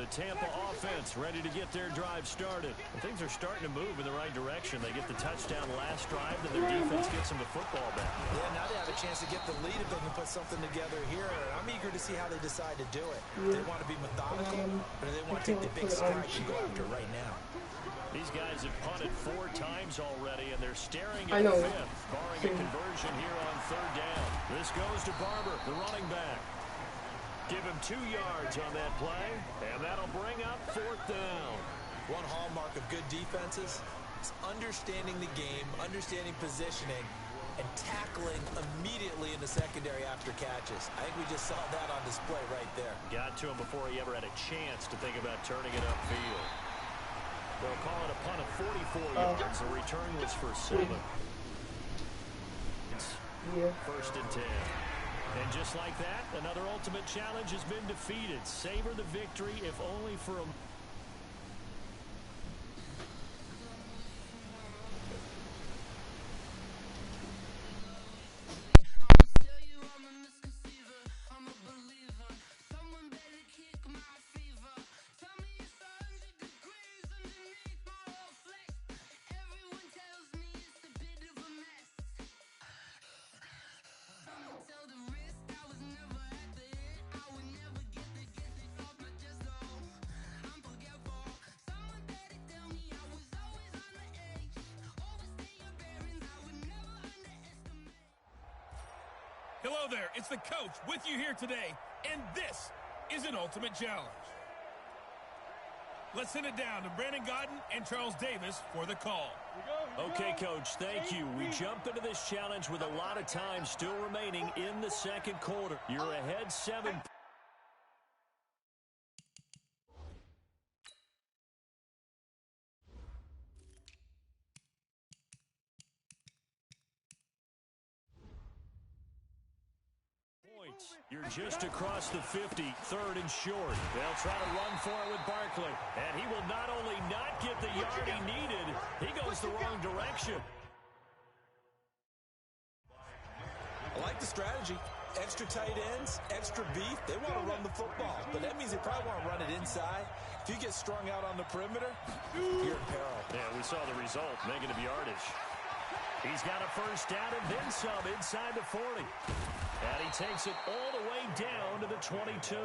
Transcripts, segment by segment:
The Tampa offense ready to get their drive started. And things are starting to move in the right direction. They get the touchdown last drive, then their defense gets them the football back. Yeah, now they have a chance to get the lead if they can put something together here. I'm eager to see how they decide to do it. They want to be methodical, or they want to take the big strike and go after it right now. These guys have punted 4 times already, and they're staring at the 5th, barring a conversion here on 3rd down. This goes to Barber, the running back. Give him 2 yards on that play, and that'll bring up 4th down. One hallmark of good defenses is understanding the game, understanding positioning, and tackling immediately in the secondary after catches. I think we just saw that on display right there. Got to him before he ever had a chance to think about turning it upfield. They'll call it a punt of 44 yards. The return was for 7. It's 1st and 10. And just like that, another ultimate challenge has been defeated. Savor the victory, if only for a... Hello there, it's the coach with you here today, and this is an ultimate challenge. Let's send it down to Brandon Godden and Charles Davis for the call. Okay, Coach, thank you. We jump into this challenge with a lot of time still remaining in the 2nd quarter. You're ahead 7 points. You're just across the 50, 3rd and short. They'll try to run for it with Barkley. And he will not only not get the yard he needed, he goes the wrong direction. I like the strategy. Extra tight ends, extra beef. They want to run the football, but that means they probably want to run it inside. If you get strung out on the perimeter, you're in peril. Yeah, we saw the result, negative yardage. He's got a 1st down and then some inside the 40. And he takes it all the way down to the 22.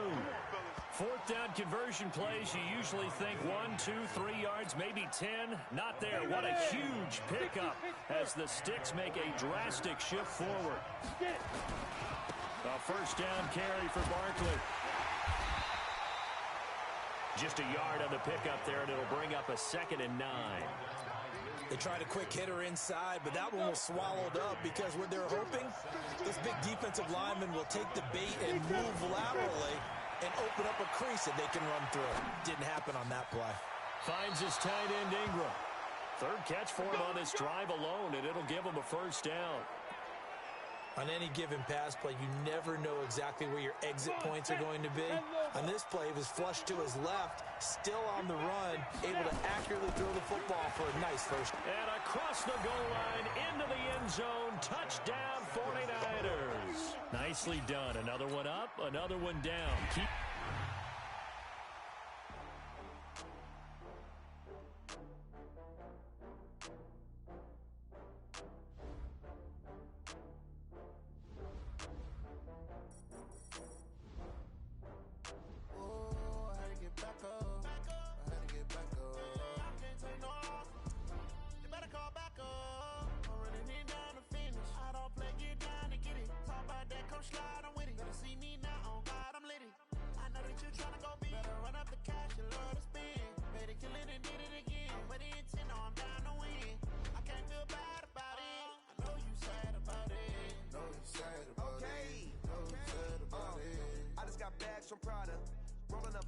4th down conversion plays, you usually think 1, 2, 3 yards, maybe 10. Not there. What a huge pickup as the Sticks make a drastic shift forward. A 1st down carry for Barkley. Just a yard on the pickup there, and it'll bring up a 2nd and 9. They tried a quick hitter inside, but that one was swallowed up because what they're hoping, this big defensive lineman will take the bait and move laterally and open up a crease that they can run through. Didn't happen on that play. Finds his tight end Ingram. 3rd catch for him on this drive alone, and it'll give him a 1st down. On any given pass play, you never know exactly where your exit points are going to be. On this play, he was flushed to his left, still on the run, able to accurately throw the football for a nice 1st. And across the goal line, into the end zone, touchdown 49ers. Nicely done. Another one up, another one down. From Prada, rolling up.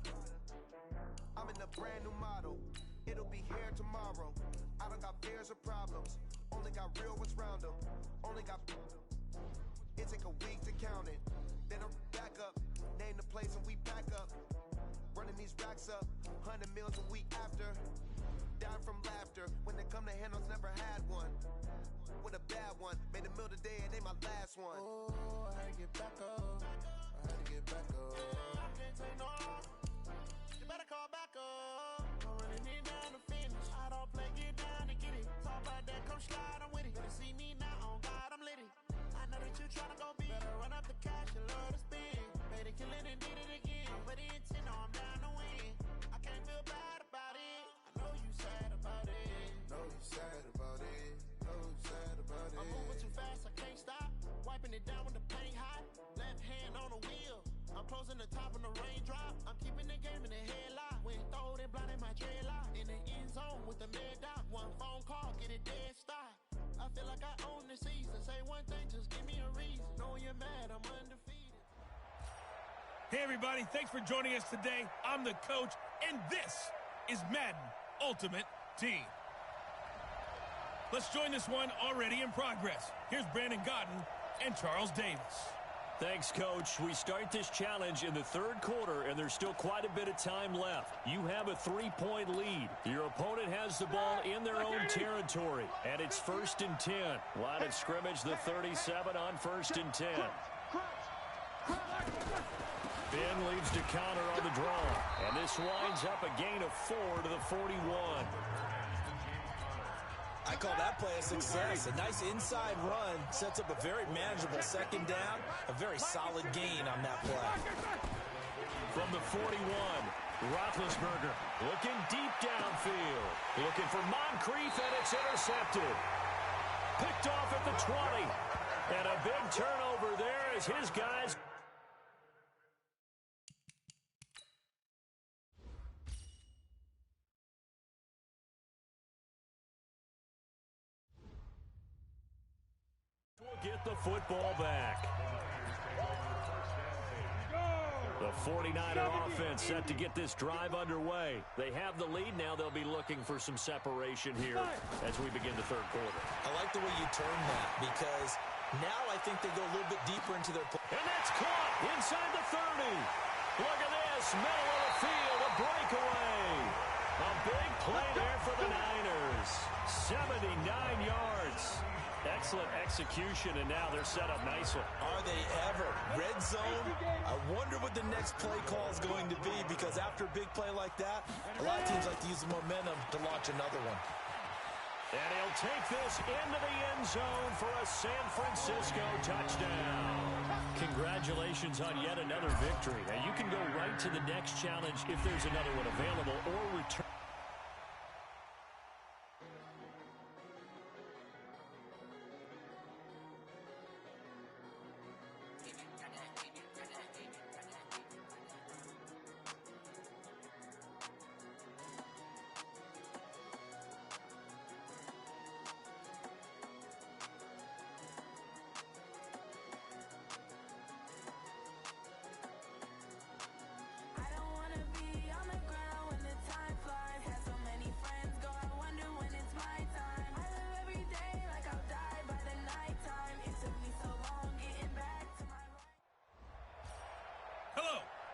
I'm in a brand new model. It'll be here tomorrow. I don't got fears or problems. Only got real ones round them. Only got. It take a week to count it. Then I'm back up. Name the place and we pack up. Running these racks up. 100 meals a week after. Dying from laughter. When they come to handles, never had one. With a bad one. Made a meal today and ain't my last one. Oh, I had to get back up. I had to get back up. I can't take no. You better call don't slide, I'm with it. Better see me now, on God, I'm litty. I know that you tryna go big. Better run up the cash, you love to spend. Better kill it and did it again. Over the intent, no, I'm down to win. I can't feel bad about it. I know you sad about it. Know you sad about it. Know you sad about it. I'm moving too fast, I can't stop. Wiping it down when the paint hot. Left hand on the wheel. I'm closing the top when the raindrop. I'm keeping the game in the headlock. When throw it, blind in my dreadlock. In the end zone with the mad dot. One phone call, get it dead stop. I feel like I own the season. Say one thing, just give me a reason. Know you're mad, I'm undefeated. Hey, everybody, thanks for joining us today. I'm the coach, and this is Madden Ultimate Team. Let's join this one already in progress. Here's Brandon Godden and Charles Davis. Thanks, Coach. We start this challenge in the third quarter, and there's still quite a bit of time left. You have a 3-point lead. Your opponent has the ball in their own territory, and it's 1st and 10. Line of scrimmage, the 37 on 1st and 10. Ben leaves to counter on the draw, and this winds up a gain of 4 to the 41. I call that play a success. A nice inside run sets up a very manageable second down. A very solid gain on that play. From the 41, Roethlisberger looking deep downfield. Looking for Moncrief, and it's intercepted. Picked off at the 20. And a big turnover there as his guys... get the football back. The 49er offense set to get this drive underway. They have the lead now. They'll be looking for some separation here as we begin the third quarter. I like the way you turn that because now I think they go a little bit deeper into their play. And that's caught inside the 30. Look at this, middle of the field, a breakaway. A big play there for the Niners. 79 yards. Excellent execution, and now they're set up nicely. Are they ever? Red zone? I wonder what the next play call is going to be, because after a big play like that, a lot of teams like to use the momentum to launch another one. And he'll take this into the end zone for a San Francisco touchdown. Congratulations on yet another victory. Now you can go right to the next challenge if there's another one available, or return.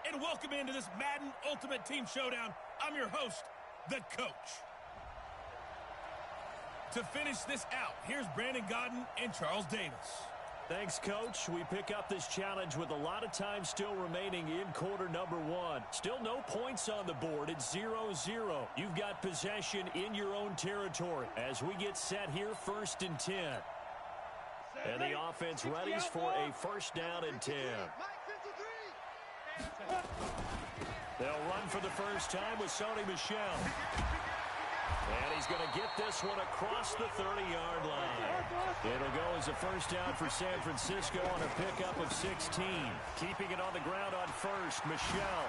And welcome into this Madden Ultimate Team Showdown. I'm your host, the Coach. To finish this out, here's Brandon Godden and Charles Davis. Thanks, Coach. We pick up this challenge with a lot of time still remaining in quarter number 1. Still no points on the board. It's 0-0. You've got possession in your own territory as we get set here, 1st and 10. And the offense readies for a 1st down and 10. They'll run for the first time with Sony Michel. And he's going to get this one across the 30-yard line. It'll go as a 1st down for San Francisco on a pickup of 16. Keeping it on the ground on 1st, Michel.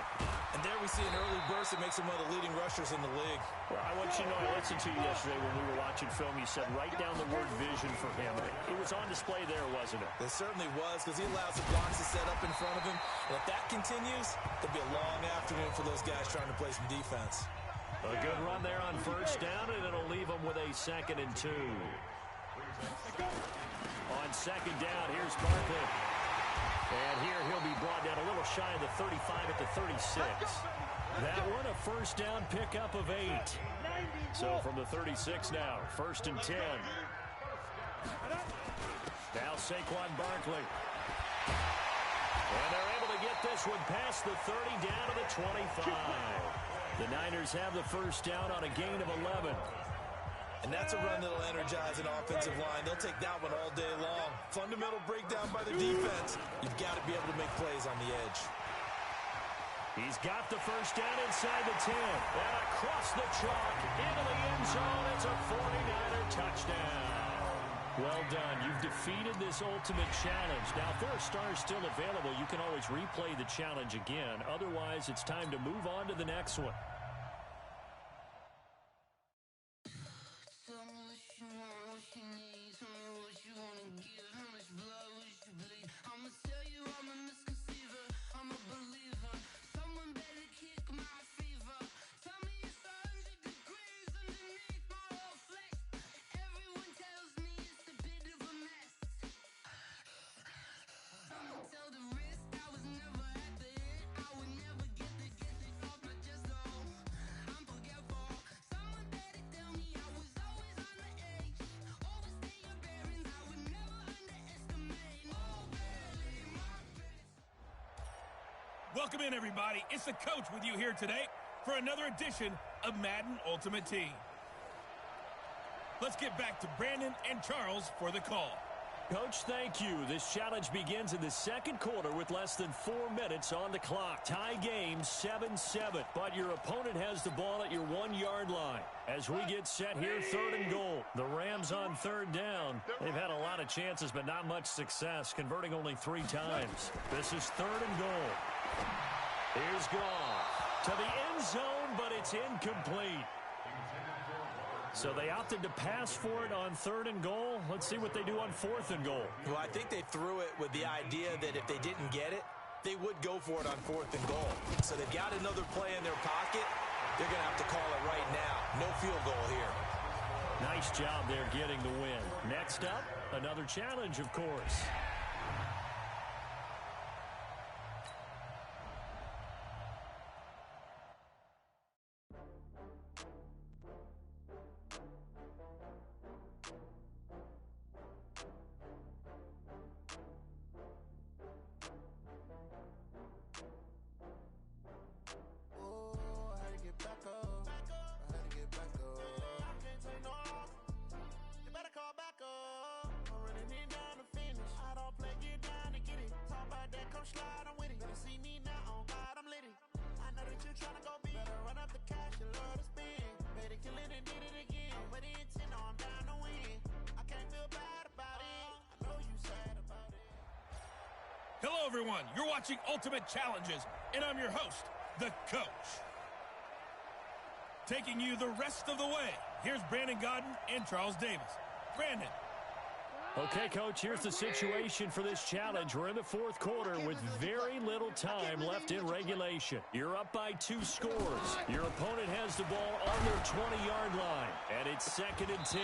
And there we see an early burst that makes him one of the leading rushers in the league. Well, I want you to know, I listened to you yesterday when we were watching film. You said write down the word vision for him. It was on display there, wasn't it? It certainly was, because he allows the blocks to set up in front of him. And if that continues, it'll be a long afternoon for those guys trying to play some defense. A good run there on 1st down, and it'll leave them with a 2nd and 2. On 2nd down, here's Barkley. And here he'll be brought down a little shy of the 35 at the 36. That one a 1st down pickup of 8. So from the 36 now, 1st and 10. Now Saquon Barkley. And they're able to get this one past the 30 down to the 25. The Niners have the 1st down on a gain of 11. And that's a run that'll energize an offensive line. They'll take that one all day long. Fundamental breakdown by the defense. You've got to be able to make plays on the edge. He's got the first down inside the 10. And across the chalk into the end zone. It's a 49er touchdown. Well done. You've defeated this ultimate challenge. Now, if there are stars still available, you can always replay the challenge again. Otherwise, it's time to move on to the next one. Welcome in, everybody. It's the coach with you here today for another edition of Madden Ultimate Team. Let's get back to Brandon and Charles for the call. Coach, thank you. This challenge begins in the second quarter with less than 4 minutes on the clock. Tie game 7-7, but your opponent has the ball at your 1-yard line. As we get set here, 3rd and goal. The Rams on 3rd down. They've had a lot of chances, but not much success, converting only 3 times. This is 3rd and goal. Here's Goff to the end zone, but it's incomplete. So they opted to pass for it on 3rd and goal. Let's see what they do on 4th and goal. Well, I think they threw it with the idea that if they didn't get it, they would go for it on 4th and goal. So they've got another play in their pocket. They're going to have to call it right now. No field goal here. Nice job there getting the win. Next up, another challenge, of course. Hello, everyone. You're watching Ultimate Challenges, and I'm your host, the coach. Taking you the rest of the way, here's Brandon Godden and Charles Davis. Brandon. Okay, Coach, here's the situation for this challenge. We're in the 4th quarter with very little time left in regulation. You're up by 2 scores. Your opponent has the ball on their 20-yard line, and it's 2nd and 10.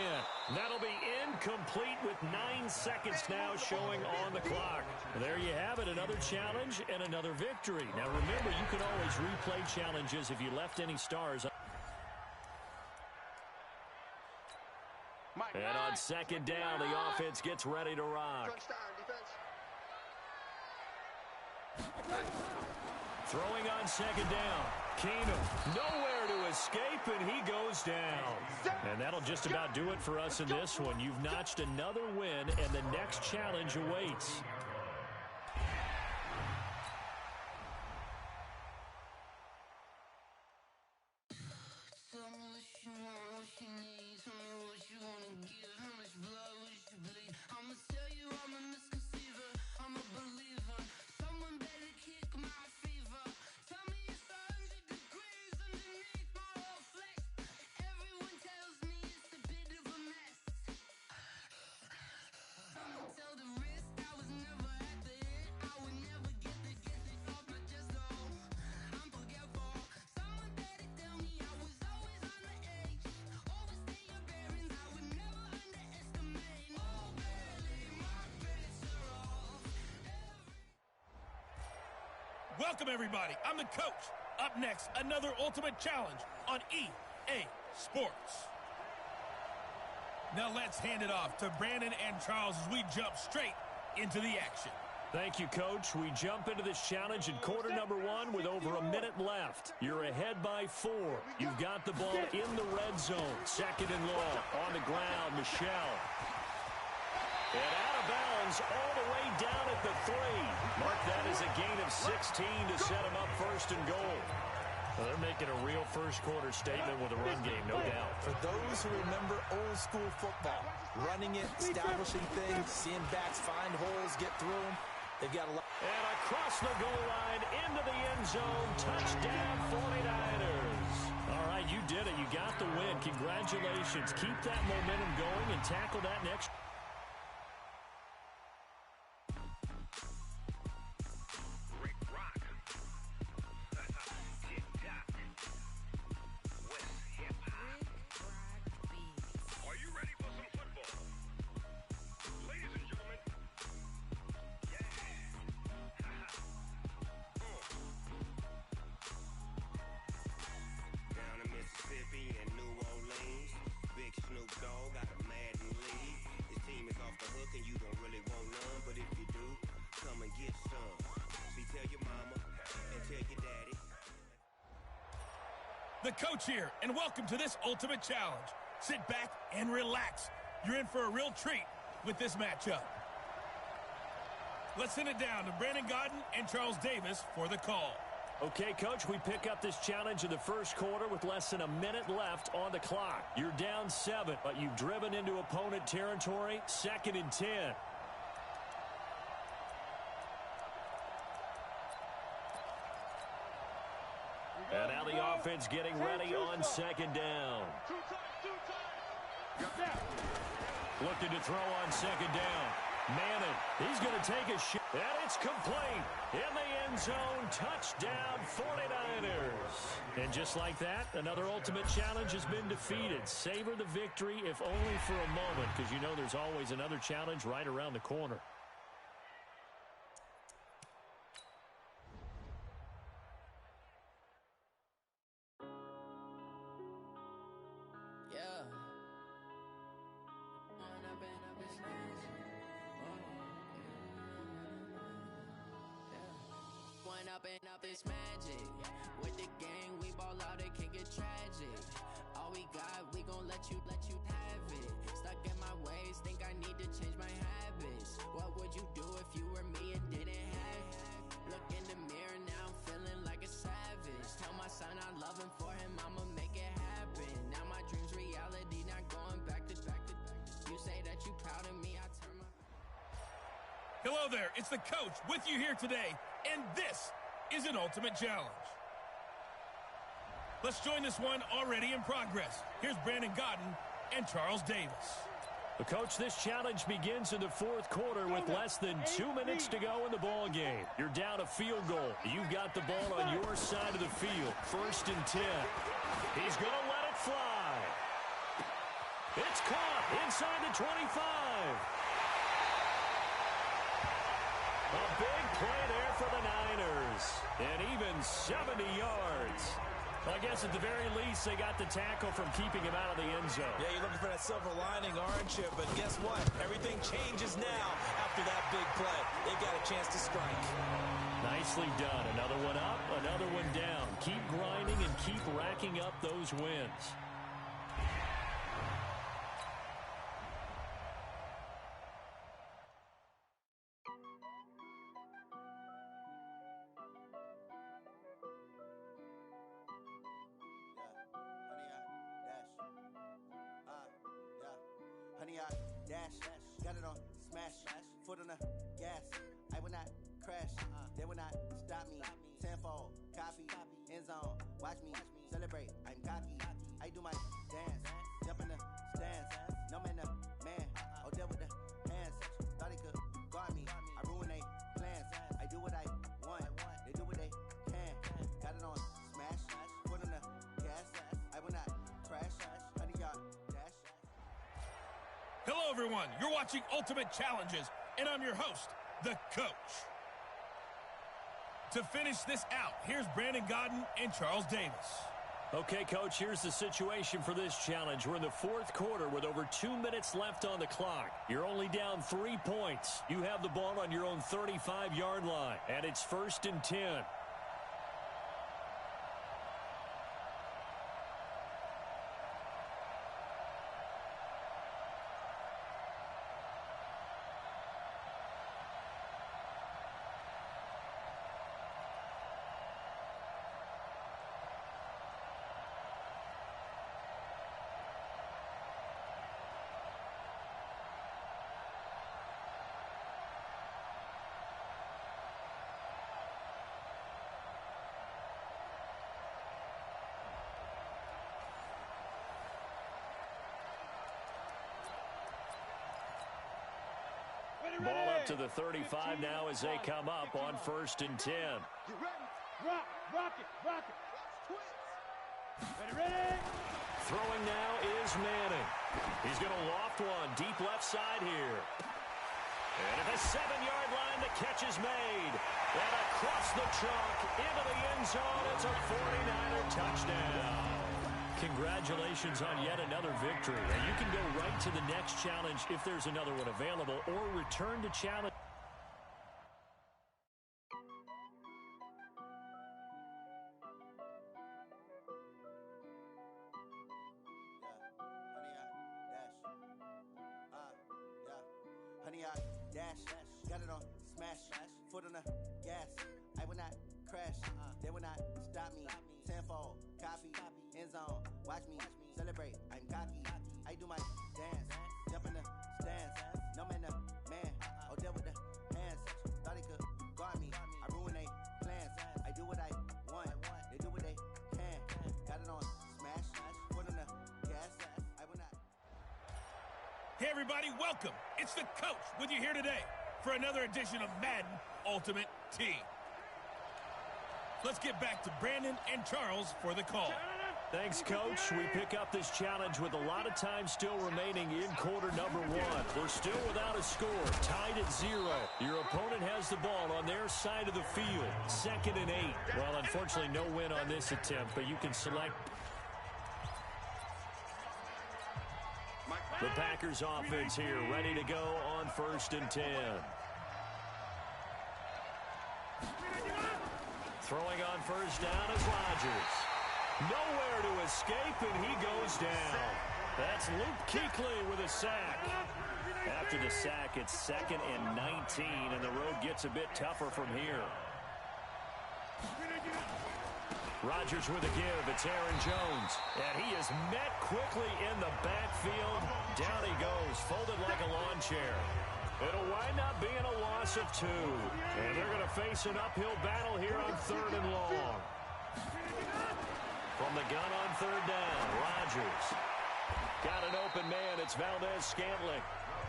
That'll be incomplete with 9 seconds now showing on the clock. There you have it, another challenge and another victory. Now, remember, you can always replay challenges if you left any stars. And on 2nd down, the offense gets ready to rock. Throwing on 2nd down. Keenum nowhere to escape, and he goes down. And that'll just about do it for us in this one. You've notched another win, and the next challenge awaits. Welcome, everybody. I'm the coach. Up next, another Ultimate Challenge on EA Sports. Now let's hand it off to Brandon and Charles as we jump straight into the action. Thank you, Coach. We jump into this challenge in quarter number 1 with over a minute left. You're ahead by 4. You've got the ball in the red zone. Second and long. On the ground, Michelle. And out of bounds all the way down at the 3. Mark that as a gain of 16 to set them up first and goal. Well, they're making a real first-quarter statement with a run game, no doubt. For those who remember old-school football, running it, establishing things, seeing backs find holes, get through them, they've got a lot. And across the goal line, into the end zone, touchdown 49ers. All right, you did it. You got the win. Congratulations. Keep that momentum going and tackle that next. The coach here, and welcome to this ultimate challenge. Sit back and relax. You're in for a real treat with this matchup. Let's send it down to Brandon Godden and Charles Davis for the call. Okay, Coach, we pick up this challenge in the first quarter with less than a minute left on the clock. You're down 7, but you've driven into opponent territory. 2nd and 10. And now the offense getting ready on 2nd down. Looking to throw on 2nd down. Manning, he's going to take a shot. And it's complete. In the end zone, touchdown 49ers. And just like that, another ultimate challenge has been defeated. Savor the victory, if only for a moment, because you know there's always another challenge right around the corner. Up this magic with the gang, we ball out, it can get tragic. All we got, we gon' let you have it. Stuck in my ways, think I need to change my habits. What would you do if you were me and didn't have it? Look in the mirror, now I'm feeling like a savage. Tell my son I love him, for him I'ma make it happen. Now my dreams reality, not going back to. You say that you proud of me, I turn my... Hello there, it's the coach with you here today, and this is an ultimate challenge. Let's join this one already in progress. Here's Brandon Godden and Charles Davis. The coach, this challenge begins in the 4th quarter with less than 2 minutes to go in the ball game. You're down a field goal. You've got the ball on your side of the field. 1st and 10. He's going to let it fly. It's caught inside the 25. A big play there for the Niners. And even 70 yards. Well, I guess at the very least, they got the tackle from keeping him out of the end zone. Yeah, you're looking for that silver lining, aren't you? But guess what? Everything changes now after that big play. They got a chance to strike. Nicely done. Another one up, another one down. Keep grinding and keep racking up those wins. Honey, I dash, got it on smash, foot on the gas. I will not crash, they will not stop me. Tenfold, copy, end zone, watch me celebrate. I'm cocky, I do my dance, jump in the stands. No man, the man, oh, deal with the hands. Thought he could guard me, I ruin they plans. I do what I want, they do what they can. Got it on smash, foot on the gas. I will not crash, honey, y'all dash. Hello, everyone. You're watching Ultimate Challenges, and I'm your host, the coach. To finish this out, here's Brandon Godden and Charles Davis. Okay, Coach, here's the situation for this challenge. We're in the fourth quarter with over 2 minutes left on the clock. You're only down 3 points. You have the ball on your own 35-yard line, and it's 1st and 10. Ball up to the 35 now as they come up on 1st and 10. Get ready. Rock it. Ready. Throwing now is Manning. He's going to loft one deep left side here. And at the 7-yard line, the catch is made. And across the chalk into the end zone, it's a 49er touchdown. Congratulations on yet another victory. And you can go right to the next challenge if there's another one available, or return to challenge. Honey, I dash, got it on smash, foot on the gas. I will not crash, they will not stop me. Tenfold, copy, end zone, watch me celebrate. I'm cocky, I do my dance, jump in the stands. No man, man, oh there with the hands. Thought he could guard me, I ruin they plans. I do what I want, they do what they can. Got it on smash, foot on the gas. I will not. Hey, everybody, welcome. It's the coach with you here today for another edition of Madden Ultimate Team. Let's get back to Brandon and Charles for the call. Thanks, Coach. We pick up this challenge with a lot of time still remaining in quarter number 1. We're still without a score, tied at 0. Your opponent has the ball on their side of the field, 2nd and 8. Well, unfortunately, no win on this attempt, but you can select. The Packers offense here, ready to go on 1st and 10. Throwing on 1st down is Rodgers. Nowhere to escape, and he goes down. That's Luke Kuechly with a sack. After the sack, it's 2nd and 19, and the road gets a bit tougher from here. Rodgers with a give. It's Aaron Jones. And he is met quickly in the backfield. Down he goes, folded like a lawn chair. It'll wind up being a loss of 2. And they're going to face an uphill battle here on 3rd and long. From the gun on 3rd down, Rodgers. Got an open man. It's Valdez-Scantling.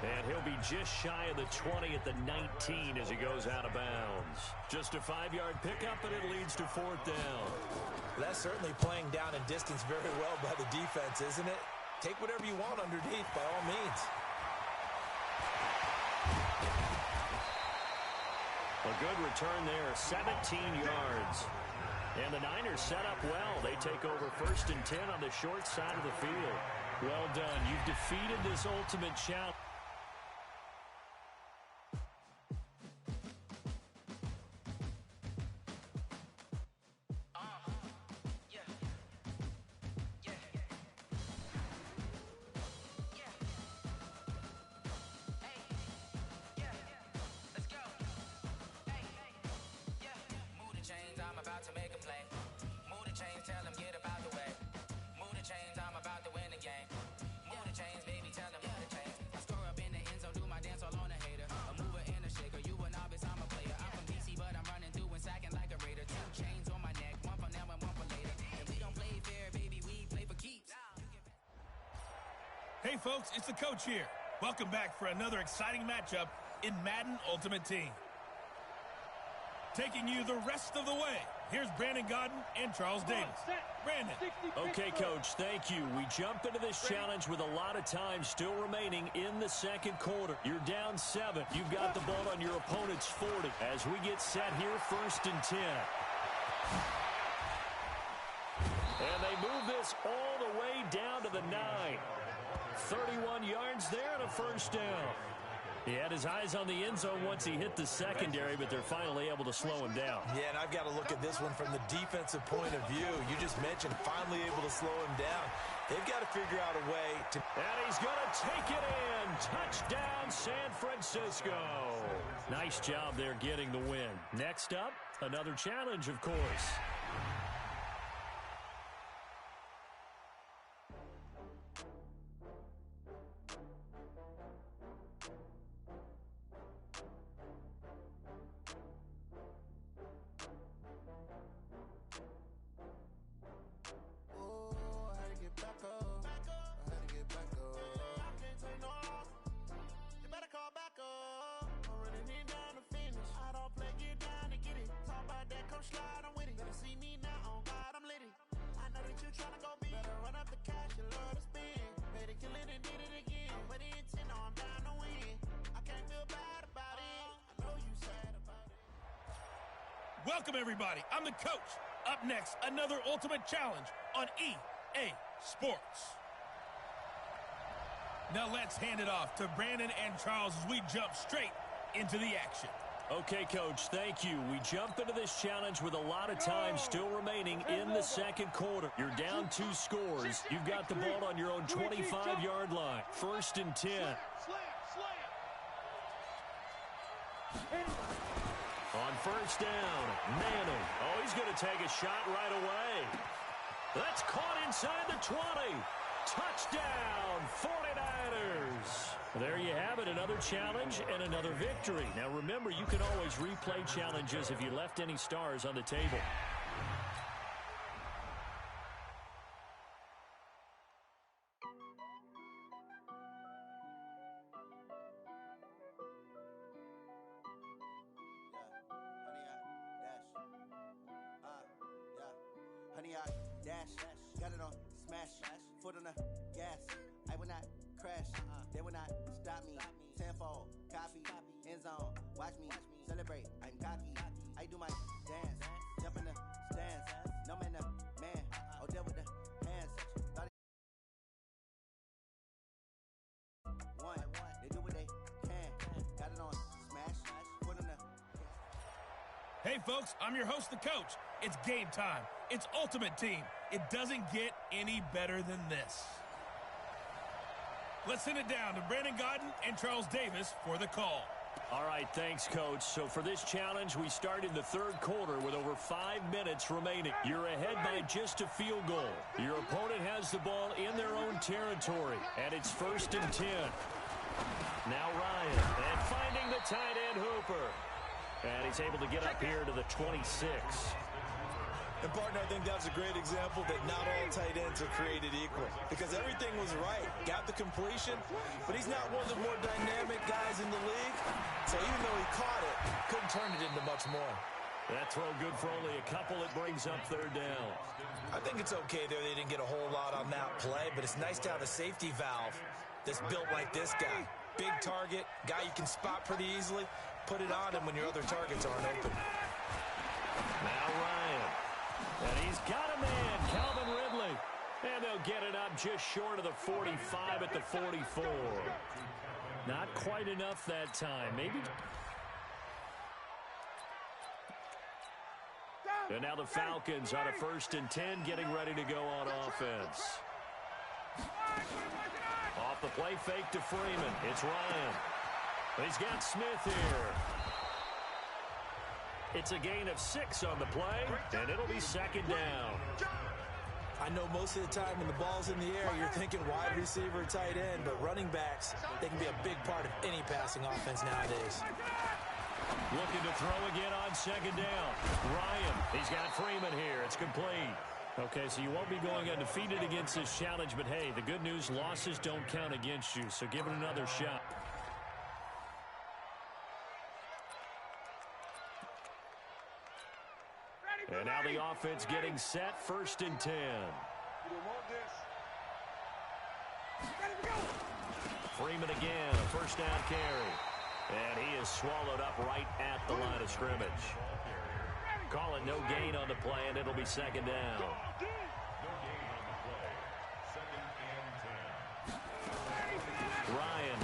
And he'll be just shy of the 20 at the 19 as he goes out of bounds. Just a 5-yard pickup, and it leads to 4th down. That's certainly playing down and distance very well by the defense, isn't it? Take whatever you want underneath, by all means. A good return there, 17 yards. And the Niners set up well. They take over 1st and 10 on the short side of the field. Well done. You've defeated this ultimate challenge. Hey, folks, it's the coach here. Welcome back for another exciting matchup in Madden Ultimate Team. Taking you the rest of the way, here's Brandon Godden and Charles Davis. Brandon. Okay, Coach, thank you. We jump into this challenge with a lot of time still remaining in the 2nd quarter. You're down 7. You've got the ball on your opponent's 40. As we get set here, 1st and 10. And they move this all the way down to the 9. 31 yards there and a first down. He had his eyes on the end zone once he hit the secondary, but they're finally able to slow him down. Yeah, and I've got to look at this one from the defensive point of view. You just mentioned finally able to slow him down. They've got to figure out a way to... And he's going to take it in. Touchdown, San Francisco. Nice job there getting the win. Next up, another challenge, of course. Welcome, everybody. I'm the coach. Up next, another ultimate challenge on EA Sports. Now let's hand it off to Brandon and Charles as we jump straight into the action. Okay, Coach, thank you. We jump into this challenge with a lot of time still remaining in the second quarter. You're down 2 scores. You've got the ball on your own 25-yard line. 1st and 10. On first down, Manning. Oh, he's going to take a shot right away. That's caught inside the 20. Touchdown, 49ers. There you have it, another challenge and another victory. Now remember, you can always replay challenges if you left any stars on the table. Got it on smash, foot on the gas. I will not crash, they will not stop me. Tenfold, copy, end zone, watch me celebrate. I'm cocky, I do my dance, jump in the stands. No man, man, oh there with the hands. One, they do what they can. Got it on smash, foot on the. Hey, folks, I'm your host, the coach. It's game time. It's Ultimate Team. It doesn't get any better than this. Let's send it down to Brandon Godden and Charles Davis for the call. All right, thanks, Coach. So for this challenge, we start in the third quarter with over 5 minutes remaining. You're ahead by just a field goal. Your opponent has the ball in their own territory, and it's 1st and 10. Now Ryan, and finding the tight end Hooper. And he's able to get up here to the 26. And, partner, I think that's a great example that not all tight ends are created equal. Because everything was right. Got the completion, but he's not one of the more dynamic guys in the league. So even though he caught it, couldn't turn it into much more. That throw good for only a couple. It brings up 3rd down. I think it's okay there. They didn't get a whole lot on that play, but it's nice to have a safety valve that's built like this guy. Big target, guy you can spot pretty easily. Put it on him when your other targets aren't open. Now Ryan. And he's got a man, Calvin Ridley. And they'll get it up just short of the 45 at the 44. Not quite enough that time. Maybe. And now the Falcons on a 1st and 10 getting ready to go on offense. Off the play fake to Freeman. It's Ryan. He's got Smith here. It's a gain of 6 on the play, and it'll be 2nd down. I know most of the time when the ball's in the air, you're thinking wide receiver, tight end, but running backs, they can be a big part of any passing offense nowadays. Looking to throw again on 2nd down. Ryan, he's got Freeman here. It's complete. Okay, so you won't be going undefeated against this challenge, but hey, the good news, losses don't count against you, so give it another shot. And now the offense getting set, 1st and 10. Freeman again, a 1st down carry. And he is swallowed up right at the line of scrimmage. Call it no gain on the play, and it'll be 2nd down.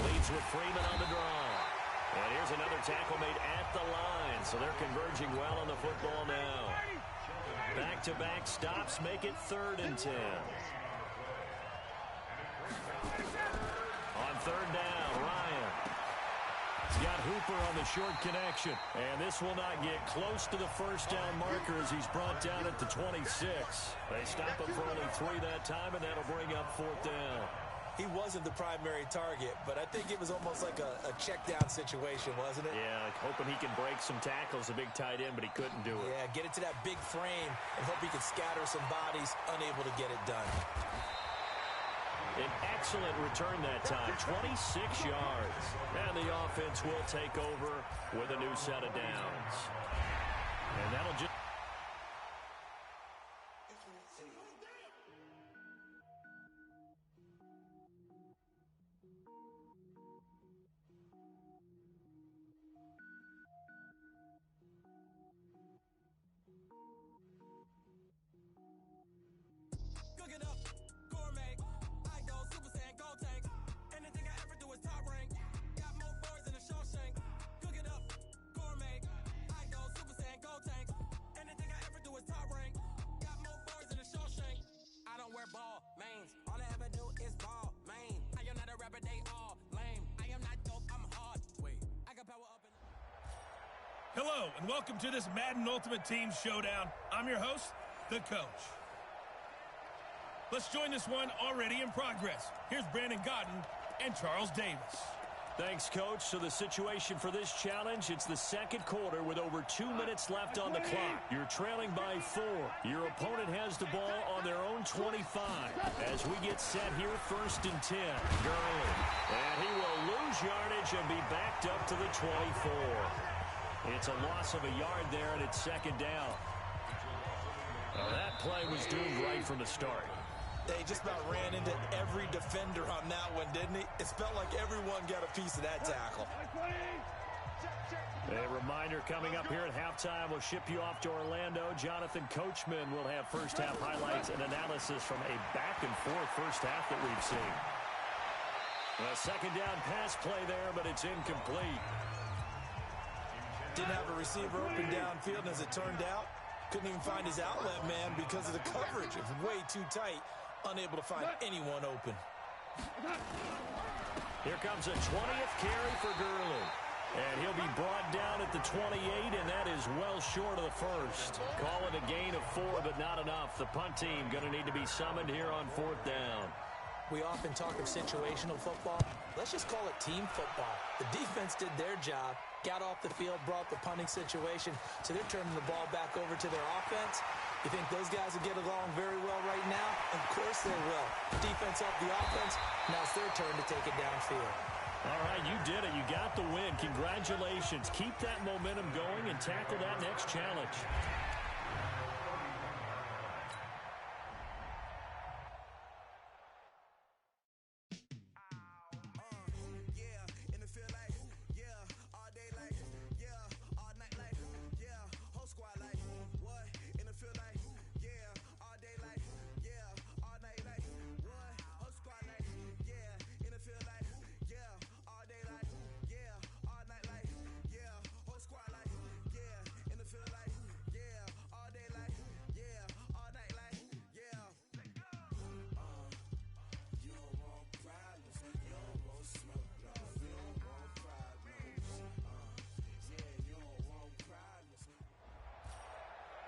leads with Freeman on the draw. And here's another tackle made at the line, so they're converging well on the football now. Back-to-back stops make it 3rd and 10. On 3rd down, Ryan. He's got Hooper on the short connection. And this will not get close to the first down marker as he's brought down at the 26. They stop him for only 3 that time, and that'll bring up 4th down. He wasn't the primary target, but I think it was almost like a check-down situation, wasn't it? Yeah, like hoping he can break some tackles, a big tight end, but he couldn't do it. Yeah, get it to that big frame and hope he can scatter some bodies, unable to get it done. An excellent return that time, 26 yards. And the offense will take over with a new set of downs. And that'll just... Hello, and welcome to this Madden Ultimate Team Showdown. I'm your host, the Coach. Let's join this one already in progress. Here's Brandon Godden and Charles Davis. Thanks, Coach. So the situation for this challenge, it's the second quarter with over 2 minutes left on the clock. You're trailing by 4. Your opponent has the ball on their own 25. As we get set here, 1st and 10. Gurley. And he will lose yardage and be backed up to the 24. It's a loss of a yard there, and it's 2nd down. That play was doomed right from the start. They just about ran into every defender on that one, didn't he? It felt like everyone got a piece of that tackle. A reminder coming up here at halftime, we'll ship you off to Orlando. Jonathan Coachman will have first-half highlights and analysis from a back-and-forth first half that we've seen. A 2nd down pass play there, but it's incomplete. Didn't have a receiver open downfield, and as it turned out, couldn't even find his outlet man because of the coverage. It was way too tight, unable to find anyone open. Here comes a 20th carry for Gurley. And he'll be brought down at the 28, and that is well short of the first. Call it a gain of 4, but not enough. The punt team going to need to be summoned here on 4th down. We often talk of situational football. Let's just call it team football. The defense did their job, got off the field, brought the punting situation, so they're turning the ball back over to their offense. You think those guys will get along very well right now? Of course they will. Defense helped the offense. Now it's their turn to take it downfield. All right, you did it. You got the win. Congratulations. Keep that momentum going and tackle that next challenge.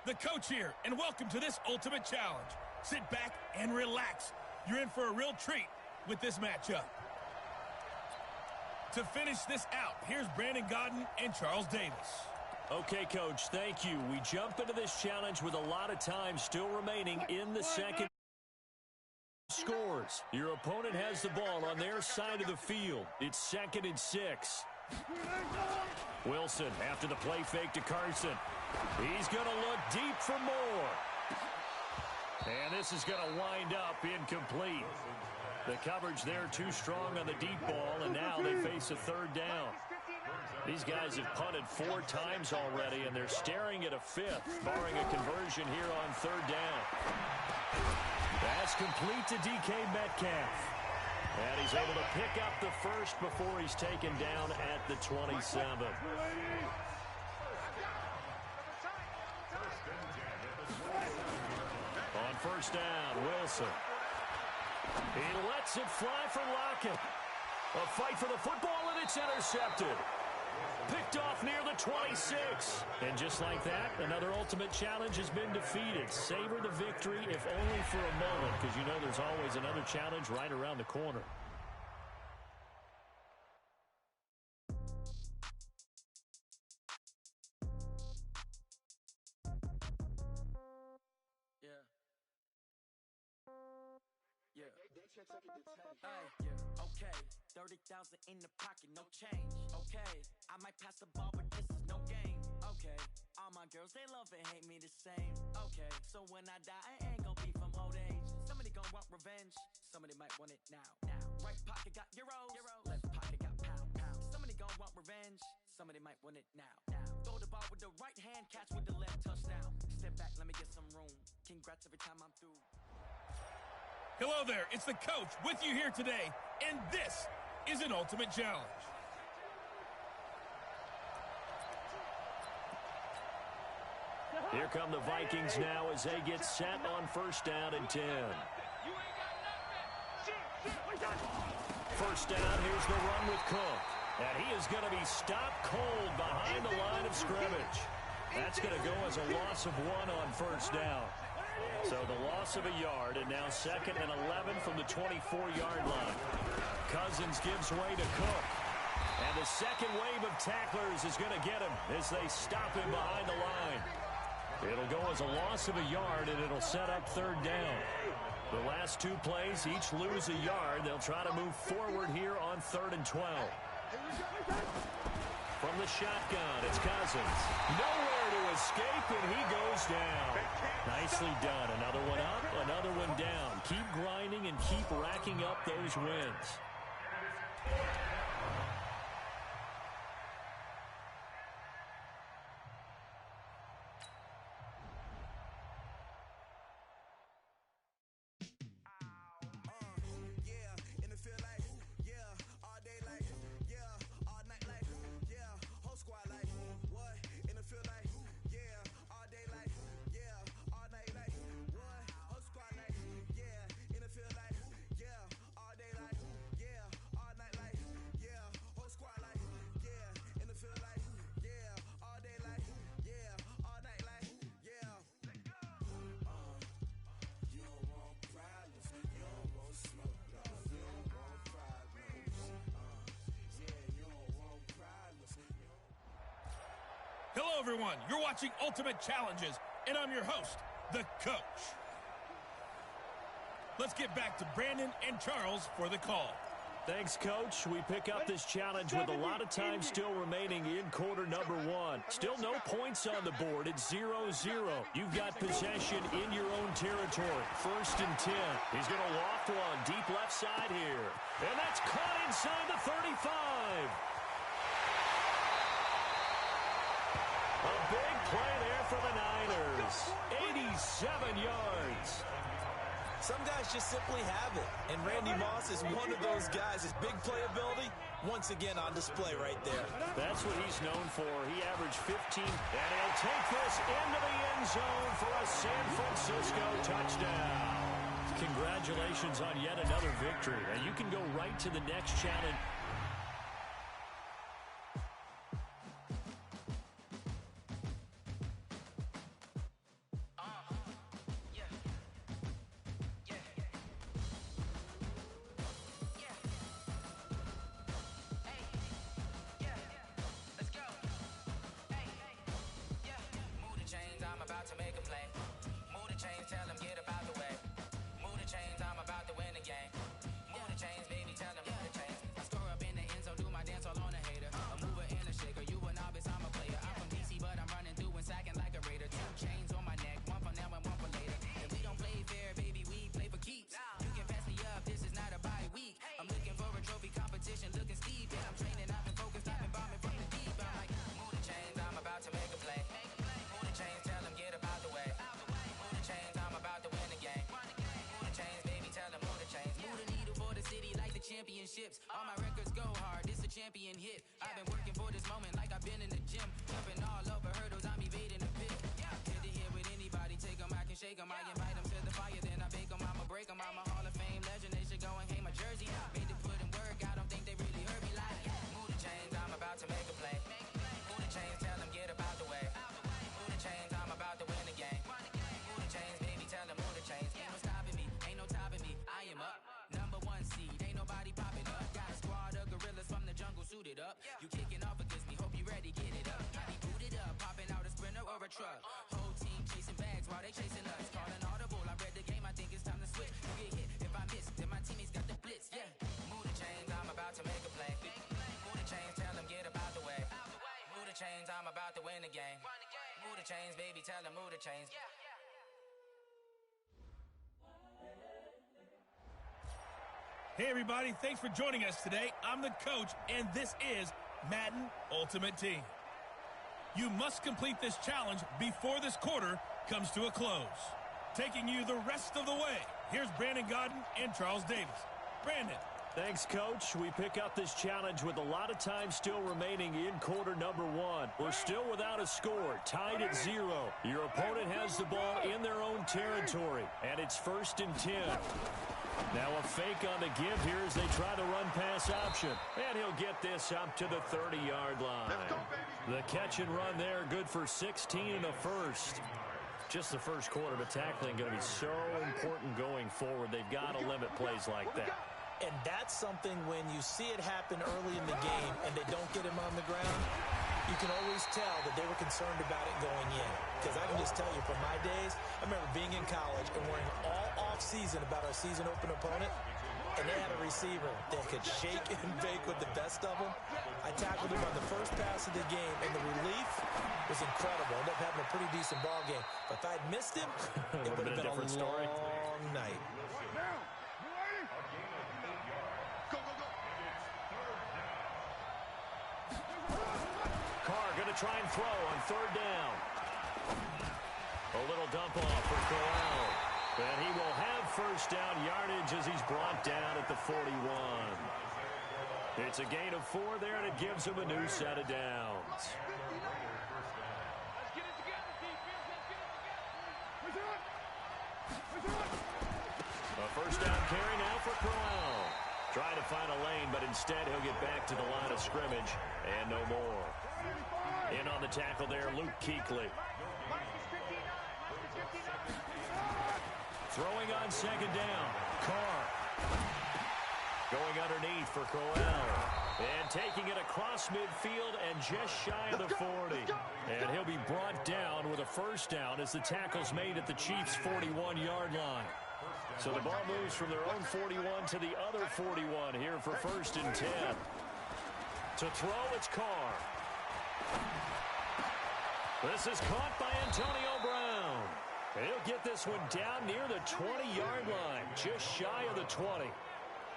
The Coach here, and welcome to this Ultimate Challenge. Sit back and relax. You're in for a real treat with this matchup. To finish this out, here's Brandon Godden and Charles Davis. Okay, Coach, thank you. We jump into this challenge with a lot of time still remaining in the second. Scores. Your opponent has the ball on their side of the field. It's 2nd and 6. Wilson after the play fake to Carson. He's going to look deep for more. And this is going to wind up incomplete. The coverage there too strong on the deep ball, and now they face a 3rd down. These guys have punted 4 times already, and they're staring at a 5th, barring a conversion here on 3rd down. That's complete to DK Metcalf. And he's able to pick up the first before he's taken down at the 27. On first down, Wilson. He lets it fly for Lockett. A fight for the football, and it's intercepted. Picked off near the 26. And just like that, another ultimate challenge has been defeated. Savor the victory, if only for a moment, because you know there's always another challenge right around the corner. Okay, 30,000 in the pocket, no change. Okay, I might pass the ball, but this is no game. Okay, all my girls, they love and hate me the same. Okay, so when I die, I ain't gonna be from old age. Somebody gonna want revenge, somebody might want it now. Right pocket got euros, left pocket got pound. Somebody gonna want revenge, somebody might want it now. Throw the ball with the right hand, catch with the left, touchdown. Step back, let me get some room. Congrats every time I'm through. Hello there, it's the coach with you here today, and this is an ultimate challenge. Here come the Vikings now as they get set on first down and 10. First down, here's the run with Cook. And he is going to be stopped cold behind the line of scrimmage. That's going to go as a loss of 1 on first down. So the loss of a yard, and now 2nd and 11 from the 24-yard line. Cousins gives way to Cook. And the second wave of tacklers is going to get him as they stop him behind the line. It'll go as a loss of a yard, and it'll set up 3rd down. The last 2 plays, each lose a yard. They'll try to move forward here on 3rd and 12. From the shotgun, it's Cousins. Nowhere to escape, and he goes down. Nicely done. Another one up, another one down. Keep grinding and keep racking up those wins. Hello, everyone. You're watching Ultimate Challenges, and I'm your host, the coach. Let's get back to Brandon and Charles for the call. Thanks, Coach. We pick up this challenge with a lot of time still remaining in quarter number 1. Still no points on the board. It's 0-0. You've got possession in your own territory. 1st and 10. He's going to loft one deep left side here. And that's caught inside the 35. A big play there for the Niners. 87 yards. Some guys just simply have it, and Randy Moss is one of those guys. His big playability, once again on display right there. That's what he's known for. He averaged 15, and he'll take this into the end zone for a San Francisco touchdown. Congratulations on yet another victory. And you can go right to the next challenge. To make a play. Move the chains, tell them get about the way. Move the chains, I'm about to win the game. Move the chains, baby, tell them move the chains. I score truck. Whole team chasing bags while they chasing us. Calling audible, I read the game, I think it's time to switch. You get hit, if I miss, then my teammates got the blitz, yeah. Move the chains, I'm about to make a play. Move the chains, tell them get about the way. Move the chains, I'm about to win the game. Move the chains, baby, tell them move the chains. Hey, everybody. Thanks for joining us today. I'm the coach, and this is Madden Ultimate Team. You must complete this challenge before this quarter comes to a close. Taking you the rest of the way, here's Brandon Godden and Charles Davis. Brandon. Thanks, Coach. We pick up this challenge with a lot of time still remaining in quarter number one. We're still without a score, tied at 0. Your opponent has the ball in their own territory, and it's 1st and 10. Now a fake on the give here as they try to run pass option. And he'll get this up to the 30-yard line. The catch and run there, good for 16 in the first. Just the first quarter, but tackling going to be so important going forward. They've got to limit plays like that. And that's something when you see it happen early in the game and they don't get him on the ground, you can always tell that they were concerned about it going in. Because I can just tell you from my days, I remember being in college and worrying all off-season about our season-open opponent, and they had a receiver that could shake and bake with the best of them. I tackled him on the first pass of the game, and the relief was incredible. Ended up having a pretty decent ball game. But if I'd missed him, it would have been a long night. Carr going to try and throw on 3rd down. A little dump off for Corral. And he will have 1st down yardage as he's brought down at the 41. It's a gain of 4 there, and it gives him a new set of downs. A 1st down carry now for Corral. Trying to find a lane, but instead he'll get back to the line of scrimmage and no more. In on the tackle there, Luke Kuechly. Throwing on 2nd down, Carr. Going underneath for Corral. And taking it across midfield and just shy of the 40. And he'll be brought down with a 1st down as the tackle's made at the Chiefs' 41-yard line. So the ball moves from their own 41 to the other 41 here for 1st and 10. To throw, it's Carr. This is caught by Antonio Brown. And he'll get this one down near the 20-yard line, just shy of the 20.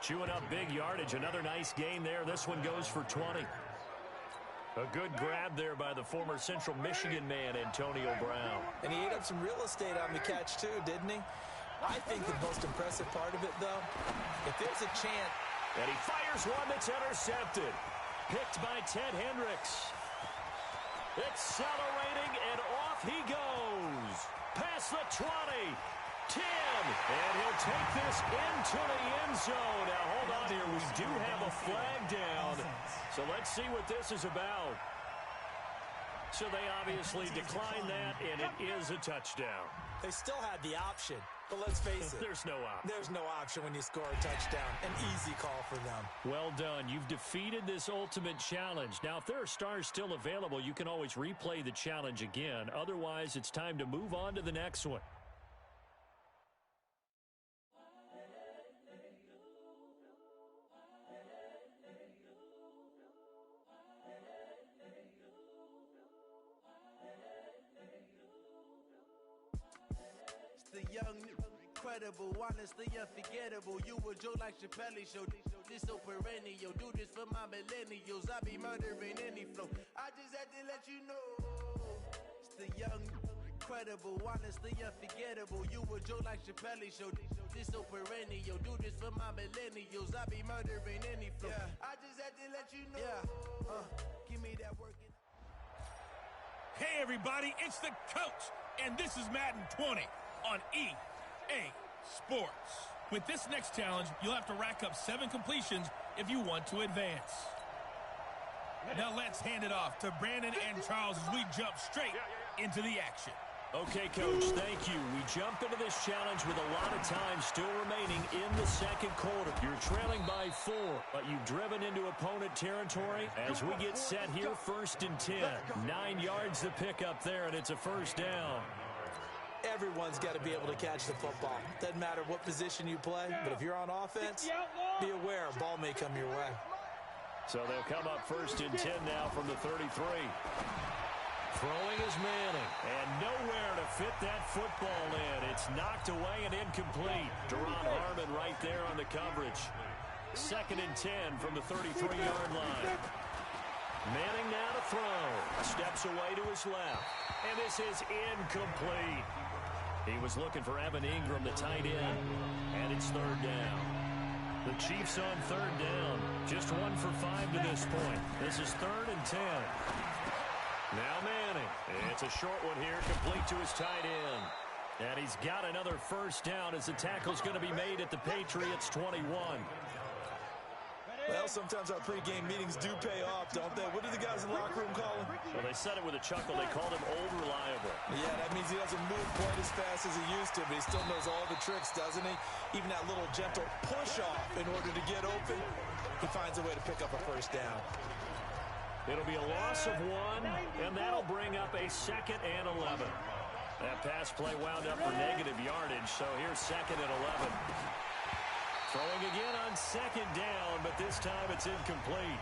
Chewing up big yardage. Another nice gain there. This one goes for 20. A good grab there by the former Central Michigan man, Antonio Brown. And he ate up some real estate on the catch, too, didn't he? I think the most impressive part of it, though, if there's a chance. And he fires one that's intercepted. Picked by Ted Hendricks. Accelerating, and off he goes. Past the 20. 10. And he'll take this into the end zone. Now, hold on here. We do have a flag down. So let's see what this is about. So they obviously declined that, and it is a touchdown. They still had the option, but let's face it. There's no option. There's no option when you score a touchdown. An easy call for them. Well done. You've defeated this ultimate challenge. Now, if there are stars still available, you can always replay the challenge again. Otherwise, it's time to move on to the next one. The young, incredible, honestly unforgettable. You a joke like Chappelle Show. This so perennial. Do this for my millennials. I be murdering any flow. I just had to let you know. It's the young, incredible, honestly unforgettable. You a joke like Chappelle Show. This so perennial. Do this for my millennials. I be murdering any flow. I just had to let you know. Give me that working. Hey, everybody, it's the coach, and this is Madden 20 on EA Sports. With this next challenge, you'll have to rack up 7 completions if you want to advance. Now let's hand it off to Brandon and Charles as we jump straight into the action. Okay, Coach, thank you. We jump into this challenge with a lot of time still remaining in the second quarter. You're trailing by 4, but you've driven into opponent territory. As we get set here, 1st and 10. 9 yards to pick up there, and it's a first down. Everyone's got to be able to catch the football. Doesn't matter what position you play, but if you're on offense, be aware a ball may come your way. So they'll come up 1st and 10 now from the 33. Throwing is Manning, and nowhere to fit that football in. It's knocked away and incomplete. Deron Harmon right there on the coverage. 2nd and 10 from the 33-yard line. Manning now to throw. Steps away to his left, and this is incomplete. He was looking for Evan Ingram, the tight end, and it's 3rd down. The Chiefs on 3rd down. Just 1 for 5 to this point. This is 3rd and 10. Now Manning. It's a short one here, complete to his tight end. And he's got another first down as the tackle's going to be made at the Patriots' 21. Well, sometimes our pregame meetings do pay off, don't they? What do the guys in the locker room call him? Well, they said it with a chuckle. They called him Old Reliable. Yeah, that means he doesn't move quite as fast as he used to, but he still knows all the tricks, doesn't he? Even that little gentle push-off in order to get open, he finds a way to pick up a first down. It'll be a loss of 1, and that'll bring up a 2nd and 11. That pass play wound up for negative yardage, so here's 2nd and 11. Throwing again on 2nd down, but this time it's incomplete.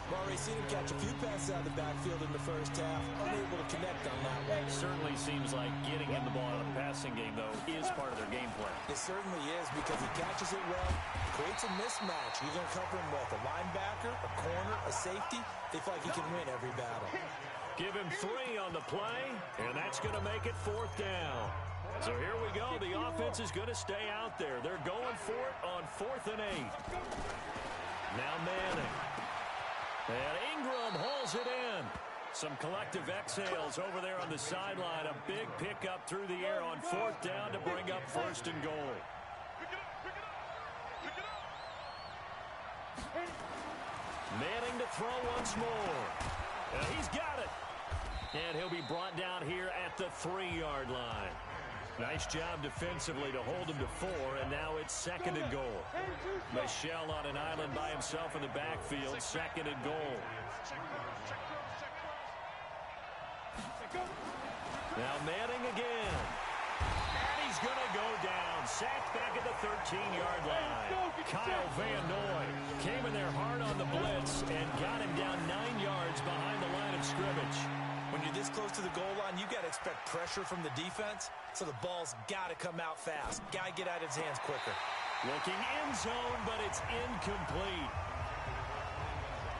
We've already seen him catch a few passes out of the backfield in the first half. Unable to connect on that one. Certainly seems like getting him the ball in a passing game, though, is part of their game plan. It certainly is because he catches it well, creates a mismatch. You're going to cover him with a linebacker, a corner, a safety. They feel like he can win every battle. Give him 3 on the play, and that's going to make it 4th down. So here we go. The offense is going to stay out there. They're going for it on 4th and 8. Now Manning. And Ingram hauls it in. Some collective exhales over there on the sideline. A big pickup through the air on 4th down to bring up 1st and goal. Manning to throw once more. He's got it. And he'll be brought down here at the 3-yard line. Nice job defensively to hold him to 4, and now it's 2nd and goal. Michel on an island by himself in the backfield, 2nd and goal. Now Manning again. And he's going to go down. Sacked back at the 13-yard line. Kyle Van Noy came in there hard on the blitz and got him down 9 yards behind the line of scrimmage. When you're this close to the goal line, you got to expect pressure from the defense, so the ball's got to come out fast. Got to get out of his hands quicker. Looking end zone, but it's incomplete.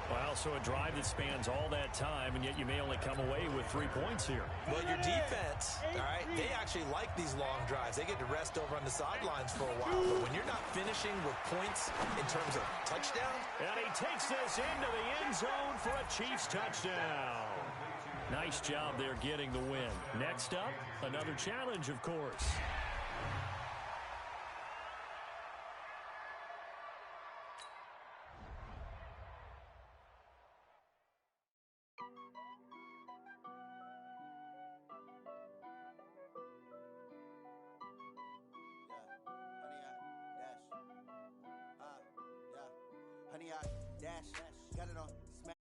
Well, so a drive that spans all that time, and yet you may only come away with 3 points here. Well, your defense, all right, they actually like these long drives. They get to rest over on the sidelines for a while. But when you're not finishing with points in terms of touchdown. And he takes this into the end zone for a Chiefs touchdown. Nice job there getting the win. Next up, another challenge, of course. Honey, I dash, got it on smash.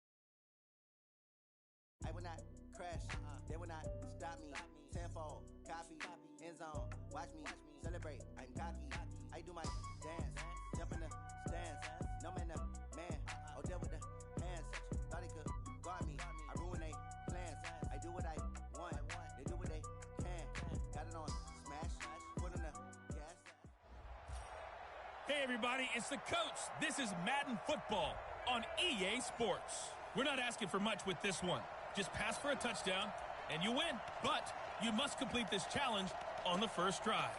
I will not crash, they will not stop me. Tenfold, copy, end zone, watch me celebrate. I'm cocky, I do my dance, jump in the stands. No man, the man, oh, deal with the hands. Thought he could guard me, I ruin they plans. I do what I want, they do what they can. Got it on smash, put on the gas. Hey, everybody, it's the coach. This is Madden Football on EA Sports. We're not asking for much with this one. Just pass for a touchdown, and you win. But you must complete this challenge on the first drive.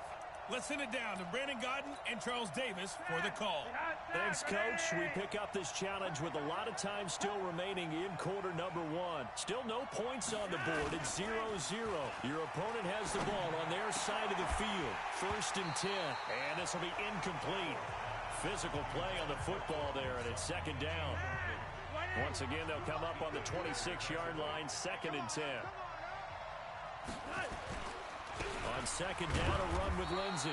Let's send it down to Brandon Godden and Charles Davis for the call. Thanks, Coach. We pick up this challenge with a lot of time still remaining in quarter number 1. Still no points on the board. It's 0-0. Your opponent has the ball on their side of the field. 1st and 10. And this will be incomplete. Physical play on the football there, and it's 2nd down. Once again, they'll come up on the 26-yard line, 2nd and 10. On second down, a run with Lindsey.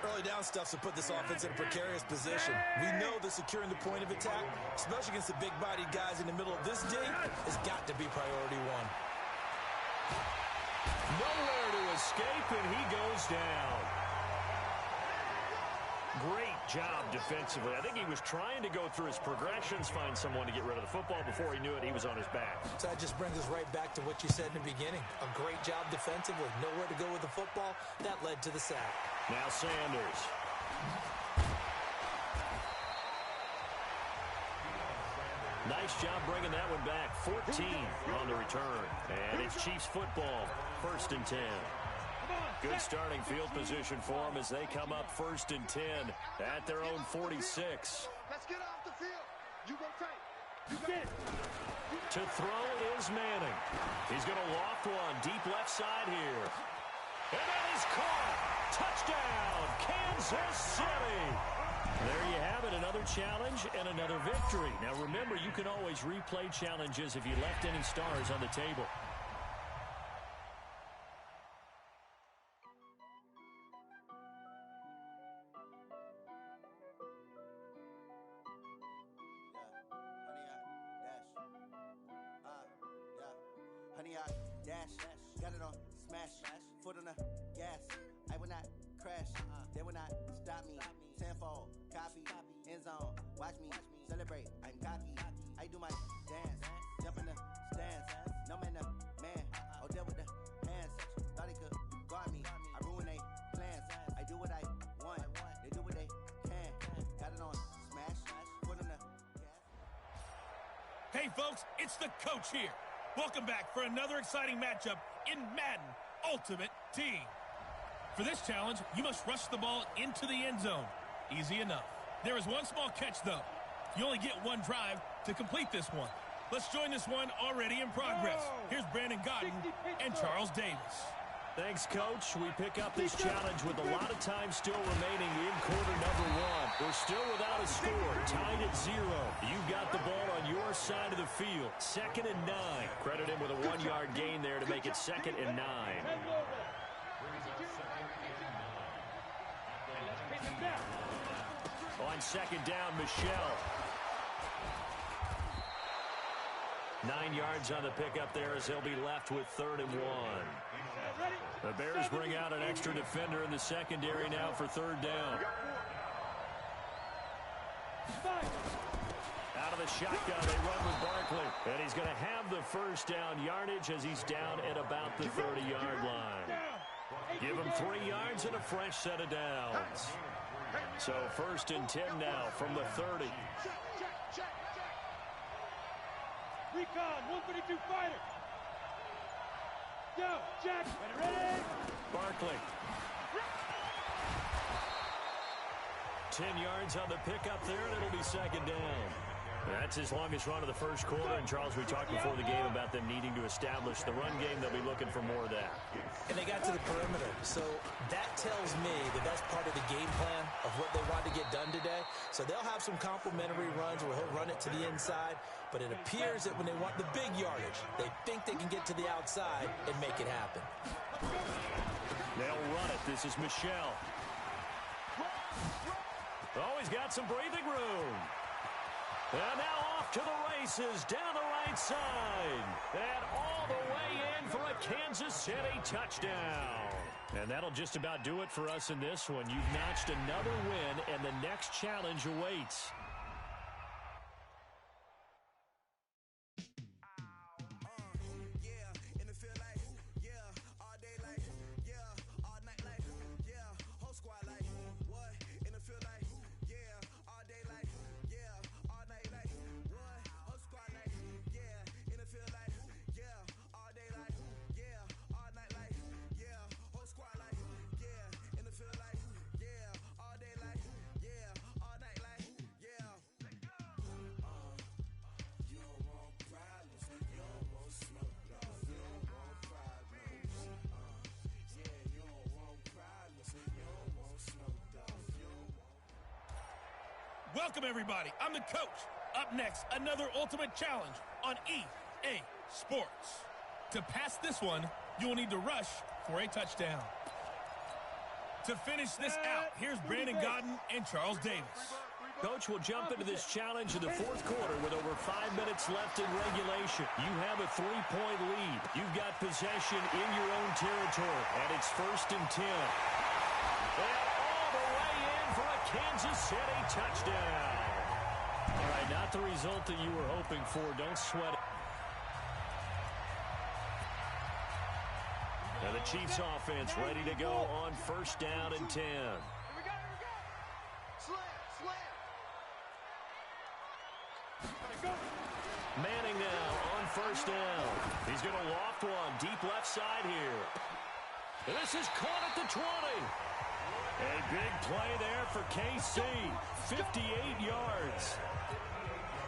Early down stuff to put this offense in a precarious position. We know that securing the point of attack, especially against the big-bodied guys in the middle of this dig, has got to be priority one. Nowhere to escape, and he goes down. Great job defensively. I think he was trying to go through his progressions, find someone to get rid of the football. Before he knew it, he was on his back. So that just brings us right back to what you said in the beginning. A great job defensively. Nowhere to go with the football. That led to the sack. Now Sanders. Nice job bringing that one back. 14 on the return. And it's Chiefs football. 1st and 10. Good starting field position for them as they come up 1st and 10 at their own 46. Let's get off the field. You go tight. You get it. To throw is Manning. He's going to loft one deep left side here. And that is caught. Touchdown, Kansas City. There you have it, another challenge and another victory. Now remember, you can always replay challenges if you left any stars on the table. Honey, I dash, got it on smash, foot on the gas. I will not crash, they will not stop me. Tenfold, copy, end zone, watch me celebrate. I'm cocky, I do my dance, jump in the stands. No man, man, oh there with the hands. Thought he could guard me, I ruin they plans. I do what I want, they do what they can. Got it on smash, foot on the gas. Hey, folks, it's the coach here. Welcome back for another exciting matchup in Madden Ultimate Team. For this challenge, you must rush the ball into the end zone. Easy enough. There is one small catch, though. You only get one drive to complete this one. Let's join this one already in progress. Here's Brandon Godden and Charles Davis. Thanks, Coach. We pick up this challenge with a lot of time still remaining in quarter number 1. We're still without a score, tied at 0. You've got the ball on your side of the field. 2nd and 9. Credit him with a 1-yard gain there to make it 2nd and 9. On 2nd down, Michelle. 9 yards on the pickup there as they'll be left with 3rd and 1. The Bears bring out an extra defender in the secondary now for 3rd down. Out of the shotgun, they run with Barkley. And he's going to have the 1st down yardage as he's down at about the 30-yard line. Give him 3 yards and a fresh set of downs. So 1st and 10 now from the 30. Recon, 132 fighter. Yo, Jack, ready? Barkley. 10 yards on the pickup there, and it'll be 2nd down. That's his longest run of the 1st quarter. And, Charles, we talked before the game about them needing to establish the run game. They'll be looking for more of that. And they got to the perimeter. So that tells me that that's part of the game plan of what they want to get done today. So they'll have some complementary runs where he'll run it to the inside. But it appears that when they want the big yardage, they think they can get to the outside and make it happen. They'll run it. This is Michelle. Oh, he's got some breathing room. And now off to the races down the right side. And all the way in for a Kansas City touchdown. And that'll just about do it for us in this one. You've notched another win, and the next challenge awaits. Welcome, everybody. I'm the coach. Up next, another ultimate challenge on EA Sports. To pass this one, you'll need to rush for a touchdown. To finish this out, here's Brandon Godden and Charles Davis. Coach will jump into this challenge in the fourth quarter with over 5 minutes left in regulation. You have a 3-point lead. You've got possession in your own territory, and it's 1st and 10. And all the way in for a Kansas City touchdown. All right, not the result that you were hoping for. Don't sweat it. And the Chiefs offense ready to go on 1st down and 10. Manning now on 1st down. He's going to loft one deep left side here. And this is caught at the 20. A big play there for KC. 58 yards.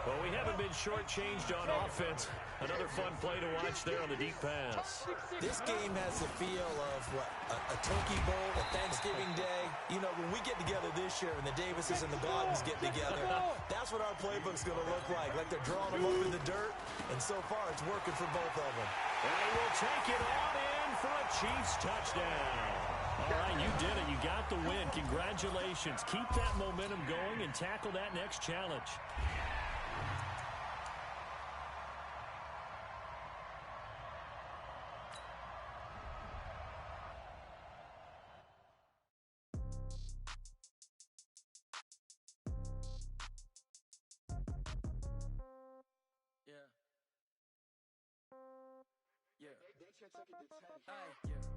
Well, we haven't been shortchanged on offense. Another fun play to watch there on the deep pass. This game has the feel of, what, a turkey bowl, a Thanksgiving Day. You know, when we get together this year and the Davises and the Goddens get together, that's what our playbook's going to look like. Like they're drawing them up in the dirt, and so far it's working for both of them. And he will take it on in for a Chiefs touchdown. All right, you did it. You got the win. Congratulations. Keep that momentum going and tackle that next challenge.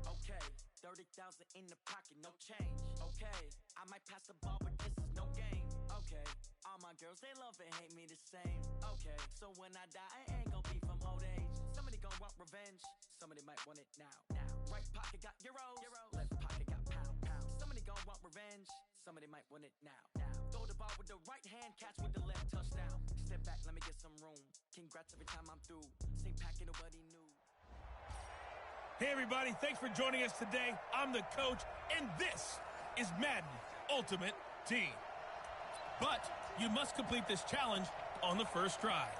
Okay, 30,000 in the pocket, no change. Okay, I might pass the ball, but this is no game. Okay, all my girls, they love and hate me the same. Okay, so when I die, I ain't gonna be from old age. Somebody gonna want revenge, somebody might want it now. Right pocket got euros, left pocket got pound. Somebody gonna want revenge, somebody might want it now. Throw the ball with the right hand, catch with the left, touchdown. Step back, let me get some room. Congrats every time I'm through. Same packet, nobody knew. Hey, everybody. Thanks for joining us today. I'm the coach, and this is Madden Ultimate Team. But you must complete this challenge on the first drive.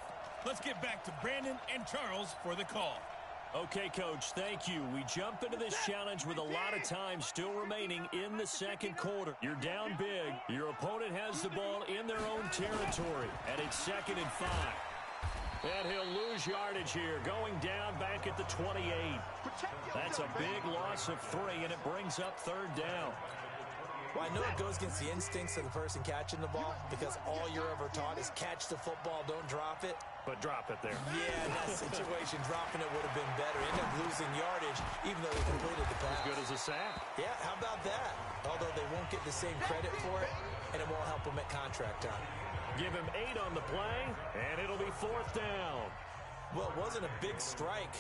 Let's get back to Brandon and Charles for the call. Okay, Coach, thank you. We jump into this challenge with a lot of time still remaining in the second quarter. You're down big. Your opponent has the ball in their own territory, and it's 2nd and 5. And he'll lose yardage here, going down back at the 28. That's a big loss of 3, and it brings up 3rd down. Well, I know it goes against the instincts of the person catching the ball because all you're ever taught is catch the football, don't drop it. But drop it there. Yeah, in that situation, dropping it would have been better. End up losing yardage, even though they completed the pass. As good as a sack. Yeah, how about that? Although they won't get the same credit for it, and it won't help them at contract time. Give him 8 on the play, and it'll be 4th down. Well, it wasn't a big strike,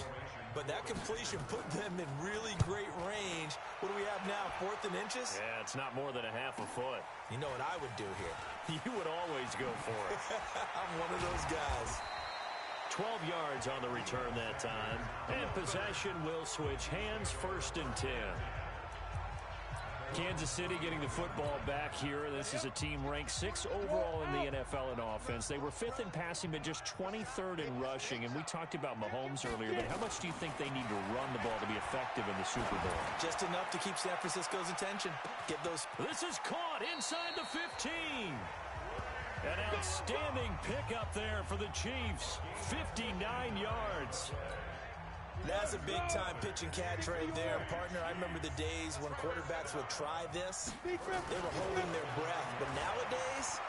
but that completion put them in really great range. What do we have now, 4th and inches? Yeah, it's not more than a half a foot. You know what I would do here? You would always go for it. I'm one of those guys. 12 yards on the return that time. And possession will switch hands, 1st and 10. Kansas City getting the football back here. This is a team ranked 6th overall in the NFL in offense. They were 5th in passing, but just 23rd in rushing. And we talked about Mahomes earlier, but how much do you think they need to run the ball to be effective in the Super Bowl? Just enough to keep San Francisco's attention. Get those. This is caught inside the 15. An outstanding pickup there for the Chiefs. 59 yards. That's a big-time pitch and catch right there, partner. I remember the days when quarterbacks would try this. They were holding their breath. But nowadays,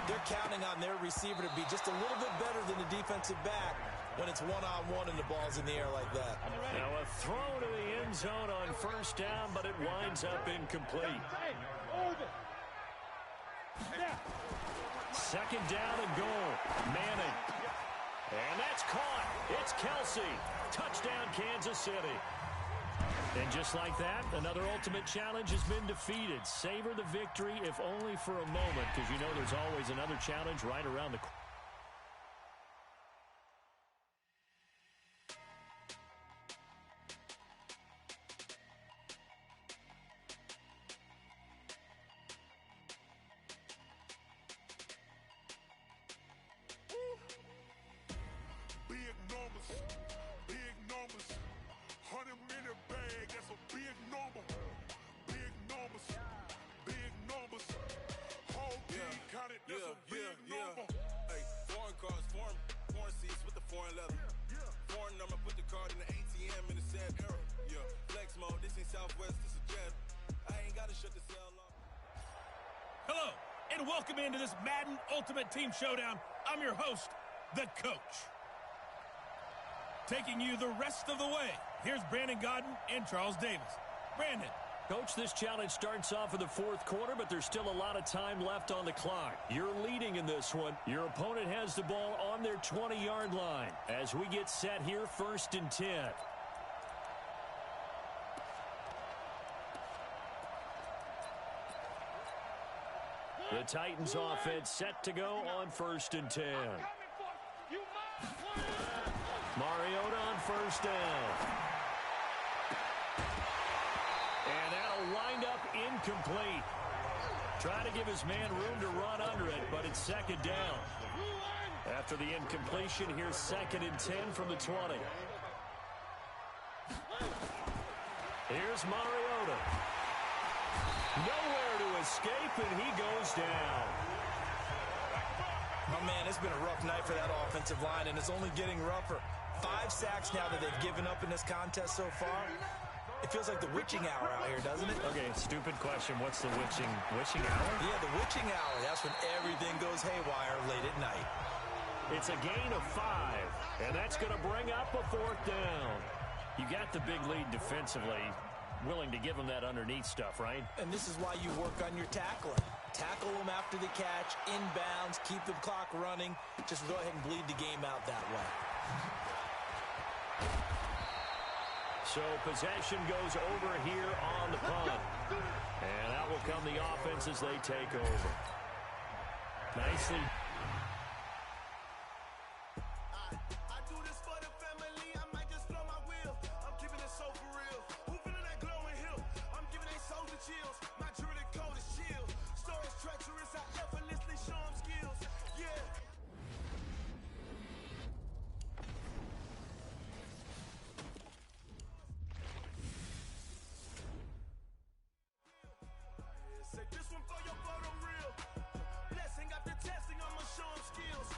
they're counting on their receiver to be just a little bit better than the defensive back when it's one-on-one and the ball's in the air like that. Now a throw to the end zone on 1st down, but it winds up incomplete. 2nd down and goal. Manning. And that's caught. It's Kelsey. Touchdown, Kansas City. And just like that, another ultimate challenge has been defeated. Savor the victory, if only for a moment, because you know there's always another challenge right around the corner. big numbers. Big numbers. 100-minute bag, that's a big number. Big numbers. Big numbers. Whole team counted, that's a big number. Hey, foreign cars, foreign seats with the foreign leather. Foreign number, put the card in the ATM in the sad era. Yeah, flex mode, this ain't Southwest, this is Jet. I ain't gotta shut the cell off. Hello, and welcome into this Madden Ultimate Team Showdown. I'm your host, the Coach. Taking you the rest of the way, here's Brandon Godden and Charles Davis. Brandon. Coach, this challenge starts off in the fourth quarter, but there's still a lot of time left on the clock. You're leading in this one. Your opponent has the ball on their 20-yard line as we get set here, 1st and 10. The Titans offense set to go on 1st and 10. Mariota on 1st down. And that'll wind up incomplete. Trying to give his man room to run under it, but it's 2nd down. After the incompletion, here's 2nd and 10 from the 20. Here's Mariota. Nowhere to escape, and he goes down. Oh, man, it's been a rough night for that offensive line, and it's only getting rougher. 5 sacks now that they've given up in this contest so far. It feels like the witching hour out here, doesn't it? Okay, stupid question. What's the witching hour? Yeah, the witching hour. That's when everything goes haywire late at night. It's a gain of 5, and that's going to bring up a 4th down. You got the big lead defensively. Willing to give them that underneath stuff, right? And this is why you work on your tackling. Tackle them after the catch, inbounds, keep the clock running. Just go ahead and bleed the game out that way. So possession goes over here on the punt. And that will come the offense as they take over. Nicely. I do this for the family. I might just blow my wheel. I'm keeping it so for real. Who feeling that glowing hill? I'm giving they soldier chills. My jewelry code is shield. Stories treacherous. I effortlessly show them skills. Yeah. Say this one for your photo real. Blessing after testing, I'ma show them skills.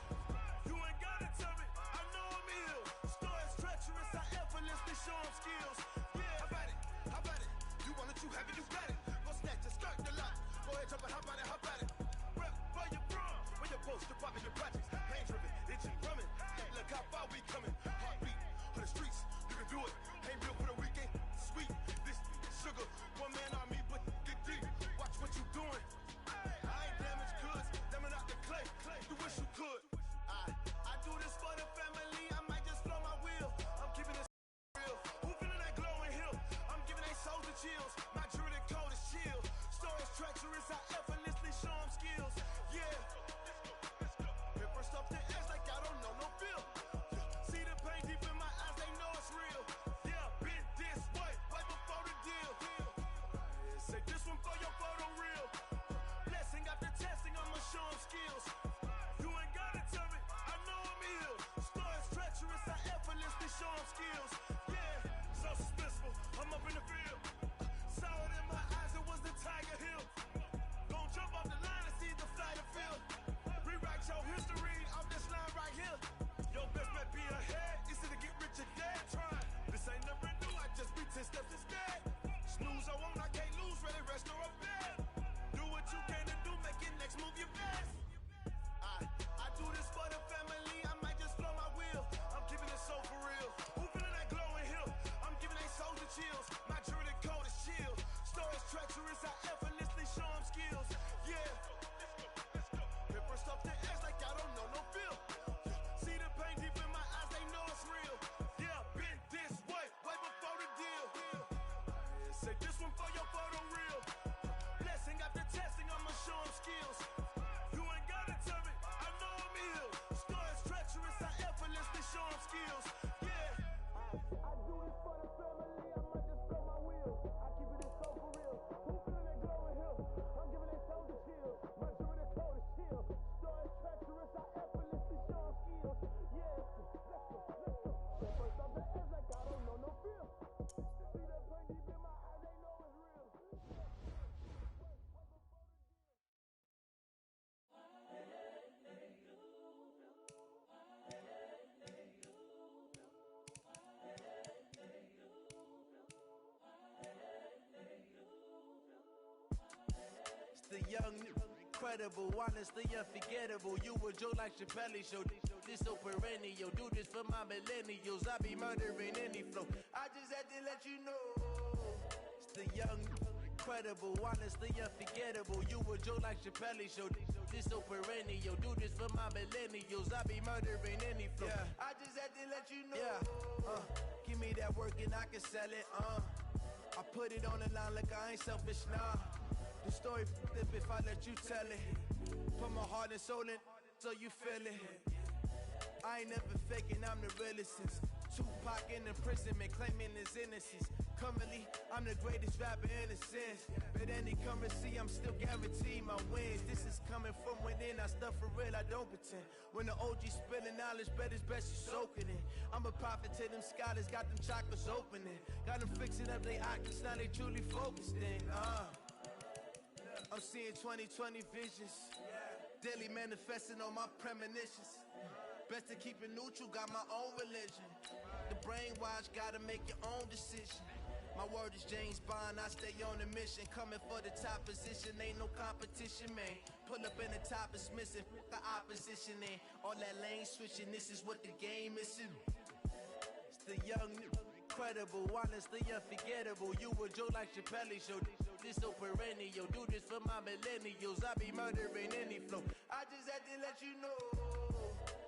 You ain't gotta tell me, I know I'm ill. Stories treacherous, I effortlessly show them skills. Yeah, how about it? How about it? You want it, you have it, you got it. Go snatch it, skirt the lot. Go ahead, jump it, how about it? How about it? Rep for your bro, when your poster popping your projects. Pain driven, itching, drumming. Look how far we coming. Heartbeat on the streets, you can do it. Ain't built for the weekend. Sweet, this sugar, one man army, but get deep. Watch what you doing. I ain't damaged goods, damn it out the clay. You wish you could. I do this for the family. I might just blow my wheel. I'm keeping it real. Who feeling that glowing hill? I'm giving they soldier chills. My jewelry code is chill. Stories treacherous. I effortlessly show them skills. Yeah. Paper stuff the edge like I don't know no feel. See the pain deep in my eyes, they know it's real. Yeah, been this way, way before the deal. Say this one for your photo real. Blessing after testing, I'ma show them skills. You ain't gotta tell me, I know I'm ill. Stories treacherous, I effortlessly show them skills. Yeah, so suspenseful, I'm up in the field. Saw it in my eyes, it was the Tiger Hill. Gon' jump off the line and see the flight of field. Rewrite your history off this line right here. Your best bet be ahead, it's to get rich or dead trying. This ain't never new, I just be 10 steps instead. Snooze I won't, I can't lose, ready, rest or up bed. Do what you can to do, make your next move your best. I do this for the family, I might just blow my wheel. I'm keeping it so for real. Who feeling that glowing hill? I'm giving they soldier chills. My jewelry young, incredible, honestly unforgettable. You a joke like Chappelle Show. This so perennial. Do this for my millennials. I be murdering any flow. I just had to let you know. It's the young, incredible, honestly unforgettable. You a joke like Chappelle Show. This so perennial. Do this for my millennials. I be murdering any flow. Yeah. I just had to let you know. Yeah. Give me that work and I can sell it. I put it on the line like I ain't selfish, nah. The story flip if I let you tell it. Put my heart and soul in so you feel it. I ain't never faking, I'm the realest since Tupac in imprisonment, claiming his innocence. Currently, I'm the greatest rapper in a sense. But any currency, I'm still guaranteed my wins. This is coming from within, I stuff for real, I don't pretend. When the OG spilling knowledge, bet it's best you soak it in. I'm a prophet to them scholars, got them chakras opening. Got them fixing up their octaves, now they truly focused in. I'm seeing 2020 visions. Daily manifesting on my premonitions. Best to keep it neutral, got my own religion. The brainwash, gotta make your own decision. My word is James Bond, I stay on a mission. Coming for the top position, ain't no competition, man. Pull up in the top is missing, the opposition ain't. All that lane switching, this is what the game is. It's the young, incredible, honestly unforgettable. You a joke like Chappelle Show. This so perennial. Do this for my millennials. I be murdering any flow. I just had to let you know.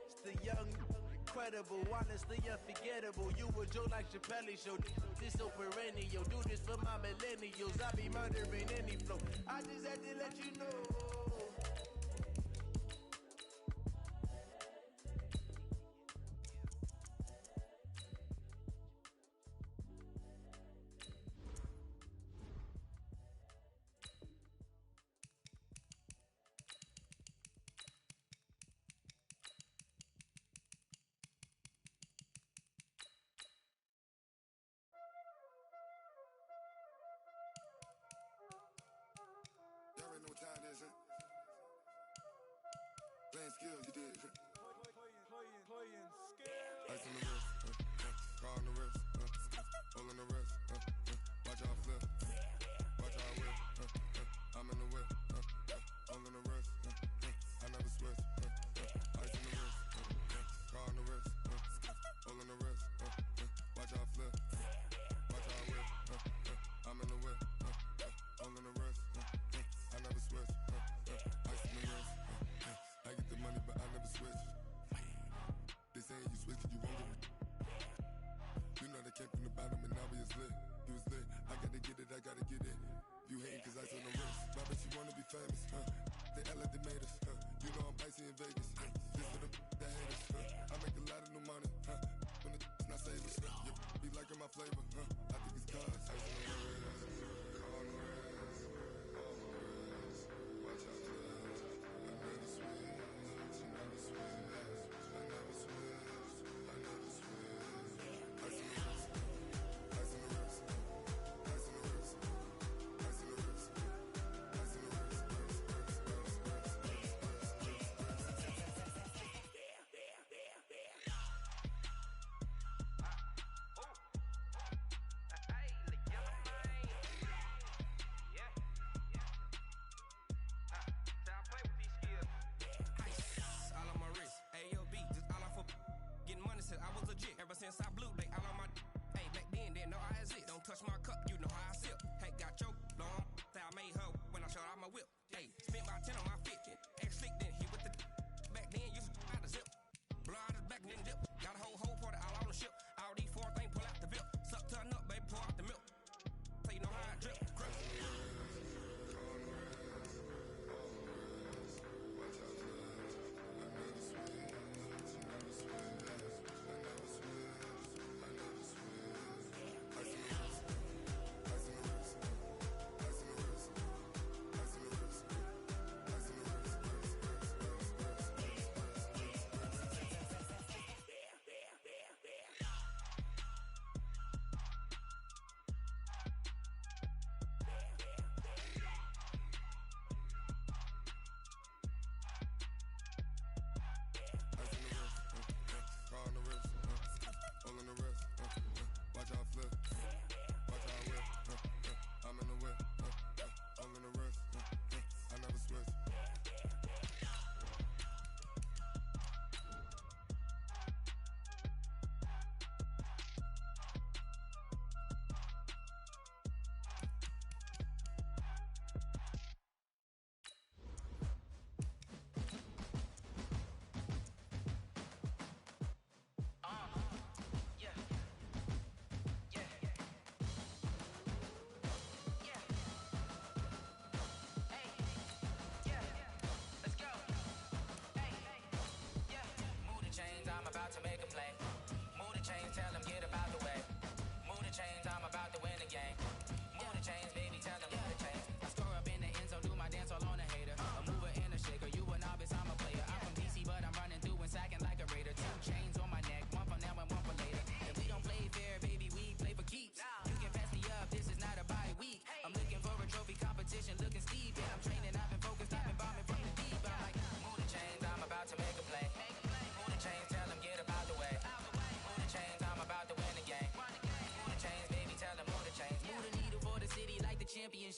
It's the young, incredible, honestly unforgettable. You a joke like Chappelle Show. This so perennial. Do this for my millennials. I be murdering any flow. I just had to let you know. Y'all already know what time it is, huh? Playing skills, you did. Playing skills. Ice on the wrist, car on the wrist, hole in the wrist, watch how I flip, watch how I whip, I'm in the whip, hole in the wrist, I never switch, ice on the wrist, car on the wrist, hole in the wrist, watch how I flip, watch how I whip, I'm in the whip, hole in the wrist, I never switch, ice on the wrist, I get the money but I never switch. They saying you switch 'cause you won't get it. You know they came from the bottom and now we is lit. You was lit, I gotta get it, I gotta get it. You hating 'cause ice on the wrist. My bitch, you wanna be famous, They act like they made us, You know I'm icy in Vegas, This for the that hate us, I make a lot of new money, When the not savers, Be liking my flavor, I think it's cause ice on the wrist, on the wrist, on the wrist. Watch out, cuz I never switch, I never switch.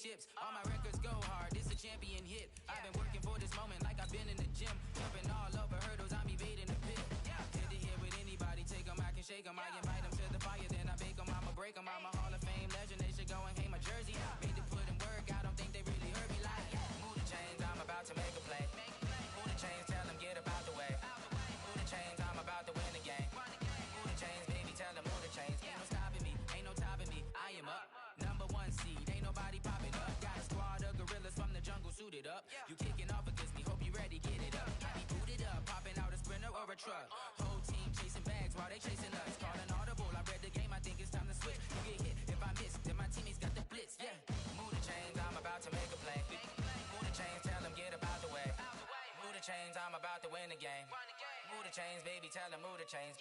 chips. All my records go hard, this a champion hit. I've been working for this moment like I've been in the gym. Jumping all over hurdles, I'm evading the pit. Head to head with anybody, take them, I can shake them. I invite them to the fire, then I bake them, I'ma break them. I'm a Hall of Fame legend, they should go and hang my jersey. Made to put in work, I don't think they really heard me like. Move the chains, I'm about to make a play. Move the chains, tell them get about the way. Move the chains, I'm about to win the game. Move the chains, baby, tell them move the chains. Ain't no stopping me, ain't no topping me, I am up. Number 1 seed, ain't nobody popping up. Got a squad of gorillas from the jungle suited up. You kicking off against me, hope you ready, get it up. I be booted up, popping out a sprinter or a truck. Whole team chasing bags while they chasing us. Calling audible, I read the game, I think it's time to switch. You get hit, if I miss, then my teammates got the blitz, yeah. Move the chains, I'm about to make a play. Move the chains, tell them get about the way. Move the chains, I'm about to win the game. Move the chains, baby, tell them move the chains.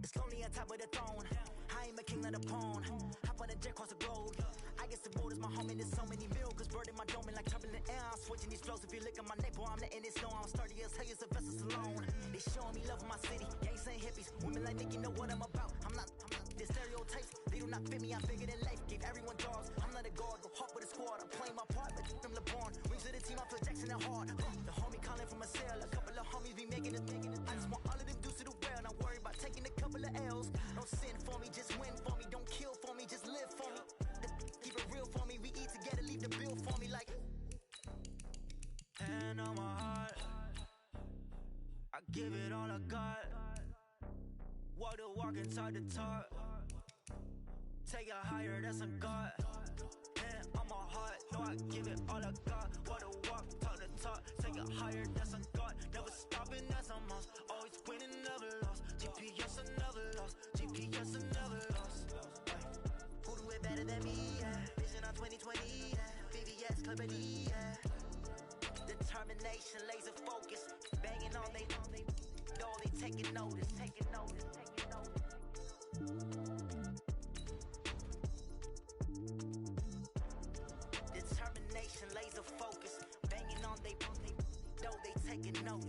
It's lonely on top of the throne. I am a king of the pawn. Hop on a jet across the globe. I guess the road is my home and there's so many miracles burning my dome and like turbulent air. I'm switching these flows. If you look at my neck, boy, I'm letting it snow. I'm sturdy as hell as Sylvester Stallone. They showing me love in my city. Gangs and hippies, women like Nick, you know what I'm about. I'm not the stereotypes. They do not fit me. I'm bigger than life. Gave everyone dogs. I'm not a guard. Go hard with a squad. I'm playing my part, but I'm LeBron. Wings of the team. I feel Jackson and hard. The homie calling from a cell. A couple of homies be making it. I just want all of them dudes to the well. Not worry about taking a couple of L's. Don't sin for me, just win for me. Don't kill for me, just live for me. Keep it real for me. We eat together, leave the bill for me like. Hand on my heart, I give it all I got. Walk the walk and talk the talk. Take it higher, that's a God. Hand on my heart, no, I give it all I got. Walk the walk, talk the talk. Take it higher, that's a God. Never stopping, that's a must. Always winning, never lost. GPS, I never lost. GPS, I never lost. Who do it better than me? Yeah. Vision on 2020. Yeah. VVS, Clarity. Yeah. Determination, laser focus. Banging on they taking notice. Determination, laser focus. Banging on they taking notice.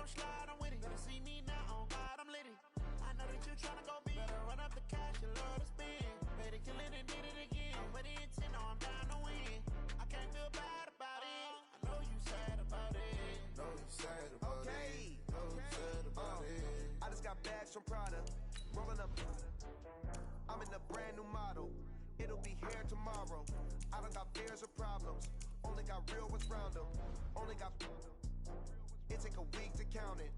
Slide, I'm with it. Better see me now, on God, I'm lit it. I know that you tryna go big. Better run up the cash, you love to spend. Better kill it and did it again. I'm with the intent, no, I'm down to win. I can't feel bad about it. I know you sad about it. Know you sad about it. Know you sad about it. I just got bags from Prada. Rolling up. I'm in a brand new model. It'll be here tomorrow. I don't got fears or problems. Only got real ones round them. Only got. It take a week to count it.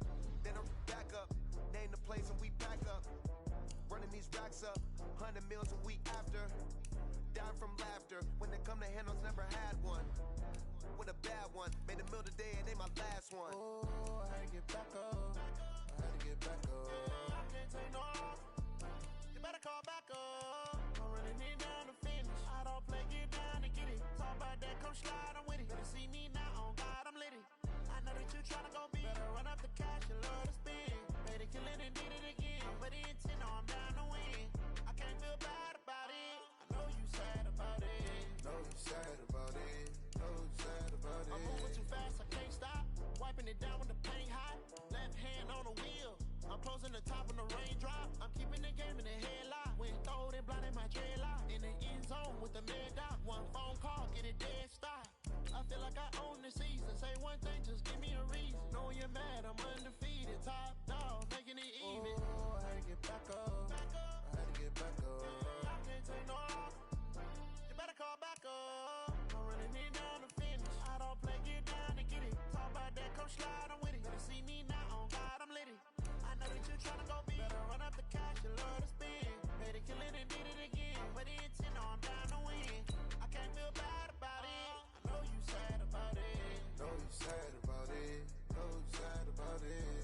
Then I'm back up. Name the place and we back up. Running these racks up. 100 meals a week after. Dying from laughter. When they come to handles, never had one. With a bad one. Made a meal today and they my last one. Oh, I had to get back up. I can't take no off. You better call back up. I'm running it down to finish. I don't play, get down and get it. Talk about that, come slide, I'm with it. Better see me now, on God, I'm lit it. I know that you tryna go big. Better run up the cash, you love to spend. Better kill it and did it again. I'm with the intent, no, I'm down to win. I can't feel bad about it. I know you sad about it. Know you sad about it. Know you sad about it. I'm moving too fast, I can't stop. Wiping it down with the paint hot. Left hand on the wheel. I'm closing the top when the raindrop. I'm keeping the game in the headlock. When throwed and blinded my dreadlock. In the end zone with the mad dot. One phone call, get it dead stop. I feel like I own the season. Say one thing, just give me a reason. Know you're mad, I'm undefeated. Top dog, making it even. Oh, I had to get back up. I had to get back up. I can't take no off. You better call back up. I'm running it down to finish. I don't play, get down and get it. Talk about that, come slide, I'm with it. Better see me now, on God, I'm lit it. I know that you tryna go big. Better run up the cash, you love to spend. Better kill it and did it again. But the intent, no, I'm down to win. I can't feel bad about it. I know you sad about it. Know you sad about it. Know you sad about it.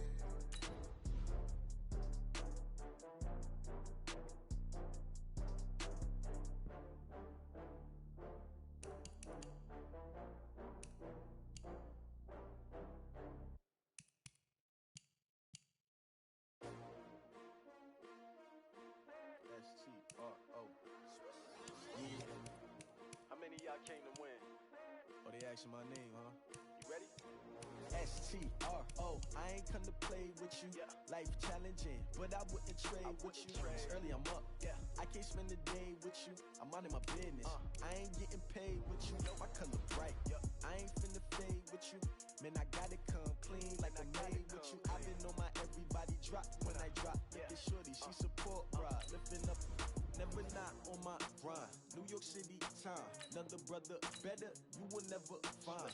asking my name, huh? You ready? S-T-R-O, I ain't come to play with you. Life challenging, but I wouldn't trade with you. It's early, I'm up. I can't spend the day with you. I'm minding my business. I ain't getting paid with you. My color bright. I ain't finna fade with you. Man, I gotta come clean like I made with you. I've been on my everybody drop when I drop. Look at shorty, she support ride. Lifting up, never not on my grind. New York City time. Another brother better, you will never find.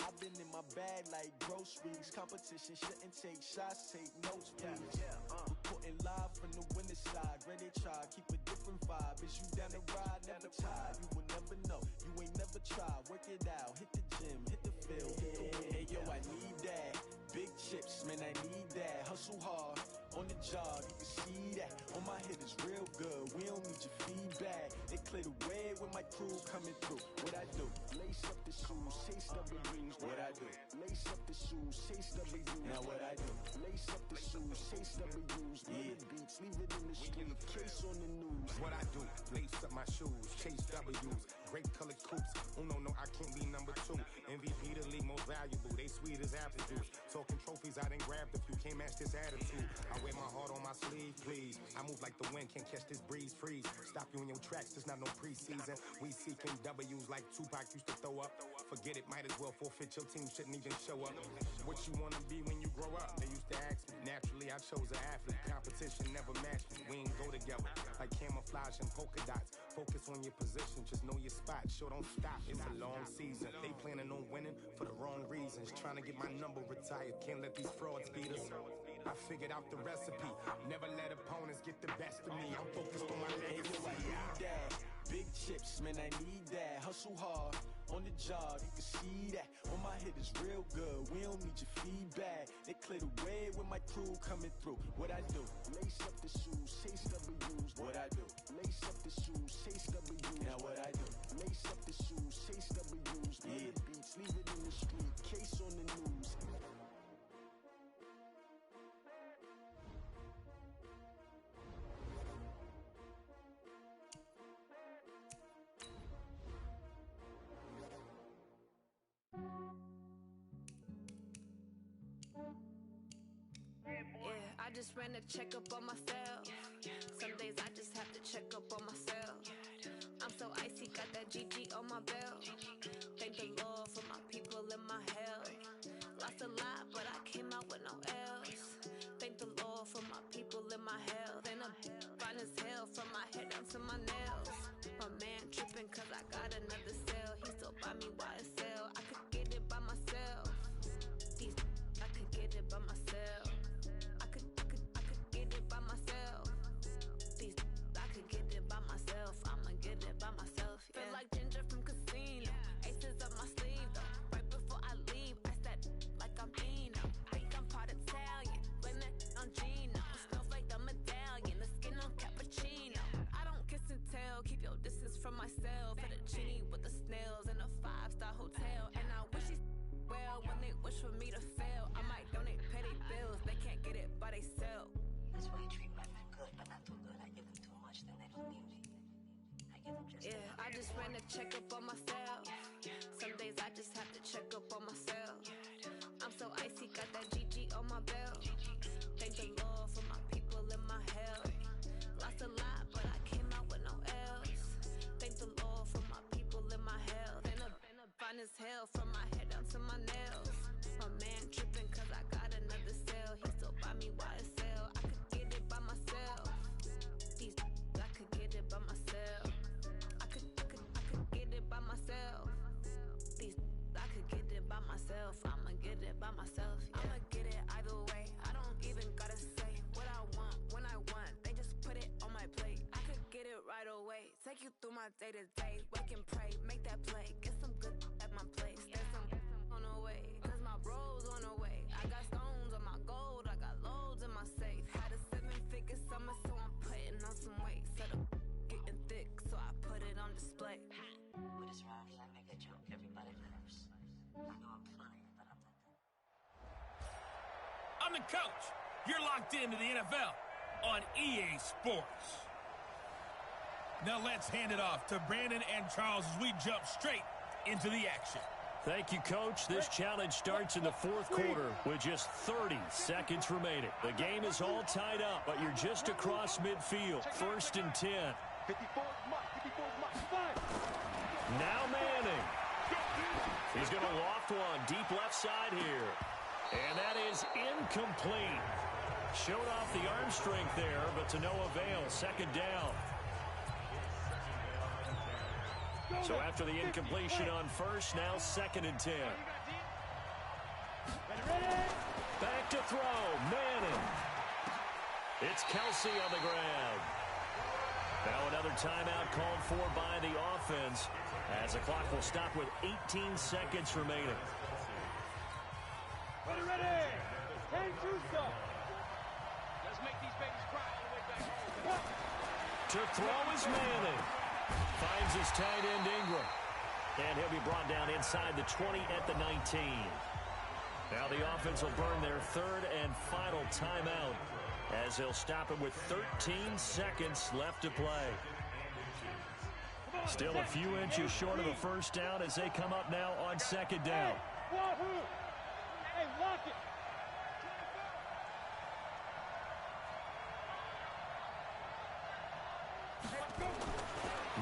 I've been in my bag like groceries. Competition shouldn't take shots, take notes, please. Reporting live from the winning side. Ready to try, keep a different vibe. Is you down the ride, never tired. You will never know, you ain't never tried. Work it out, hit the gym, hit the field. Hey yo, I need that. Big chips, man, I need that. Hustle hard, on the job, you can see that. On my head is real good, we don't need your feedback. They clear the way with my crew coming through. What I do? Lace up the shoes, chase W's. What I do? Lace up the shoes, chase W's. Now what I do? Lace up the shoes, chase W's. Yeah. Beats, leave it in the street, case on the news. What I do? Lace up my shoes, chase W's. Great colored coops. Uno, no, I can't be number 2. MVP, the league most valuable. They sweet as apple juice. Talking trophies, I done grabbed a few. Can't match this attitude. I wear my heart on my sleeve, please. I move like the wind, can't catch this breeze, freeze. Stop you in your tracks, there's not no preseason. We seeking W's like Tupac used to throw up. Forget it, might as well forfeit. Your team shouldn't even show up. What you wanna be when you grow up? They used to ask me. Naturally, I chose an athlete. Competition never matched me. We ain't go together like camouflage and polka dots. Focus on your position, just know your spot. Sure, don't stop. It's a long season. They planning on winning for the wrong reasons. Trying to get my number retired. Can't let these frauds beat us. I figured out the recipe. Never let opponents get the best of me. I'm focused on my legacy. I need that. Big chips, man, I need that. Hustle hard, on the job, you can see that. On my head is real good, we don't need your feedback. They clear the way with my crew coming through. What I do? Lace up the shoes, chase W's. What I do? Lace up the shoes, chase W's. Now what I do? Lace up the shoes, chase W's. Yeah. Beats, leave it in the street, case on the news. I just ran a checkup on myself. Some days I just have to check up on myself. I'm so icy, got that GG on my belt. Thank the Lord for my people in my health. Lost a lot, but I came out with no L's. Thank the Lord for my people in my health. And I'm fine as hell from my head down to my nails. My man tripping cause I got another cell. He still buy me YSL. I could get it by myself. I could get it by myself. I could get it by myself. I could get it by myself. I'ma get it by myself. Yeah. Feel like Ginger from Casino. Aces up my sleeve though. Right before I leave, I said like I'm Dino. Think I'm part Italian. Blame that on Gino. Smells like the medallion. The skin on cappuccino. I don't kiss and tell. Keep your distance from myself. For the genie with the snails in a 5-star hotel. And I wish he's well when they wish for me to fail. I might donate petty bills. They can't get it by they sell. That's why you treat women good, but not too good. I give them too much, then they don't need me. I give them just enough. I just ran a checkup on myself. Some days I just have to check up on myself. I'm so icy, got that GG on my belt. Thank the Lord for my people in my health. Lost a lot, but I came out with no L's. Thank the Lord for my people in my health. And I'm fine as hell from my head down to my nails. My man tripping cause I got another cell. He still buy me YSL. I could get it by myself. I could get it by myself. I could get it by myself. I could get it by myself. I'ma get it by myself. Yeah. I'ma get it either way. I don't even gotta say what I want when I want. They just put it on my plate. I could get it right away. Take you through my day to day. Wake and pray, make that play. Get some good at my place. There's some on the way. Cause my bro's on the way. I got stones on my gold. I got loads in my safe. Had a 7-figure summer, so I'm putting on some weight. Set up getting thick, so I put it on display. With this round, I make a joke. Everybody laughs. I know I'm funny, but I'm not that. I'm the coach. You're locked into the NFL on EA Sports. Now let's hand it off to Brandon and Charles as we jump straight into the action. Thank you, Coach. This challenge starts in the fourth quarter with just 30 seconds remaining. The game is all tied up, but you're just across midfield. 1st and 10. 54 MUT. Now Manning. He's going to loft one deep left side here. And that is incomplete. Showed off the arm strength there, but to no avail. 2nd down. So after the incompletion on 1st, now 2nd and 10. Back to throw. Manning. It's Kelsey on the grab. Now another timeout called for by the offense as the clock will stop with 18 seconds remaining. Ready. Can't do so. Let's make these babies cry all the way back home. To throw is Manning. Finds his tight end Ingram. And he'll be brought down inside the 20 at the 19. Now the offense will burn their 3rd and final timeout as they'll stop it with 13 seconds left to play. Still a few inches short of a 1st down as they come up now on 2nd down. Hey, lock it.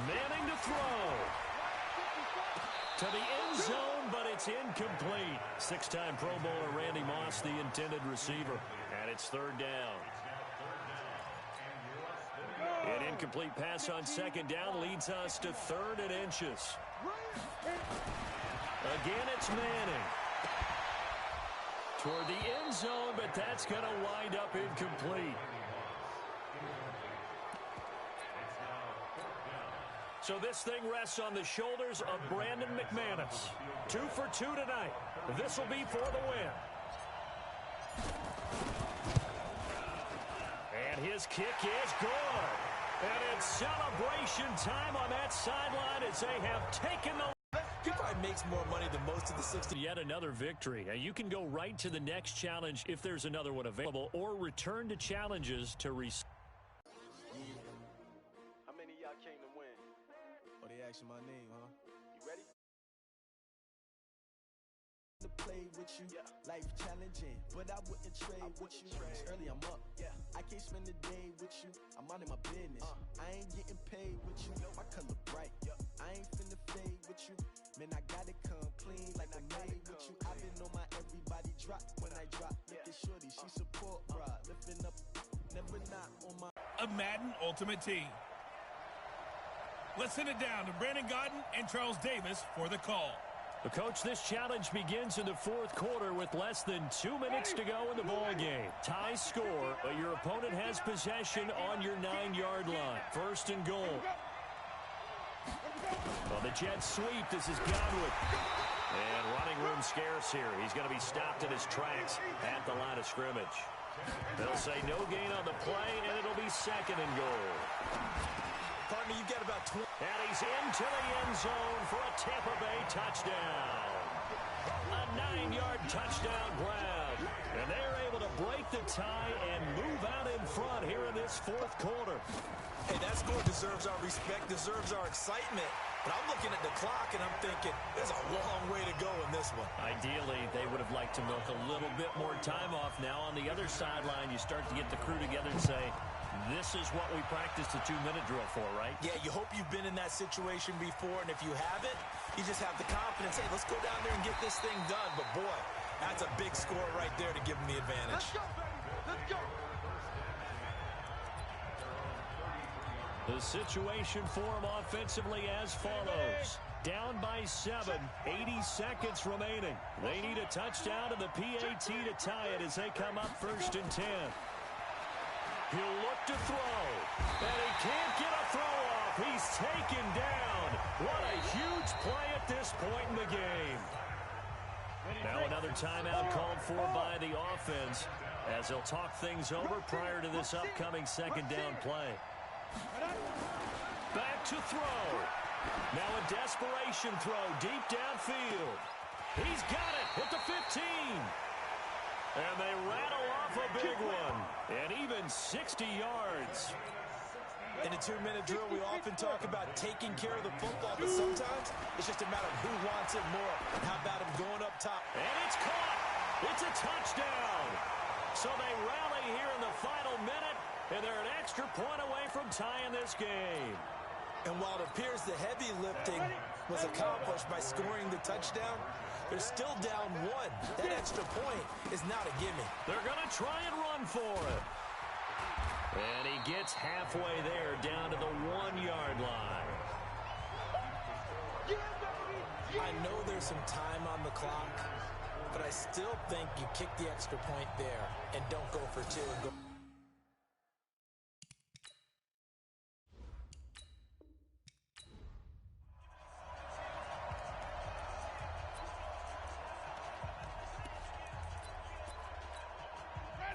Manning to throw. To the end zone, but it's incomplete. 6-time Pro Bowler Randy Moss, the intended receiver. And it's 3rd down. An incomplete pass on 2nd down leads us to 3rd and inches. Again, it's Manning. Toward the end zone, but that's going to wind up incomplete. So this thing rests on the shoulders of Brandon McManus. 2 for 2 tonight. This will be for the win. And his kick is good. And it's celebration time on that sideline as they have taken the... He probably makes more money than most of the 60. Yet another victory. And you can go right to the next challenge if there's another one available, or return to challenges to receive. How many of y'all came to win? Oh, they asking my name, huh? You ready? To play with you, life challenging, but I wouldn't trade with you. It's early, I'm up. I can't spend the day with you. I'm minding my business. I ain't getting paid with you. My color bright. I ain't finna fade with you. Man, I gotta come clean like I made with you. I've been on my everybody drop when I drop. Look at shorty, she support, bro. Lifting up, never not on my. A Madden Ultimate Team. Let's send it down to Brandon Gaudin and Charles Davis for the call. Well, Coach, this challenge begins in the fourth quarter with less than 2 minutes to go in the ball game. Tie score, but your opponent has possession on your 9-yard line. 1st and goal. Well, the Jets sweep. This is Godwin. And running room scarce here. He's going to be stopped in his tracks at the line of scrimmage. They'll say no gain on the play, and it'll be 2nd and goal. Partner, you get about 20. And he's into the end zone for a Tampa Bay touchdown. A 9-yard touchdown grab. And they're able to break the tie and move out in front here in this fourth quarter. Hey, that score deserves our respect, deserves our excitement. But I'm looking at the clock, and I'm thinking, there's a long way to go in this one. Ideally, they would have liked to milk a little bit more time off. Now, on the other sideline, you start to get the crew together and say, this is what we practiced a 2-minute drill for, right? Yeah, you hope you've been in that situation before, and if you haven't, you just have the confidence, hey, let's go down there and get this thing done. But, boy, that's a big score right there to give them the advantage. Let's go, baby. Let's go. The situation for them offensively as follows. Down by 7, 80 seconds remaining. They need a touchdown and the PAT to tie it as they come up 1st and 10. He'll look to throw, and he can't get a throw off. He's taken down. What a huge play at this point in the game. Now another timeout called for by the offense as they'll talk things over prior to this upcoming 2nd down play. Back to throw. Now a desperation throw deep downfield. He's got it at the 15. And they rattle off a big one. And even 60 yards. In a 2-minute drill, we often talk about taking care of the football, but sometimes it's just a matter of who wants it more. How about him going up top? And it's caught. It's a touchdown. So they rally here in the final minute, and they're an extra point away from tying this game. And while it appears the heavy lifting was accomplished by scoring the touchdown, they're still down 1. That extra point is not a gimme. They're going to try and run for it. And he gets halfway there, down to the 1-yard line. I know there's some time on the clock, but I still think you kick the extra point there and don't go for 2 and go.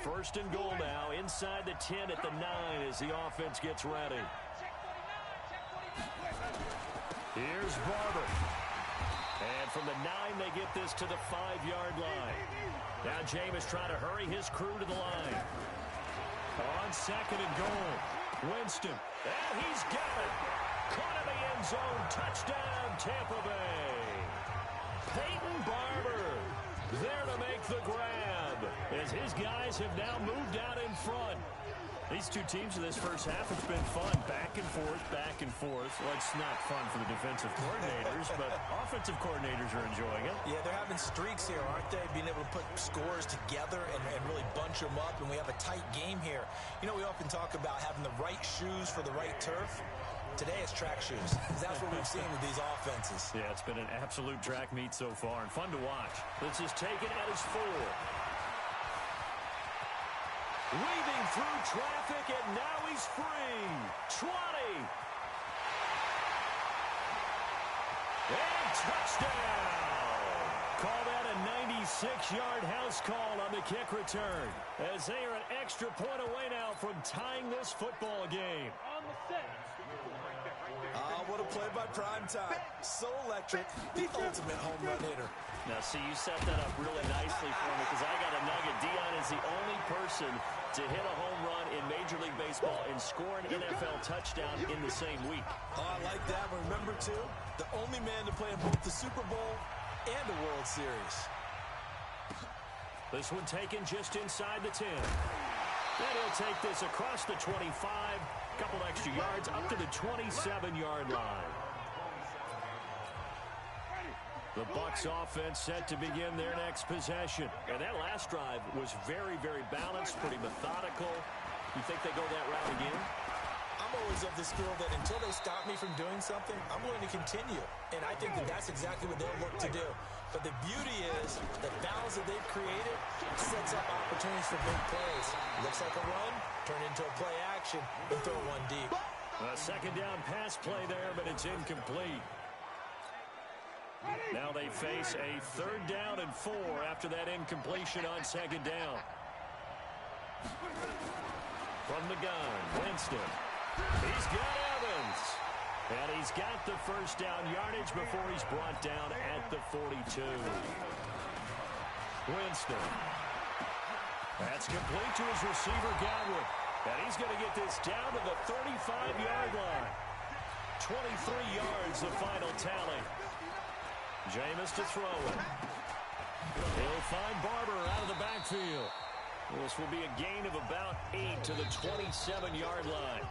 First and goal now, inside the 10 at the 9 as the offense gets ready. Here's Barber. And from the 9, they get this to the 5-yard line. Now Jameis trying to hurry his crew to the line. On second and goal, Winston. And he's got it. Caught in the end zone. Touchdown, Tampa Bay. Peyton Barber there to make the grab as his guys have now moved out in front. These two teams in this first half, it's been fun. Back and forth, back and forth. Well, it's not fun for the defensive coordinators, but offensive coordinators are enjoying it. Yeah, they're having streaks here, aren't they? Being able to put scores together and really bunch them up, and we have a tight game here. You know, we often talk about having the right shoes for the right turf. Today it's track shoes. That's what we've seen with these offenses. Yeah, it's been an absolute track meet so far and fun to watch. This is taken at his 4. Weaving through traffic, and now he's free. 20. And touchdown. Call that a 96-yard house call on the kick return, as they are an extra point away now from tying this football game. On the set. What a play by Primetime. So electric, the ultimate home run hitter. Now, see, you set that up really nicely for me because I got a nugget. Dion is the only person to hit a home run in Major League Baseball and score an NFL touchdown in the same week. Oh, I like that. But remember, too, the only man to play in both the Super Bowl and the World Series. This one taken just inside the 10. Then he'll take this across the 25, a couple extra yards, up to the 27-yard line. The Bucs offense set to begin their next possession. And that last drive was very, very balanced, pretty methodical. You think they go that route again? I'm always of the school that until they stop me from doing something, I'm going to continue. And I think that that's exactly what they'll look to do. But the beauty is the balance that they've created sets up opportunities for big plays. Looks like a run, turn into a play action, and throw one deep. A second down pass play there, but it's incomplete. Now they face a 3rd down and 4 after that incompletion on second down. From the gun, Winston. He's got Evans. And he's got the first down yardage before he's brought down at the 42. Winston. That's complete to his receiver, Godwin. And he's going to get this down to the 35-yard line. 23 yards, the final tally. Jameis to throw it. He'll find Barber out of the backfield. This will be a gain of about 8 to the 27-yard line.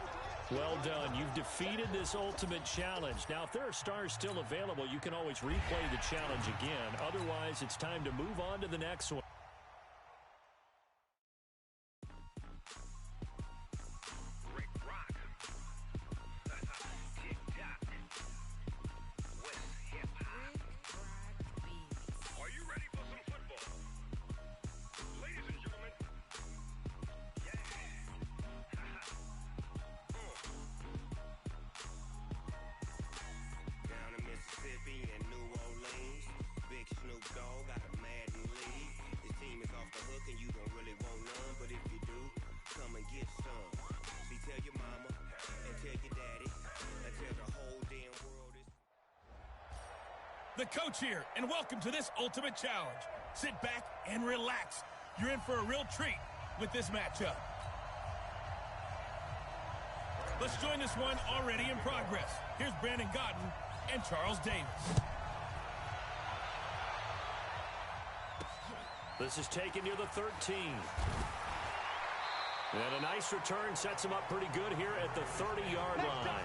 Well done. You've defeated this ultimate challenge. Now, if there are stars still available, you can always replay the challenge again. Otherwise, it's time to move on to the next one. The coach here, and welcome to this ultimate challenge. Sit back and relax. You're in for a real treat with this matchup. Let's join this one already in progress. Here's Brandon Godden and Charles Davis. This is taken near the 13. And a nice return sets him up pretty good here at the 30-yard line.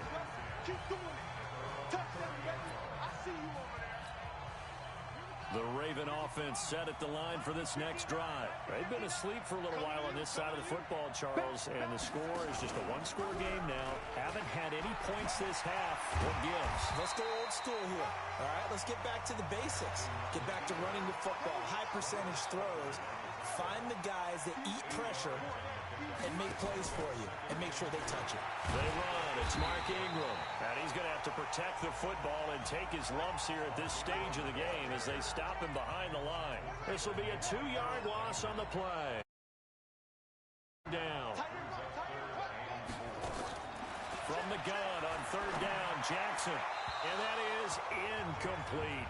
Keep doing it. Touchdown, baby. I see you over there. The Raven offense set at the line for this next drive. They've been asleep for a little while on this side of the football, Charles, and the score is just a one-score game now. Haven't had any points this half. What gives? Let's go old school here. All right, let's get back to the basics. Get back to running the football, high percentage throws. Find the guys that eat pressure and make plays for you and make sure they touch it. They run. It's Mark Ingram. And he's going to have to protect the football and take his lumps here at this stage of the game as they stop him behind the line. This will be a 2-yard loss on the play. Down. From the gun on third down, Jackson. And that is incomplete.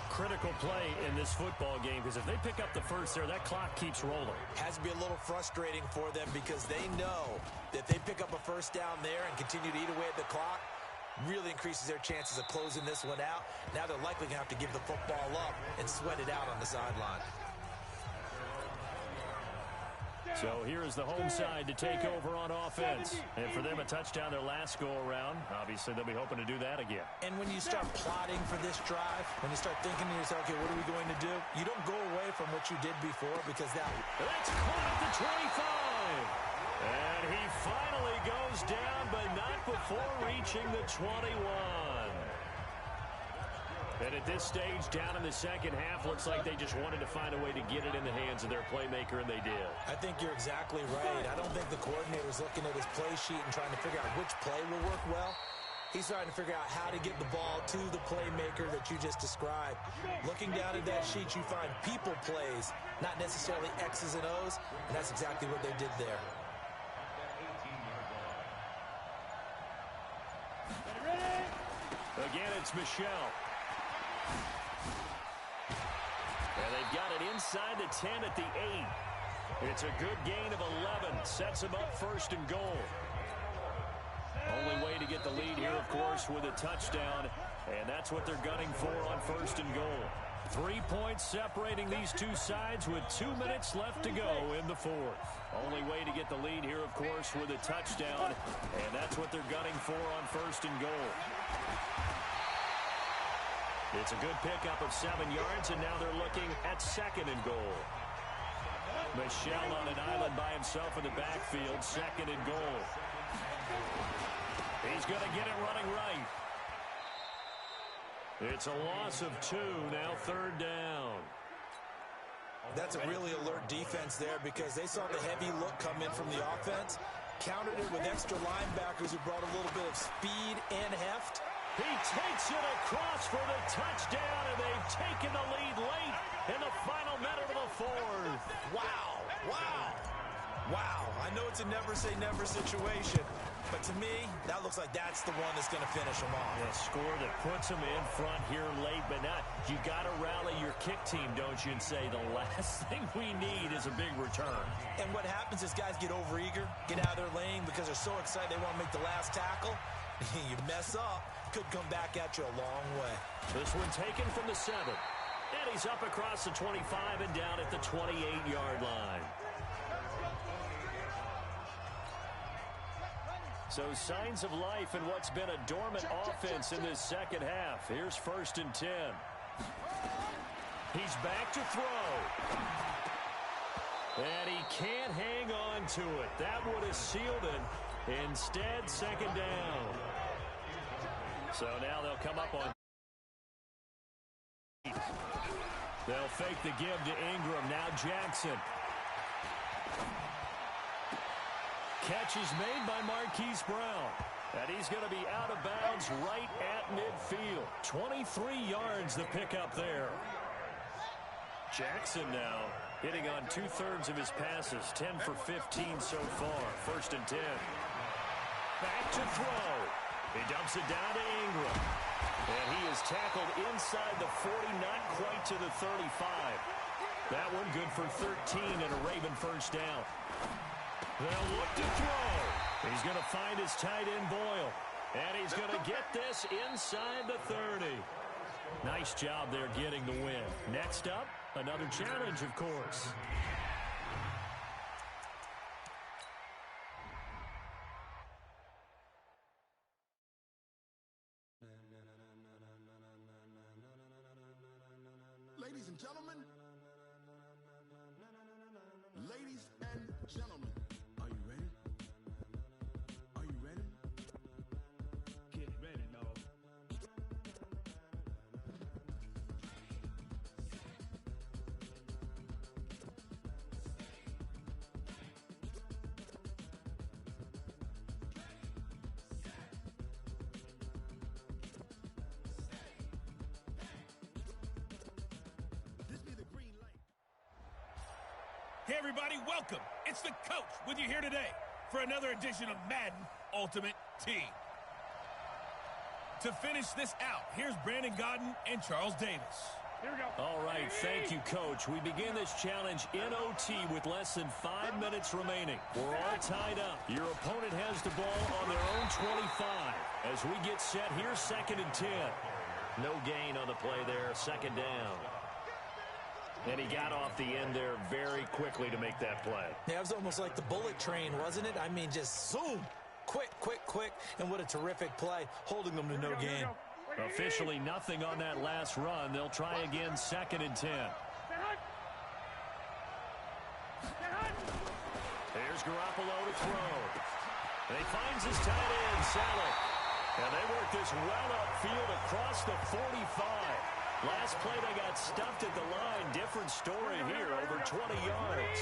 Critical play in this football game because if they pick up the first there, that clock keeps rolling. Has to be a little frustrating for them because they know that they pick up a first down there and continue to eat away at the clock, really increases their chances of closing this one out. Now they're likely going to have to give the football up and sweat it out on the sideline. So here is the home side to take over on offense. And for them, a touchdown their last go-around. Obviously, they'll be hoping to do that again. And when you start plotting for this drive, when you start thinking to yourself, okay, what are we going to do? You don't go away from what you did before because that's caught at the 25. And he finally goes down, but not before reaching the 21. And at this stage, down in the second half, looks like they just wanted to find a way to get it in the hands of their playmaker, and they did. I think you're exactly right. I don't think the coordinator's looking at his play sheet and trying to figure out which play will work well. He's trying to figure out how to get the ball to the playmaker that you just described. Looking down at that sheet, you find people plays, not necessarily X's and O's, and that's exactly what they did there. Again, it's Michelle. And they've got it inside the 10 at the 8. It's a good gain of 11. Sets them up first and goal. Only way to get the lead here, of course, with a touchdown. And that's what they're gunning for on first and goal. 3 points separating these two sides with 2 minutes left to go in the fourth. Only way to get the lead here, of course, with a touchdown. And that's what they're gunning for on first and goal. It's a good pickup of 7 yards, and now they're looking at second and goal. Michelle on an island by himself in the backfield, second and goal. He's going to get it running right. It's a loss of 2, now third down. That's a really alert defense there because they saw the heavy look come in from the offense, countered it with extra linebackers who brought a little bit of speed and heft. He takes it across for the touchdown, and they've taken the lead late in the final minute of the fourth. Wow, wow, wow. I know it's a never-say-never situation, but to me, that looks like that's the one that's going to finish them off. A score that puts them in front here late, but not. You got to rally your kick team, don't you, and say the last thing we need is a big return. And what happens is guys get overeager, get out of their lane because they're so excited they want to make the last tackle. You mess up, could come back at you a long way. This one taken from the 7. And he's up across the 25 and down at the 28-yard line. So signs of life in what's been a dormant offense in this second half. Here's first and 10. He's back to throw. And he can't hang on to it. That would have sealed it. Instead, second down. So now they'll come up on. They'll fake the give to Ingram. Now Jackson. Catch is made by Marquise Brown. And he's going to be out of bounds right at midfield. 23 yards the pickup there. Jackson now hitting on 2/3 of his passes. 10 for 15 so far. First and 10. Back to throw. He dumps it down to Ingram. And he is tackled inside the 40, not quite to the 35. That one good for 13 and a Raven first down. They'll look to throw. He's going to find his tight end Boyle. And he's going to get this inside the 30. Nice job there getting the win. Next up, another challenge, of course. Ladies and gentlemen, are you ready? Are you ready? Get ready, dog. Hey, everybody, welcome. It's the coach with you here today for another edition of Madden Ultimate Team. To finish this out, here's Brandon Godden and Charles Davis. Here we go. All right, thank you, Coach. We begin this challenge in OT with less than 5 minutes remaining. We're all tied up. Your opponent has the ball on their own 25. As we get set here, 2nd and 10. No gain on the play there, 2nd down. And he got off the end there very quickly to make that play. Yeah, it was almost like the bullet train, wasn't it? I mean, just zoom. Quick, quick, quick. And what a terrific play, holding them to no gain. Officially nothing on that last run. They'll try again, 2nd and 10. There's Garoppolo to throw. And he finds his tight end, Saleh. And they work this well upfield across the 45. Last play, they got stuffed at the line. Different story here, over 20 yards.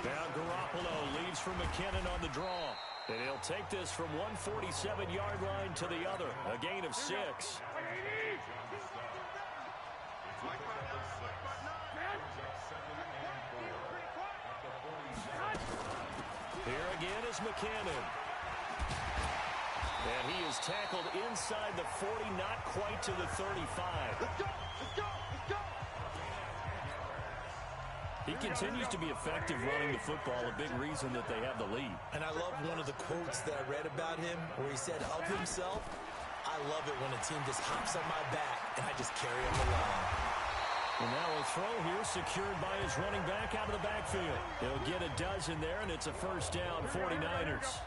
Now Garoppolo leaves for McKinnon on the draw. And he'll take this from 147-yard line to the other. A gain of 6. Here again is McKinnon. And he is tackled inside the 40, not quite to the 35. Let's go! Let's go! Let's go! He continues to be effective running the football, a big reason that they have the lead. And I love one of the quotes that I read about him where he said of himself, I love it when a team just hops on my back and I just carry him along. And now a throw here secured by his running back out of the backfield. He'll get a dozen there, and it's a first down, 49ers.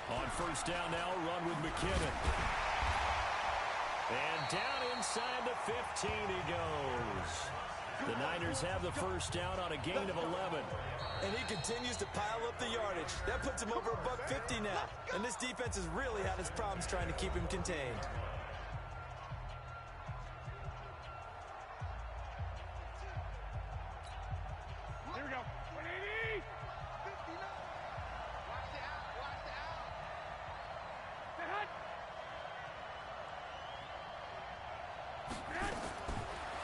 On first down now, run with McKinnon. And down inside the 15 he goes. The Niners have the first down on a gain of 11. And he continues to pile up the yardage. That puts him over $150 now. And this defense has really had its problems trying to keep him contained. Here we go. 180.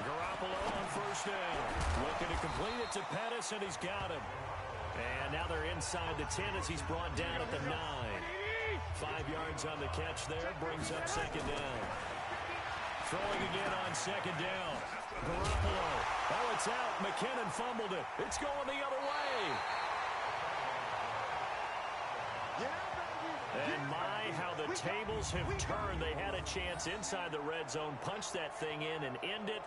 Garoppolo on first down. Looking to complete it to Pettis, and he's got him. And now they're inside the 10 as he's brought down at the 9. 5 yards on the catch there, brings up second down. Throwing again on second down. Garoppolo. Oh, it's out. McKinnon fumbled it. It's going the other way. And my, how the tables have turned. They had a chance inside the red zone, punch that thing in and end it.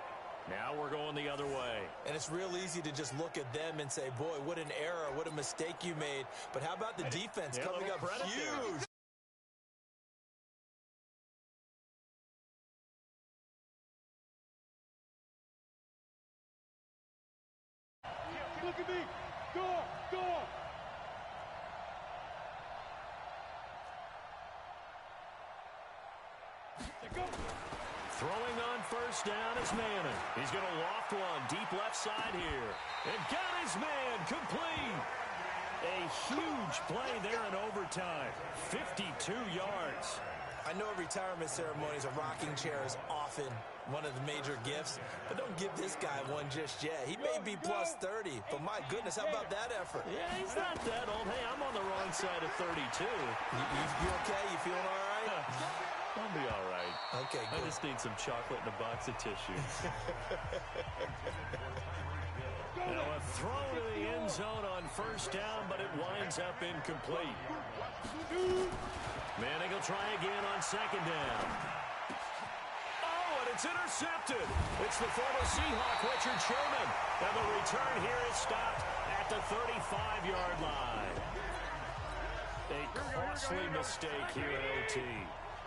Now we're going the other way. And it's real easy to just look at them and say, boy, what an error, what a mistake you made. But how about the defense coming up huge? Look at me. Go. Go. Throwing on first down is Manning. He's going to loft one deep left side here. And got his man complete. A huge play there in overtime. 52 yards. I know a retirement ceremony is a rocking chair is often one of the major gifts, but don't give this guy one just yet. He may be plus 30, but my goodness, how about that effort? Yeah, he's not that old. Hey, I'm on the wrong side of 32. You okay? You feeling all right? I'll be all right. Okay, good. I just need some chocolate and a box of tissue. Now a throw to the end zone on first down, but it winds up incomplete. Manning will try again on second down. Oh, and it's intercepted. It's the former Seahawk, Richard Sherman. And the return here is stopped at the 35-yard line. A costly mistake here at OT.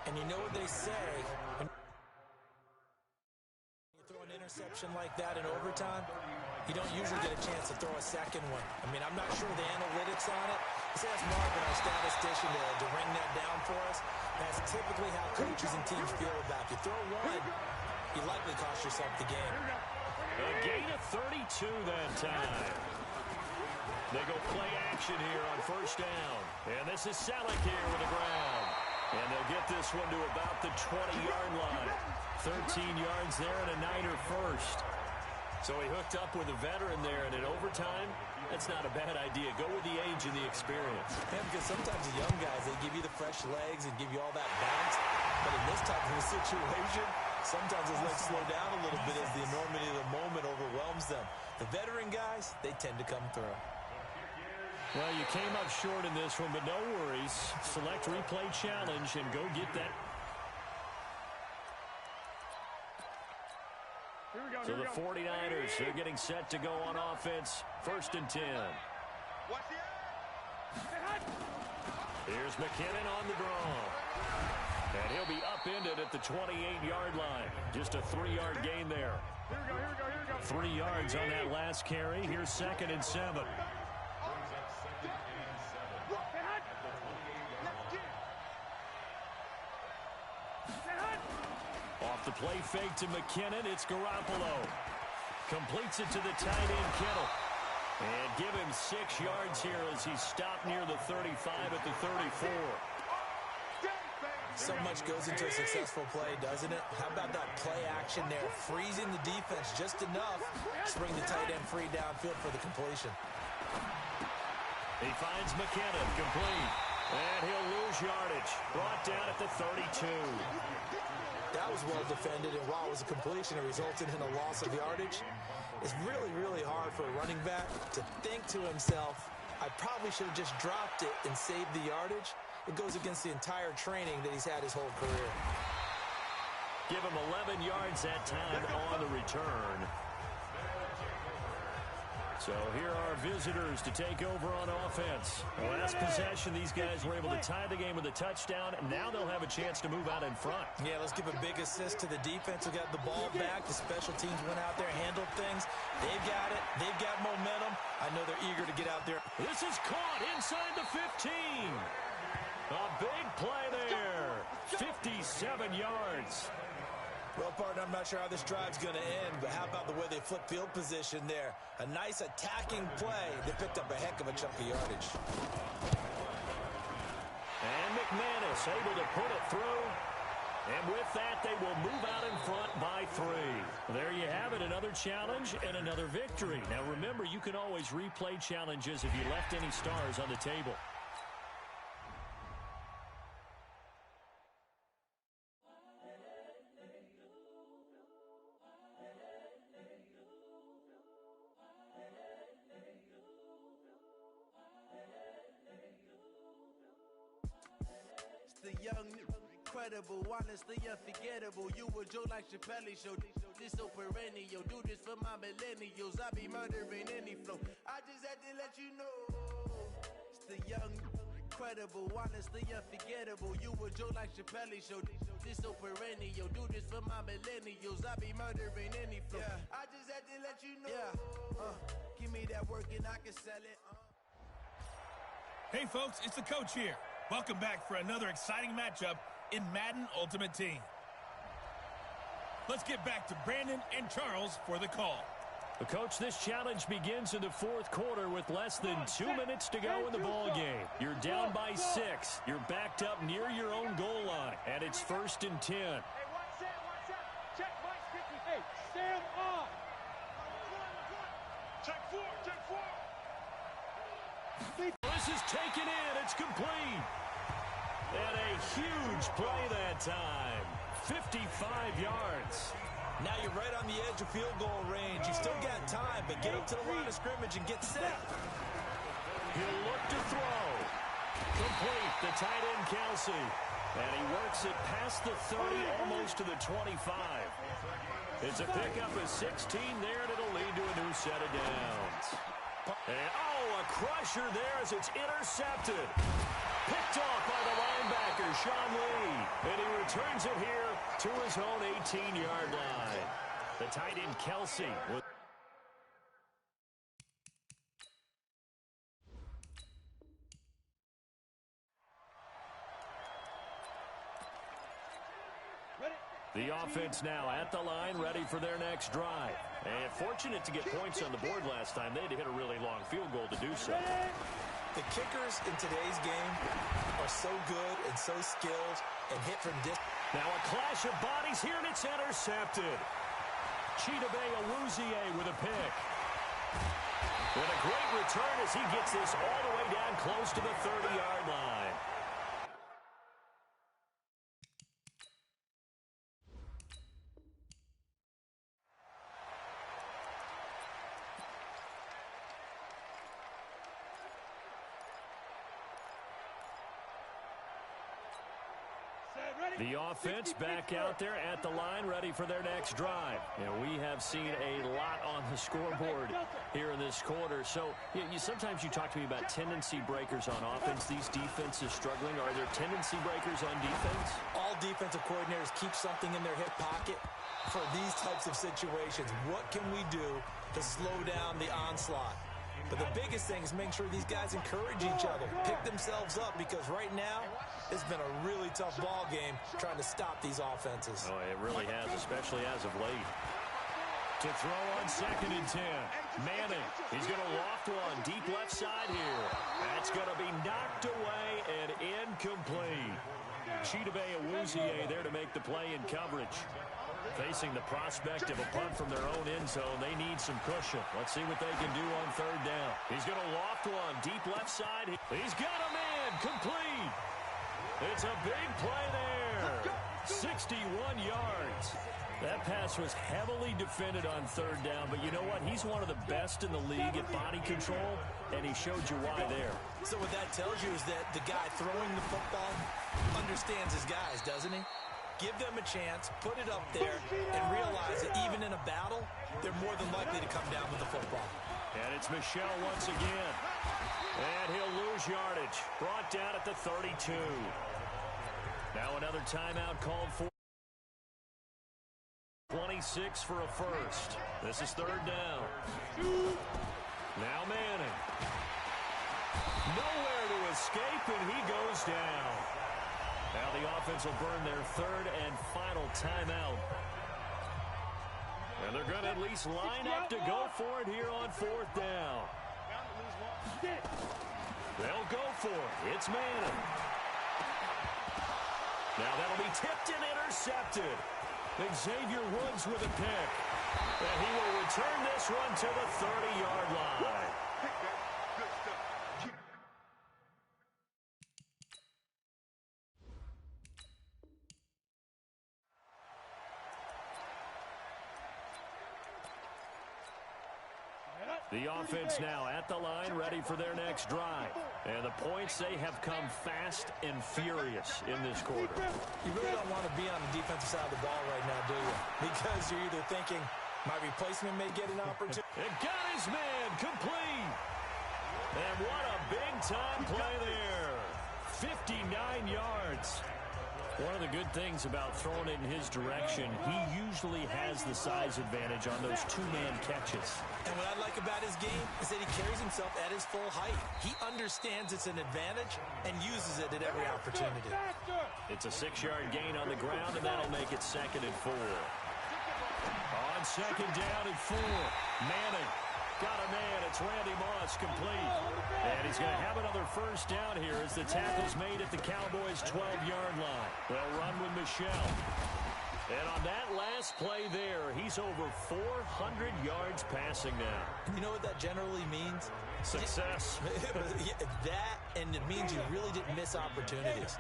And you know what they say, when you throw an interception like that in overtime, you don't usually get a chance to throw a second one. I mean, I'm not sure the analytics on it. Let's ask Marvin, our statistician, to ring that down for us. That's typically how coaches and teams feel about you. Throw one, you likely cost yourself the game. A gain of 32 that time. They go play action here on first down. And this is Selleck here with the ground. And they'll get this one to about the 20-yard line. 13 yards there and a Niner first. So he hooked up with a veteran there, and in overtime, that's not a bad idea. Go with the age and the experience. Yeah, because sometimes the young guys, they give you the fresh legs and give you all that bounce. But in this type of a situation, sometimes his legs slow down a little bit as the enormity of the moment overwhelms them. The veteran guys, they tend to come through. Well, you came up short in this one, but no worries. Select replay challenge and go get that. So the 49ers, they're getting set to go on offense. First and 10. Here's McKinnon on the draw. And he'll be upended at the 28-yard line. Just a 3-yard gain there. 3 yards on that last carry. Here's second and 7. Off the play fake to McKinnon, it's Garoppolo. Completes it to the tight end, Kittle. And give him 6 yards here as he's stopped near the 35 at the 34. So much goes into a successful play, doesn't it? How about that play action there? Freezing the defense just enough to bring the tight end free downfield for the completion. He finds McKinnon, complete. And he'll lose yardage. Brought down at the 32. That was well defended, and while it was a completion, it resulted in a loss of yardage. It's really, really hard for a running back to think to himself, I probably should have just dropped it and saved the yardage. It goes against the entire training that he's had his whole career. Give him 11 yards that time on the return. So here are visitors to take over on offense. The last possession, these guys were able to tie the game with a touchdown, and now they'll have a chance to move out in front. Yeah, let's give a big assist to the defense who got the ball back. The special teams went out there, handled things. They've got it. They've got momentum. I know they're eager to get out there. This is caught inside the 15. A big play there. 57 yards. Well, partner, I'm not sure how this drive's going to end, but how about the way they flip field position there? A nice attacking play. They picked up a heck of a chunk of yardage. And McManus able to put it through. And with that, they will move out in front by 3. There you have it, another challenge and another victory. Now, remember, you can always replay challenges if you left any stars on the table. The young, incredible, honestly unforgettable. You a Joe like Chappelle show. This so perennial. Do this for my millennials. I be murdering any flow. I just had to let you know. It's the young, incredible, honestly unforgettable. You a Joe like Chappelle show. This so perennial. Do this for my millennials. I be murdering any flow. Yeah. I just had to let you know. Yeah. Give me that work and I can sell it. Hey, folks, it's the coach here. Welcome back for another exciting matchup in Madden Ultimate Team. Let's get back to Brandon and Charles for the call. Coach, this challenge begins in the fourth quarter with less than 2 minutes to go in the ball game. You're down by 6. You're backed up near your own goal line, and it's 1st and 10. Hey, one set. Check, Mike. This is taken in. It's complete. And a huge play that time. 55 yards. Now you're right on the edge of field goal range. You've still got time, but get up to the line of scrimmage and get set. He'll look to throw. Complete. The tight end, Kelsey. And he works it past the 30, almost to the 25. It's a pickup of 16 there, and it'll lead to a new set of downs. And, a crusher there as it's intercepted. Picked off by the linebacker, Sean Lee. And he returns it here to his own 18-yard line. The tight end, Kelsey. The offense now at the line, ready for their next drive. And fortunate to get points on the board last time. They had to hit a really long field goal to do so. The kickers in today's game are so good and so skilled and hit from distance. Now a clash of bodies here, and it's intercepted. Chidobe Awuzie with a pick. And a great return as he gets this all the way down close to the 30-yard line. The offense back out there at the line, ready for their next drive. And we have seen a lot on the scoreboard here in this quarter. So sometimes you talk to me about tendency breakers on offense. These defenses struggling. Are there tendency breakers on defense? All defensive coordinators keep something in their hip pocket for these types of situations. What can we do to slow down the onslaught? But the biggest thing is making sure these guys encourage each other, pick themselves up, because right now it's been a really tough ball game trying to stop these offenses. Oh, it really has, especially as of late. To throw on 2nd and 10. Manning, he's going to loft one deep left side here. That's going to be knocked away and incomplete. Chidobe Awuzie there to make the play in coverage. Facing the prospect of a punt from their own end zone, they need some cushion. Let's see what they can do on 3rd down. He's going to loft one deep left side. He's got a man complete. It's a big play there. 61 yards. That pass was heavily defended on 3rd down, but you know what? He's one of the best in the league at body control, and he showed you why there. So what that tells you is that the guy throwing the football understands his guys, doesn't he? Give them a chance, put it up there, and realize that even in a battle, they're more than likely to come down with the football. And it's Michel once again. And he'll lose yardage. Brought down at the 32. Now another timeout called for. 26 for a first. This is 3rd down. Now Manning. Nowhere to escape, and he goes down. Now the offense will burn their 3rd and final timeout. And they're going to at least line up to go for it here on 4th down. They'll go for it. It's Manning. Now that'll be tipped and intercepted. Xavier Woods with a pick. And he will return this one to the 30-yard line. The offense now at the line, ready for their next drive. And the points, they have come fast and furious in this quarter. You really don't want to be on the defensive side of the ball right now, do you? Because you're either thinking, my replacement may get an opportunity. It got his man complete. And what a big-time play there. 59 yards. One of the good things about throwing it in his direction, he usually has the size advantage on those 2-man catches. And what I like about his game is that he carries himself at his full height. He understands it's an advantage and uses it at every opportunity. It's a 6-yard gain on the ground, and that'll make it 2nd and 4. On 2nd down and 4, Manning. Got a man. It's Randy Moss complete. And he's going to have another first down here as the tackle's made at the Cowboys' 12-yard line. They'll run with Michel. And on that last play there, he's over 400 yards passing now. You know what that generally means? Success. That, and it means you really didn't miss opportunities.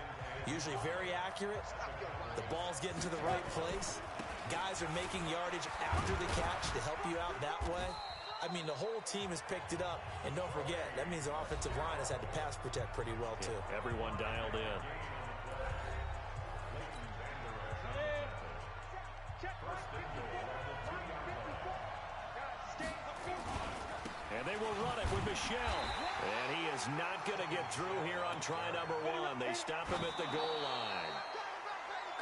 Usually very accurate. The ball's getting to the right place. Guys are making yardage after the catch to help you out that way. I mean, the whole team has picked it up. And don't forget, that means the offensive line has had to pass protect pretty well, too. Everyone dialed in. And they will run it with Michelle. And he is not going to get through here on try number 1. They stop him at the goal line.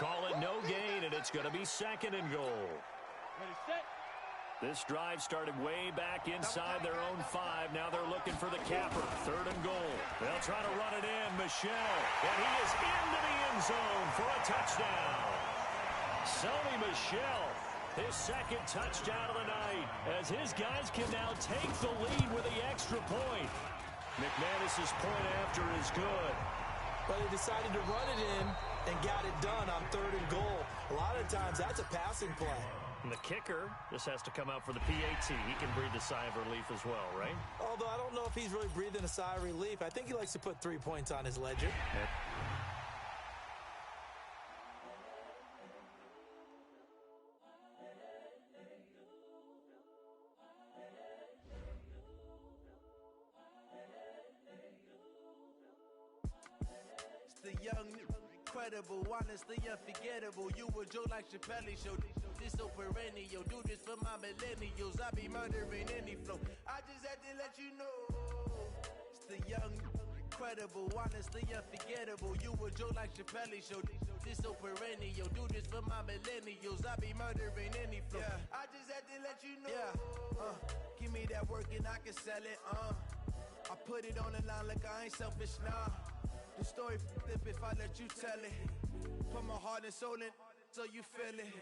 Call it no gain, and it's going to be 2nd and goal. This drive started way back inside their own 5. Now they're looking for the capper. 3rd and goal. They'll try to run it in. Michelle. And he is into the end zone for a touchdown. Sony Michelle. His 2nd touchdown of the night, as his guys can now take the lead with the extra point. McManus's point after is good. But he decided to run it in and got it done on 3rd and goal. A lot of times that's a passing play. And the kicker just has to come out for the PAT. He can breathe a sigh of relief as well, right? Although I don't know if he's really breathing a sigh of relief. I think he likes to put 3 points on his ledger. Yeah. The young, incredible, honestly unforgettable. You a joke like Chappelle Show. This so perennial. Do this for my millennials. I be murdering any flow. I just had to let you know. It's the young, incredible, honestly unforgettable. You a joke like Chappelle Show. This so perennial. Do this for my millennials. I be murdering any flow. Yeah. I just had to let you know. Yeah. Give me that work and I can sell it. I put it on the line like I ain't selfish, nah. The story flip if I let you tell it. Put my heart and soul in so you feel it.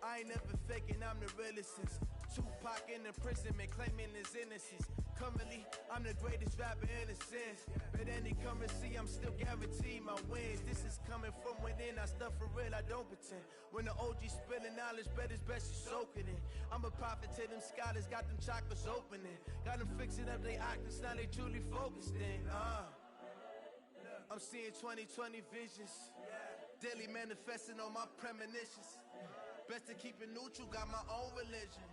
I ain't never faking, I'm the realest since Tupac in imprisonment, claiming his innocence. Currently, I'm the greatest rapper in a sense. But any currency, I'm still guaranteed my wins. This is coming from within, I stuff for real, I don't pretend. When the OG spilling knowledge, bet it's best you soak it in. I'm a prophet to them scholars, got them chakras opening. Got them fixing up they octaves, now they truly focused in. I'm seeing 2020 visions. Daily manifesting on my premonitions. Best to keep it neutral, got my own religion.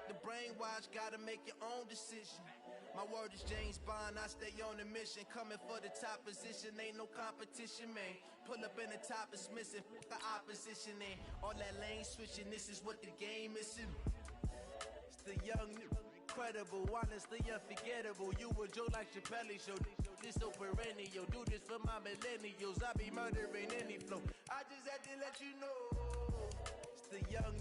The brainwash, gotta make your own decision. My word is James Bond, I stay on a mission. Coming for the top position, ain't no competition, man. Pull up in the top, it's missing, the opposition, man. All that lane switching, this is what the game is. It's the young, incredible, honestly unforgettable. You a joke like Chappelle Show. This so perennial. Do this for my millennials. I be murdering any flow. I just had to let you know. It's the young,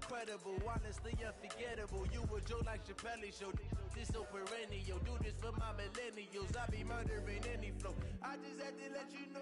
incredible, honestly unforgettable. You a joke like Chappelle Show. This so perennial. Do this for my millennials. I be murdering any flow. I just had to let you know.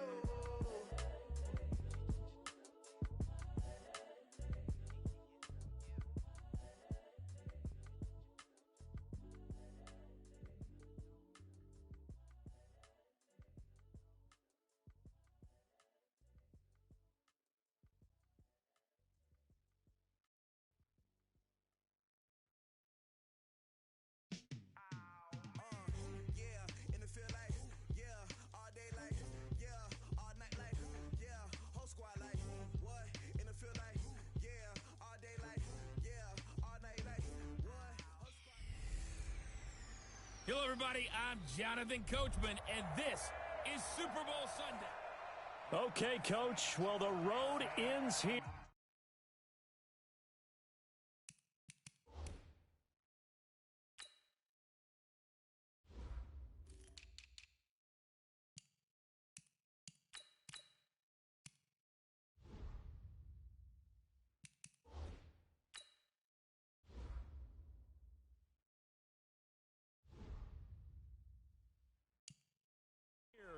Hello, everybody. I'm Jonathan Coachman, and this is Super Bowl Sunday. Okay, Coach. Well, the road ends here.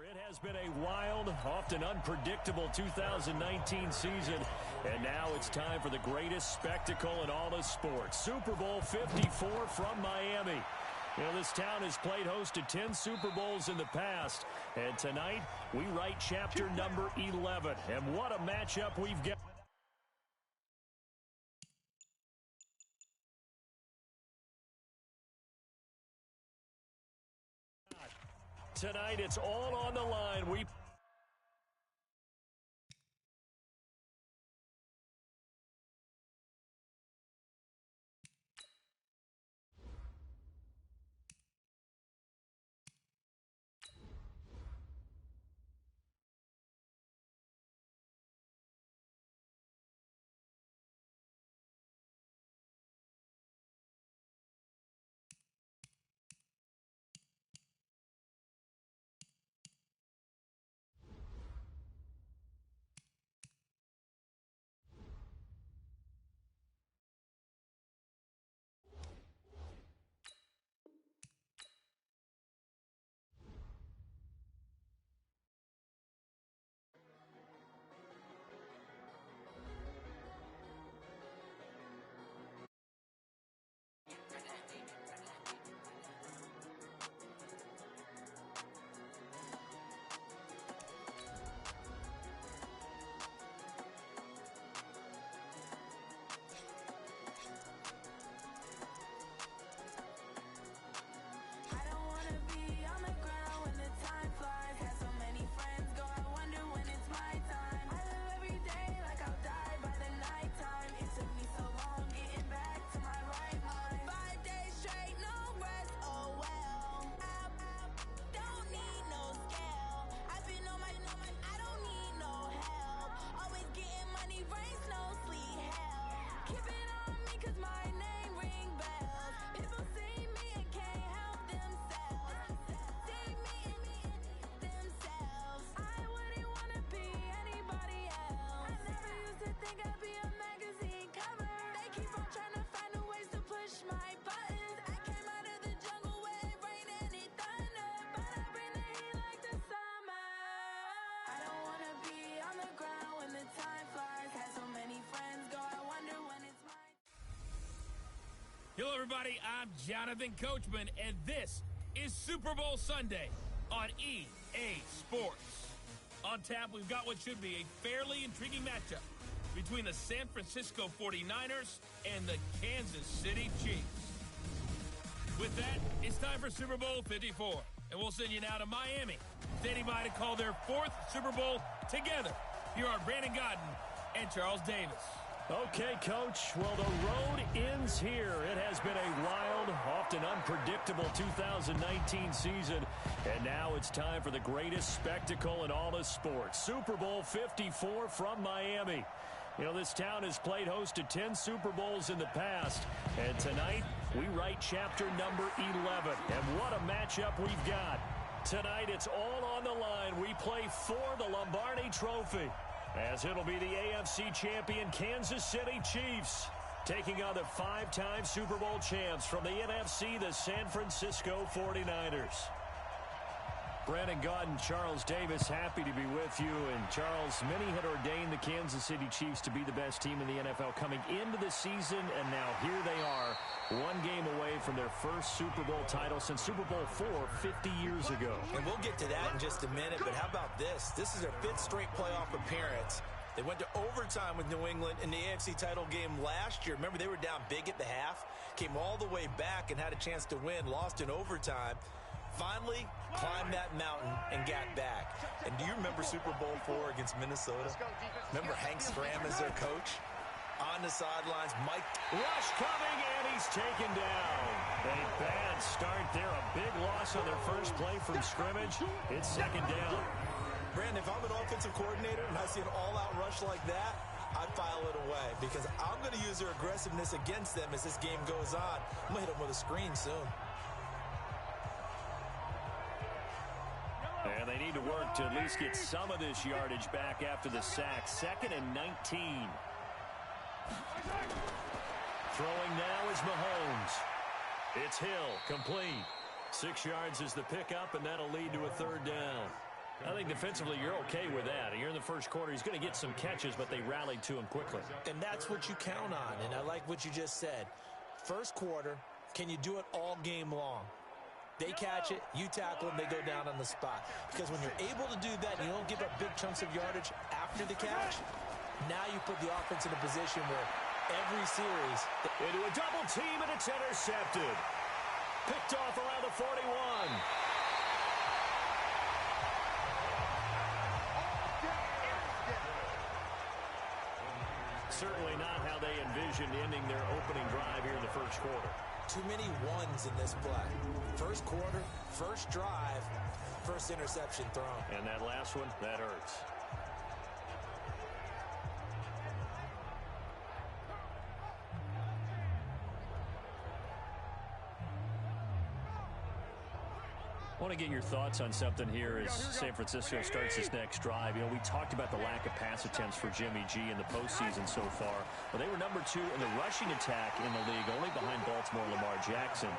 It has been a wild, often unpredictable 2019 season, and now it's time for the greatest spectacle in all of sports. Super Bowl 54 from Miami. You know, this town has played host to 10 Super Bowls in the past, and tonight we write chapter number 11. And what a matchup we've got. Tonight, it's all on the line. Hello, everybody. I'm Jonathan Coachman, and this is Super Bowl Sunday on EA Sports. On tap, we've got what should be a fairly intriguing matchup between the San Francisco 49ers and the Kansas City Chiefs. With that, it's time for Super Bowl 54, and we'll send you now to Miami, standing by to call their fourth Super Bowl together. Here are Brandon Gaudin and Charles Davis. Okay, Coach. Well, the road ends here. It has been a wild, often unpredictable 2019 season. And now it's time for the greatest spectacle in all of sports. Super Bowl 54 from Miami. You know, this town has played host to 10 Super Bowls in the past. And tonight, we write chapter number 11. And what a matchup we've got. Tonight, it's all on the line. We play for the Lombardi Trophy, as it'll be the AFC champion Kansas City Chiefs taking on the five-time Super Bowl champs from the NFC, the San Francisco 49ers. Brandon Gaudin, Charles Davis, happy to be with you. And Charles, many had ordained the Kansas City Chiefs to be the best team in the NFL coming into the season, and now here they are, one game away from their first Super Bowl title since Super Bowl IV 50 years ago. And we'll get to that in just a minute, but how about this? This is their fifth straight playoff appearance. They went to overtime with New England in the AFC title game last year. Remember, they were down big at the half, came all the way back and had a chance to win, lost in overtime. Finally, climbed that mountain and got back. And do you remember Super Bowl IV against Minnesota? Remember Hank Stram as their coach? On the sidelines, Mike. Rush coming, and he's taken down. A bad start there. A big loss on their first play from scrimmage. It's second down. Brandon, if I'm an offensive coordinator and I see an all-out rush like that, I file it away because I'm going to use their aggressiveness against them as this game goes on. I'm going to hit them with a screen soon. And they need to work to at least get some of this yardage back after the sack. 2nd and 19. Throwing now is Mahomes. It's Hill, complete. 6 yards is the pickup, and that'll lead to a third down. I think defensively you're okay with that. Here in the first quarter, he's going to get some catches, but they rallied to him quickly. And that's what you count on, and I like what you just said. First quarter, can you do it all game long? They catch it, you tackle them, they go down on the spot. Because when you're able to do that, you don't give up big chunks of yardage after the catch, now you put the offense in a position where every series... Into a double team, and it's intercepted. Picked off around the 41. certainly not how they envisioned ending their opening drive here in the first quarter. Too many ones in this play. First quarter, first drive, first interception thrown. And that last one, that hurts. I want to get your thoughts on something here as San Francisco starts this next drive. You know, we talked about the lack of pass attempts for Jimmy G in the postseason so far. Well, they were number 2 in the rushing attack in the league, only behind Baltimore Lamar Jackson.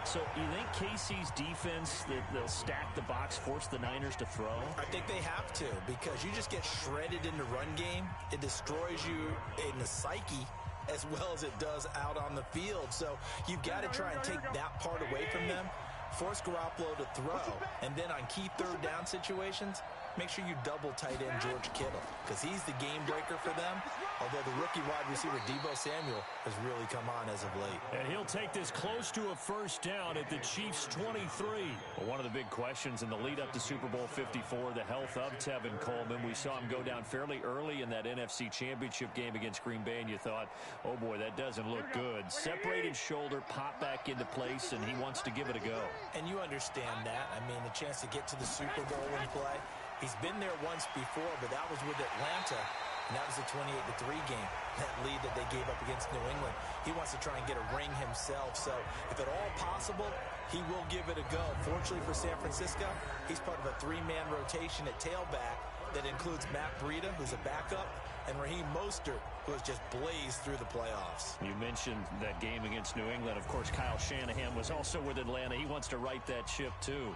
So you think KC's defense, they'll stack the box, force the Niners to throw? I think they have to, because you just get shredded in the run game. It destroys you in the psyche as well as it does out on the field. So you've got to try and take that part away from them. Force Garoppolo to throw, and then on key third down situations, make sure you double tight end George Kittle, because he's the game breaker for them, although the rookie wide receiver Deebo Samuel has really come on as of late. And he'll take this close to a first down at the Chiefs' 23. Well, one of the big questions in the lead up to Super Bowl 54, the health of Tevin Coleman. We saw him go down fairly early in that NFC Championship game against Green Bay, and you thought, oh boy, that doesn't look good. Separated shoulder, pop back into place, and he wants to give it a go. And you understand that. I mean, the chance to get to the Super Bowl and play. He's been there once before, but that was with Atlanta, and that was a 28-3 game, that lead that they gave up against New England. He wants to try and get a ring himself, so if at all possible, he will give it a go. Fortunately for San Francisco, he's part of a 3-man rotation at tailback that includes Matt Breida, who's a backup, and Raheem Mostert, who has just blazed through the playoffs. You mentioned that game against New England. Of course, Kyle Shanahan was also with Atlanta. He wants to right that ship, too.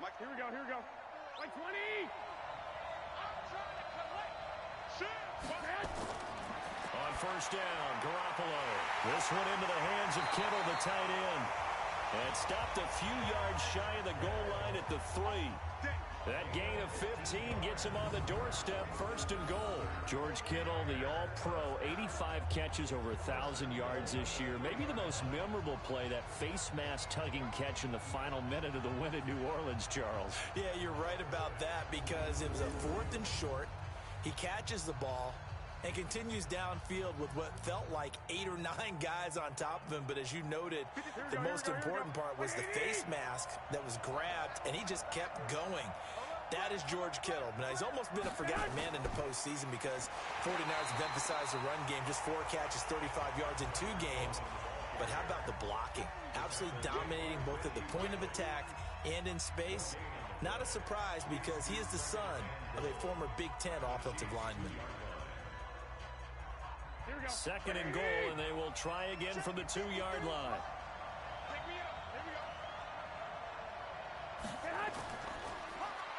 Mike, here we go, here we go. Mike 20! I'm trying to collect. Shit! On first down, Garoppolo. This one into the hands of Kittle, the tight end. And stopped a few yards shy of the goal line at the 3. That gain of 15 gets him on the doorstep, first and goal. George Kittle, the all-pro, 85 catches, over 1,000 yards this year. Maybe the most memorable play, that face mask tugging catch in the final minute of the win at New Orleans, Charles. Yeah, you're right about that, because it was a 4th and short. He catches the ball and continues downfield with what felt like 8 or 9 guys on top of him. But as you noted, the most important part was the face mask that was grabbed, and he just kept going. That is George Kittle. Now, he's almost been a forgotten man in the postseason because 49ers have emphasized the run game, just 4 catches, 35 yards in 2 games. But how about the blocking? Absolutely dominating both at the point of attack and in space. Not a surprise, because he is the son of a former Big Ten offensive lineman. Second and goal, and they will try again from the 2-yard line.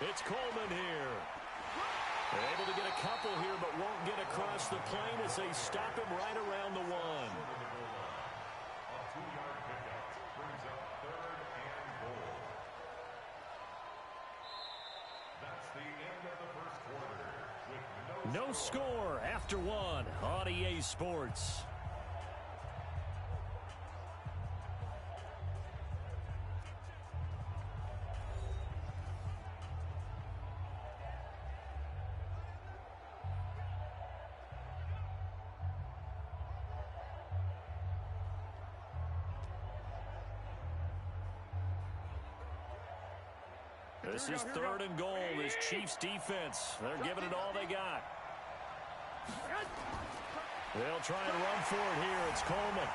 It's Coleman here. They're able to get a couple here, but won't get across the plane as they stop him right around the 1. No score after 1 on EA Sports. This is 3rd and goal. This Chiefs defense, they're giving it all they got. They'll try and run for it here. It's Coleman.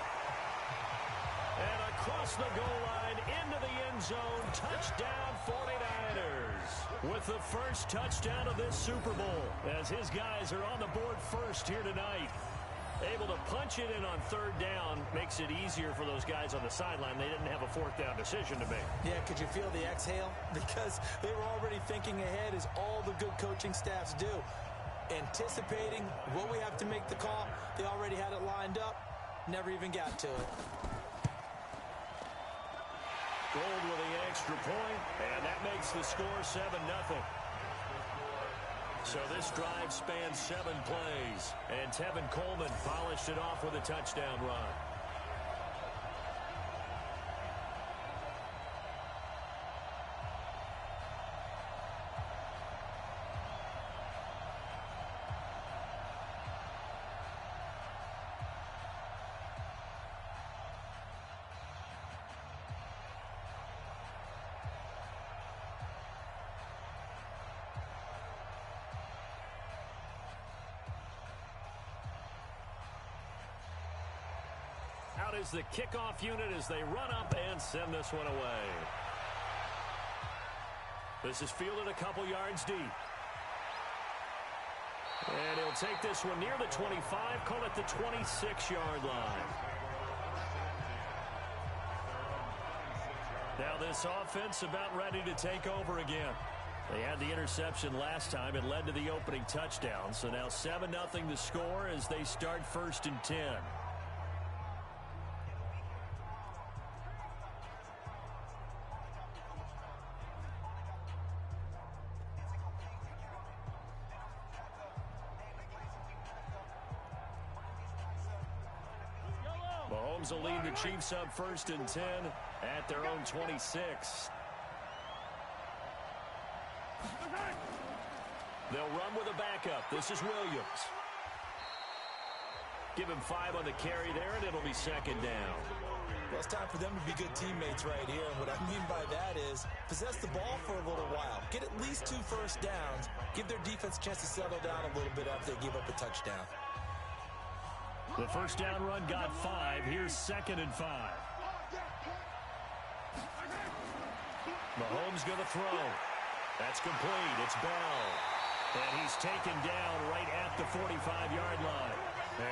And across the goal line, into the end zone. Touchdown, 49ers. With the first touchdown of this Super Bowl, as his guys are on the board first here tonight. Able to punch it in on 3rd down makes it easier for those guys on the sideline. They didn't have a 4th down decision to make. Yeah, could you feel the exhale? Because they were already thinking ahead, as all the good coaching staffs do. Anticipating what we have to make the call. They already had it lined up. Never even got to it. Gold with the extra point, and that makes the score 7-0. So this drive spans 7 plays, and Tevin Coleman polished it off with a touchdown run. is the kickoff unit as they run up and send this one away. This is fielded a couple yards deep. And he'll take this one near the 25, call it the 26-yard line. Now this offense about ready to take over again. They had the interception last time. It led to the opening touchdown. So now 7-0 the score as they start 1st and 10. Mahomes will lead the Chiefs up 1st and 10 at their own 26. They'll run with a backup. This is Williams. Give him 5 on the carry there, and it'll be 2nd down. Well, it's time for them to be good teammates right here. And what I mean by that is possess the ball for a little while. Get at least 2 first downs. Give their defense a chance to settle down a little bit after they give up a touchdown. The first down run got 5. Here's 2nd and 5. Mahomes going to throw. That's complete. It's Bell. And he's taken down right at the 45-yard line.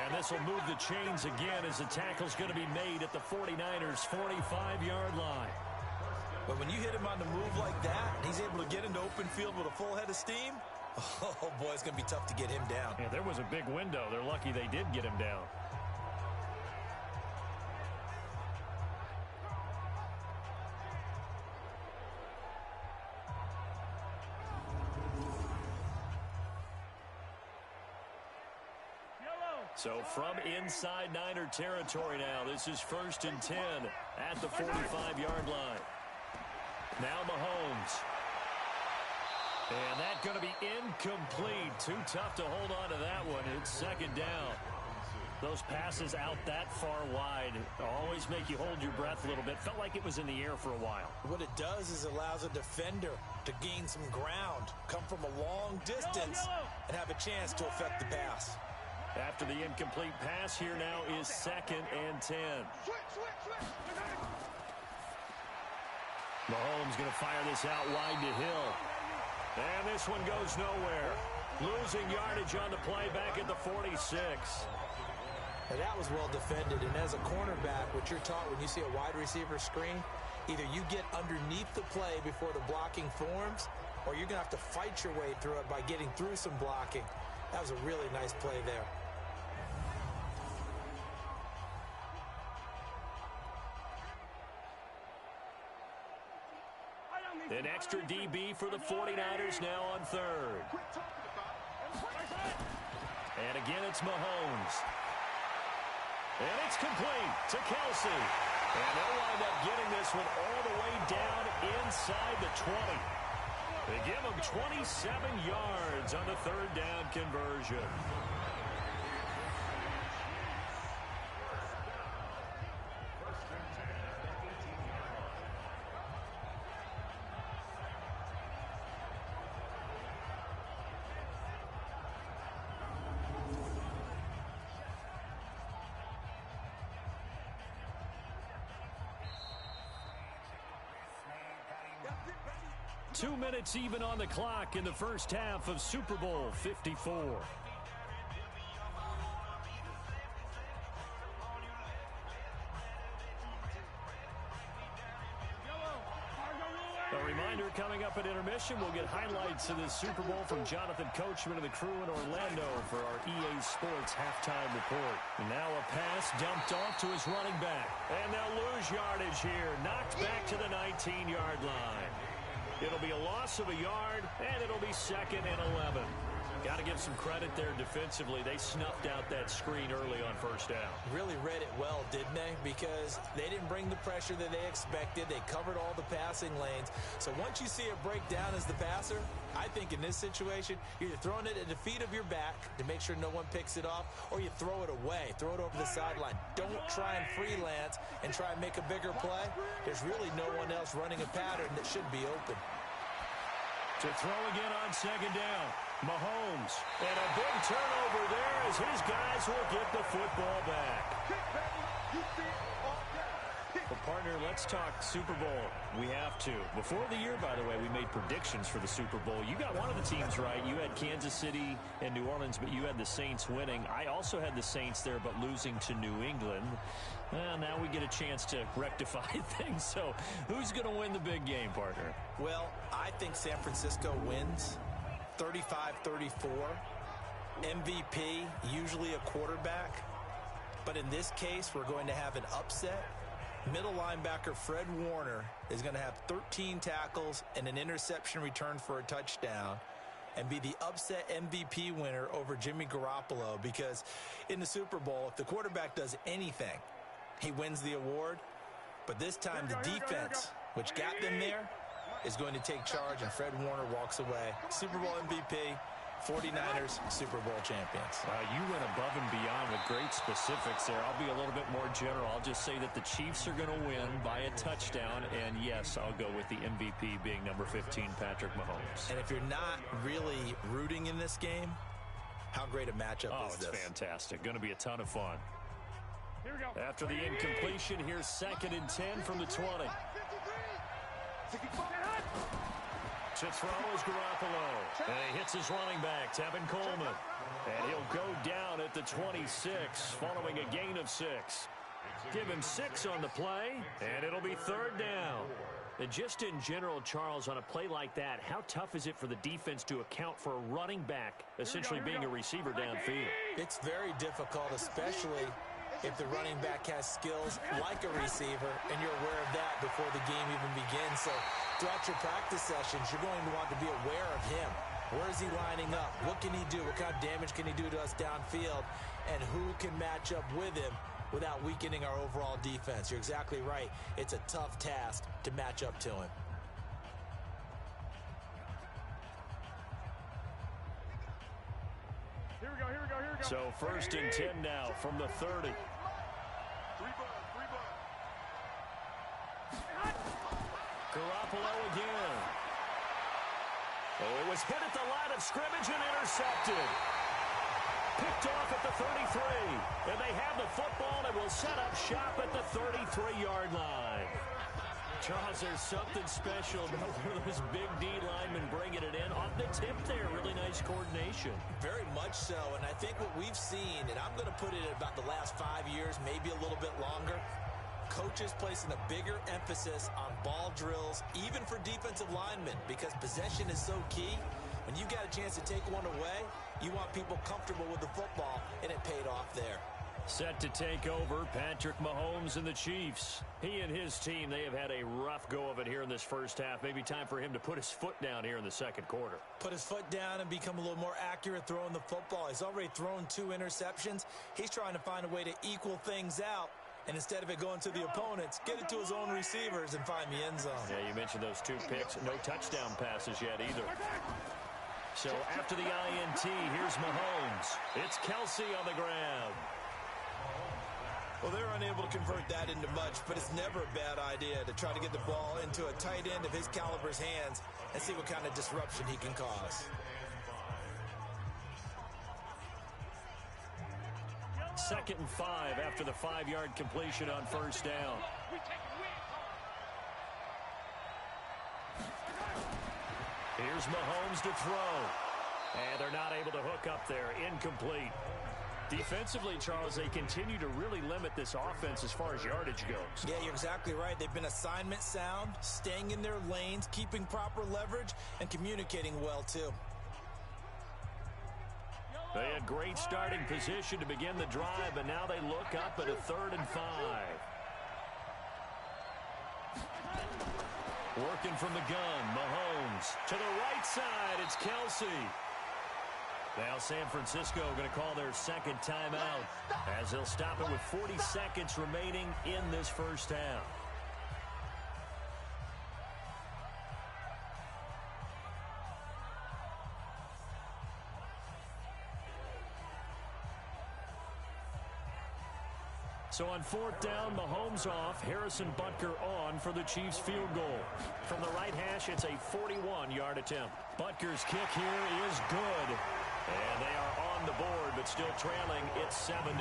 And this will move the chains again as the tackle's going to be made at the 49ers' 45-yard line. But when you hit him on the move like that, and he's able to get into open field with a full head of steam, oh, boy, it's going to be tough to get him down. Yeah, there was a big window. They're lucky they did get him down. So from inside Niner territory now, this is 1st and 10 at the 45-yard line. Now Mahomes. And that's going to be incomplete. Too tough to hold on to that one. It's 2nd down. Those passes out that far wide always make you hold your breath a little bit. Felt like it was in the air for a while. What it does is allows a defender to gain some ground, come from a long distance, and have a chance to affect the pass. After the incomplete pass, here now is 2nd and 10. Mahomes going to fire this out wide to Hill. And this one goes nowhere. Losing yardage on the play back at the 46. Now that was well defended, and as a cornerback, what you're taught when you see a wide receiver screen, either you get underneath the play before the blocking forms, or you're going to have to fight your way through it by getting through some blocking. That was a really nice play there. An extra DB for the 49ers now on 3rd. And again, it's Mahomes. And it's complete to Kelsey. And they'll wind up getting this one all the way down inside the 20. They give him 27 yards on the 3rd down conversion. Two minutes even on the clock in the first half of Super Bowl 54. A reminder, coming up at intermission, we'll get highlights of this Super Bowl from Jonathan Coachman and the crew in Orlando for our EA Sports halftime report. And now a pass dumped off to his running back. And they'll lose yardage here. Knocked back to the 19-yard line. It'll be a loss of a yard, and it'll be 2nd and 11. Got to give some credit there defensively. They snuffed out that screen early on 1st down. Really read it well, didn't they? Because they didn't bring the pressure that they expected. They covered all the passing lanes. So once you see it break down as the passer, I think in this situation, you're either throwing it at the feet of your back to make sure no one picks it off, or you throw it away. Throw it over the sideline. Don't try and freelance and try and make a bigger play. There's really no one else running a pattern that should be open. To throw again on 2nd down. Mahomes. And a big turnover there as his guys will get the football back. Well, partner, let's talk Super Bowl. We have to. Before the year, by the way, we made predictions for the Super Bowl. You got one of the teams right. You had Kansas City and New Orleans, but you had the Saints winning. I also had the Saints there, but losing to New England. Well, now we get a chance to rectify things. So who's going to win the big game, partner? Well, I think San Francisco wins 35-34. MVP, usually a quarterback. But in this case, we're going to have an upset. Middle linebacker Fred Warner is going to have 13 tackles and an interception return for a touchdown and be the upset MVP winner over Jimmy Garoppolo, because in the Super Bowl, if the quarterback does anything, he wins the award. But this time the defense, which got them there, is going to take charge, and Fred Warner walks away. Super Bowl MVP, 49ers, Super Bowl champions. You went above and beyond with great specifics there. I'll be a little bit more general. I'll just say that the Chiefs are going to win by a touchdown, and yes, I'll go with the MVP being number 15, Patrick Mahomes. And if you're not really rooting in this game, how great a matchup is this? Oh, it's fantastic. Going to be a ton of fun. Here we go. After the incompletion, here's 2nd and 10 from the 20. To throw is Garoppolo. And he hits his running back, Tevin Coleman. And he'll go down at the 26, following a gain of 6. Give him 6 on the play, and it'll be 3rd down. And just in general, Charles, on a play like that, how tough is it for the defense to account for a running back essentially being a receiver downfield? It's very difficult, especially if the running back has skills like a receiver, and you're aware of that before the game even begins. So throughout your practice sessions, you're going to want to be aware of him. Where is he lining up? What can he do? What kind of damage can he do to us downfield? And who can match up with him without weakening our overall defense? You're exactly right. It's a tough task to match up to him. Here we go, here we go, here we go. So 1st and 10 now from the 30. Garoppolo again. Oh, it was hit at the line of scrimmage and intercepted. Picked off at the 33. And they have the football and will set up shop at the 33-yard line. Charles, there's something special about one of those big D linemen bringing it in. Off the tip there, really nice coordination. Very much so, and I think what we've seen, and I'm going to put it at about the last 5 years, maybe a little bit longer, coaches placing a bigger emphasis on ball drills, even for defensive linemen, because possession is so key. When you got a chance to take one away, you want people comfortable with the football, and it paid off there. Set to take over, Patrick Mahomes and the Chiefs. He and his team, they have had a rough go of it here in this first half. Maybe time for him to put his foot down here in the second quarter. Put his foot down and become a little more accurate throwing the football. He's already thrown 2 interceptions. He's trying to find a way to equal things out. And instead of it going to the opponents, get it to his own receivers and find the end zone. Yeah, you mentioned those 2 picks. No touchdown passes yet either. So after the INT, here's Mahomes. It's Kelsey on the ground. Well, they're unable to convert that into much, but it's never a bad idea to try to get the ball into a tight end of his caliber's hands and see what kind of disruption he can cause. Second and 5 after the 5-yard completion on 1st down. Here's Mahomes to throw. And they're not able to hook up there. Incomplete. Defensively, Charles, they continue to really limit this offense as far as yardage goes. Yeah, you're exactly right. They've been assignment sound, staying in their lanes, keeping proper leverage, and communicating well, too. They had great starting position to begin the drive, and now they look up at a 3rd and 5. Working from the gun, Mahomes. To the right side, it's Kelsey. Now San Francisco going to call their second timeout as they'll stop it with 40 seconds remaining in this first half. So on 4th down, Mahomes off, Harrison Butker on for the Chiefs field goal. From the right hash, it's a 41-yard attempt. Butker's kick here is good. And they are on the board, but still trailing. It's 7-3.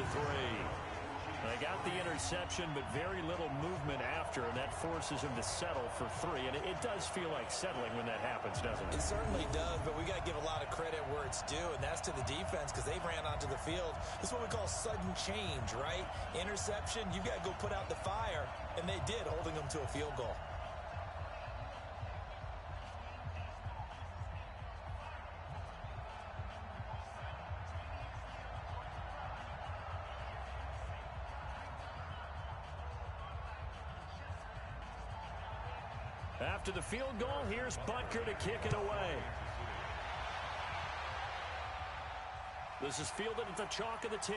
They got the interception, but very little movement after, and that forces him to settle for 3. And it does feel like settling when that happens, doesn't it? It certainly does, but we got to give a lot of credit where it's due, and that's to the defense because they ran onto the field. This is what we call sudden change, right? Interception, you got to go put out the fire, and they did, holding them to a field goal. After the field goal, here's Butker to kick it away. This is fielded at the chalk of the 10.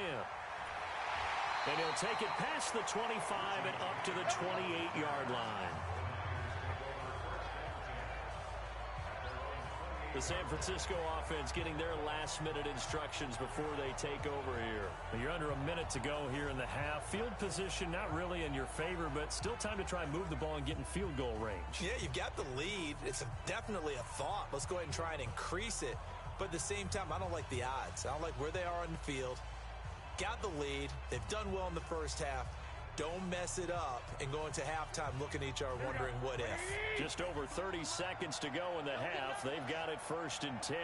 And he'll take it past the 25 and up to the 28-yard line. The San Francisco offense getting their last-minute instructions before they take over here. You're under a minute to go here in the half. Field position not really in your favor, but still time to try and move the ball and get in field goal range. Yeah, you've got the lead. It's definitely a thought. Let's go ahead and try and increase it. But at the same time, I don't like the odds. I don't like where they are on the field. Got the lead. They've done well in the first half. Don't mess it up and go into halftime looking at each other wondering what if. Just over 30 seconds to go in the half. They've got it 1st and 10.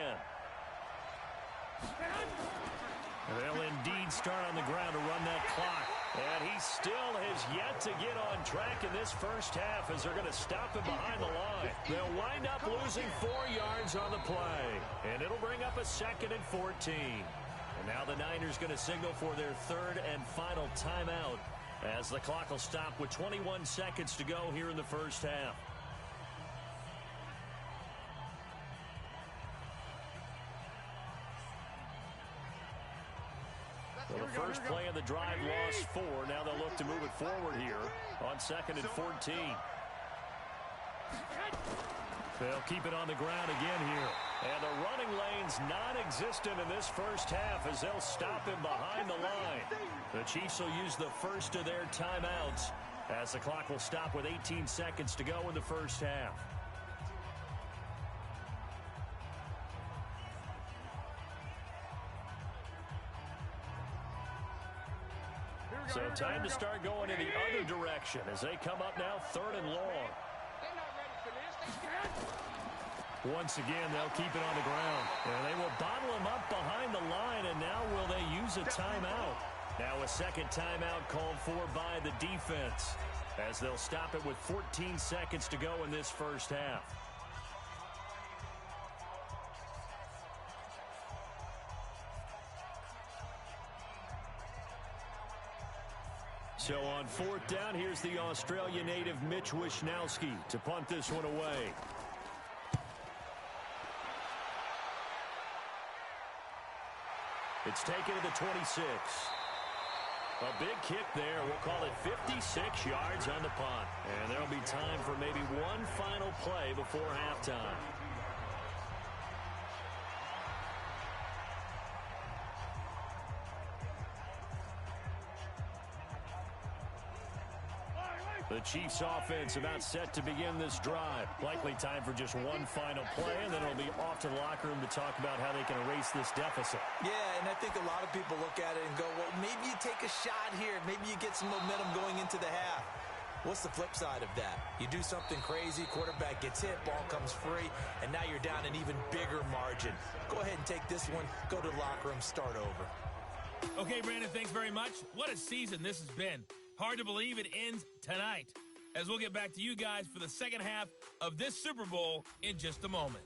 They'll indeed start on the ground to run that clock. And he still has yet to get on track in this first half as they're going to stop him behind the line. They'll wind up losing 4 yards on the play. And it'll bring up a 2nd and 14. And now the Niners going to signal for their 3rd and final timeout, as the clock will stop with 21 seconds to go here in the first half. So the first play of the drive lost 4. Now they'll look to move it forward here on 2nd and 14. They'll keep it on the ground again here. And the running lane's non-existent in this first half as they'll stop him behind the line. The Chiefs will use the first of their timeouts as the clock will stop with 18 seconds to go in the first half. So time to start going in the other direction as they come up now 3rd and long. Once again, they'll keep it on the ground. And they will bottle him up behind the line, and now will they use a timeout? Now a 2nd timeout called for by the defense as they'll stop it with 14 seconds to go in this first half. So on 4th down, here's the Australia native Mitch Wishnowsky to punt this one away. It's taken to the 26. A big kick there. We'll call it 56 yards on the punt. And there'll be time for maybe one final play before halftime. The Chiefs offense about set to begin this drive. Likely time for just one final play, and then it'll be off to the locker room to talk about how they can erase this deficit. Yeah, and I think a lot of people look at it and go, well, maybe you take a shot here. Maybe you get some momentum going into the half. What's the flip side of that? You do something crazy, quarterback gets hit, ball comes free, and now you're down an even bigger margin. Go ahead and take this one, go to the locker room, start over. Okay, Brandon, thanks very much. What a season this has been. Hard to believe it ends tonight, as we'll get back to you guys for the second half of this Super Bowl in just a moment.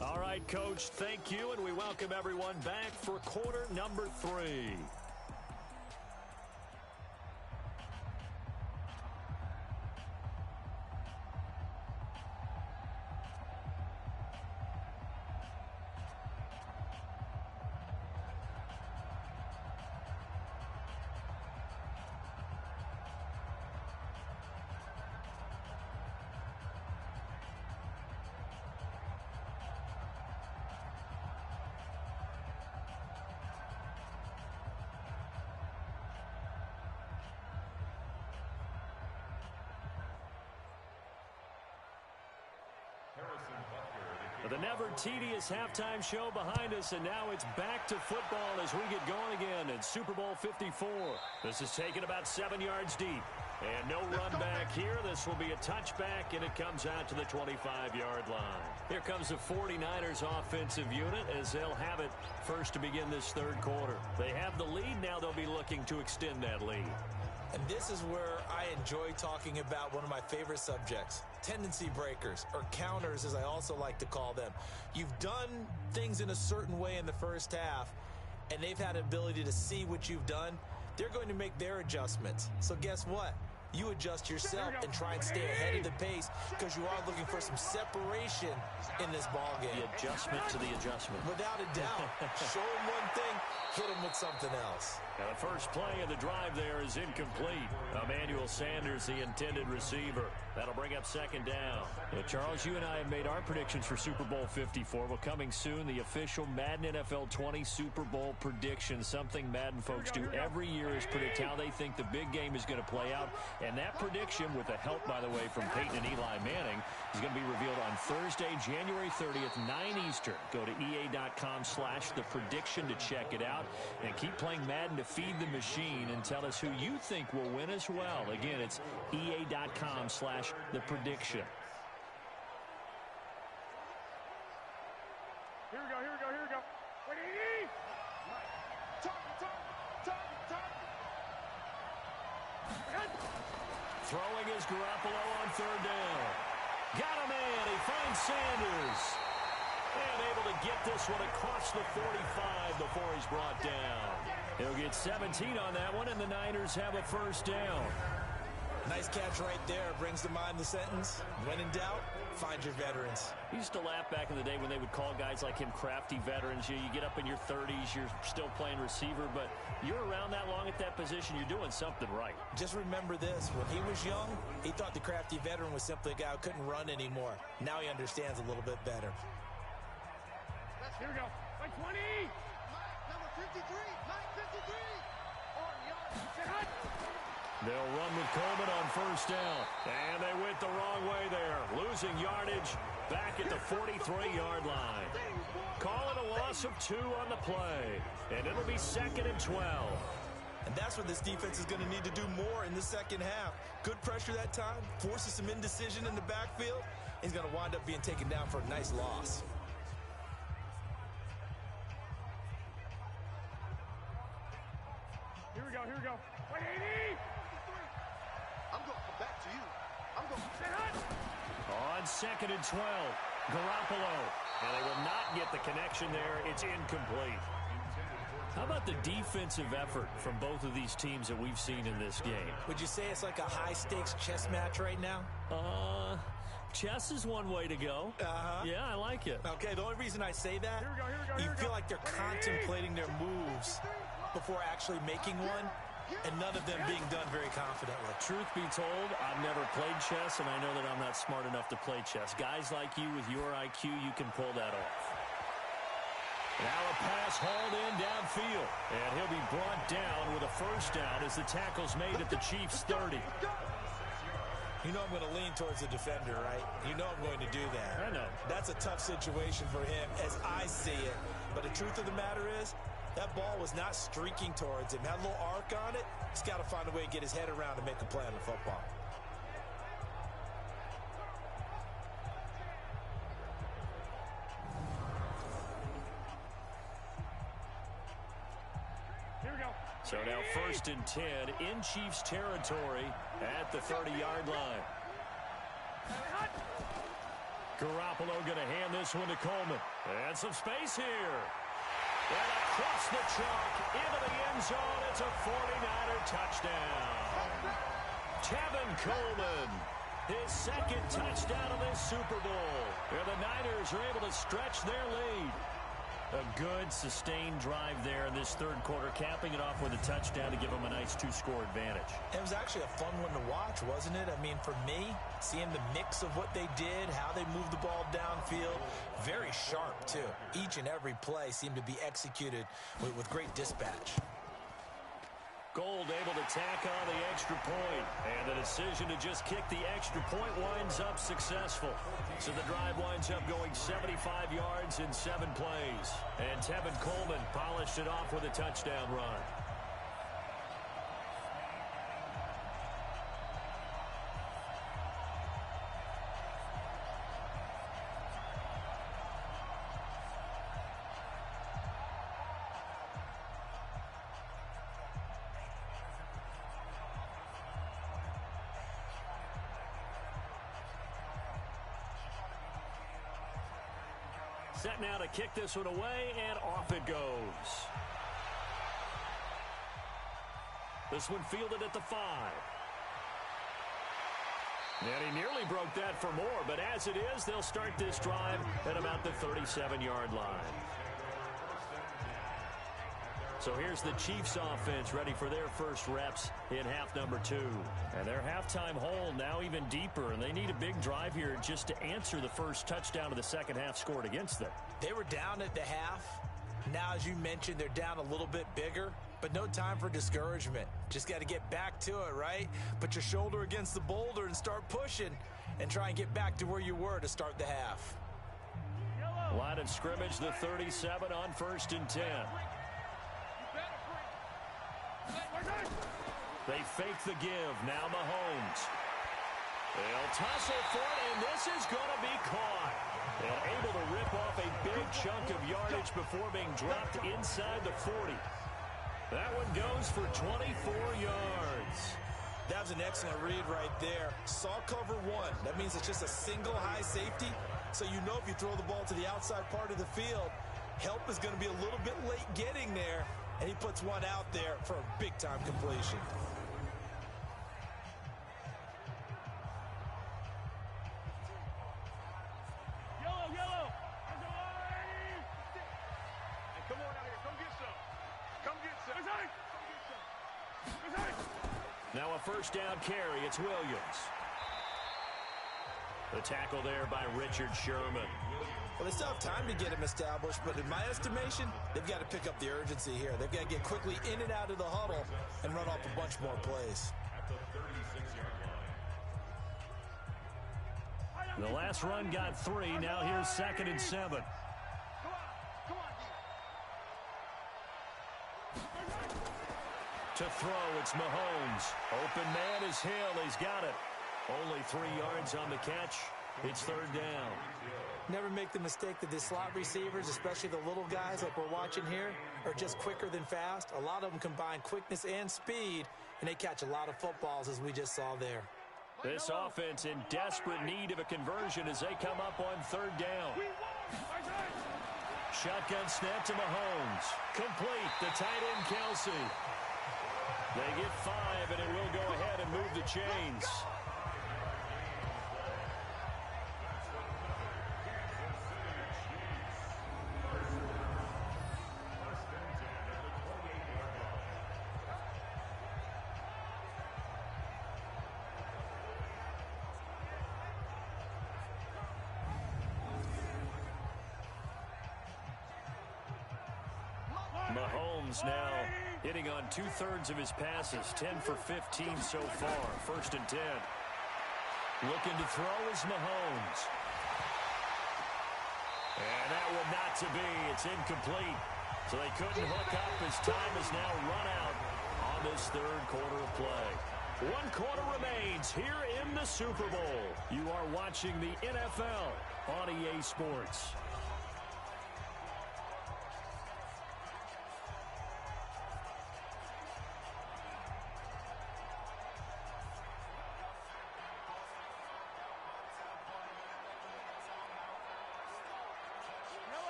All right, Coach, thank you, and we welcome everyone back for quarter number 3. The never tedious halftime show behind us, and now it's back to football as we get going again in Super Bowl 54. This is taken about 7 yards deep. And no run back here. This will be a touchback, and it comes out to the 25-yard line. Here comes the 49ers offensive unit as they'll have it first to begin this third quarter. They have the lead. Now they'll be looking to extend that lead. And this is where I enjoy talking about one of my favorite subjects, tendency breakers, or counters as I also like to call them. You've done things in a certain way in the first half, and they've had an ability to see what you've done. They're going to make their adjustments. So guess what? You adjust yourself and try and stay ahead of the pace because you are looking for some separation in this ball game. The adjustment to the adjustment. Without a doubt. Show them one thing, hit them with something else. And the first play of the drive there is incomplete. Emmanuel Sanders, the intended receiver. That'll bring up second down. Charles, you and I have made our predictions for Super Bowl 54. Well, coming soon, the official Madden NFL 20 Super Bowl prediction. Something Madden folks do every year is predict how they think the big game is going to play out. And that prediction, with the help, by the way, from Peyton and Eli Manning, is going to be revealed on Thursday, January 30th, 9 Eastern. Go to EA.com/theprediction to check it out. And keep playing Madden to feed the machine and tell us who you think will win as well. Again, it's EA.com/theprediction. Here we go, here we go, here we go. Wait, Edie! Target. Throwing is Garoppolo on third down. Got a man. He finds Sanders. And able to get this one across the 45 before he's brought down. He'll get 17 on that one, and the Niners have a first down. Nice catch right there. Brings to mind the sentence, when in doubt, find your veterans. We used to laugh back in the day when they would call guys like him crafty veterans. You get up in your 30s, you're still playing receiver, but you're around that long at that position, you're doing something right. Just remember this. When he was young, he thought the crafty veteran was simply a guy who couldn't run anymore. Now he understands a little bit better. Here we go. Like 20. Number 53. Mike 53. On yard. Sit hot. They'll run with Coleman on first down. And they went the wrong way there. Losing yardage back at the 43-yard line. Call it a loss of 2 on the play. And it'll be 2nd and 12. And that's what this defense is going to need to do more in the second half. Good pressure that time. Forces some indecision in the backfield. He's going to wind up being taken down for a nice loss. Here we go, here we go. Wait, 80! I'm going to come back to you. I'm going to sit hot. On 2nd and 12, Garoppolo. And they will not get the connection there. It's incomplete. How about the defensive effort from both of these teams that we've seen in this game? Would you say it's like a high-stakes chess match right now? Chess is one way to go. Yeah, I like it. Okay, the only reason I say that, you feel like they're contemplating their moves before actually making one, and none of them being done very confidently. Truth be told, I've never played chess, and I know that I'm not smart enough to play chess. Guys like you with your IQ, you can pull that off. Now a pass hauled in downfield, and he'll be brought down with a first down as the tackle's made at the Chiefs' 30. You know I'm going to lean towards the defender, right? You know I'm going to do that. I know. That's a tough situation for him as I see it. But the truth of the matter is, that ball was not streaking towards him. Had a little arc on it. He's got to find a way to get his head around and make a play on the football. Here we go. So now 1st and 10 in Chiefs territory at the 30-yard line. Garoppolo going to hand this one to Coleman. And some space here. And across the chalk into the end zone. It's a 49er touchdown. Tevin Coleman, his 2nd touchdown of this Super Bowl. And the Niners are able to stretch their lead. A good, sustained drive there in this third quarter, capping it off with a touchdown to give them a nice 2-score advantage. It was actually a fun one to watch, wasn't it? I mean, for me, seeing the mix of what they did, how they moved the ball downfield, very sharp, too. Each and every play seemed to be executed with great dispatch. Gold able to tack on the extra point, and the decision to just kick the extra point winds up successful. So the drive winds up going 75 yards in 7 plays. And Tevin Coleman polished it off with a touchdown run. Set now to kick this one away, and off it goes. This one fielded at the 5. And he nearly broke that for more, but as it is, they'll start this drive at about the 37-yard line. So here's the Chiefs offense ready for their first reps in half number 2. And their halftime hole now even deeper, and they need a big drive here just to answer the first touchdown of the second half scored against them. They were down at the half. Now, as you mentioned, they're down a little bit bigger, but no time for discouragement. Just got to get back to it, right? Put your shoulder against the boulder and start pushing and try and get back to where you were to start the half. Line of scrimmage, the 37 on 1st and 10. They fake the give. Now Mahomes. They'll tussle for it, and this is going to be caught. And able to rip off a big chunk of yardage before being dropped inside the 40. That one goes for 24 yards. That was an excellent read right there. Saw cover 1. That means it's just a single high safety. So you know if you throw the ball to the outside part of the field, help is going to be a little bit late getting there. And he puts one out there for a big-time completion. Yellow. Hey, come on out here. Come get some. Come get some. Now a first down carry. It's Williams. The tackle there by Richard Sherman. Well, they still have time to get him established, but in my estimation, they've got to pick up the urgency here. They've got to get quickly in and out of the huddle and run off a bunch more plays. The last run got 3. Now here's 2nd and 7. To throw, it's Mahomes. Open man is Hill. He's got it. Only 3 yards on the catch. It's 3rd down. Never make the mistake that the slot receivers, especially the little guys like we're watching here, are just quicker than fast. A lot of them combine quickness and speed, and they catch a lot of footballs, as we just saw there. This offense in desperate need of a conversion as they come up on 3rd down. Shotgun snap to Mahomes. Complete. The tight end, Kelsey. They get 5, and it will go ahead and move the chains. Mahomes now hitting on 2/3 of his passes, 10 for 15 so far. 1st and 10. Looking to throw is Mahomes. And that one not to be. It's incomplete. So they couldn't hook up as time is now run out on this 3rd quarter of play. 1 quarter remains here in the Super Bowl. You are watching the NFL on EA Sports.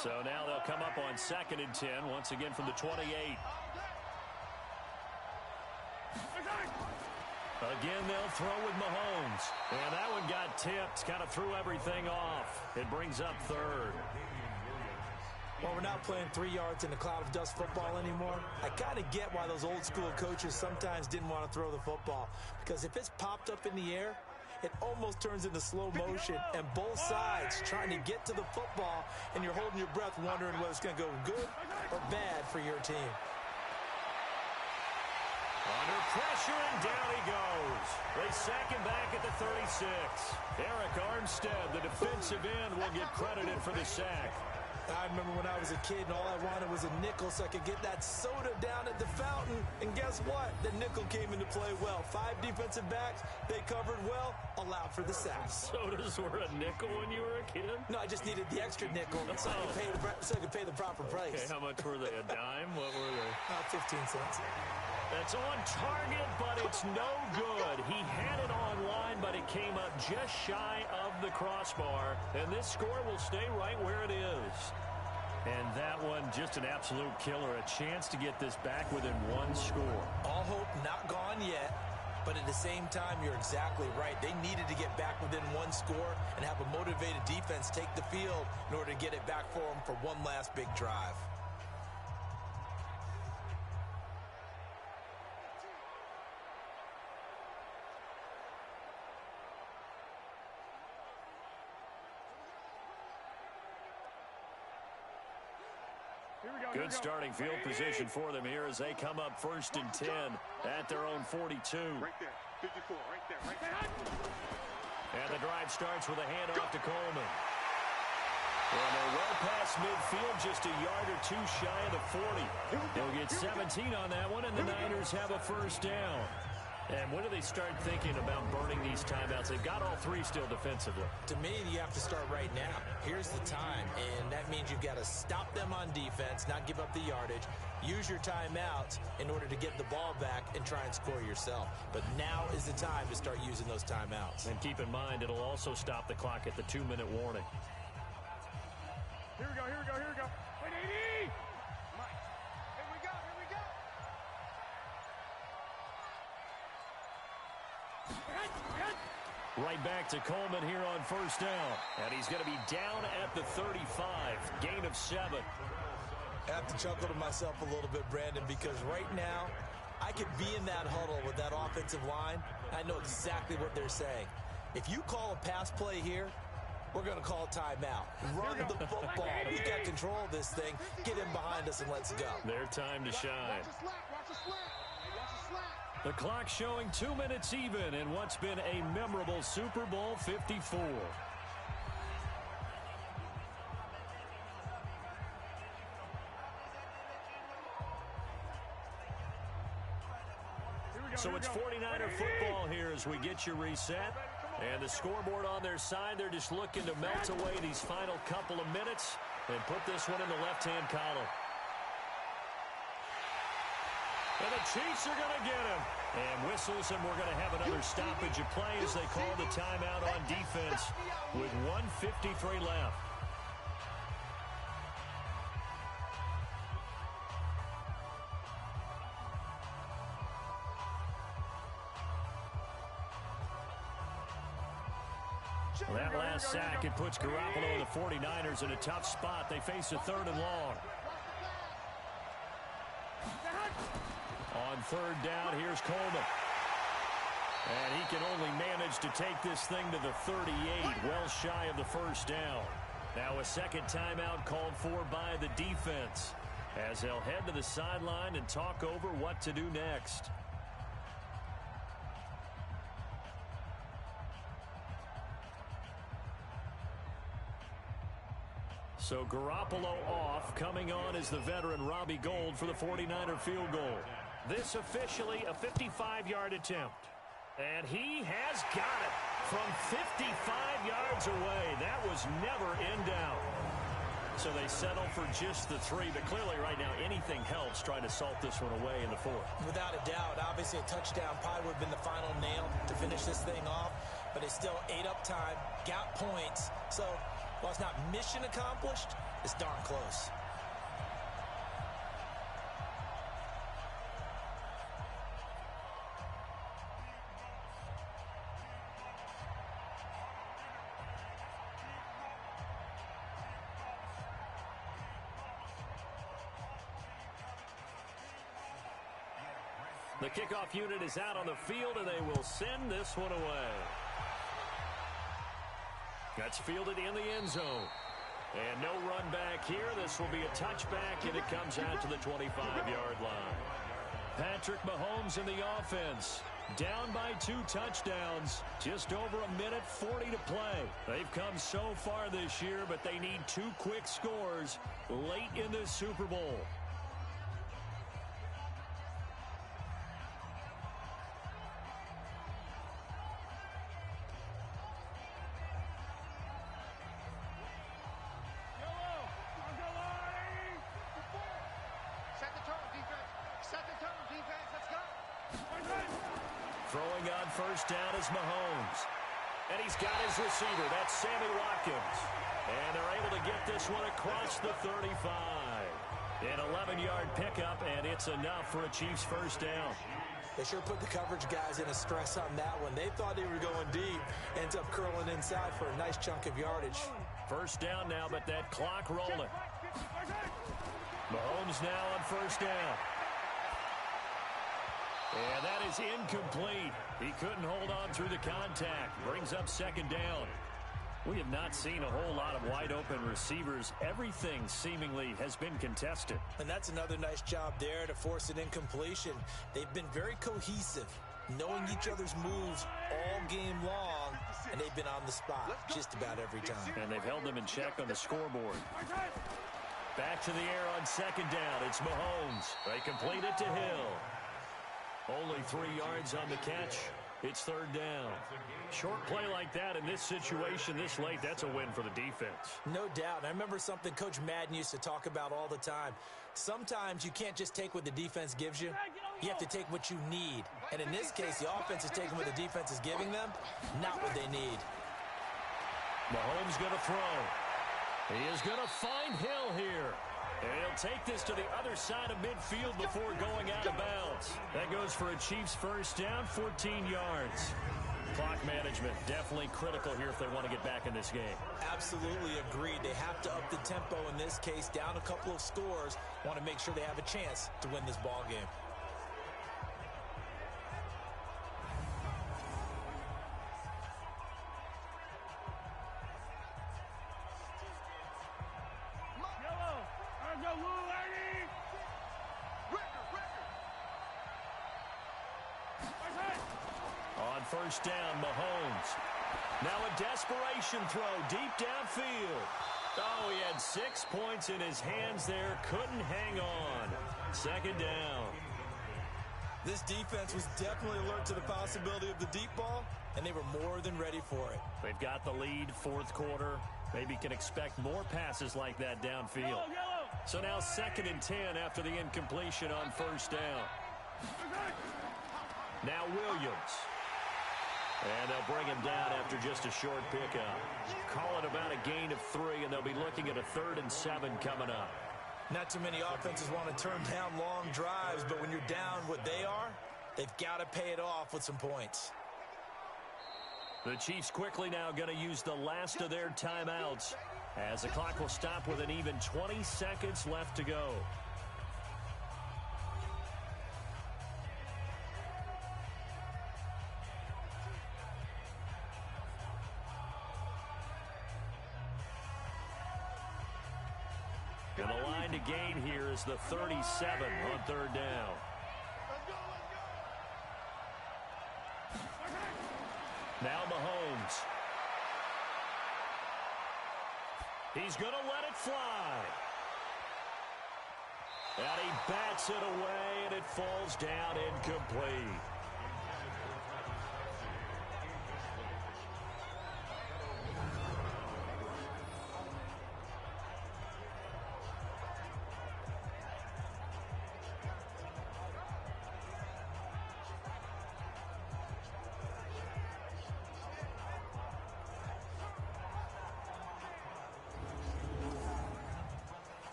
So now they'll come up on 2nd and 10, once again from the 28. Again, they'll throw with Mahomes. And that one got tipped, kind of threw everything off. It brings up 3rd. Well, we're not playing 3 yards in a cloud of dust football anymore. I kind of get why those old school coaches sometimes didn't want to throw the football. Because if it's popped up in the air, it almost turns into slow motion, and both sides trying to get to the football, and you're holding your breath wondering whether it's going to go good or bad for your team. Under pressure, and down he goes. They sack him back at the 36. Eric Armstead, the defensive end, will get credited for the sack. I remember when I was a kid and all I wanted was a nickel so I could get that soda down at the fountain. And guess what? The nickel came into play well. 5 defensive backs, they covered well, allowed for the sacks. Sodas were a nickel when you were a kid? No, I just needed the extra nickel so I could pay the proper price. Okay, how much were they? A dime? What were they? 15 cents. That's on target, but it's no good. He had it on line, but it came up just shy of the crossbar. And this score will stay right where it is. And that one, just an absolute killer. A chance to get this back within 1 score. All hope not gone yet. But at the same time, you're exactly right. They needed to get back within 1 score and have a motivated defense take the field in order to get it back for them for one last big drive. Good starting field position for them here as they come up 1st and 10 at their own 42. Right there, 54, right there, right there. And the drive starts with a handoff to Coleman. And they're well past midfield, just a yard or 2 shy of the 40. They'll get 17 on that one, and the Niners have a first down. And when do they start thinking about burning these timeouts? They've got all 3 still defensively. To me, you have to start right now. Here's the time, and that means you've got to stop them on defense, not give up the yardage, use your timeouts in order to get the ball back and try and score yourself. But now is the time to start using those timeouts. And keep in mind, it'll also stop the clock at the 2-minute warning. Here we go, here we go, here we go. Wait, 80! Mike. Here we go, here we go. Right back to Coleman here on first down. And he's going to be down at the 35. Gain of 7. I have to chuckle to myself a little bit, Brandon, because right now, I could be in that huddle with that offensive line. I know exactly what they're saying. If you call a pass play here, we're going to call a timeout. Run the football. We got control of this thing. Get in behind us and let's go. Their time to shine. The clock showing 2 minutes even in what's been a memorable Super Bowl 54. So it's 49er football here as we get you reset. And the scoreboard on their side, they're just looking to melt away these final couple of minutes and put this one in the left-hand column. And the Chiefs are going to get him. And whistles, and we're going to have another stoppage of play as they call the timeout on defense with 1:53 left. Well, that last sack, it puts Garoppolo and the 49ers in a tough spot. They face a 3rd and long. On 3rd down, here's Coleman. And he can only manage to take this thing to the 38, well shy of the first down. Now a second timeout called for by the defense as they'll head to the sideline and talk over what to do next. So Garoppolo off. Coming on is the veteran Robbie Gould for the 49er field goal. This officially a 55-yard attempt. And he has got it from 55 yards away. That was never in doubt. So they settle for just the 3. But clearly right now anything helps trying to salt this one away in the 4th. Without a doubt. Obviously a touchdown probably would have been the final nail to finish this thing off. But it's still ate up time. Got points. So while it's not mission accomplished, it's darn close. The kickoff unit is out on the field, and they will send this one away. That's fielded in the end zone. And no run back here. This will be a touchback, and it comes out to the 25-yard line. Patrick Mahomes in the offense. Down by 2 touchdowns. Just over a minute 40 to play. They've come so far this year, but they need 2 quick scores late in the Super Bowl. Throwing on first down is Mahomes. And he's got his receiver. That's Sammy Watkins. And they're able to get this one across the 35. An 11-yard pickup, and it's enough for a Chiefs first down. They sure put the coverage guys in a stress on that one. They thought they were going deep. Ends up curling inside for a nice chunk of yardage. First down now, but that clock rolling. Mahomes now on first down. And that is incomplete. He couldn't hold on through the contact. Brings up second down. We have not seen a whole lot of wide-open receivers. Everything seemingly has been contested. And that's another nice job there to force an incompletion. They've been very cohesive, knowing each other's moves all game long, and they've been on the spot just about every time. And they've held them in check on the scoreboard. Back to the air on second down. It's Mahomes. They complete it to Hill. Only 3 yards on the catch. It's third down. Short play like that in this situation this late, that's a win for the defense. No doubt. I remember something Coach Madden used to talk about all the time. Sometimes you can't just take what the defense gives you. You have to take what you need. And in this case, the offense is taking what the defense is giving them, not what they need. Mahomes going to throw. He is going to find Hill here. And he'll take this to the other side of midfield before going out of bounds. That goes for a Chiefs first down, 14 yards. Clock management definitely critical here if they want to get back in this game. Absolutely agreed. They have to up the tempo in this case, down a couple of scores. Want to make sure they have a chance to win this ball game. On first down, Mahomes. Now a desperation throw deep downfield. Oh, he had 6 points in his hands there. Couldn't hang on. Second down. This defense was definitely alert to the possibility of the deep ball, and they were more than ready for it. They've got the lead, fourth quarter. Maybe can expect more passes like that downfield. So now 2nd and 10 after the incompletion on first down. Now Williams. And they'll bring him down after just a short pickup. Call it about a gain of 3, and they'll be looking at a 3rd and 7 coming up. Not too many offenses want to turn down long drives, but when you're down what they are, they've got to pay it off with some points. The Chiefs quickly now going to use the last of their timeouts as the clock will stop with an even 20 seconds left to go. And the line to gain here is the 37 on third down. Now Mahomes. He's going to let it fly. And he bats it away, and it falls down incomplete.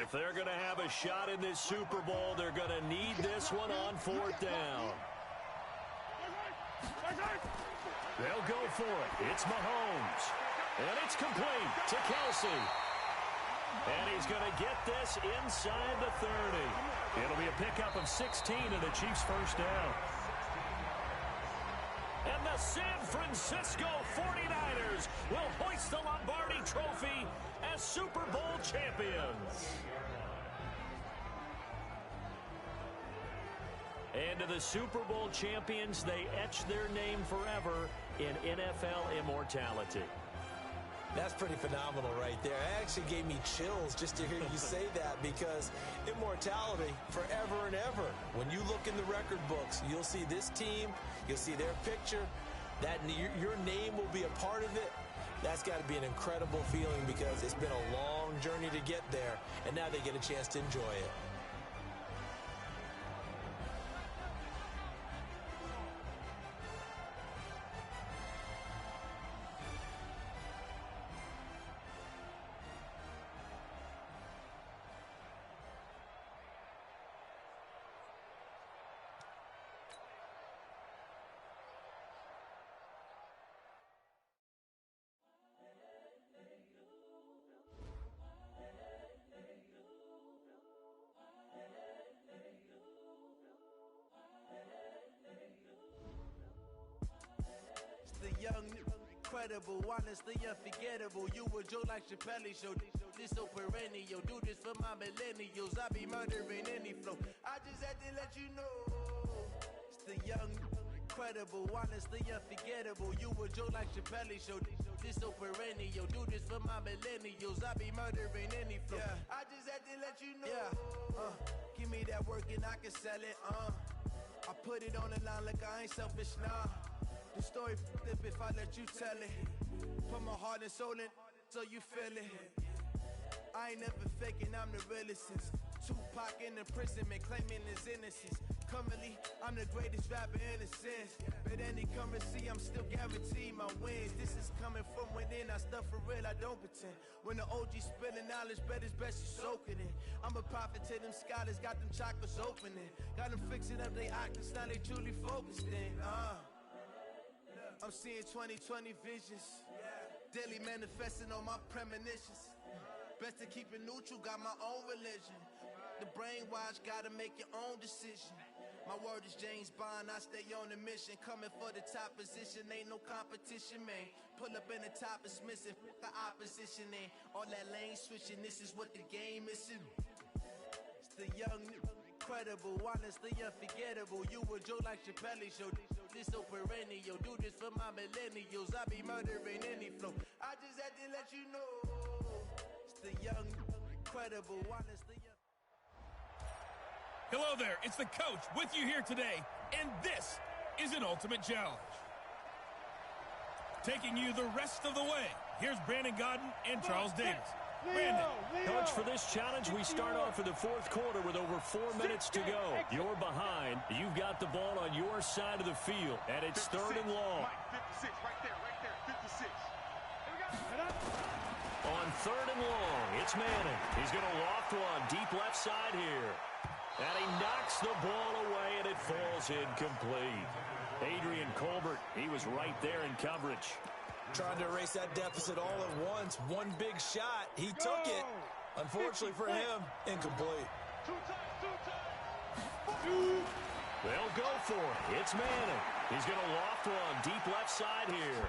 If they're going to have a shot in this Super Bowl, they're going to need this one on fourth down. They'll go for it. It's Mahomes. And it's complete to Kelsey. And he's going to get this inside the 30. It'll be a pickup of 16 and the Chiefs first down. And the San Francisco 49ers will hoist the Lombardi Trophy as Super Bowl champions. And to the Super Bowl champions, they etch their name forever in NFL immortality. That's pretty phenomenal right there. It actually gave me chills just to hear you say that, because immortality forever and ever. When you look in the record books, you'll see this team, you'll see their picture, that your name will be a part of it. That's got to be an incredible feeling, because it's been a long journey to get there, and now they get a chance to enjoy it. Young, incredible, honestly unforgettable. You a Joe like Chappelle show. This so perennial. Do this for my millennials. I be murdering any flow. I just had to let you know. It's the young, incredible, honestly unforgettable. You a Joe like Chappelle show. This so perennial. Do this for my millennials. I be murdering any flow. Yeah. I just had to let you know. Yeah. Give me that work and I can sell it. I put it on the line like I ain't selfish, nah. The story f***ed up if I let you tell it. Put my heart and soul in so you feel it. I ain't never faking, I'm the realest since Tupac in imprisonment, claiming his innocence. Currently, I'm the greatest rapper in a sense. But any currency, I'm still guaranteed my wins. This is coming from within, I stuff for real, I don't pretend. When the OG spilling knowledge, bet it's best you soak it in. I'm a prophet to them scholars, got them chakras opening. Got them fixing up they octaves, now they truly focused in. I'm seeing 2020 visions. Daily manifesting on my premonitions. Best to keep it neutral, got my own religion. The brainwash, gotta make your own decision. My word is James Bond, I stay on a mission. Coming for the top position, ain't no competition, man. Pull up in the top is missing, the opposition in. All that lane switching, this is what the game is. It's the young, incredible, honestly unforgettable. You a Joe like Chappelle show. This so perennial. Do this for my millennials. I be murdering any flow. I just had to let you know. It's the young, incredible, honestly. Hello there, it's the coach with you here today, and this is an ultimate challenge. Taking you the rest of the way, here's Brandon Godden and Charles Davis. Brandon. Coach, for this challenge, we start off in the fourth quarter with over 4 minutes to go. You're behind. You've got the ball on your side of the field, and it's 3rd and long. Mike, 56, right there, 56. On 3rd and long, it's Manning. He's going to loft one deep left side here. And he knocks the ball away, and it falls incomplete. Adrian Colbert, he was right there in coverage. Trying to erase that deficit all at once. One big shot. He took it. Unfortunately for him, incomplete. They'll go for it. It's Manning. He's going to loft one deep left side here.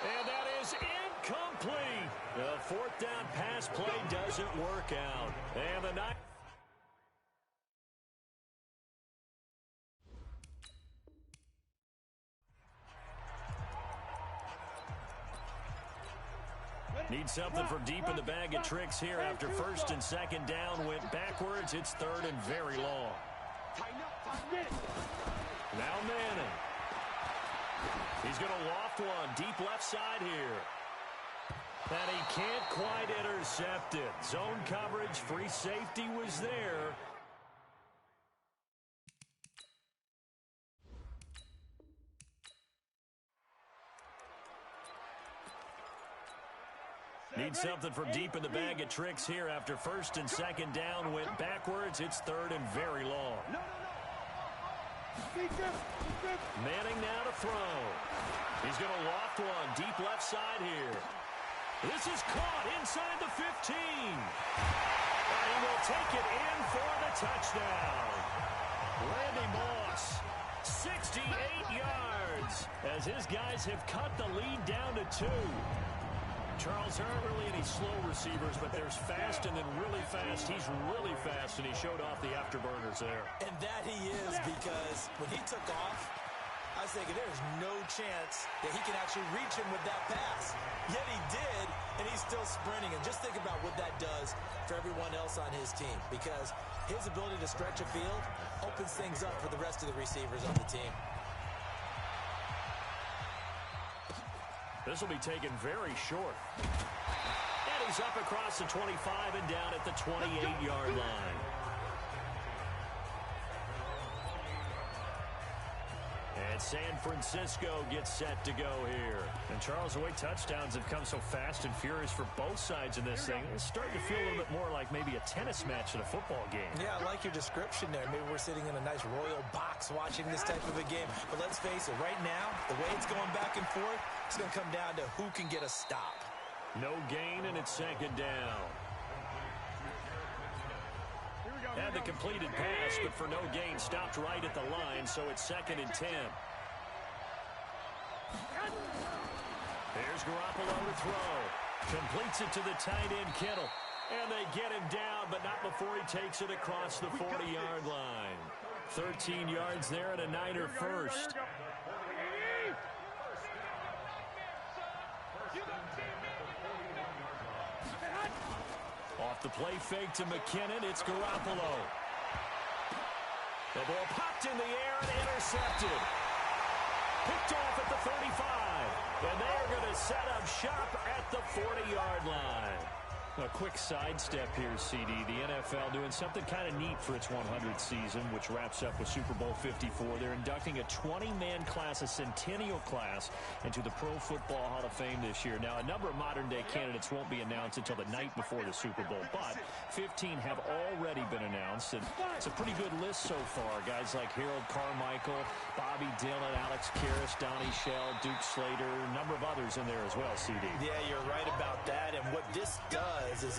And that is incomplete. The 4th down pass play doesn't work out. And the night. Need something from deep in the bag of tricks here after 1st and 2nd down went backwards. It's 3rd and very long. Now Manning. He's going to loft one deep left side here. And he can't quite intercept it. Zone coverage, free safety was there. Need something from deep in the bag of tricks here after 1st and 2nd down went backwards. It's 3rd and very long. Manning now to throw. He's going to loft one deep left side here. This is caught inside the 15. And he will take it in for the touchdown. Randy Moss, 68 yards, as his guys have cut the lead down to 2. Charles, there aren't really any slow receivers, but there's fast and then really fast. He's really fast, and he showed off the afterburners there. And that he is, because when he took off, I was thinking there's no chance that he can actually reach him with that pass. Yet he did, and he's still sprinting. And just think about what that does for everyone else on his team, because his ability to stretch a field opens things up for the rest of the receivers on the team. This will be taken very short. And he's up across the 25 and down at the 28-yard line. And San Francisco gets set to go here. And Charles, the way touchdowns have come so fast and furious for both sides in this thing, it's starting to feel a little bit more like maybe a tennis match at a football game. Yeah, I like your description there. Maybe we're sitting in a nice royal box watching this type of a game. But let's face it, right now, the way it's going back and forth, it's going to come down to who can get a stop. No gain, and it's second down. Had the completed pass, but for no gain, stopped right at the line, so it's 2nd and 10. Here's Garoppolo to throw. Completes it to the tight end, Kittle. And they get him down, but not before he takes it across the 40-yard line. 13 yards there and a Niner first. Off the play fake to McKinnon, it's Garoppolo. The ball popped in the air and intercepted. Picked off at the 35. And they're going to set up shop at the 40-yard line. A quick sidestep here, CD. The NFL doing something kind of neat for its 100th season, which wraps up with Super Bowl 54. They're inducting a 20-man class, a centennial class, into the Pro Football Hall of Fame this year. Now, a number of modern-day candidates won't be announced until the night before the Super Bowl, but 15 have already been announced, and it's a pretty good list so far. Guys like Harold Carmichael, Bobby Dillon, Alex Karras, Donnie Shell, Duke Slater, a number of others in there as well, CD. Yeah, you're right about that, and what this does is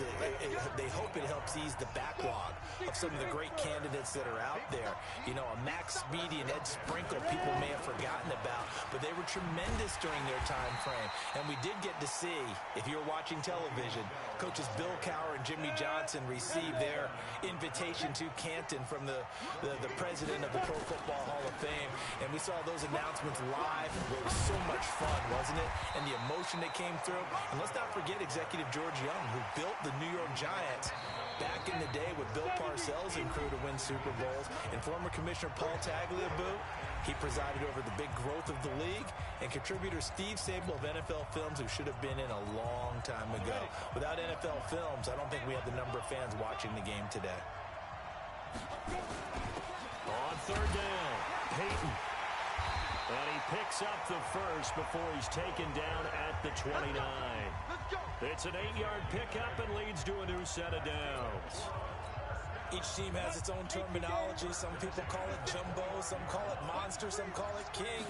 they hope it helps ease the backlog of some of the great candidates that are out there. You know, a Max Speedy and Ed Sprinkle, people may have forgotten about, but they were tremendous during their time frame. And we did get to see, if you're watching television, coaches Bill Cowher and Jimmy Johnson receive their invitation to Canton from the president of the Pro Football Hall of Fame. And we saw those announcements live. It was so much fun, wasn't it? And the emotion that came through. And let's not forget Executive George Young, who built the New York Giants back in the day with Bill Parcells and crew to win Super Bowls. And former Commissioner Paul Tagliabue, he presided over the big growth of the league. And contributor Steve Sable of NFL Films, who should have been in a long time ago. Without NFL Films, I don't think we have the number of fans watching the game today. On third down, Peyton. And he picks up the first before he's taken down at the 29. It's an 8-yard pickup and leads to a new set of downs. Each team has its own terminology. Some people call it jumbo, some call it monster, some call it king.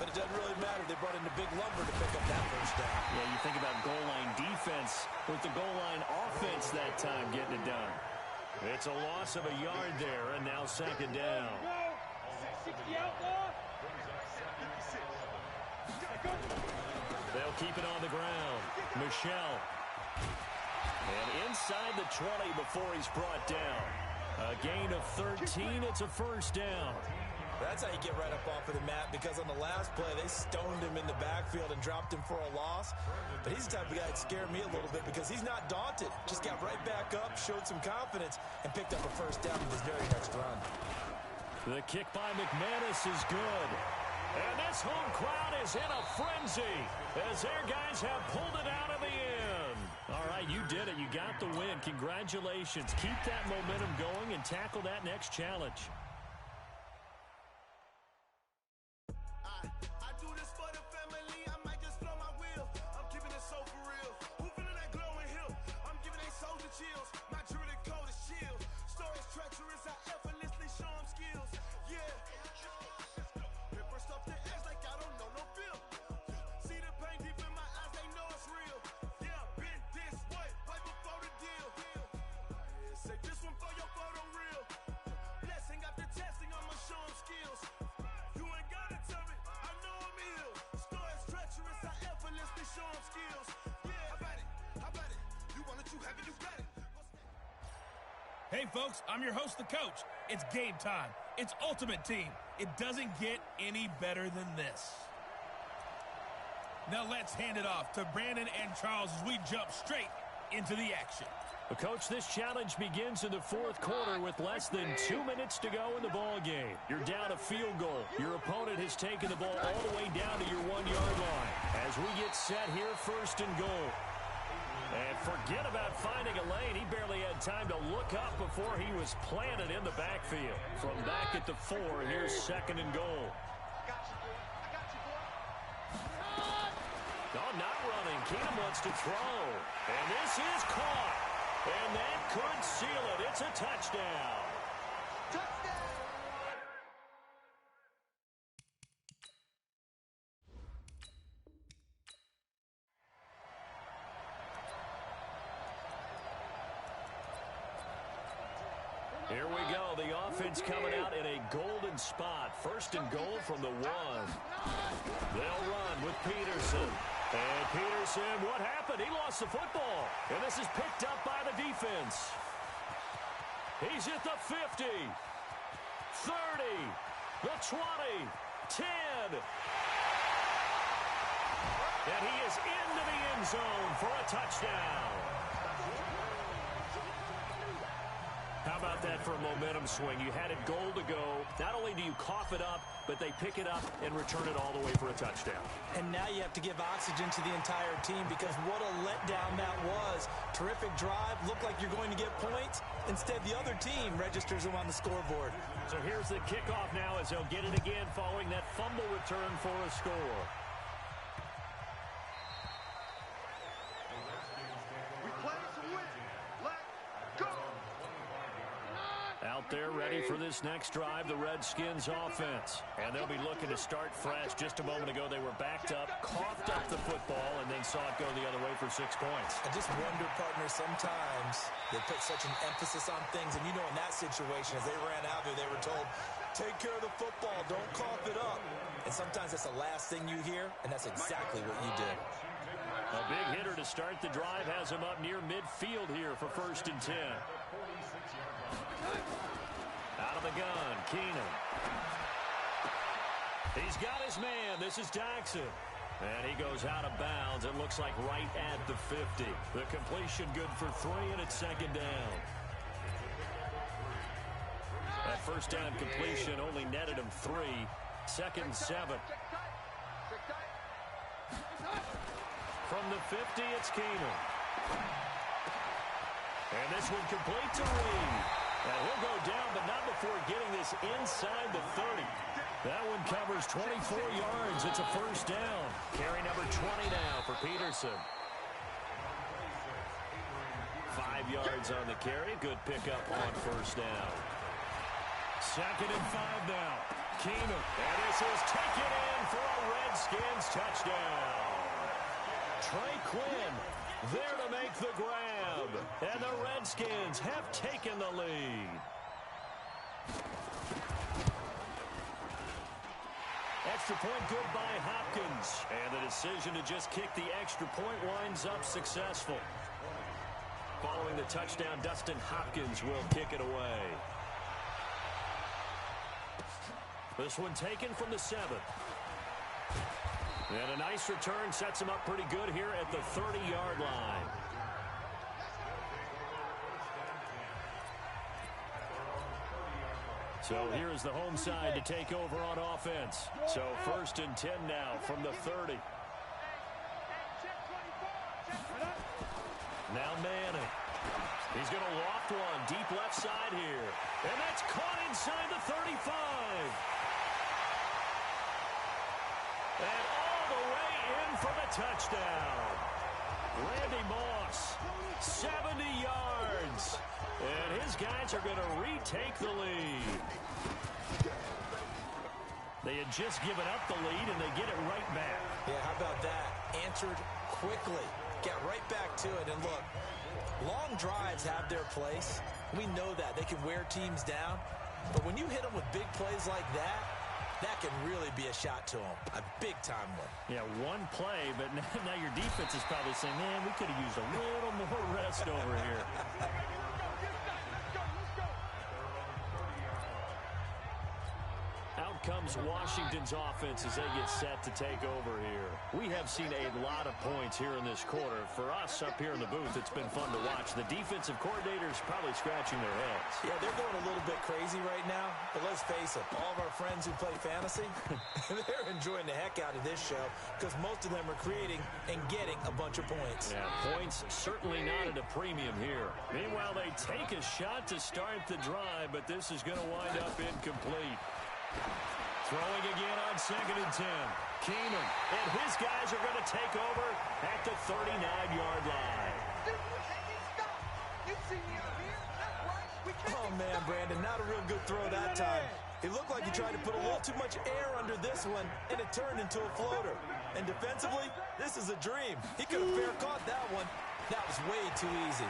But it doesn't really matter. They brought in the big lumber to pick up that first down. Yeah, you think about goal line defense with the goal line offense that time getting it done. It's a loss of a yard there, and now second down. They'll keep it on the ground. Michelle. And inside the 20 before he's brought down. A gain of 13. It's a first down. That's how you get right up off of the mat, because on the last play, they stoned him in the backfield and dropped him for a loss. But he's the type of guy that scared me a little bit, because he's not daunted. Just got right back up, showed some confidence, and picked up a first down in his very next run. The kick by McManus is good. And this home crowd is in a frenzy as their guys have pulled it out of the end. All right, you did it. You got the win. Congratulations. Keep that momentum going and tackle that next challenge. I do this for the family. I might just blow my wheel. I'm keeping it so for real. Who feeling that glowing hill? I'm giving they soldier chills. My jewelry code is chill. Stories treacherous. I effortlessly show them skills. Yeah. Paper stuff the edge like I don't know no feel. See the pain deep in my eyes, they know it's real. Yeah, been this way, right before the deal. Yeah, say this one for your photo real. Blessing after Hey, folks, I'm your host, the coach. It's game time. It's Ultimate Team. It doesn't get any better than this. Now let's hand it off to Brandon and Charles as we jump straight into the action. Well, Coach, this challenge begins in the fourth quarter with less than 2 minutes to go in the ball game. You're down a field goal. Your opponent has taken the ball all the way down to your 1-yard line. As we get set here, first and goal. And forget about finding a lane. He barely had time to look up before he was planted in the backfield. From back at the 4, here's second and goal. No, not running. Keenum wants to throw. And this is caught. And that could seal it. It's a touchdown. Here we go. The offense coming out in a golden spot. First and goal from the 1. They'll run with Peterson. And Peterson, what happened? He lost the football. And this is picked up by the defense. He's at the 50, 30, the 20, 10. And he is into the end zone for a touchdown. How about that for a momentum swing? You had it goal to go. Not only do you cough it up, but they pick it up and return it all the way for a touchdown. And now you have to give oxygen to the entire team because what a letdown that was. Terrific drive. Looked like you're going to get points. Instead, the other team registers them on the scoreboard. So here's the kickoff now as they'll get it again following that fumble return for a score. Out there ready for this next drive, the Redskins offense. And they'll be looking to start fresh. Just a moment ago, they were backed up, coughed up the football, and then saw it go the other way for 6 points. I just wonder, partner, sometimes they put such an emphasis on things. And you know, in that situation, as they ran out there, they were told, take care of the football, don't cough it up. And sometimes that's the last thing you hear, and that's exactly what you did. A big hitter to start the drive has him up near midfield here for first and 10. Out of the gun, Keenum. He's got his man. This is Jackson. And he goes out of bounds. It looks like right at the 50. The completion good for 3, and it's second down. That first down completion only netted him 3. Second and 7. From the 50, it's Keenum. And this one complete to Reed. And he'll go down, but not before getting this inside the 30. That one covers 24 yards. It's a first down. Carry number 20 now for Peterson. 5 yards on the carry. Good pickup on first down. Second and 5 now. Keenum. And this is taken in for a Redskins touchdown. Trey Quinn there to make the grab. And the Redskins have taken the lead. Extra point good by Hopkins. And the decision to just kick the extra point winds up successful. Following the touchdown, Dustin Hopkins will kick it away. This one taken from the 7. And a nice return sets him up pretty good here at the 30-yard line. So here's the home side to take over on offense. So first and 10 now from the 30. Now Manning. He's going to loft one deep left side here. And that's caught inside the 35. And all the way in for the touchdown. Randy Moss, 70 yards. And his guys are going to retake the lead. They had just given up the lead, and they get it right back. Yeah, how about that? Answered quickly. Got right back to it. And look, long drives have their place. We know that. They can wear teams down. But when you hit them with big plays like that, That can really be a shot to him. A big-time one. Yeah, one play, but now your defense is probably saying, man, we could have used a little more rest over here. Out comes Washington's offense as they get set to take over here. We have seen a lot of points here in this quarter. For us up here in the booth, it's been fun to watch. The defensive coordinators probably scratching their heads. Yeah, they're going a little bit crazy right now, but let's face it, all of our friends who play fantasy, they're enjoying the heck out of this show because most of them are creating and getting a bunch of points. Yeah, points certainly not at a premium here. Meanwhile, they take a shot to start the drive, but this is going to wind up incomplete. Throwing again on 2nd and 10. Keenum and his guys are going to take over at the 39-yard line. Oh, man, Brandon, not a real good throw that time. It looked like he tried to put a little too much air under this one, and it turned into a floater. And defensively, this is a dream. He could have fair caught that one. That was way too easy.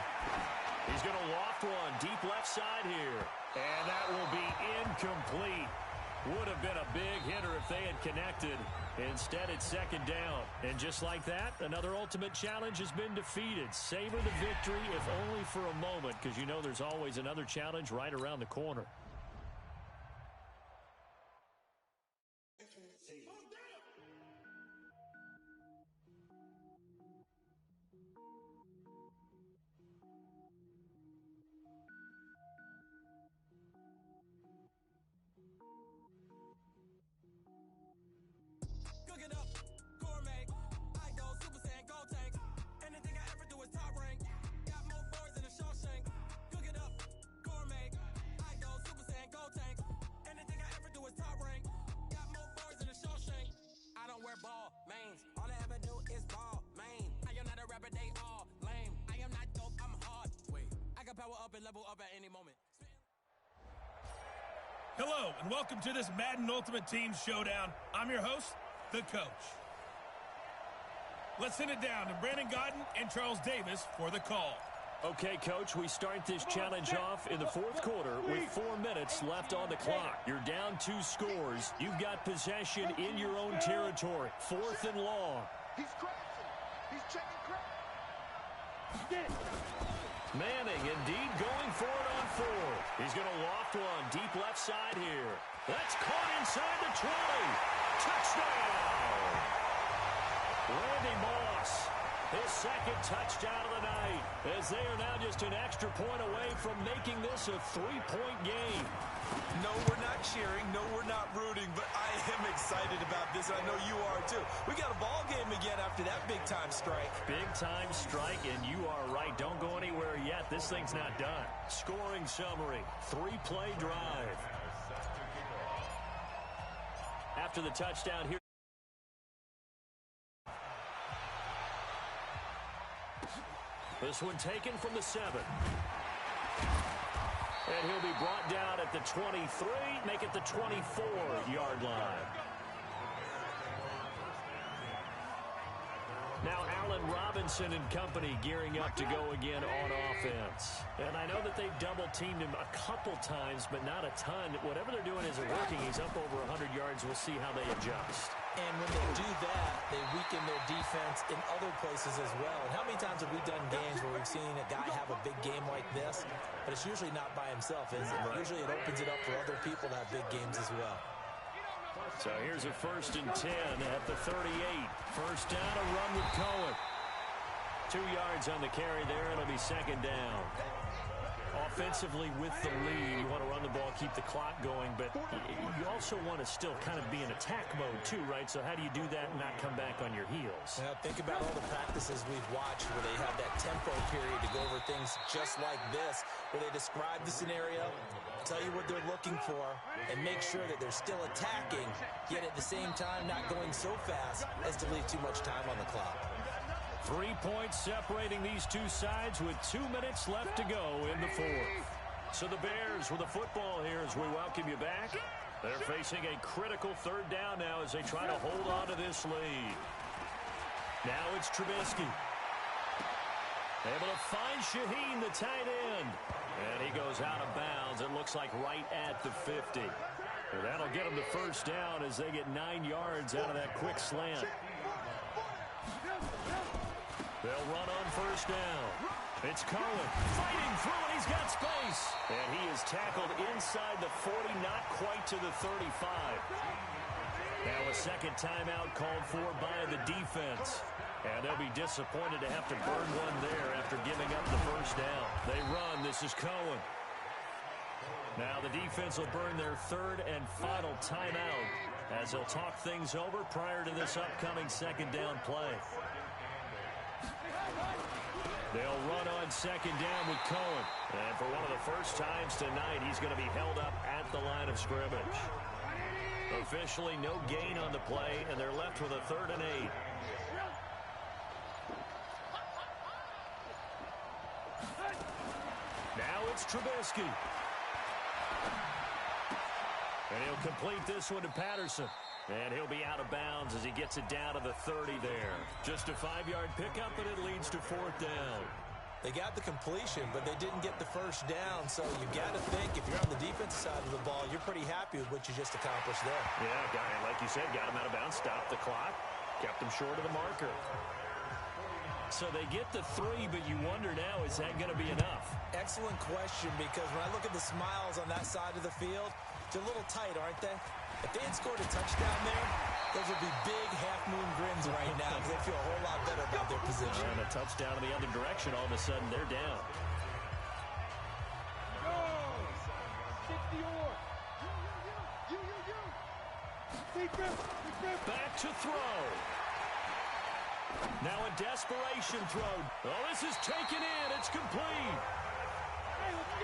He's going to loft one deep left side here. And that will be incomplete. Would have been a big hitter if they had connected. Instead, it's 2nd down. And just like that, another ultimate challenge has been defeated. Savor the victory, if only for a moment, because you know there's always another challenge right around the corner. Hello, and welcome to this Madden Ultimate Team Showdown. I'm your host, the Coach. Let's send it down to Brandon Godden and Charles Davis for the call. Okay, Coach, we start this challenge off in the 4th quarter with 4 minutes left on the clock. You're down 2 scores. You've got possession in your own territory. 4th and long. He's crashing. He's checking crash. Manning indeed going for it on 4. He's going to loft one deep left side here. That's caught inside the 20. Touchdown! Randy Moss, his 2nd touchdown of the night, as they are now just an extra point away from making this a 3-point game. No, we're not cheering. No, we're not rooting, but I am excited about this, and I know you are too. We got a ball game again after that big-time strike. Big-time strike, and you are right. Don't go anywhere yet. This thing's not done. Scoring summary, 3-play drive. After the touchdown here. This one taken from the 7. And he'll be brought down at the 23, make it the 24-yard line. Now Allen Robinson and company gearing up to go again on offense. And I know that they've double-teamed him a couple times, but not a ton. Whatever they're doing isn't working. He's up over 100 yards. We'll see how they adjust. And when they do that, they weaken their defense in other places as well. And how many times have we done games where we've seen a guy have a big game like this? But it's usually not by himself, is it? Right. Usually it opens it up for other people to have big games as well. So here's a 1st and 10 at the 38. First down, a run with Cohen. 2 yards on the carry there. It'll be 2nd down. Offensively with the lead, you want to run the ball, keep the clock going, but you also want to still kind of be in attack mode too, right? So how do you do that and not come back on your heels? Now think about all the practices we've watched where they have that tempo period to go over things just like this, where they describe the scenario, tell you what they're looking for, and make sure that they're still attacking, yet at the same time not going so fast as to leave too much time on the clock. 3 points separating these two sides with 2 minutes left to go in the 4th. So the Bears with the football here as we welcome you back. They're facing a critical 3rd down now as they try to hold on to this lead. Now it's Trubisky. Able to find Shaheen, the tight end. And he goes out of bounds. It looks like right at the 50. And that'll get them to first down as they get 9 yards out of that quick slant. They'll run on first down. It's Cohen fighting through, and he's got space. And he is tackled inside the 40, not quite to the 35. Now a second timeout called for by the defense. And they'll be disappointed to have to burn one there after giving up the first down. They run. This is Cohen. Now the defense will burn their third and final timeout as they'll talk things over prior to this upcoming second down play. They'll run on second down with Cohen. And for one of the first times tonight, he's going to be held up at the line of scrimmage. Officially no gain on the play, and they're left with a 3rd and 8. Now it's Trubisky. And he'll complete this one to Patterson. And he'll be out of bounds as he gets it down to the 30 there. Just a 5-yard pickup, and it leads to 4th down. They got the completion, but they didn't get the first down. So you got to think, if you're on the defensive side of the ball, you're pretty happy with what you just accomplished there. Yeah, like you said, got him out of bounds, stopped the clock, kept him short of the marker. So they get the 3, but you wonder now, is that going to be enough? Excellent question, because when I look at the smiles on that side of the field, they're a little tight, aren't they? If they had scored a touchdown there, those would be big half-moon grins right now because they feel a whole lot better about their position. And a touchdown in the other direction, all of a sudden they're down. Back to throw. Now a desperation throw. Oh, this is taken in. It's complete.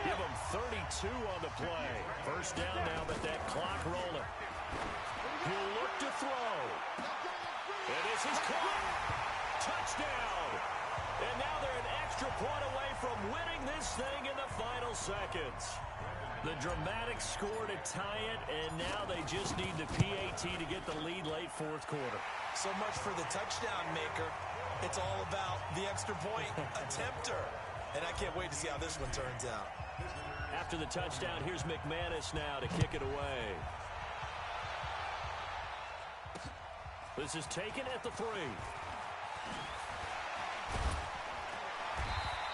Give him 32 on the play. First down now, but that clock rolling. He'll look to throw. And this is caught. Touchdown. And now they're an extra point away from winning this thing in the final seconds. The dramatic score to tie it, and now they just need the PAT to get the lead late 4th quarter. So much for the touchdown maker. It's all about the extra point attempter. And I can't wait to see how this one turns out. After the touchdown, here's McManus now to kick it away. This is taken at the 3.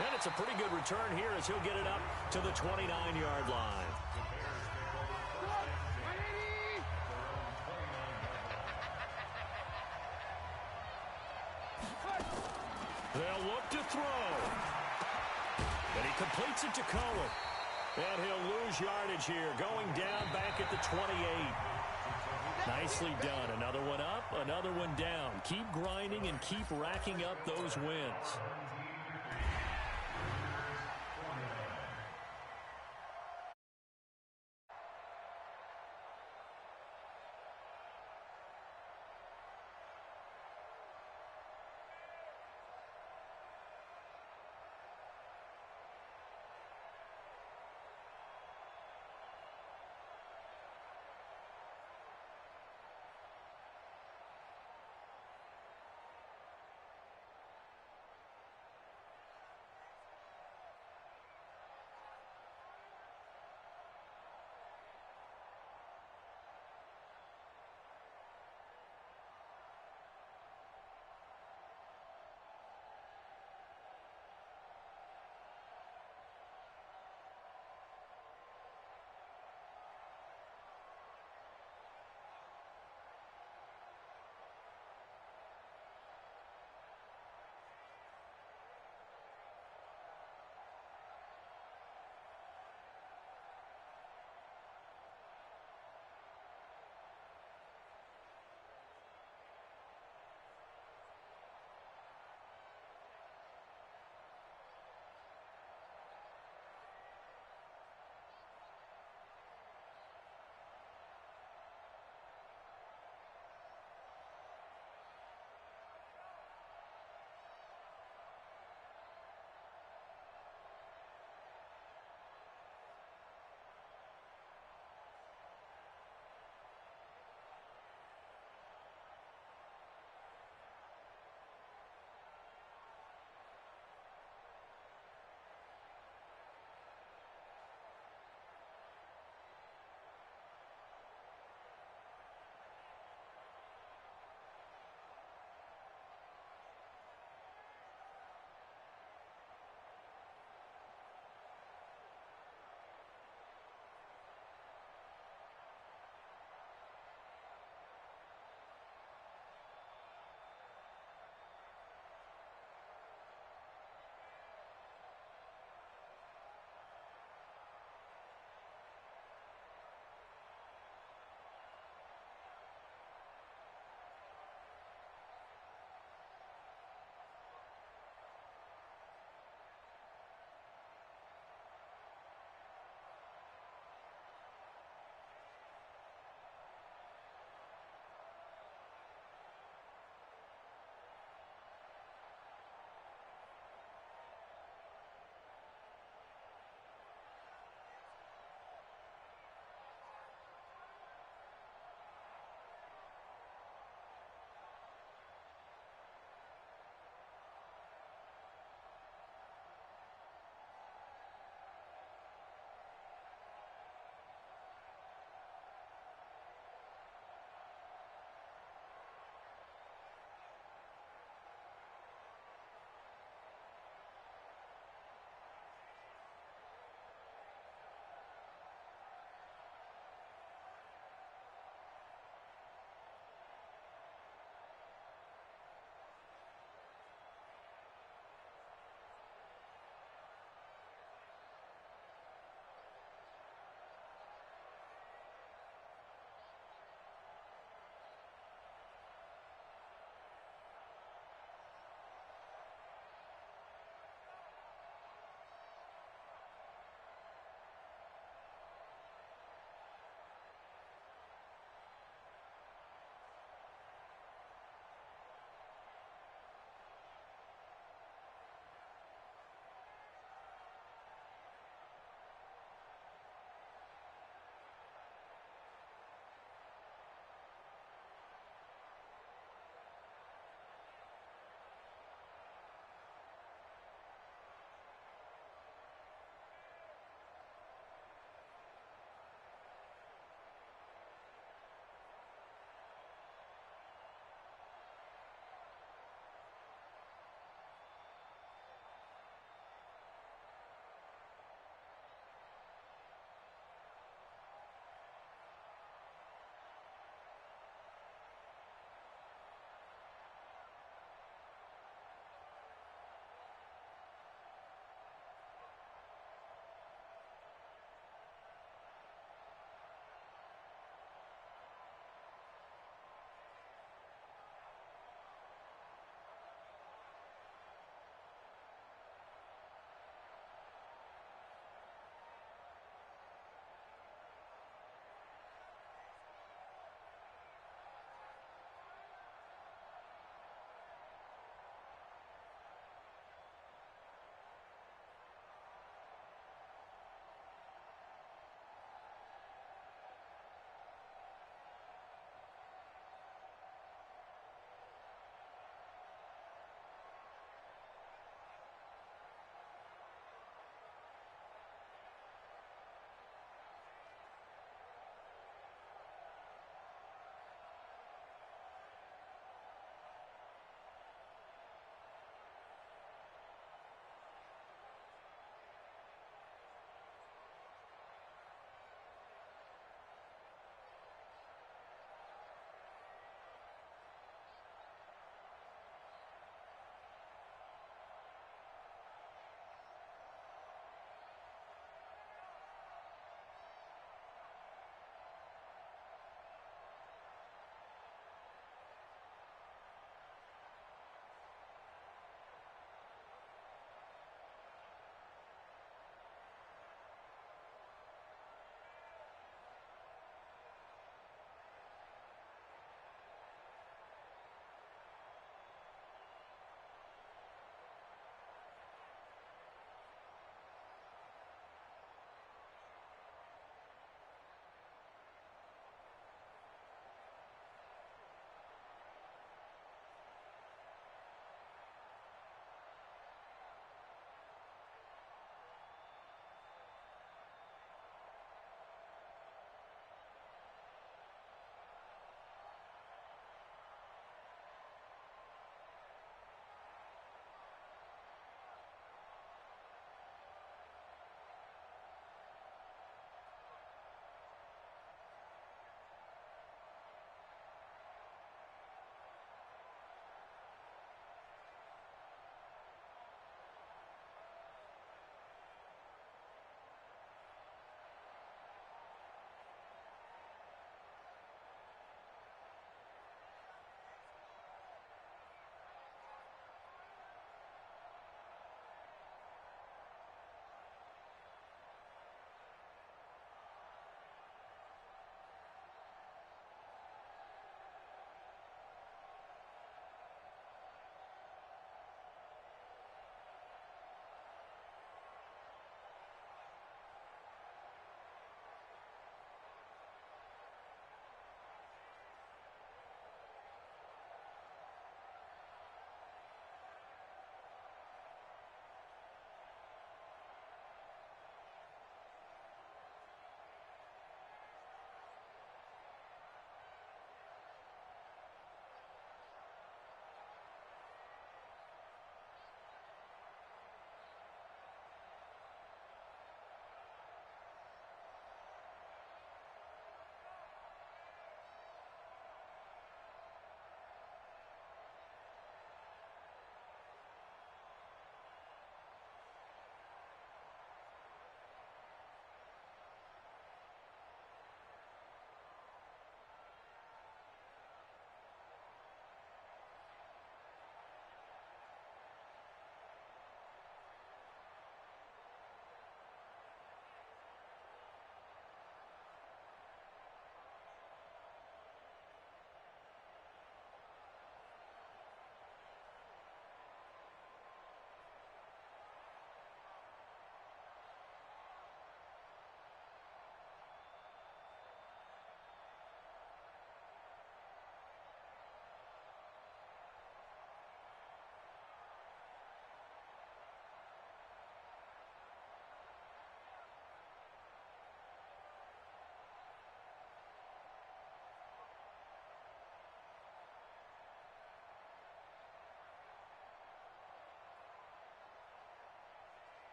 And it's a pretty good return here as he'll get it up to the 29-yard line. They'll look to throw. And he completes it to Cohen. And he'll lose yardage here, going down back at the 28. Nicely done. Another one up, another one down. Keep grinding and keep racking up those wins.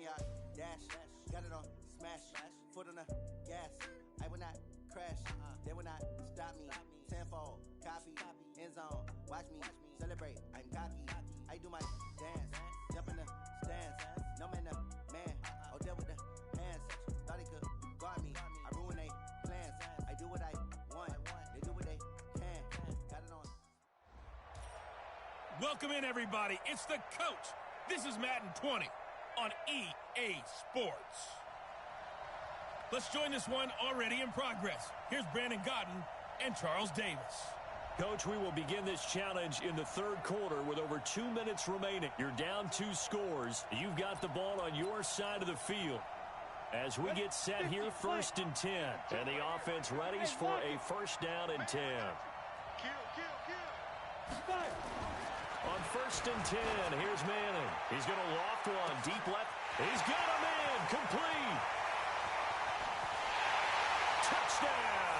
me, I dash. Got it on smash. Foot on the gas. I will not crash. They will not stop me. Tenfold, copy, end zone. Watch me celebrate. I'm cocky. I do my dance. Jump in the stands. No man, the man. Oh, deal with the hands. Thought he could guard me. I ruin they plans. I do what I want. They do what they can. Got it on. Welcome in, everybody. It's the coach. This is Madden 20 on EA Sports. Let's join this one already in progress. Here's Brandon Godden and Charles Davis. Coach, we will begin this challenge in the third quarter with over 2 minutes remaining. You're down 2 scores. You've got the ball on your side of the field. As we get set here, 1st and 10. And the offense readies for a first down and 10. On 1st and 10, here's Manning. He's going to loft one, deep left. He's got him in, complete. Touchdown.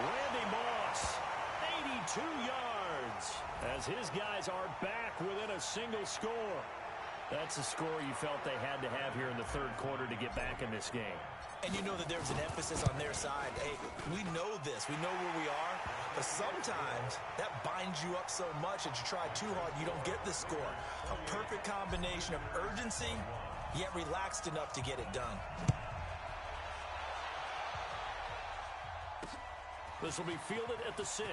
Randy Moss, 82 yards, as his guys are back within a single score. That's a score you felt they had to have here in the third quarter to get back in this game. And you know that there's an emphasis on their side. Hey, we know this. We know where we are. But sometimes that binds you up so much that you try too hard, you don't get the score. A perfect combination of urgency, yet relaxed enough to get it done. This will be fielded at the 6.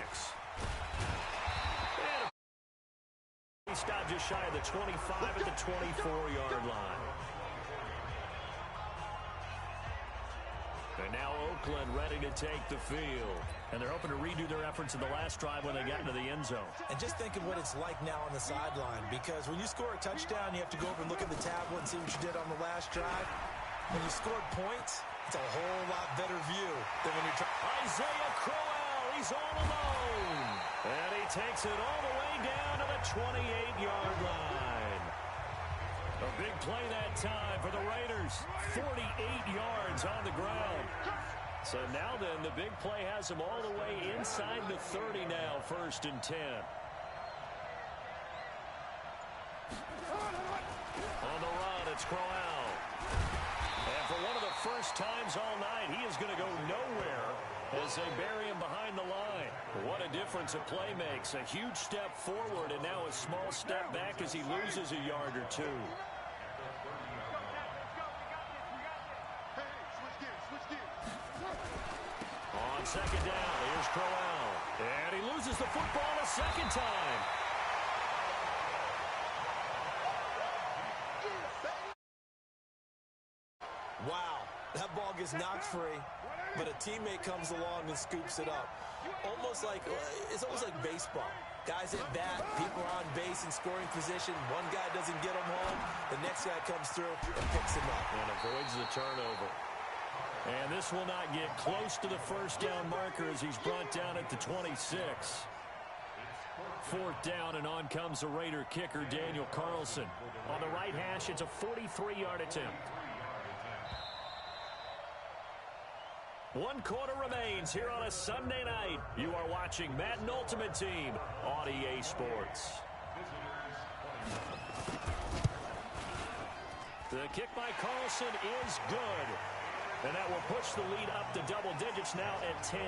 And he stopped just shy of the 25 at the 24-yard line. And now Oakland ready to take the field. And they're hoping to redo their efforts in the last drive when they got into the end zone. And just think of what it's like now on the sideline. Because when you score a touchdown, you have to go over and look at the tablet and see what you did on the last drive. When you scored points, it's a whole lot better view than when you're trying. Isaiah Crowell, he's all alone. And he takes it all the way down to the 28-yard line. A big play that time for the Raiders. 48 yards on the ground. So now then, the big play has them all the way inside the 30 now, 1st and 10. On the run, it's Crowell. And for one of the first times all night, he is going to go nowhere as they bury him behind the line. What a difference a play makes. A huge step forward and now a small step back as he loses a yard or two. On 2nd down, here's Crowell. And he loses the football a second time. Wow, that ball gets knocked free, but a teammate comes along and scoops it up. It's almost like baseball. Guys at bat, people are on base in scoring position. One guy doesn't get him home. The next guy comes through and picks him up. And avoids the turnover. And this will not get close to the first down marker as he's brought down at the 26. 4th down, and on comes the Raider kicker, Daniel Carlson. On the right hash, it's a 43-yard attempt. 1 quarter remains here on a Sunday night. You are watching Madden Ultimate Team on EA Sports. The kick by Carlson is good. And that will push the lead up to double digits now at 10.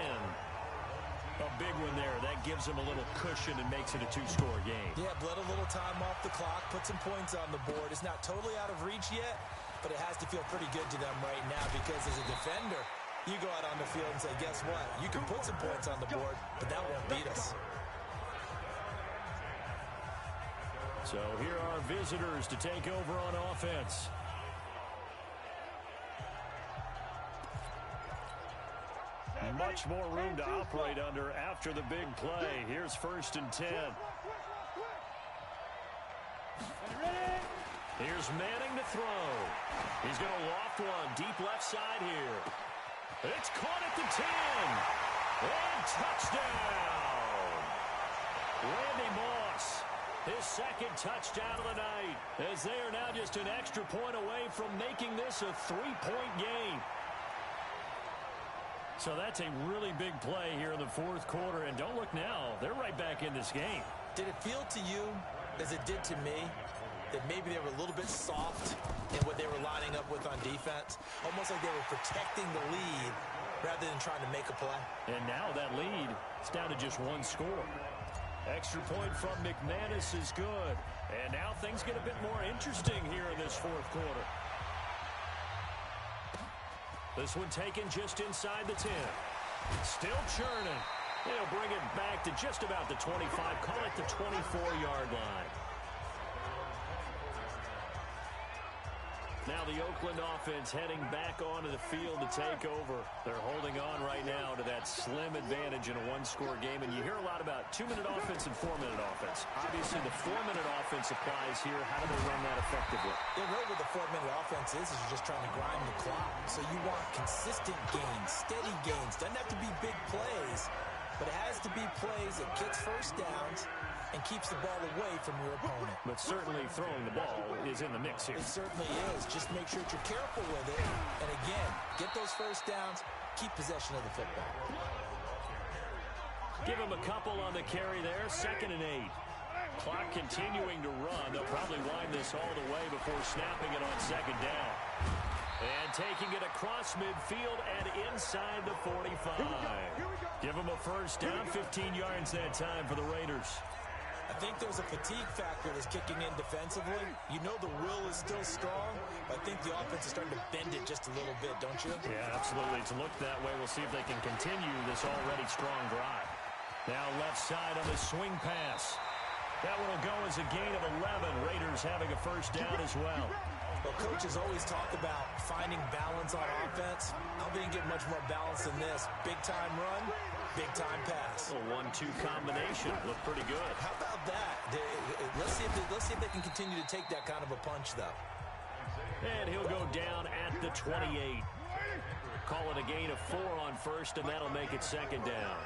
A big one there. That gives them a little cushion and makes it a 2-score game. Yeah, bled a little time off the clock, put some points on the board. It's not totally out of reach yet, but it has to feel pretty good to them right now because as a defender, you go out on the field and say, guess what? You can put some points on the board, but that won't beat us. So here are visitors to take over on offense. Much more room to operate under after the big play. Here's 1st and 10. Here's Manning to throw. He's going to loft one deep left side here. It's caught at the 10. And touchdown. Randy Moss, his 2nd touchdown of the night, as they are now just an extra point away from making this a 3-point game. So that's a really big play here in the 4th quarter. And don't look now, they're right back in this game. Did it feel to you, as it did to me, that maybe they were a little bit soft in what they were lining up with on defense. Almost like they were protecting the lead rather than trying to make a play. And now that lead is down to just one score. Extra point from McManus is good. And now things get a bit more interesting here in this fourth quarter. This one taken just inside the 10. Still churning. They'll bring it back to just about the 25. Call it the 24-yard line. Now the Oakland offense heading back onto the field to take over. They're holding on right now to that slim advantage in a one-score game. And you hear a lot about 2-minute offense and 4-minute offense. Obviously, the 4-minute offense applies here. How do they run that effectively? Yeah, really what the 4-minute offense is you're just trying to grind the clock. So you want consistent gains, steady gains. Doesn't have to be big plays, but it has to be plays that gets first downs and keeps the ball away from your opponent. But certainly throwing the ball is in the mix here. It certainly is. Just make sure that you're careful with it. And again, get those first downs, keep possession of the football. Give him a couple on the carry there. 2nd and 8. Clock continuing to run. They'll probably wind this all the way before snapping it on 2nd down. And taking it across midfield and inside the 45. Give him a first down. 15 yards that time for the Raiders. I think there's a fatigue factor that's kicking in defensively. You know the will is still strong, but I think the offense is starting to bend it just a little bit, don't you? Yeah, absolutely. It's looked that way. We'll see if they can continue this already strong drive. Now left side on the swing pass. That one will go as a gain of 11. Raiders having a first down as well. Well, coaches always talk about finding balance on offense. I don't think you get much more balance than this. Big-time run, big-time pass. A 1-2 combination. Looked pretty good. How about that? Let's see if they can continue to take that kind of a punch, though. And he'll go down at the 28. Call it a gain of 4 on first, and that'll make it 2nd down.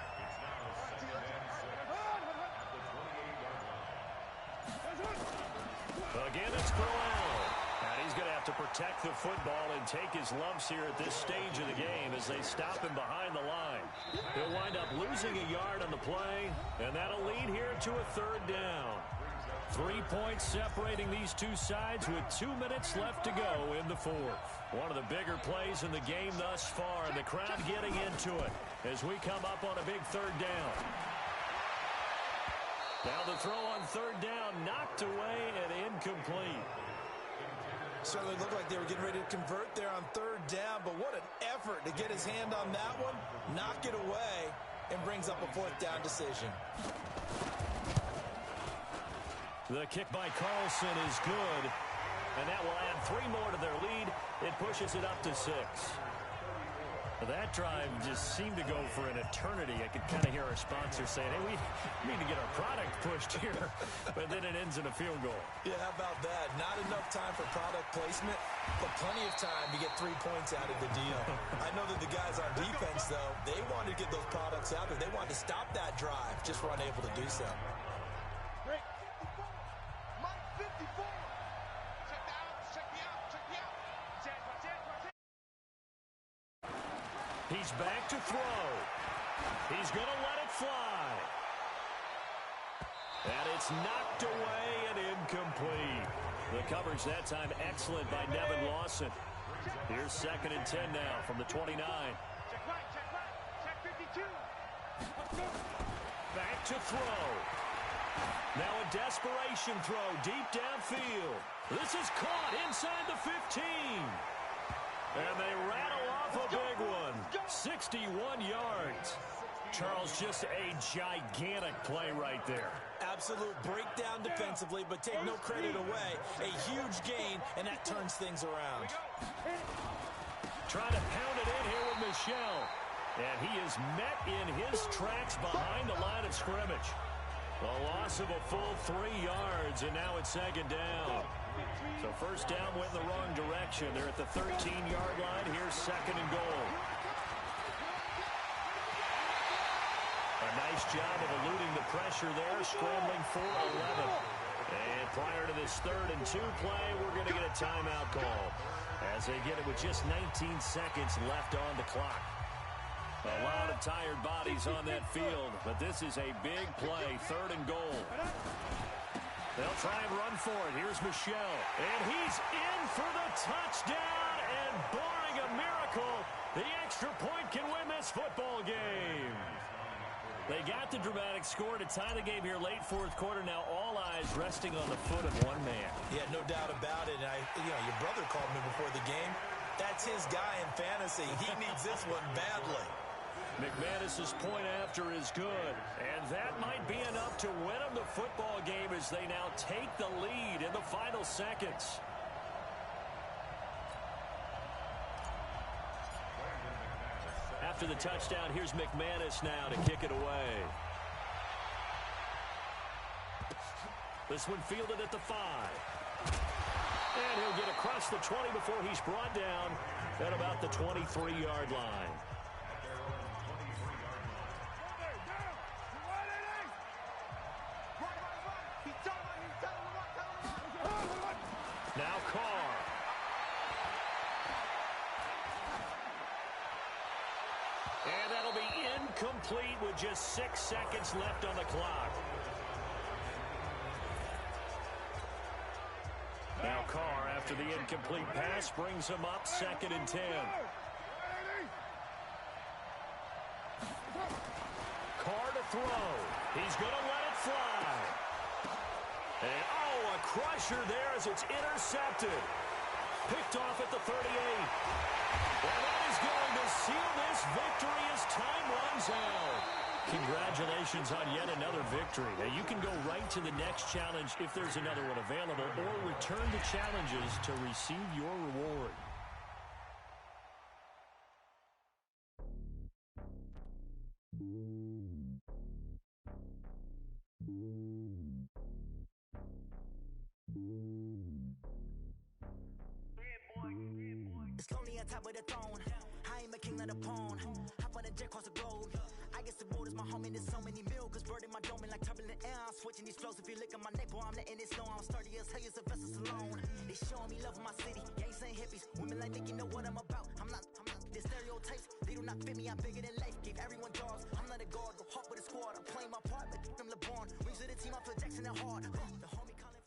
Again, it's Corral. And he's going to have to protect the football and take his lumps here at this stage of the game as they stop him behind the line. He'll wind up losing a yard on the play, and that'll lead here to a 3rd down. 3 points separating these two sides with 2 minutes left to go in the 4th. One of the bigger plays in the game thus far, and the crowd getting into it as we come up on a big 3rd down. Now the throw on 3rd down, knocked away and incomplete. Certainly looked like they were getting ready to convert there on 3rd down, but what an effort to get his hand on that one, knock it away, and brings up a 4th down decision. The kick by Carlson is good, and that will add 3 more to their lead. It pushes it up to 6. That drive just seemed to go for an eternity. I could kind of hear our sponsor saying, hey, we need to get our product pushed here. But then it ends in a field goal. Yeah, how about that? Not enough time for product placement, but plenty of time to get 3 points out of the deal. I know that the guys on defense, though, they wanted to get those products out there. They wanted to stop that drive, just were unable to do so. Great. Mike 54. Check that out. Check me out. Check me out. He's back to throw. He's going to let it fly. And it's knocked away and incomplete. The coverage that time excellent by Nevin Lawson. Here's 2nd and 10 now from the 29. Check right. Check 52. Let's go. Back to throw. Now a desperation throw deep downfield. This is caught inside the 15. And they rattle off a big one. 61 yards. Charles, just a gigantic play right there. Absolute breakdown defensively, but take no credit away. A huge gain, and that turns things around. Trying to pound it in here with Michel. And he is met in his tracks behind the line of scrimmage. A loss of a full 3 yards, and now it's 2nd down. So first down went in the wrong direction. They're at the 13-yard line. Here's 2nd and goal. A nice job of eluding the pressure there, scrambling for 11. And prior to this 3rd and 2 play, we're going to get a timeout call as they get it with just 19 seconds left on the clock. A lot of tired bodies on that field, but this is a big play, 3rd and goal. They'll try and run for it. Here's Michelle. And he's in for the touchdown. And barring a miracle, the extra point can win this football game. They got the dramatic score to tie the game here late fourth quarter. Now all eyes resting on the foot of one man. Yeah, no doubt about it. And your brother called me before the game. That's his guy in fantasy. He needs this one badly. McManus's point after is good, and that might be enough to win them the football game as they now take the lead in the final seconds. After the touchdown, here's McManus now to kick it away. This one fielded at the 5. And he'll get across the 20 before he's brought down at about the 23-yard line. Now Carr. And that'll be incomplete with just 6 seconds left on the clock. Now Carr, after the incomplete pass, brings him up 2nd and 10. Carr to throw. He's going to let it fly. And, a crusher there as it's intercepted. Picked off at the 38. And that is going to seal this victory as time runs out. Congratulations on yet another victory. Now, you can go right to the next challenge if there's another one available, or return the challenges to receive your reward. It's lonely on top of the throne. I am a king of the pawn. Hop on a jet across the globe. I guess the world is my home and there's so many milkers burning my dome like turbulent air. I'm switching these flows. If you look at my neck, boy, I'm letting it snow. I'm sturdy as hell as a vessel alone. They showing me love in my city. Gangs and hippies. Women like Nick, you know what I'm about. I'm not the stereotypes. They do not fit me. I'm bigger than life. Gave everyone jobs. I'm not a guard. Go hard with a squad. I'm playing my part, but I'm LeBron. Rings to the team. I feel Jackson and hard. The homie calling.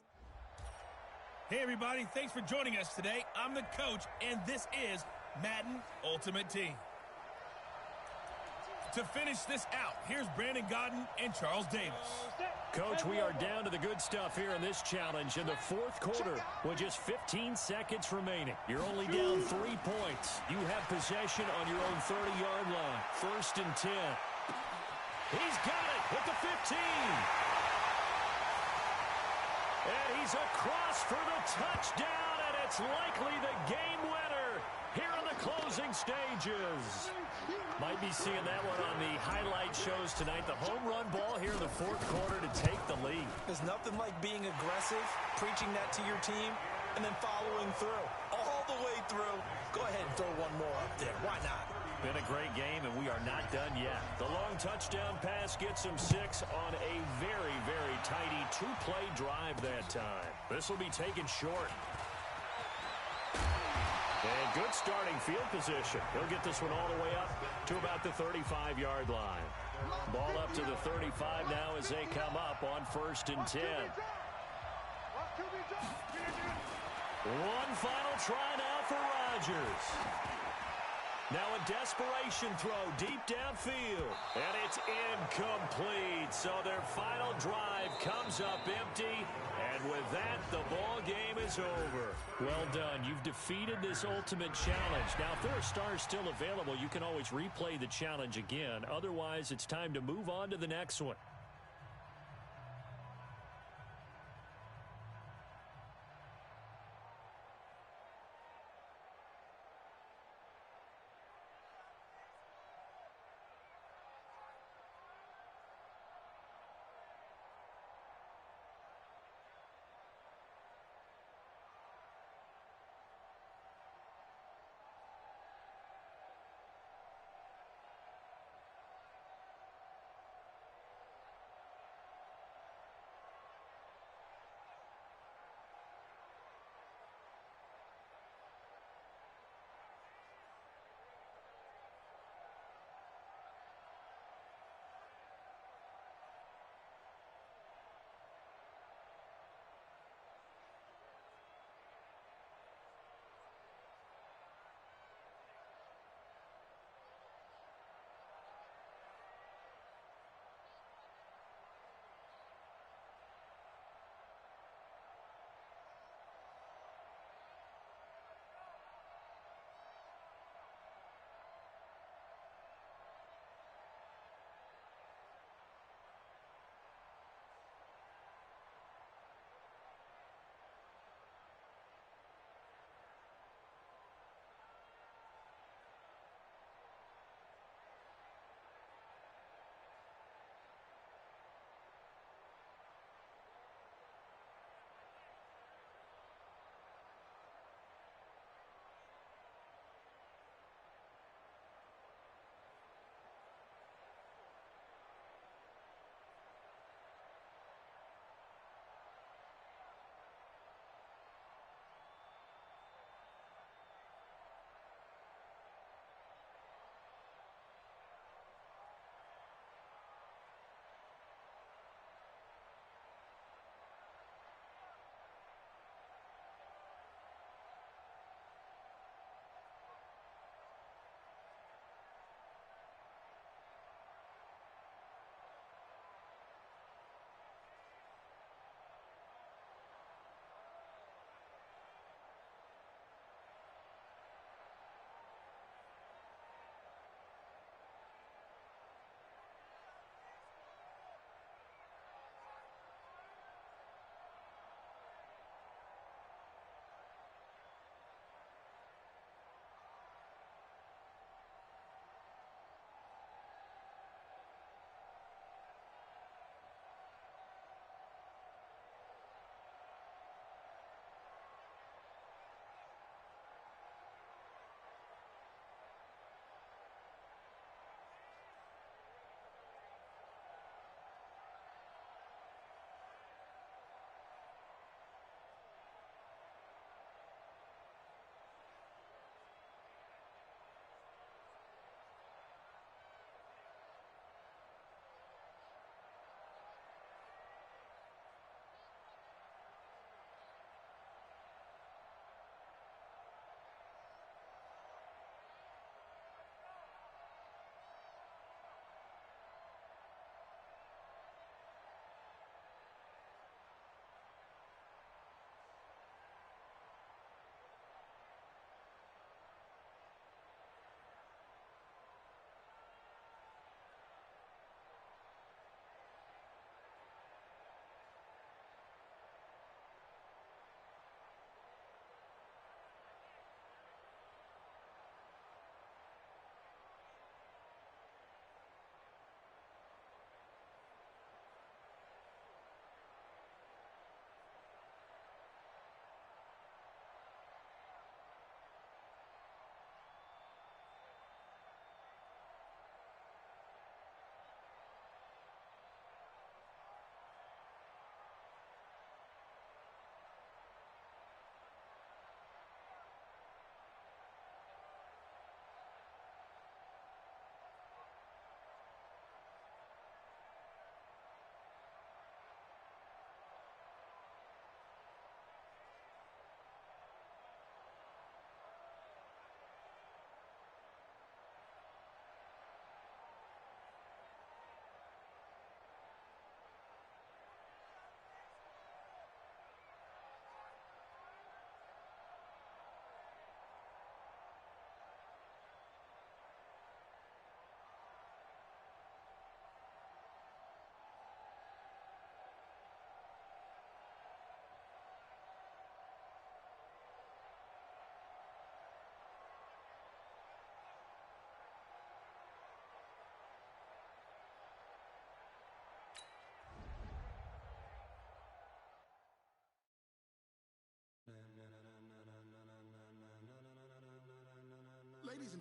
Hey, everybody. Thanks for joining us today. I'm the coach, and this is Madden Ultimate Team. To finish this out, here's Brandon Godden and Charles Davis. Coach, we are down to the good stuff here in this challenge in the fourth quarter with just 15 seconds remaining. You're only down 3 points. You have possession on your own 30-yard line. 1st and 10. He's got it at the 15. And he's across for the touchdown, and it's likely the game winner here in the closing stages. Might be seeing that one on the highlight shows tonight. The home run ball here in the fourth quarter to take the lead. There's nothing like being aggressive, preaching that to your team, and then following through. All the way through. Go ahead and throw one more up there. Why not? Been a great game, and we are not done yet. The long touchdown pass gets him 6 on a very, very tidy 2-play drive that time. This will be taken short. And good starting field position. He'll get this one all the way up to about the 35-yard line. Ball up to the 35 now as they come up on 1st and 10. One final try now for Rodgers. Now a desperation throw deep downfield. And it's incomplete. So their final drive comes up empty. And with that, the ball game is over. Well done. You've defeated this ultimate challenge. Now, if there are stars still available, you can always replay the challenge again. Otherwise, it's time to move on to the next one.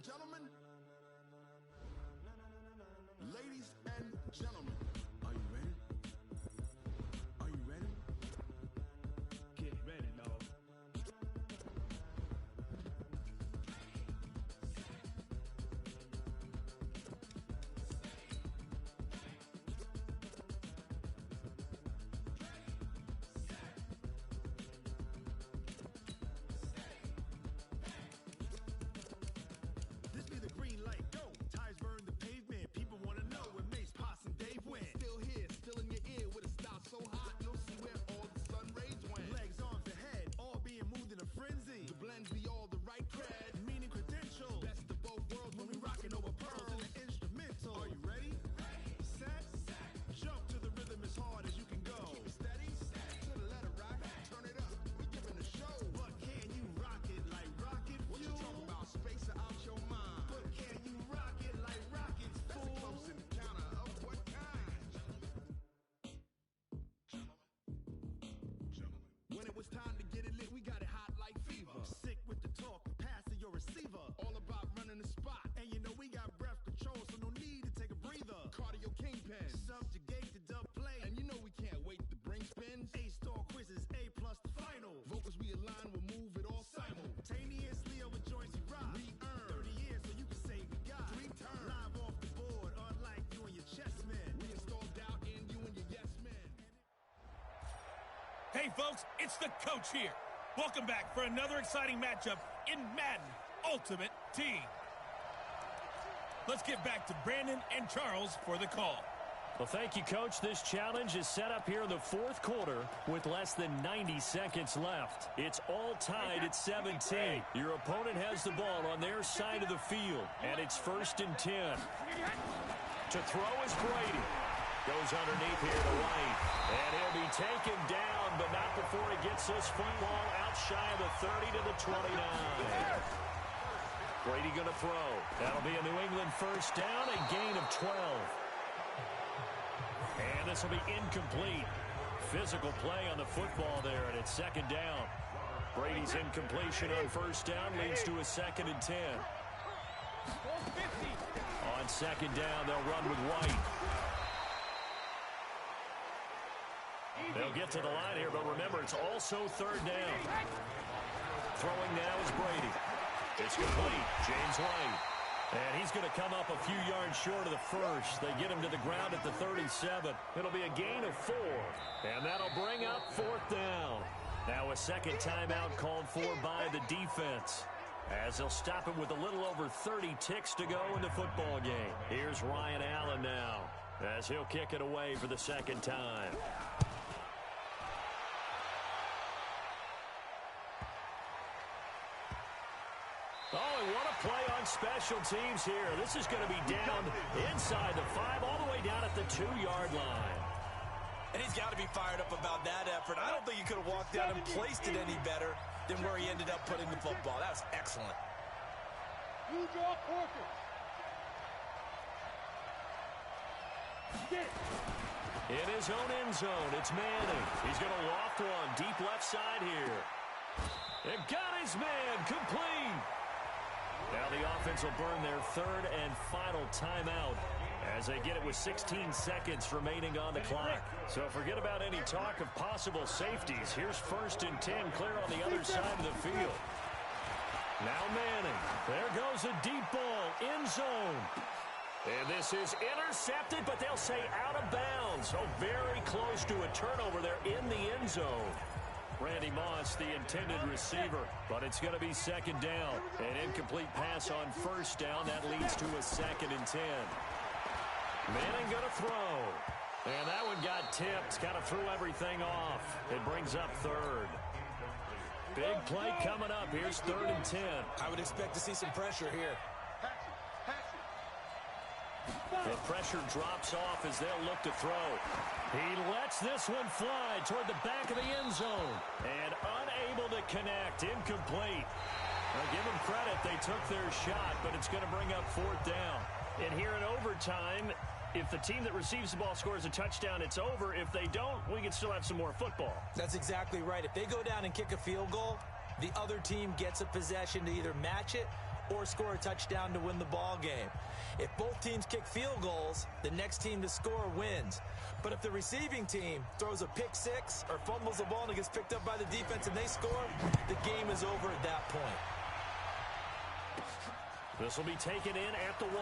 gentlemen. Ladies and gentlemen. Are you ready? Are you ready? Get ready, dog. This be the green light, go. Tires burn the pavement. People want to know where Mace, Poss, and Dave went. Still here, still in your ear with a style so hot, you'll see where all the sun rays went. Legs, arms, and head, all being moved in a frenzy. The blends be all the right cred, meaning credentials. Best of both worlds when we rockin' over pearls in the instrumental. Are you ready? Set, jump to the rhythm as hard as you can go. Keep it steady, to the letter rock, turn it up. We giving a show, but can you rock it like rocket fuel? What you talking about? Space out your mind. But can you rock it like rockets, fool? That's a close encounter of what kind? When it was time to get it lit, we got it hot like fever. Sick with the talk, pass to your receiver. All about running the spot. And you know we got breath control, so no need to take a breather. Cardio kingpin, subjugate the dub play. And you know we can't wait to bring spins. A-star quizzes, A+ the final. Vocals we align, we'll move it all simultaneously over joints we rock. We earn 30 years so you can say we got 3 turns. Live off the board, unlike you and your chess men. We install doubt in you and your yes men. Hey, folks, it's the coach here. Welcome back for another exciting matchup in Madden Ultimate Team. Let's get back to Brandon and Charles for the call. Well, thank you, Coach. This challenge is set up here in the fourth quarter with less than 90 seconds left. It's all tied at 17. Your opponent has the ball on their side of the field, and it's 1st and 10. To throw is Brady. Goes underneath here to White. And he'll be taken down, but not before he gets this football out shy of the 30 to the 29. Brady going to throw. That'll be a New England first down, a gain of 12. And this will be incomplete. Physical play on the football there, and it's 2nd down. Brady's incompletion on 1st down leads to a 2nd and 10. On 2nd down, they'll run with White. They'll get to the line here, but remember, it's also 3rd down. Throwing now is Brady. It's complete. James White. And he's going to come up a few yards short of the first. They get him to the ground at the 37. It'll be a gain of 4. And that'll bring up 4th down. Now a 2nd timeout called for by the defense, as they'll stop him with a little over 30 ticks to go in the football game. Here's Ryan Allen now, as he'll kick it away for the 2nd time. Oh, and what a play on special teams here. This is going to be down inside the 5, all the way down at the 2-yard line. And he's got to be fired up about that effort. I don't think he could have walked down and placed it any better than where he ended up putting the football. That was excellent. You draw Porter. In his own end zone, it's Manning. He's going to loft one deep left side here. And got his man complete. Now the offense will burn their 3rd and final timeout as they get it with 16 seconds remaining on the clock. So forget about any talk of possible safeties. Here's 1st and 10 clear on the other side of the field. Now Manning. There goes a deep ball, end zone. And this is intercepted, but they'll say out of bounds. So very close to a turnover there in the end zone. Randy Moss, the intended receiver, but it's going to be 2nd down. An incomplete pass on 1st down. That leads to a 2nd and 10. Manning going to throw. And that one got tipped. Kind of threw everything off. It brings up 3rd. Big play coming up. Here's 3rd and 10. I would expect to see some pressure here. The pressure drops off as they'll look to throw. He lets this one fly toward the back of the end zone. And unable to connect. Incomplete. Now give them credit. They took their shot, but it's going to bring up 4th down. And here in overtime, if the team that receives the ball scores a touchdown, it's over. If they don't, we can still have some more football. That's exactly right. If they go down and kick a field goal, the other team gets a possession to either match it or score a touchdown to win the ball game. If both teams kick field goals, the next team to score wins. But if the receiving team throws a pick six or fumbles the ball and it gets picked up by the defense and they score, the game is over at that point. This will be taken in at the 1.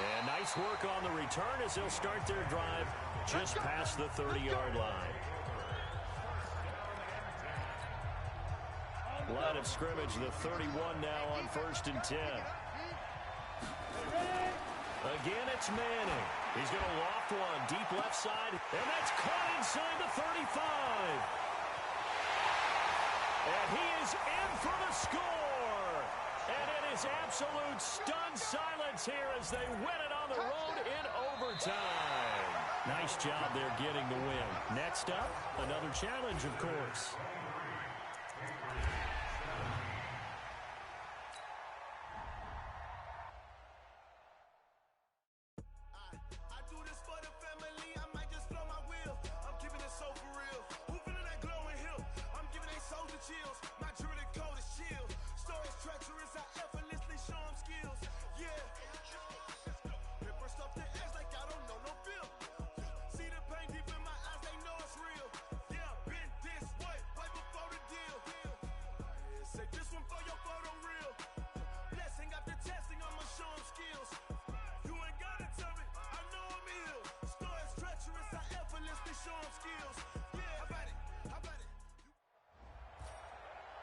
And nice work on the return as they'll start their drive just past the 30-yard line. Line of scrimmage, the 31 now on 1st and 10. Again, it's Manning. He's going to loft one deep left side, and that's caught inside the 35. And he is in for the score. And it is absolute stunned silence here as they win it on the road in overtime. Nice job there getting the win. Next up, another challenge, of course.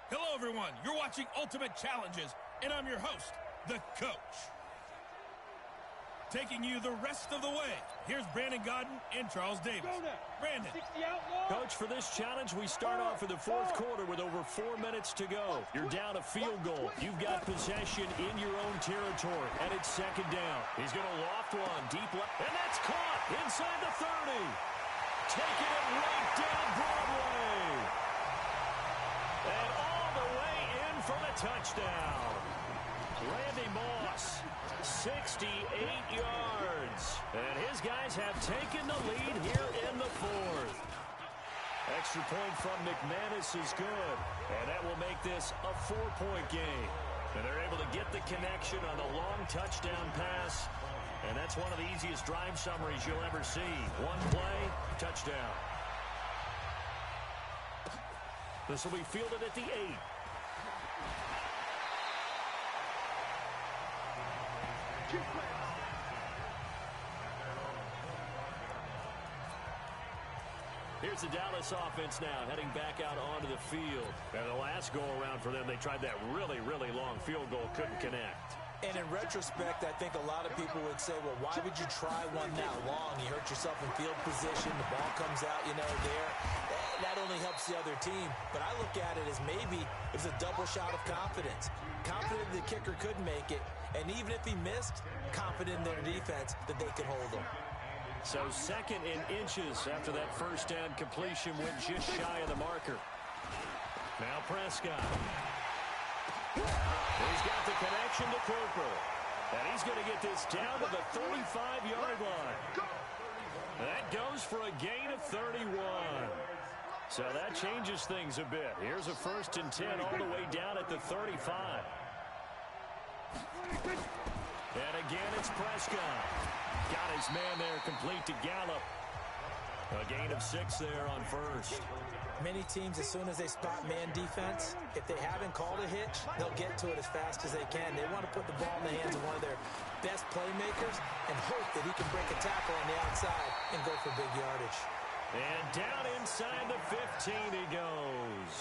Hello, everyone. You're watching Ultimate Challenges, and I'm your host, the Coach. Taking you the rest of the way, here's Brandon Godden and Charles Davis. Brandon. Coach, for this challenge, we start off in the 4th quarter with over 4 minutes to go. You're down a field goal. You've got possession in your own territory, and it's 2nd down. He's going to loft one deep left, and that's caught inside the 30. Taking it right down Broadway. And all the way in for the touchdown. Randy Moss, 68 yards. And his guys have taken the lead here in the 4th. Extra point from McManus is good. And that will make this a 4-point game. And they're able to get the connection on the long touchdown pass. And that's one of the easiest drive summaries you'll ever see. One play, touchdown. This will be fielded at the 8. Here's the Dallas offense now, heading back out onto the field. And the last go-around for them, they tried that really, really long field goal, couldn't connect. And in retrospect, I think a lot of people would say, well, why would you try one that long? You hurt yourself in field position. The ball comes out, there. That only helps the other team. But I look at it as maybe it was a double shot of confidence. Confident the kicker could make it. And even if he missed, confident in their defense that they could hold him. So 2nd and inches after that first down completion went just shy of the marker. Now Prescott. He's got the connection to Cooper. And he's going to get this down to the 35-yard line. That goes for a gain of 31. So that changes things a bit. Here's a 1st and 10 all the way down at the 35. And again, it's Prescott. Got his man there complete to Gallup. A gain of 6 there on 1st. Many teams, as soon as they spot man defense, if they haven't called a hitch, they'll get to it as fast as they can. They want to put the ball in the hands of one of their best playmakers and hope that he can break a tackle on the outside and go for big yardage. And down inside the 15 he goes.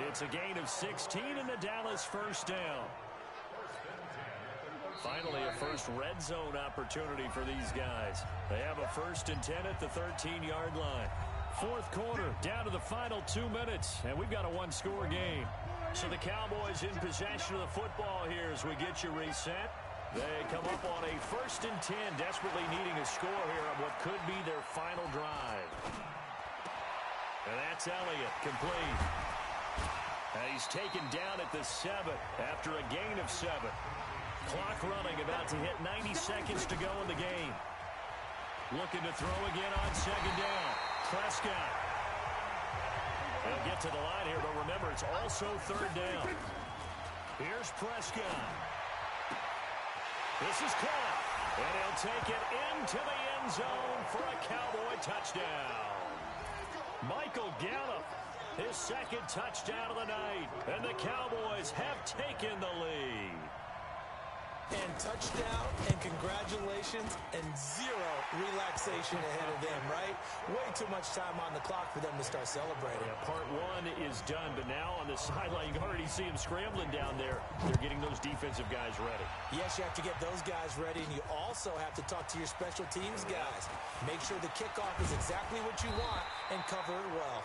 It's a gain of 16 in the Dallas 1st down. Finally, a first red zone opportunity for these guys. They have a 1st and 10 at the 13-yard line. 4th quarter, down to the final 2 minutes, and we've got a one-score game. So the Cowboys in possession of the football here as we get you reset. They come up on a 1st and 10, desperately needing a score here on what could be their final drive. And that's Elliott, complete. And he's taken down at the 7 after a gain of 7. Clock running, about to hit 90 seconds to go in the game. Looking to throw again on 2nd down. Prescott. He'll get to the line here, but remember, it's also 3rd down. Here's Prescott. This is caught. And he'll take it into the end zone for a Cowboy touchdown. Michael Gallup, his second touchdown of the night. And the Cowboys have taken the lead. And touchdown, and congratulations, and zero relaxation ahead of them, right? Way too much time on the clock for them to start celebrating. Yeah, part one is done, but now on the sideline, you can already see them scrambling down there. They're getting those defensive guys ready. Yes, you have to get those guys ready, and you also have to talk to your special teams guys. Make sure the kickoff is exactly what you want and cover it well.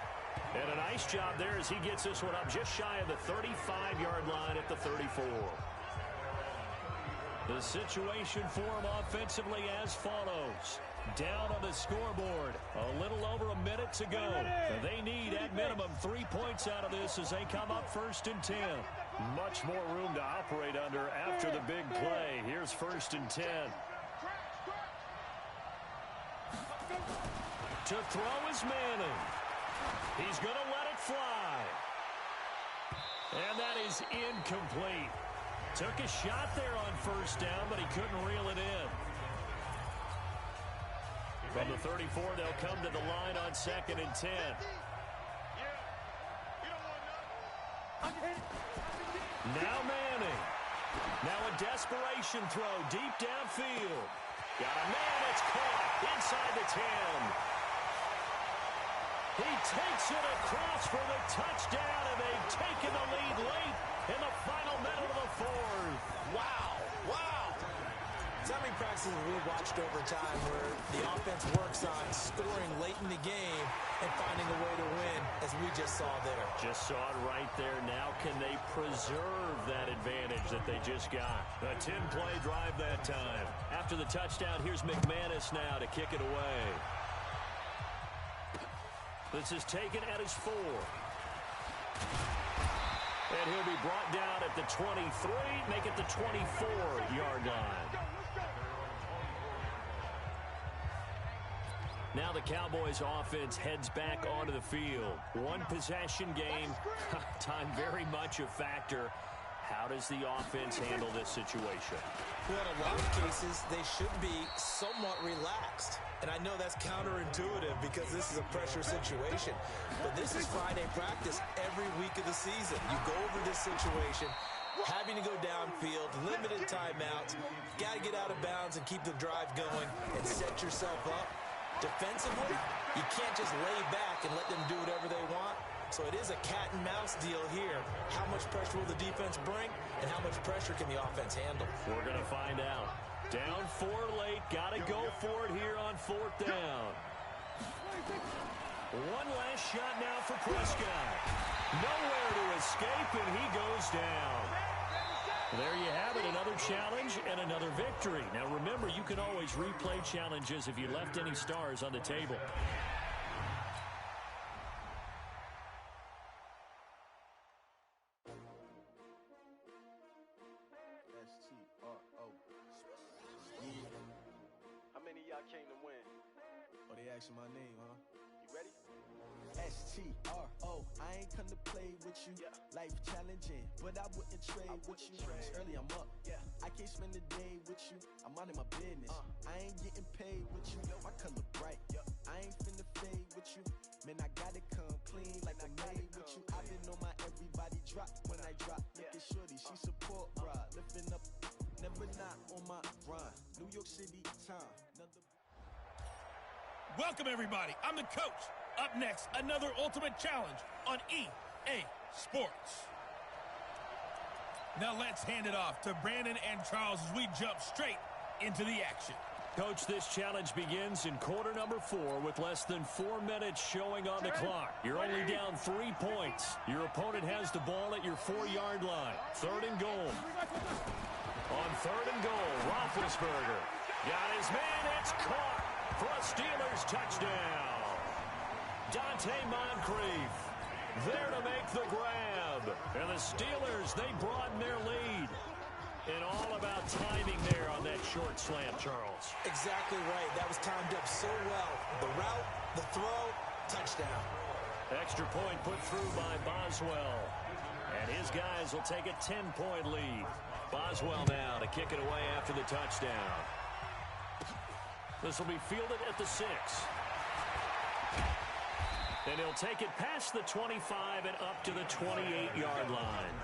And a nice job there as he gets this one up just shy of the 35-yard line at the 34. The situation for him offensively as follows. Down on the scoreboard, a little over a minute to go. They need, at minimum, 3 points out of this as they come up 1st and 10. Much more room to operate under after the big play. Here's 1st and 10. To throw is Manning. He's going to let it fly. And that is incomplete. Took a shot there on 1st down, but he couldn't reel it in. From the 34, they'll come to the line on 2nd and 10. Now Manning. Now a desperation throw deep downfield. Got a man, it's caught inside the 10. He takes it across for the touchdown, and they've taken the lead late in the final minute of the 4th. Wow. Wow. So many practices we watched over time where the offense works on scoring late in the game and finding a way to win, as we just saw there. Just saw it right there. Now can they preserve that advantage that they just got? A 10-play drive that time. After the touchdown, here's McManus now to kick it away. This is taken at his 4. And he'll be brought down at the 23, make it the 24-yard line. Now the Cowboys offense heads back onto the field. One possession game, time very much a factor. How does the offense handle this situation? Well, in a lot of cases, they should be somewhat relaxed. And I know that's counterintuitive because this is a pressure situation. But this is Friday practice every week of the season. You go over this situation, having to go downfield, limited timeouts, got to get out of bounds and keep the drive going and set yourself up. Defensively, you can't just lay back and let them do whatever they want. So it is a cat-and-mouse deal here. How much pressure will the defense bring, and how much pressure can the offense handle? We're going to find out. Down 4 late, got to go for it here on 4th down. One last shot now for Prescott. Nowhere to escape, and he goes down. There you have it, another challenge and another victory. Now remember, you can always replay challenges if you left any stars on the table. How many of y'all came to win? Oh, they asking my name, huh? You ready? S-T-R-O, I ain't come to play with you. Life challenging, but I wouldn't trade with you. It's early, I'm up. I can't spend the day with you. I'm out of my business. I ain't getting paid with you. My color bright. I ain't finna fade with you. Man, I gotta come clean like I made with you. I didn't know my everybody drop when I drop. Look at shorty, she support ride. Lifting up, never not on my grind. New York City time. Welcome, everybody. I'm the coach. Up next, another Ultimate Challenge on EA Sports. Now let's hand it off to Brandon and Charles as we jump straight into the action. Coach, this challenge begins in quarter number 4 with less than 4 minutes showing on the clock. You're only down 3 points. Your opponent has the ball at your 4-yard line. 3rd and goal. On 3rd and goal, Roethlisberger got his man. It's caught for a Steelers touchdown. Dante Moncrief there to make the grab. And the Steelers, they broaden their lead. And all about timing there on that short slant, Charles. Exactly right. That was timed up so well. The route, the throw, touchdown. Extra point put through by Boswell. And his guys will take a 10-point lead. Boswell now to kick it away after the touchdown. This will be fielded at the 6. And he'll take it past the 25 and up to the 28-yard line.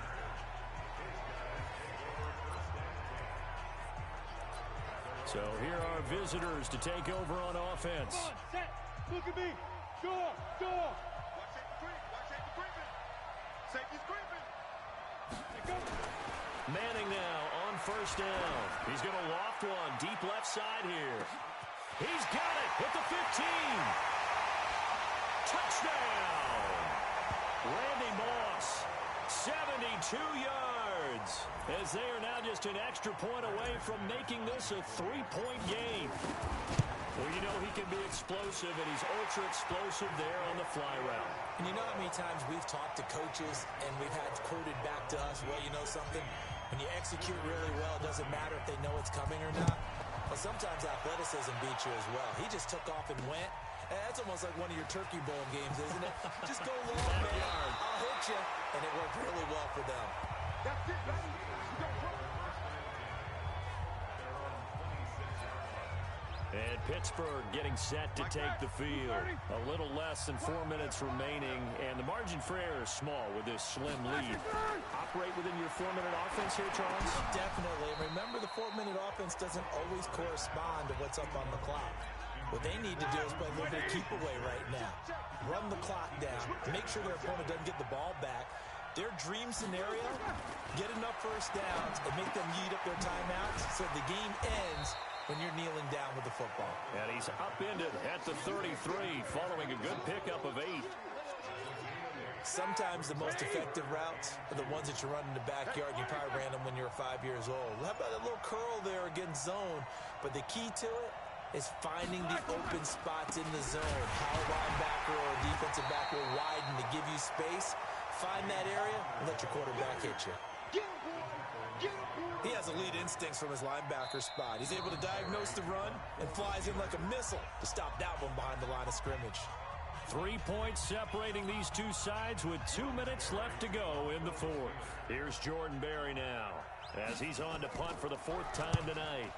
So here are visitors to take over on offense. Come on, set. Look at me. Go. Watch it creeping. Safety's creeping. Manning now on first down. He's going to loft one deep left side here. He's got it at the 15. Touchdown. Randy Moss, 72 yards. As they are now just an extra point away from making this a 3-point game. Well, you know he can be explosive, and he's ultra explosive there on the fly route. And you know how many times we've talked to coaches and we've had quoted back to us, well, you know something? When you execute really well, it doesn't matter if they know it's coming or not. Well, sometimes athleticism beats you as well. He just took off and went. That's almost like one of your Turkey Bowl games, isn't it? Just go long, man. I'll hit you. And it worked really well for them. That's it, baby. And Pittsburgh getting set to take the field. A little less than 4 minutes remaining, and the margin for error is small with this slim lead. Operate within your 4-minute offense here, Charles? Definitely. And remember, the 4-minute offense doesn't always correspond to what's up on the clock. What they need to do is play a little bit of keep away right now. Run the clock down. Make sure their opponent doesn't get the ball back. Their dream scenario, get enough first downs and make them eat up their timeouts so the game ends when you're kneeling down with the football. And he's upended at the 33 following a good pickup of 8. Sometimes the most effective routes are the ones that you run in the backyard. You probably ran them when you were 5 years old. How about a little curl there against zone? But the key to it is finding the open spots in the zone. How a linebacker or a defensive back will widen to give you space. Find that area and let your quarterback hit you. He has elite instincts from his linebacker spot. He's able to diagnose the run and flies in like a missile to stop that one behind the line of scrimmage. 3 points separating these two sides with 2 minutes left to go in the fourth. Here's Jordan Berry now as he's on to punt for the 4th time tonight.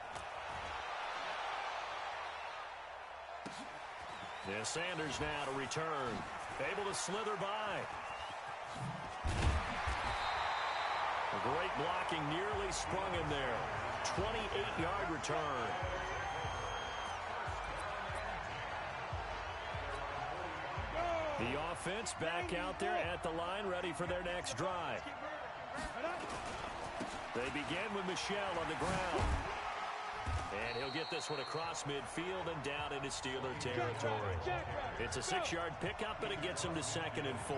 Yeah, Sanders now to return. Able to slither by. Great blocking, nearly sprung him there. 28-yard return. The offense back out there at the line, ready for their next drive. They begin with Michel on the ground. And he'll get this one across midfield and down into Steeler territory. It's a 6-yard pickup, and it gets him to 2nd and 4.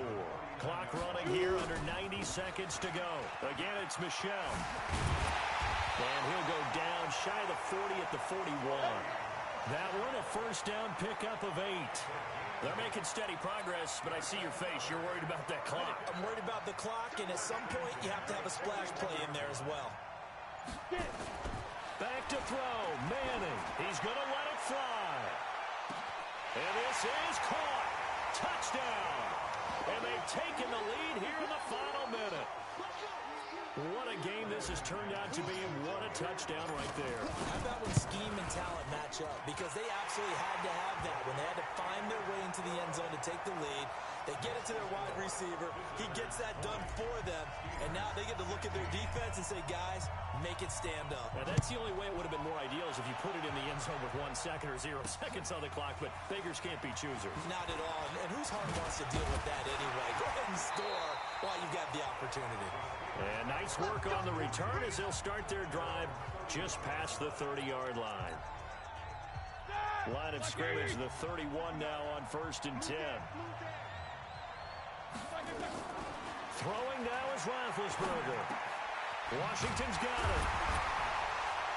Clock running here, under 90 seconds to go. Again, it's Michel. And he'll go down shy of the 40 at the 41. That one, a first down pickup of 8. They're making steady progress, but I see your face. You're worried about that clock. I'm worried about the clock, and at some point, you have to have a splash play in there as well. Back to throw. Manning. He's going to let it fly. And this is caught. Touchdown. And they've taken the lead here in the final minute. What a game this has turned out to be, and what a touchdown right there. How about when scheme and talent match up? Because they absolutely had to have that. When they had to find their way into the end zone to take the lead, they get it to their wide receiver. He gets that done for them. And now they get to look at their defense and say, guys, make it stand up. Now, that's the only way it would have been more ideal is if you put it in the end zone with 1 second or 0 seconds on the clock. But beggars can't be choosers. Not at all. And whose heart wants to deal with that anyway? Go ahead and score while you've got the opportunity. And nice work on the return as they'll start their drive just past the 30-yard line. Line of scrimmage, the 31 now on 1st and 10. Throwing now is Roethlisberger. Washington's got it.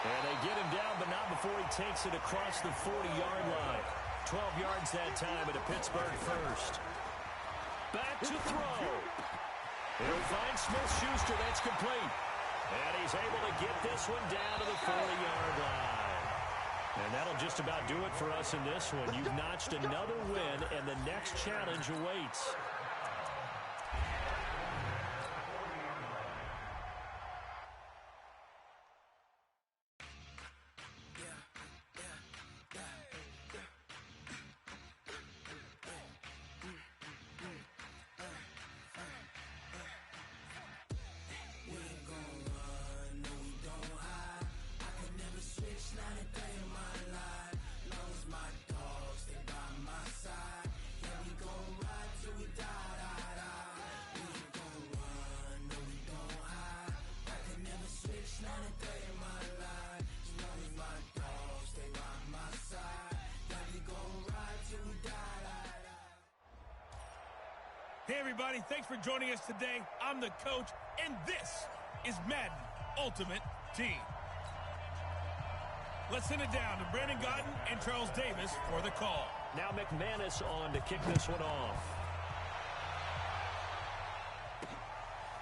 And they get him down, but not before he takes it across the 40-yard line. 12 yards that time at a Pittsburgh first. Back to throw. He'll find Smith-Schuster. That's complete. And he's able to get this one down to the 40-yard line. And that'll just about do it for us in this one. You've notched another win, and the next challenge awaits. Hey, everybody. Thanks for joining us today. I'm the coach, and this is Madden Ultimate Team. Let's send it down to Brandon Gaudin and Charles Davis for the call. Now McManus on to kick this one off.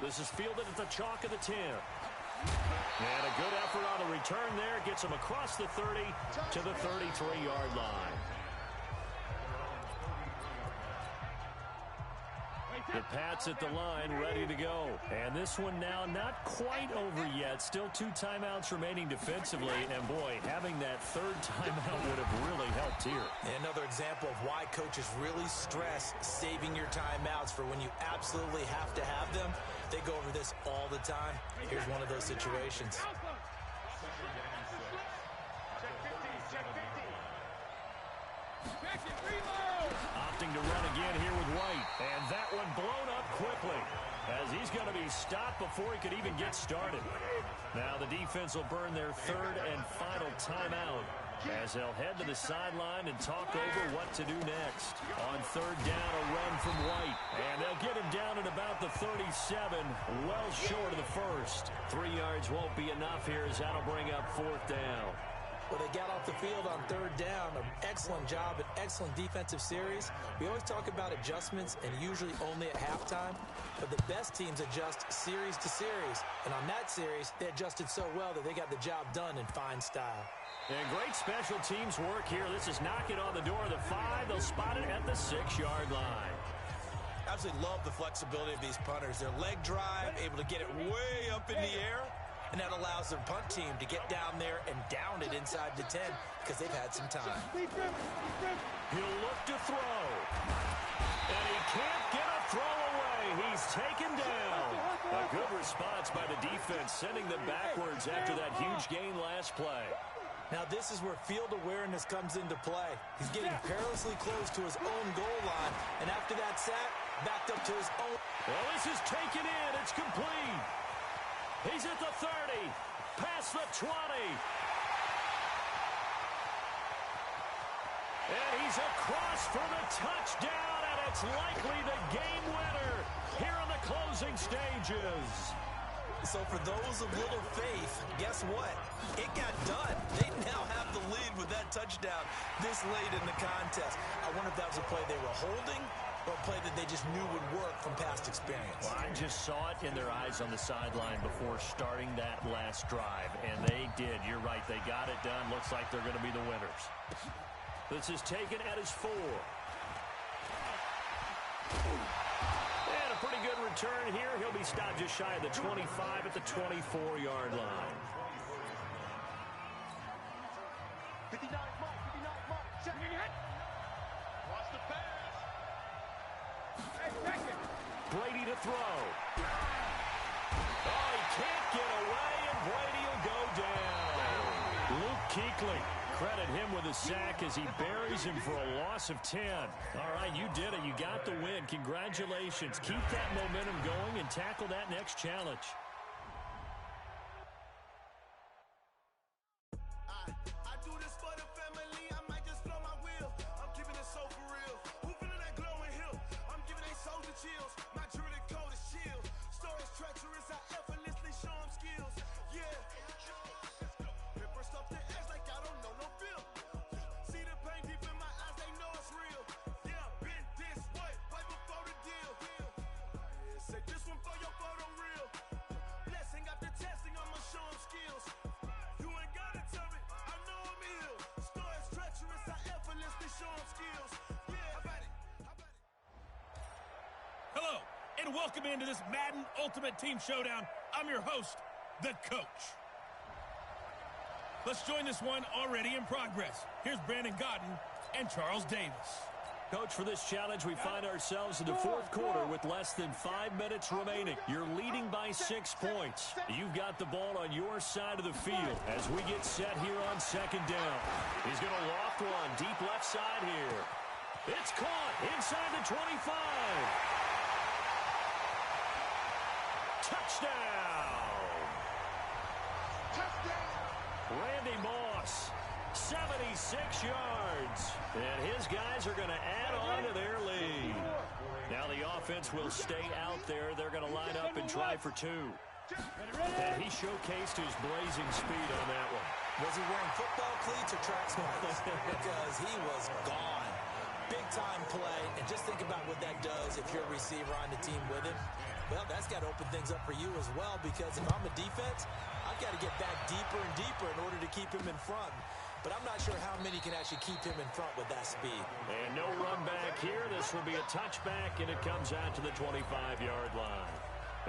This is fielded at the chalk of the 10. And a good effort on the return there. Gets him across the 30 to the 33-yard line. The Pats at the line, ready to go. And this one now not quite over yet. Still 2 timeouts remaining defensively. And, boy, having that third timeout would have really helped here. Another example of why coaches really stress saving your timeouts for when you absolutely have to have them. They go over this all the time. Here's one of those situations. Opting to run again here with White. And that one blown up quickly as he's going to be stopped before he could even get started. Now the defense will burn their third and final timeout as they'll head to the sideline and talk over what to do next. On third down, a run from White. And they'll get him down at about the 37, well short of the first. 3 yards won't be enough here as that'll bring up fourth down. Well, they got off the field on third down. An excellent job, an excellent defensive series. We always talk about adjustments and usually only at halftime. But the best teams adjust series to series. And on that series, they adjusted so well that they got the job done in fine style. And great special teams work here. This is knocking on the door of the 5. They'll spot it at the 6-yard line. Absolutely love the flexibility of these punters. Their leg drive, able to get it way up in the air. And that allows their punt team to get down there and down it inside the 10 because they've had some time. He'll look to throw. And he can't get a throw away. He's taken down. A good response by the defense, sending them backwards after that huge gain last play. Now this is where field awareness comes into play. He's getting perilously close to his own goal line. And after that sack, backed up to his own. Well, this is taken in. It's complete. He's at the 30, past the 20. And he's across for the touchdown, and it's likely the game winner here in the closing stages. So for those of little faith, guess what? It got done. They now have the lead with that touchdown this late in the contest. I wonder if that was a play they were holding or a play that they just knew would work from past experience. Well, I just saw it in their eyes on the sideline before starting that last drive, and they did. You're right. They got it done. Looks like they're going to be the winners. This is taken at his 4. And a pretty good return here. He'll be stopped just shy of the 25 at the 24-yard line. 59 mark, 59 mark. Checking it. Watch the pass. Brady to throw. Oh, he can't get away, and Brady will go down. Luke Kuechly, credit him with a sack as he buries him for a loss of 10. All right, you did it. You got the win. Congratulations. Keep that momentum going and tackle that next challenge. I do this for the family. I might just blow my wheel. I'm keeping it so for real. Who feeling that glowing hill? I'm giving they soldier chills. My jewelry coat is chill. Stories treacherous. I effortlessly show them skills. Yeah. Paper stuff the edge like I don't know no feel. See the pain deep in my eyes. They know it's real. Yeah, been this way right before the deal. Yeah, say this one for your photo reel. Blessing after testing. I'ma show them skills. You ain't gotta tell me. I know I'm ill. Stories treacherous. I effortlessly show them skills. Yeah, how about it? Hello, and welcome into this Madden Ultimate Team Showdown. I'm your host, the Coach. Let's join this one already in progress. Here's Brandon Gaudin and Charles Davis. Coach, for this challenge, we find ourselves in the fourth quarter with less than 5 minutes remaining. You're leading by 6 points. You've got the ball on your side of the field as we get set here on second down. He's going to loft one deep left side here. It's caught inside the 25. Touchdown! Randy Moss, 76 yards. And his guys are going to add on to their lead. Now the defense will stay out there. They're going to line up and try for two. And he showcased his blazing speed on that one. Was he wearing football cleats or track spikes? Because he was gone. Big-time play. And just think about what that does if you're a receiver on the team with him. Well, that's got to open things up for you as well, because if I'm a defense, I've got to get back deeper and deeper in order to keep him in front. But I'm not sure how many can actually keep him in front with that speed. And no run back here. This will be a touchback, and it comes out to the 25-yard line.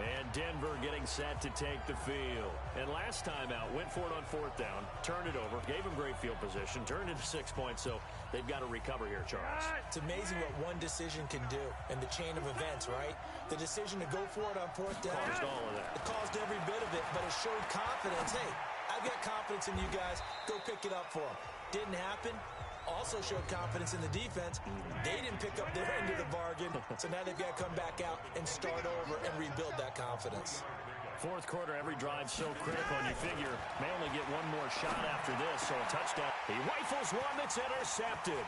And Denver getting set to take the field. And last time out, went for it on fourth down, turned it over, gave him great field position, turned it to 6 points, so they've got to recover here, Charles. It's amazing what one decision can do in the chain of events, right? The decision to go for it on fourth down. Caused all of that. It caused every bit of it, but it showed confidence. Hey, I've got confidence in you guys. Go pick it up for them. Didn't happen. Also showed confidence in the defense. They didn't pick up their end of the bargain, so now they've got to come back out and start over and rebuild that confidence. Fourth quarter, every drive so critical, and you figure may only get one more shot after this, so a touchdown. He rifles one that's intercepted.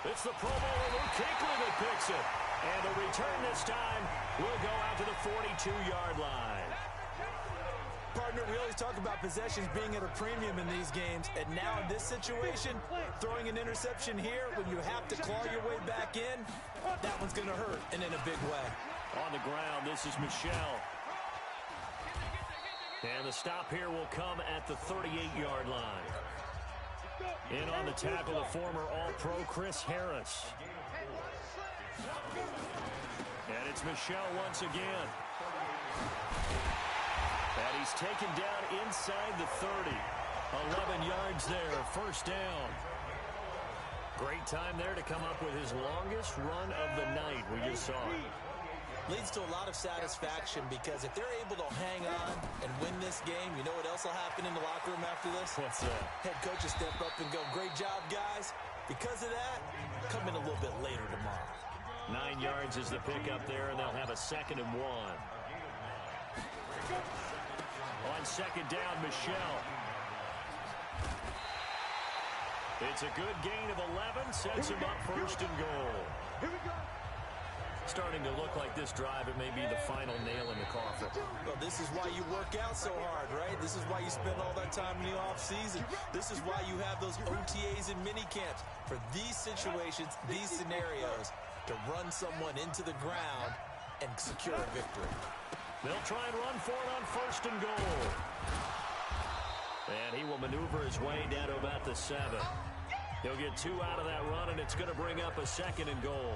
It's the Pro Bowler Luke Kuechly that picks it. And the return this time will go out to the 42-yard line. Partner, we always talk about possessions being at a premium in these games, and now in this situation, throwing an interception here when you have to claw your way back in, that one's going to hurt, and in a big way. On the ground, this is Michelle. And the stop here will come at the 38-yard line. In on the tackle, the former All-Pro Chris Harris. And it's Michelle once again. And he's taken down inside the 30. 11 yards there, first down. Great time there to come up with his longest run of the night. We just saw it. Leads to a lot of satisfaction, because if they're able to hang on and win this game, you know what else will happen in the locker room after this? What's that? Head coach will step up and go, great job, guys. Because of that, come in a little bit later tomorrow. 9 yards is the pickup there, and they'll have a 2nd and 1. On second down, Michelle. It's a good gain of 11, sets him up first and goal. Starting to look like this drive, it may be the final nail in the coffin. Well, this is why you work out so hard, right? This is why you spend all that time in the offseason. This is why you have those OTAs and mini camps, for these situations, these scenarios, to run someone into the ground and secure a victory. They'll try and run for it on first and goal. And he will maneuver his way down to about the 7. He'll get 2 out of that run, and it's going to bring up a 2nd and goal.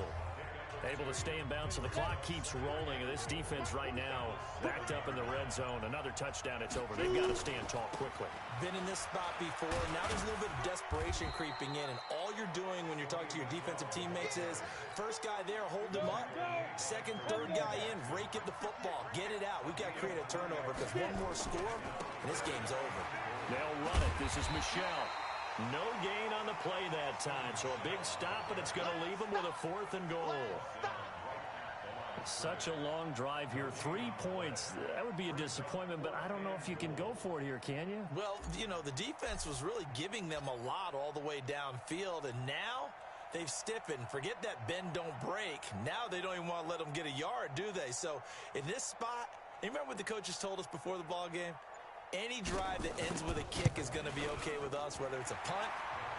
Able to stay in bounds, so the clock keeps rolling. And this defense right now backed up in the red zone. Another touchdown, it's over. They've got to stand tall quickly. Been in this spot before. Now there's a little bit of desperation creeping in, and all you're doing when you're talking to your defensive teammates is, first guy there, hold him up. Second, third guy in, rake at the football. Get it out. We've got to create a turnover, because one more score, and this game's over. They'll run it. This is Michelle. No gain on the play that time, so a big stop, and it's going to leave them with a 4th and goal. Such a long drive here. 3 points. That would be a disappointment, but I don't know if you can go for it here, can you? Well, you know, the defense was really giving them a lot all the way downfield, and now they've stiffened. Forget that bend, don't break. Now they don't even want to let them get a yard, do they? So in this spot, you remember what the coaches told us before the ball game? Any drive that ends with a kick is going to be okay with us, whether it's a punt,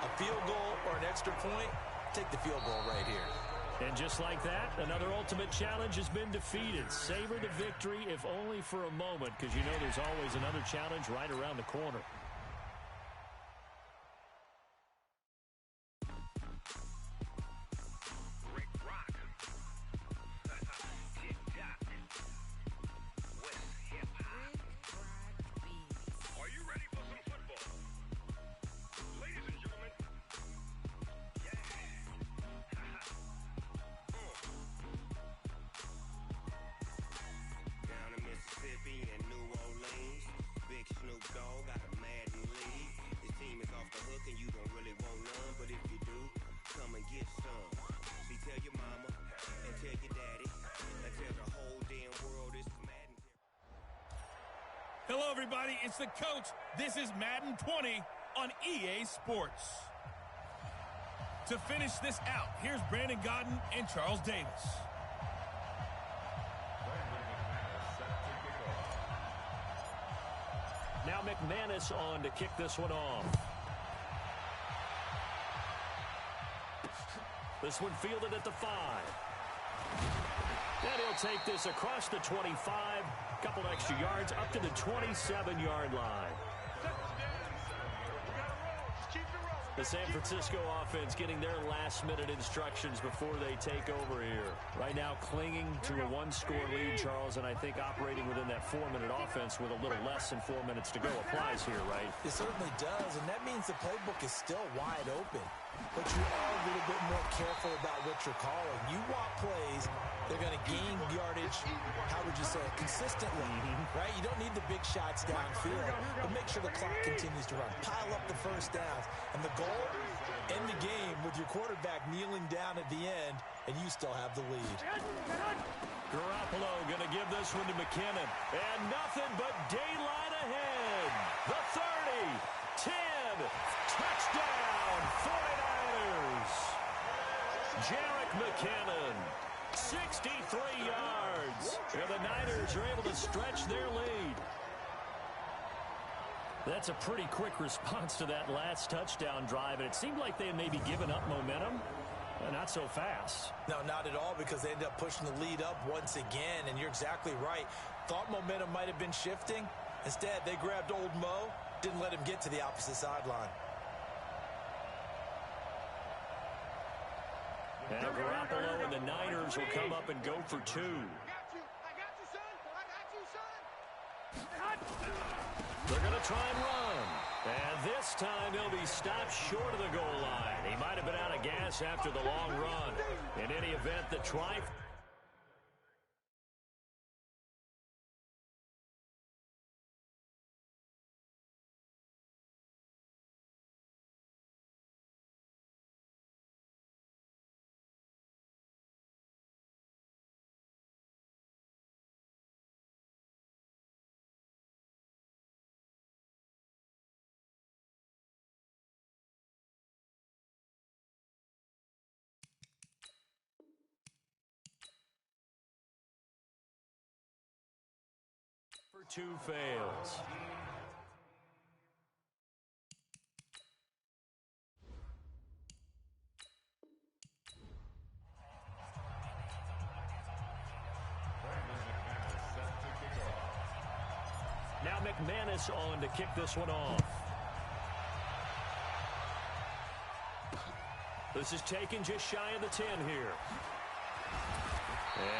a field goal, or an extra point. Take the field goal right here. And just like that, another ultimate challenge has been defeated. Savor the victory, if only for a moment, because you know there's always another challenge right around the corner. Hello, everybody. It's the coach. This is Madden 20 on EA Sports. To finish this out, here's Brandon Gaudin and Charles Davis. Now McManus on to kick this one off. This one fielded at the 5. And he'll take this across the 25. Couple extra yards up to the 27-yard line. The San Francisco offense getting their last-minute instructions before they take over here. Right now clinging to a one-score lead, Charles, and I think operating within that 4-minute offense with a little less than 4 minutes to go applies here, right? It certainly does, and that means the playbook is still wide open. But you are a little bit more careful about what you're calling. You want plays they're going to gain yardage, how would you say it, consistently, right? You don't need the big shots downfield, but make sure the clock continues to run. Pile up the first downs. And the goal, end the game with your quarterback kneeling down at the end, and you still have the lead. Garoppolo going to give this one to McKinnon. And nothing but daylight ahead. The 30, 10, touchdown, 49ers. Jarek McKinnon. 63 yards. And the Niners are able to stretch their lead. That's a pretty quick response to that last touchdown drive, and it seemed like they had maybe given up momentum. Not so fast. No, not at all, because they ended up pushing the lead up once again, and you're exactly right. Thought momentum might have been shifting. Instead, they grabbed old Mo, didn't let him get to the opposite sideline. Now Garoppolo and the Niners will come up and go for 2. They're going to try and run. And this time he'll be stopped short of the goal line. He might have been out of gas after the long run. In any event, the try... for 2 fails. Now McManus on to kick this one off. This is taken just shy of the 10 here.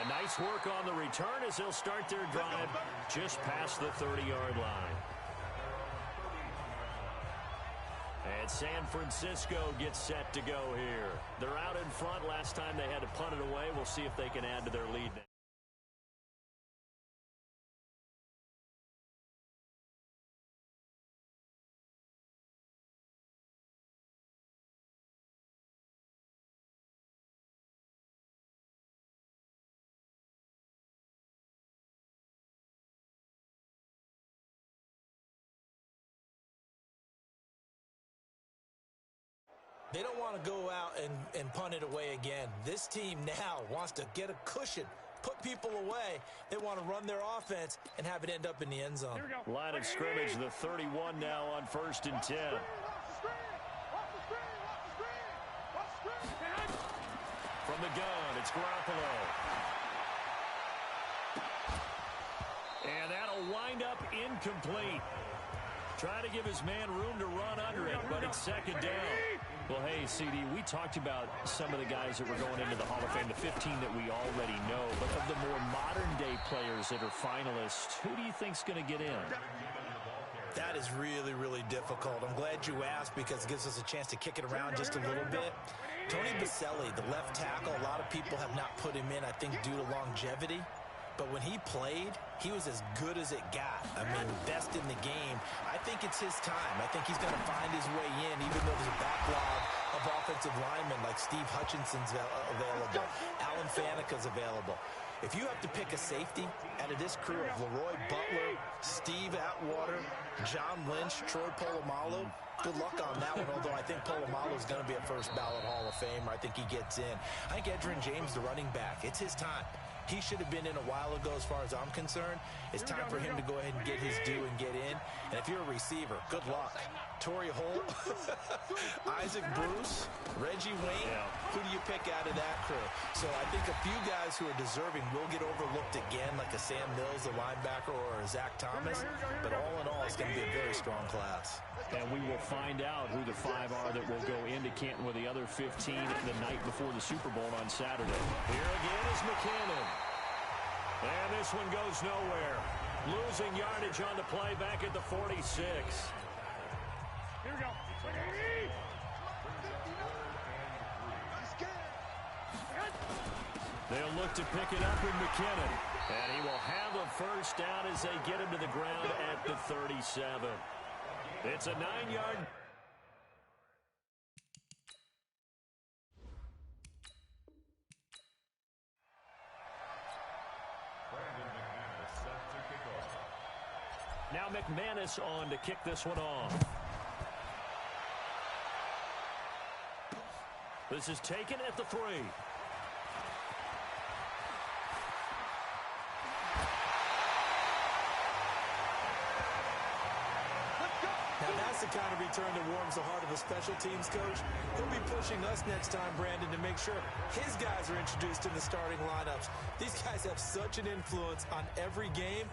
And nice work on the return as they'll start their drive just past the 30-yard line. And San Francisco gets set to go here. They're out in front. Last time they had to punt it away. We'll see if they can add to their lead now. They don't want to go out and punt it away again. This team now wants to get a cushion, put people away. They want to run their offense and have it end up in the end zone. Line of scrimmage, the 31 now on 1st and 10. From the gun, it's Garoppolo. And that'll wind up incomplete. Trying to give his man room to run under it, but it's 2nd down. Well, hey, CD, we talked about some of the guys that were going into the Hall of Fame, the 15 that we already know. But of the more modern-day players that are finalists, who do you think's going to get in? That is really, really difficult. I'm glad you asked because it gives us a chance to kick it around just a little bit. Tony Baselli, the left tackle, a lot of people have not put him in, I think, due to longevity. But when he played, he was as good as it got. I mean, best in the game. I think it's his time. I think he's going to find his way in, even though there's a backlog of offensive linemen like Steve Hutchinson's available. Alan Fanika's available. If you have to pick a safety out of this crew of Leroy Butler, Steve Atwater, John Lynch, Troy Polamalu, good luck on that one, although I think Polamalu is going to be a first ballot Hall of Famer. I think he gets in. I think Edgerrin James, the running back, it's his time. He should have been in a while ago as far as I'm concerned. It's time for him to go ahead and get his due and get in. And if you're a receiver, good luck. Torrey Holt, Isaac Bruce, Reggie Wayne, who do you pick out of that crew? So I think a few guys who are deserving will get overlooked again, like a Sam Mills, the linebacker, or a Zach Thomas. But all in all, it's going to be a very strong class. And we will find out who the 5 are that will go into Canton with the other 15 the night before the Super Bowl on Saturday. Here again is McKinnon. And this one goes nowhere. Losing yardage on the play back at the 46. Here we go. They'll look to pick it up with McKinnon. And he will have a first down as they get him to the ground at the 37. It's a 9-yard. Now McManus on to kick this one off. This is taken at the 3. Now that's the kind of return that warms the heart of a special teams coach. He'll be pushing us next time, Brandon, to make sure his guys are introduced in the starting lineups. These guys have such an influence on every game.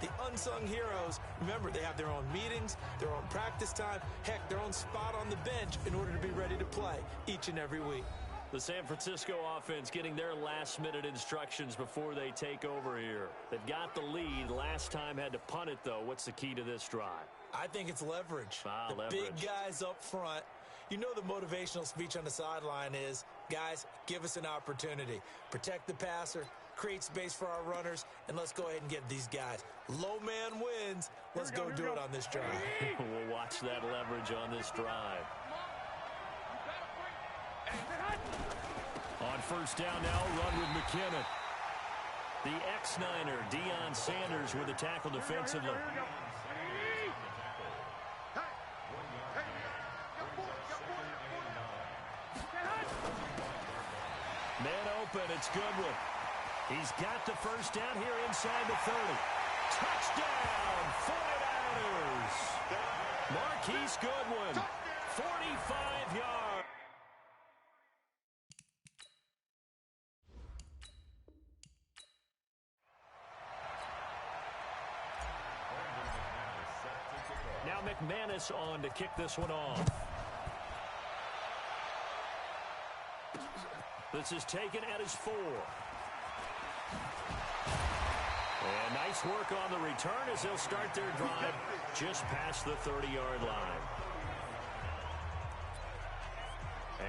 The unsung heroes, remember, they have their own meetings, their own practice time, heck, their own spot on the bench in order to be ready to play each and every week. The San Francisco offense getting their last-minute instructions before they take over here. They've got the lead. Last time had to punt it, though. What's the key to this drive? I think it's leverage. Leverage. Big guys up front. You know the motivational speech on the sideline is, guys, give us an opportunity. Protect the passer, create space for our runners, and let's go ahead and get these guys. Low man wins. Let's go do it on this drive. We'll watch that leverage on this drive. On first down now, run with McKinnon. The ex-Niner, Deion Sanders, with the tackle defensively. Man open, it's Goodwin. He's got the first down here inside the 30. Touchdown, 49ers. Marquise Goodwin, 45 yards. Now McManus on to kick this one off. This is taken at his 4. And nice work on the return as they'll start their drive just past the 30-yard line.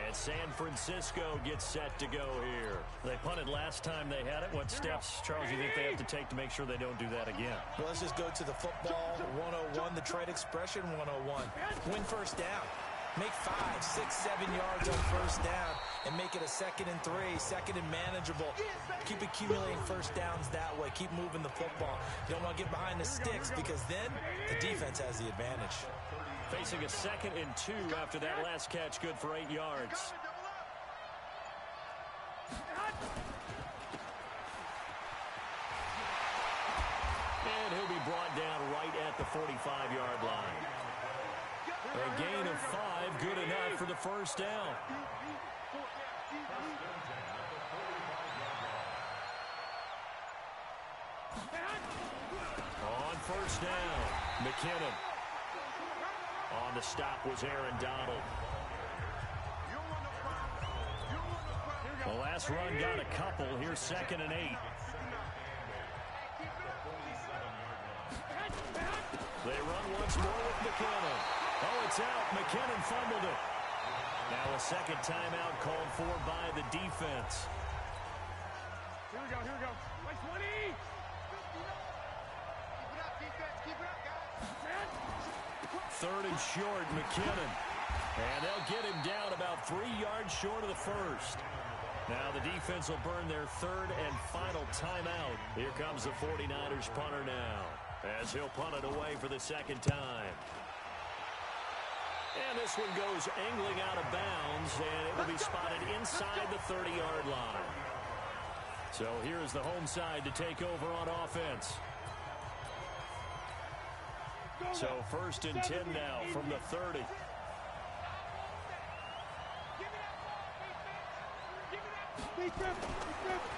And San Francisco gets set to go here. They punted last time they had it. What steps, Charles, you think they have to take to make sure they don't do that again? Well, let's just go to the football 101, the trade expression 101. Win first down. Make 5, 6, 7 yards on first down and make it a 2nd and 3, 2nd and manageable. Keep accumulating first downs that way. Keep moving the football. You don't want to get behind the sticks because then the defense has the advantage. Facing a 2nd and 2 after that last catch, good for 8 yards. And he'll be brought down right at the 45-yard line. A gain of 5, good enough for the first down. On first down, McKinnon. On the stop was Aaron Donald. The last run got a couple. Here's 2nd and 8. They run once more with McKinnon. Oh, it's out. McKinnon fumbled it. Now a second timeout called for by the defense. Here we go, here we go. Like 20. Keep it up, guys. 3rd and short, McKinnon. And they'll get him down about 3 yards short of the first. Now the defense will burn their 3rd and final timeout. Here comes the 49ers punter now, as he'll punt it away for the 2nd time. And this one goes angling out of bounds, and it will be spotted inside the 30-yard line. So here's the home side to take over on offense. So 1st and 10 now from the 30.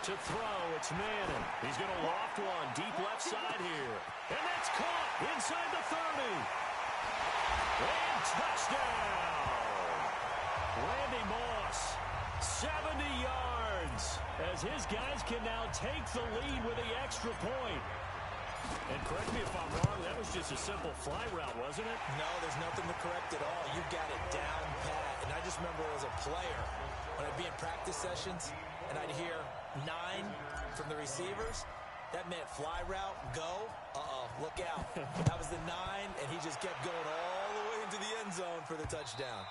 To throw, it's Manning. He's going to loft one deep left side here. And that's caught inside the 30. And touchdown. Randy Moss, 70 yards, as his guys can now take the lead with the extra point. And correct me if I'm wrong, that was just a simple fly route, wasn't it? No, there's nothing to correct at all. You got it down pat. And I just remember as a player, when I'd be in practice sessions and I'd hear 9 from the receivers, that meant fly route, go, look out. That was the 9, and he just kept going all the way into the end zone for the touchdown.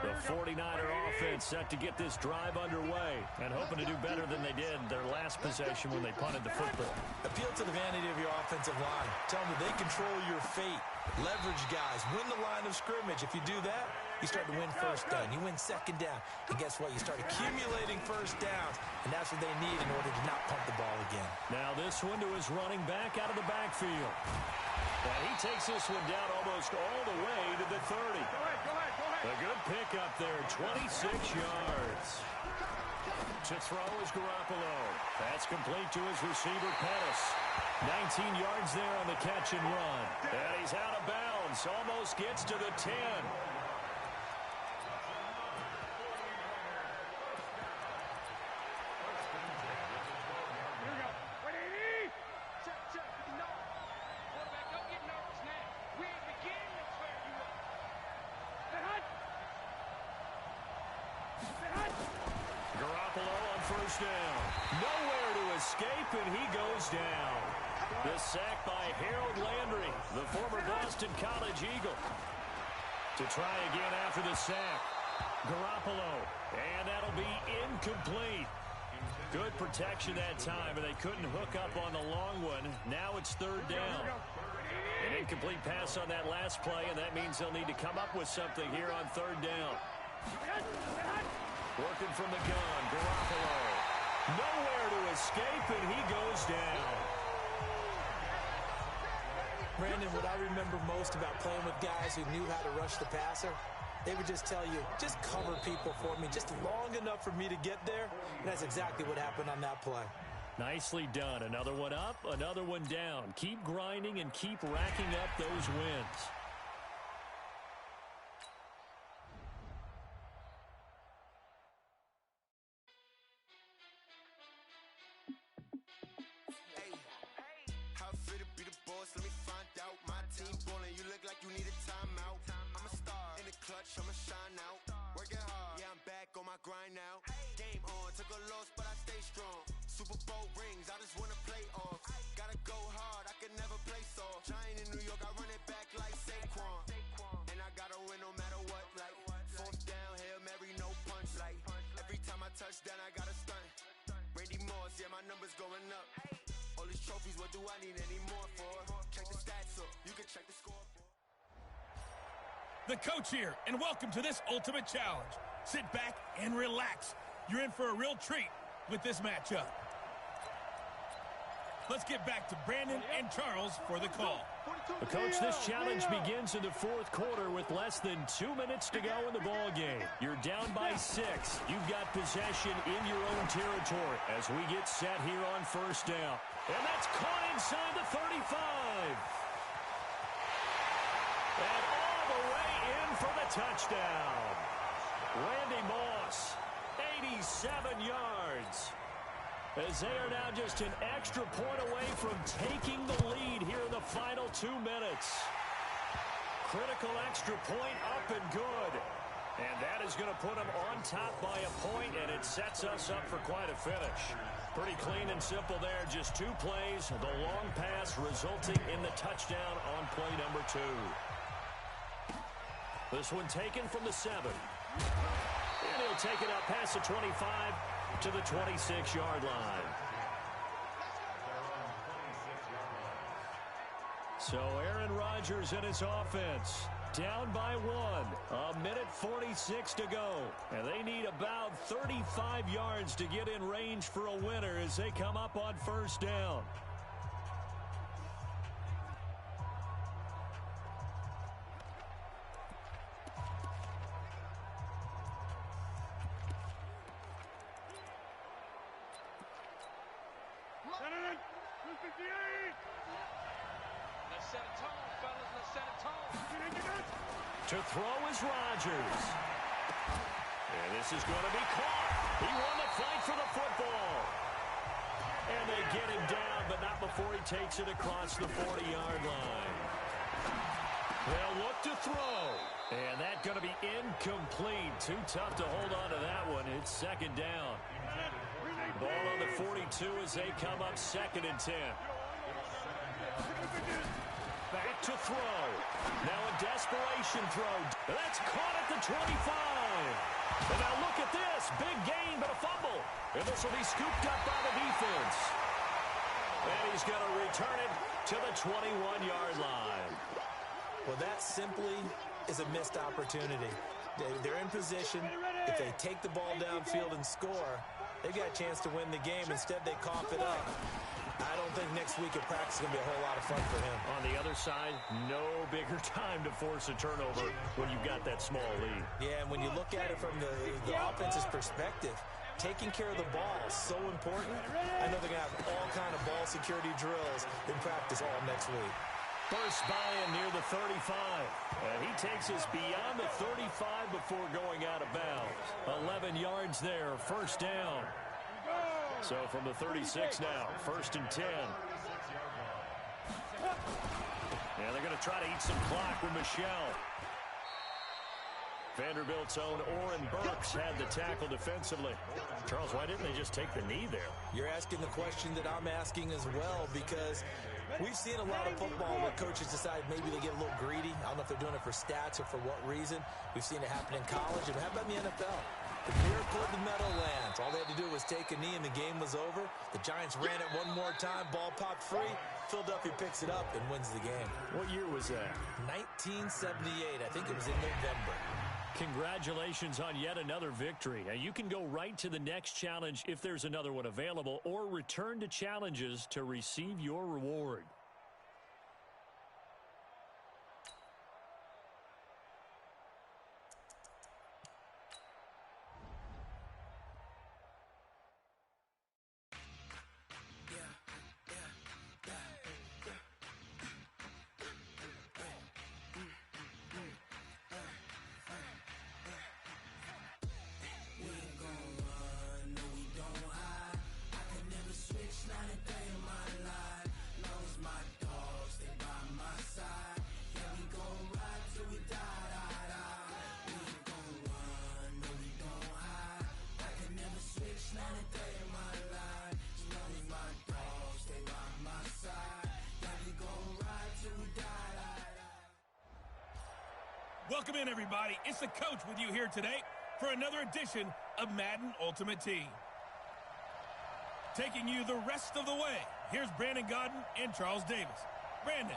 The 49er offense set to get this drive underway and hoping to do better than they did their last possession when they punted the football. Appeal to the vanity of your offensive line. Tell them that they control your fate. Leverage guys. Win the line of scrimmage. If you do that, you start to win first down. You win second down. And guess what? You start accumulating first downs. And that's what they need in order to not pump the ball again. Now this one to his running back out of the backfield. And he takes this one down almost all the way to the 30. A good pickup there, 26 yards. To throw is Garoppolo. That's complete to his receiver, Pettis. 19 yards there on the catch and run. And he's out of bounds, almost gets to the 10. Down. Nowhere to escape, and he goes down. The sack by Harold Landry, the former Boston College Eagle. To try again after the sack. Garoppolo, and that'll be incomplete. Good protection that time, and they couldn't hook up on the long one. Now it's 3rd down. An incomplete pass on that last play, and that means they'll need to come up with something here on 3rd down. Working from the gun, Garoppolo. Nowhere to escape, and he goes down. Brandon, what I remember most about playing with guys who knew how to rush the passer, they would just tell you, just cover people for me, just long enough for me to get there. And that's exactly what happened on that play. Nicely done. Another one up, another one down. Keep grinding and keep racking up those wins. I'ma shine out, working hard, yeah, I'm back on my grind now. Game on, took a loss, but I stay strong. Super Bowl rings, I just wanna play off. Gotta go hard, I can never play soft. Giant in New York, I run it back like Saquon. And I gotta win no matter what, like 4th down, Hail Mary, no punch. Like every time I touch down, I gotta stunt. Randy Moss, yeah, my numbers going up. All these trophies, what do I need any more for? Check the stats up, you can check the score. The coach here, and welcome to this ultimate challenge. Sit back and relax. You're in for a real treat with this matchup. Let's get back to Brandon and Charles for the call. Coach, this challenge begins in the 4th quarter with less than 2 minutes to go in the ball game. You're down by 6. You've got possession in your own territory as we get set here on 1st down. And that's caught inside the 35. And all the way in for the touchdown. Randy Moss, 87 yards. As they are now just an extra point away from taking the lead here in the final 2 minutes. Critical extra point up and good. And that is going to put them on top by a point, and it sets us up for quite a finish. Pretty clean and simple there. Just 2 plays. The long pass resulting in the touchdown on play number 2. This one taken from the 7. And he'll take it up past the 25 to the 26-yard line. So Aaron Rodgers and his offense down by 1. 1:46 to go. And they need about 35 yards to get in range for a winner as they come up on first down. To throw is Rodgers. And this is going to be caught. He won the fight for the football. And they get him down, but not before he takes it across the 40-yard line. They'll look to throw. And that's going to be incomplete. Too tough to hold on to that one. It's second down. Ball on the 42 as they come up 2nd and 10. Back to throw. Now a desperation throw. That's caught at the 25. And now look at this. Big gain, but a fumble. And this will be scooped up by the defense. And he's going to return it to the 21-yard line. Well, that simply is a missed opportunity. They're in position. If they take the ball downfield and score, they've got a chance to win the game. Instead, they cough it up. I don't think next week at practice is going to be a whole lot of fun for him. On the other side, no bigger time to force a turnover when you've got that small lead. Yeah, and when you look at it from the offense's perspective, taking care of the ball is so important. I know they're going to have all kind of ball security drills in practice all next week. First buy-in near the 35. And he takes us beyond the 35 before going out of bounds. 11 yards there, first down. So from the 36 now, 1st and 10. Yeah, they're going to try to eat some clock with Michelle. Vanderbilt's own Oren Burks had the tackle defensively. Charles, why didn't they just take the knee there? You're asking the question that I'm asking as well, because we've seen a lot of football where coaches decide maybe they get a little greedy. I don't know if they're doing it for stats or for what reason. We've seen it happen in college, and how about in the NFL? The miracle of the Meadowlands. All they had to do was take a knee and the game was over. The Giants ran it one more time. Ball popped free. Philadelphia picks it up and wins the game. What year was that? 1978. I think it was in November. Congratulations on yet another victory. Now you can go right to the next challenge if there's another one available, or return to challenges to receive your reward. Welcome in, everybody. It's the coach with you here today for another edition of Madden Ultimate Team. Taking you the rest of the way, here's Brandon Godden and Charles Davis. Brandon.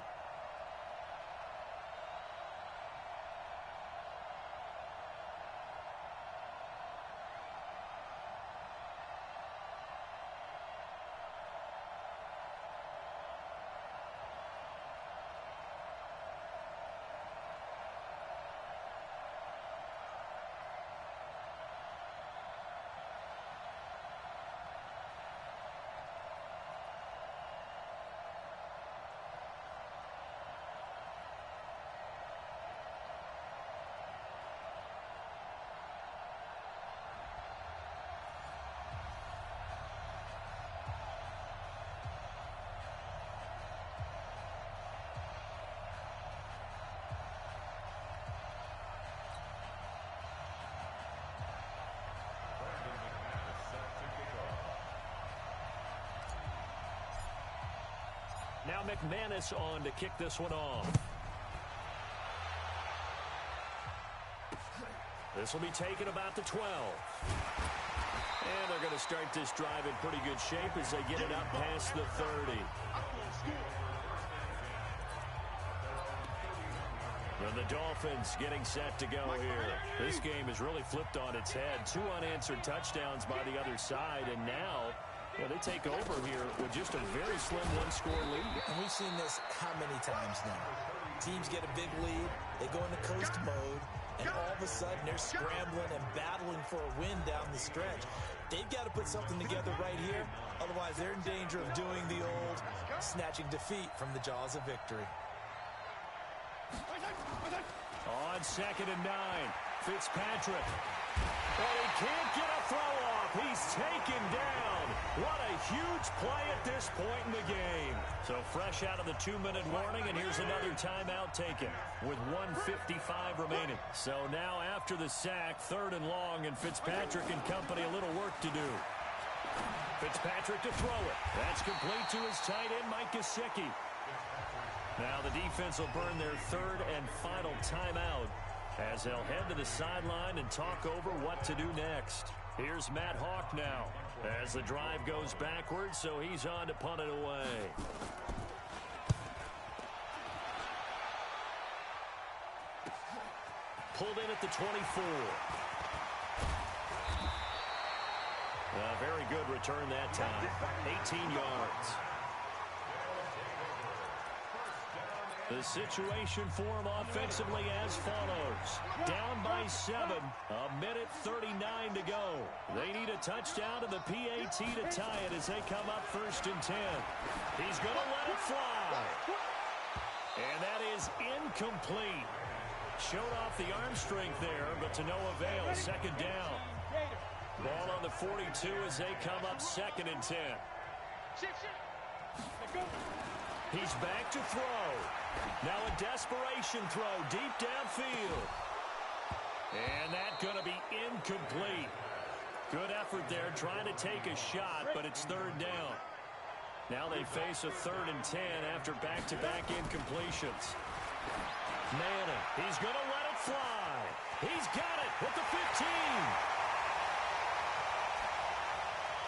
Now McManus on to kick this one off. This will be taken about the 12. And they're going to start this drive in pretty good shape as they get it up past the 30. And the Dolphins getting set to go here. This game is really flipped on its head. 2 unanswered touchdowns by the other side, and now they take over here with just a very slim one-score lead. And we've seen this how many times now? Teams get a big lead, they go into coast mode, and all of a sudden they're scrambling and battling for a win down the stretch. They've got to put something together right here, otherwise they're in danger of doing the old snatching defeat from the jaws of victory. On 2nd and 9, Fitzpatrick. But he can't get a throw off. He's taken down. What a huge play at this point in the game. So fresh out of the 2-minute warning, and here's another timeout taken with 1:55 remaining. So now after the sack, 3rd and long, and Fitzpatrick and company a little work to do. Fitzpatrick to throw it. That's complete to his tight end, Mike Gesicki. Now the defense will burn their 3rd and final timeout as they'll head to the sideline and talk over what to do next. Here's Matt Hawk now as the drive goes backwards, so he's on to punt it away. Pulled in at the 24. A very good return that time. 18 yards. The situation for him offensively as follows. Down by 7, 1:39 to go. They need a touchdown to the PAT to tie it as they come up 1st and 10. He's going to let it fly. And that is incomplete. Showed off the arm strength there, but to no avail. 2nd down. Ball on the 42 as they come up 2nd and 10. He's back to throw. Now a desperation throw deep downfield. And that's going to be incomplete. Good effort there trying to take a shot, but it's 3rd down. Now they face a 3rd and 10 after back-to-back incompletions. Manning, he's going to let it fly. He's got it at the 15.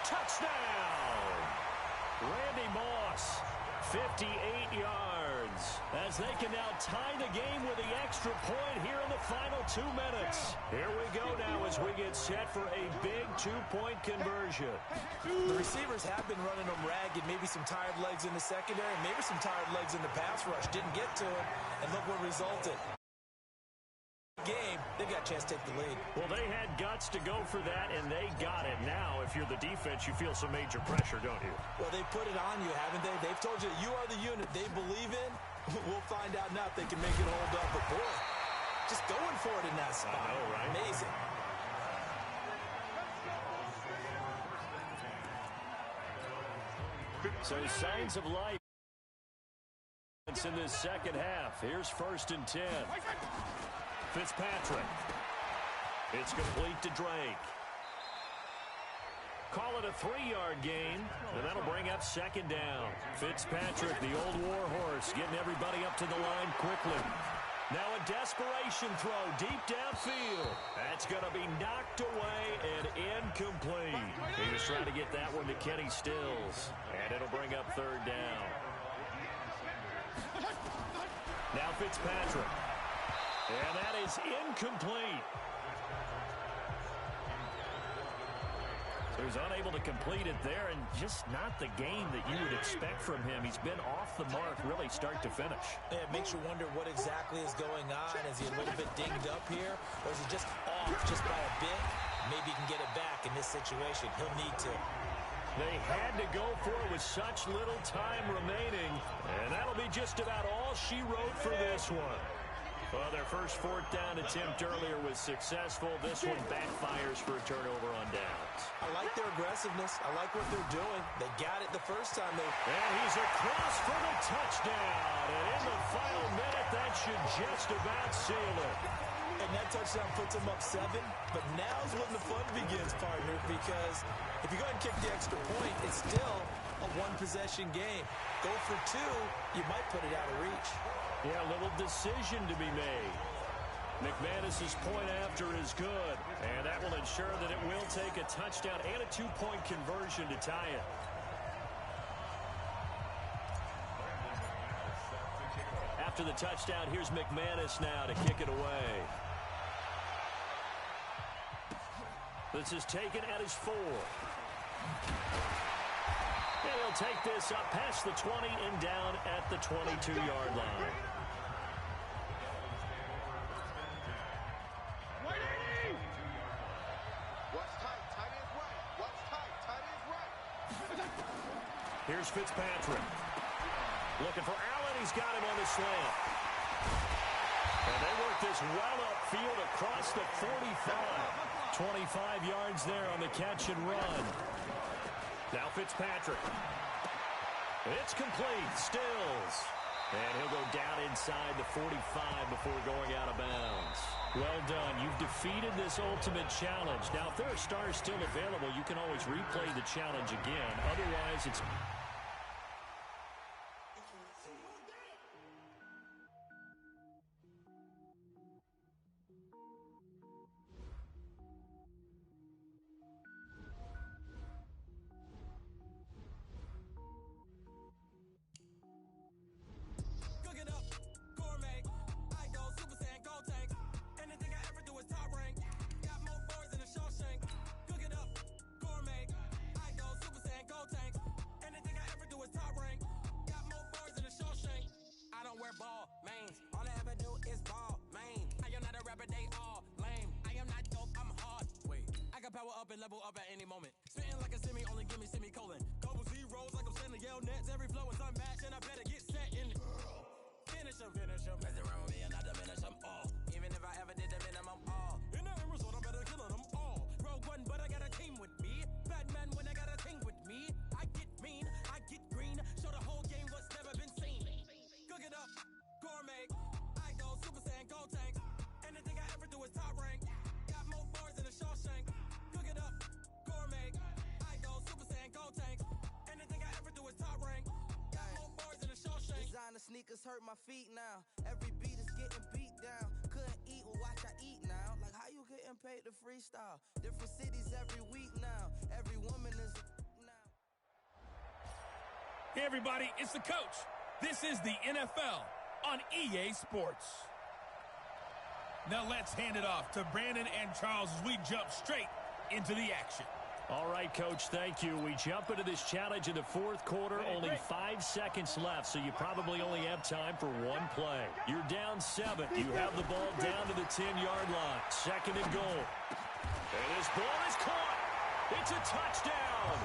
Touchdown! Randy Moss, 58 yards, as they can now tie the game with the extra point here in the final 2 minutes. Here we go now as we get set for a big 2-point conversion. The receivers have been running them ragged, maybe some tired legs in the secondary, maybe some tired legs in the pass rush. Didn't get to him, and look what resulted. Game, they got a chance to take the lead. Well, they had guts to go for that, and they got it. Now, if you're the defense, you feel some major pressure, don't you? Well, they put it on you, haven't they? They've told you you are the unit they believe in. We'll find out now if they can make it hold up. But, boy, just going for it in that spot. I know, right? Amazing. So signs of life in this second half. Here's 1st and 10. Fitzpatrick. It's complete to Drake. Call it a 3-yard gain, and that'll bring up 2nd down. Fitzpatrick, the old war horse, getting everybody up to the line quickly. Now a desperation throw deep downfield. That's going to be knocked away and incomplete. He was trying to get that one to Kenny Stills, and it'll bring up 3rd down. Now Fitzpatrick. And that is incomplete. So he's unable to complete it there, and just not the game that you would expect from him. He's been off the mark really start to finish. Yeah, it makes you wonder what exactly is going on. Is he a little bit dinged up here, or is he just off just by a bit? Maybe he can get it back in this situation. He'll need to. They had to go for it with such little time remaining, and that'll be just about all she wrote for this one. Well, their first 4th down attempt earlier was successful. This one backfires for a turnover on downs. I like their aggressiveness. I like what they're doing. They got it the first time. And he's across for the touchdown. And in the final minute, that should just about seal it. And that touchdown puts them up 7. But now's when the fun begins, partner, because if you go ahead and kick the extra point, it's still a 1-possession game. Go for 2, you might put it out of reach. Yeah, a little decision to be made. McManus's point after is good, and that will ensure that it will take a touchdown and a 2-point conversion to tie it. after the touchdown. Here's McManus now to kick it away. This is taken at his 4. And he'll take this up past the 20 and down at the 22-yard line. Here's Fitzpatrick. Looking for Allen. He's got him on the slant. And they work this well upfield across the 45. 25 yards there on the catch and run. Now Fitzpatrick. It's complete. Stills. And he'll go down inside the 45 before going out of bounds. Well done. You've defeated this ultimate challenge. Now, if there are stars still available, you can always replay the challenge again. Otherwise, it's... Power up and level up at any moment. Spitting like a semi, only give me semicolon. Couple zeros like I'm sending yell nets. Every flow is unmatched, and I better get set in. Finish them. Mess around with me and I diminish them all. Even if I ever did the minimum all. In the end result, I'm better killing them all. Rogue one, but I got a team with me. Batman when I got a team with me. I get mean, I get green. Show the whole game what's never been seen. Cook it up, gourmet. I go Super Saiyan, Gold Tank. Anything I ever do is top rank. Got more bars than a Shawshank. Designer sneakers hurt my feet now. Every beat is getting beat down. Couldn't eat, well watch I eat now. Like how you getting paid to freestyle? Different cities every week now. Every woman is now. Hey everybody, it's the coach. This is the NFL on EA Sports. Now let's hand it off to Brandon and Charles as we jump straight into the action. All right, Coach, thank you. We jump into this challenge in the fourth quarter. Only 5 seconds left, so you probably only have time for one play. You're down 7. You have the ball down to the 10-yard line. Second and goal. And this ball is caught. It's a touchdown.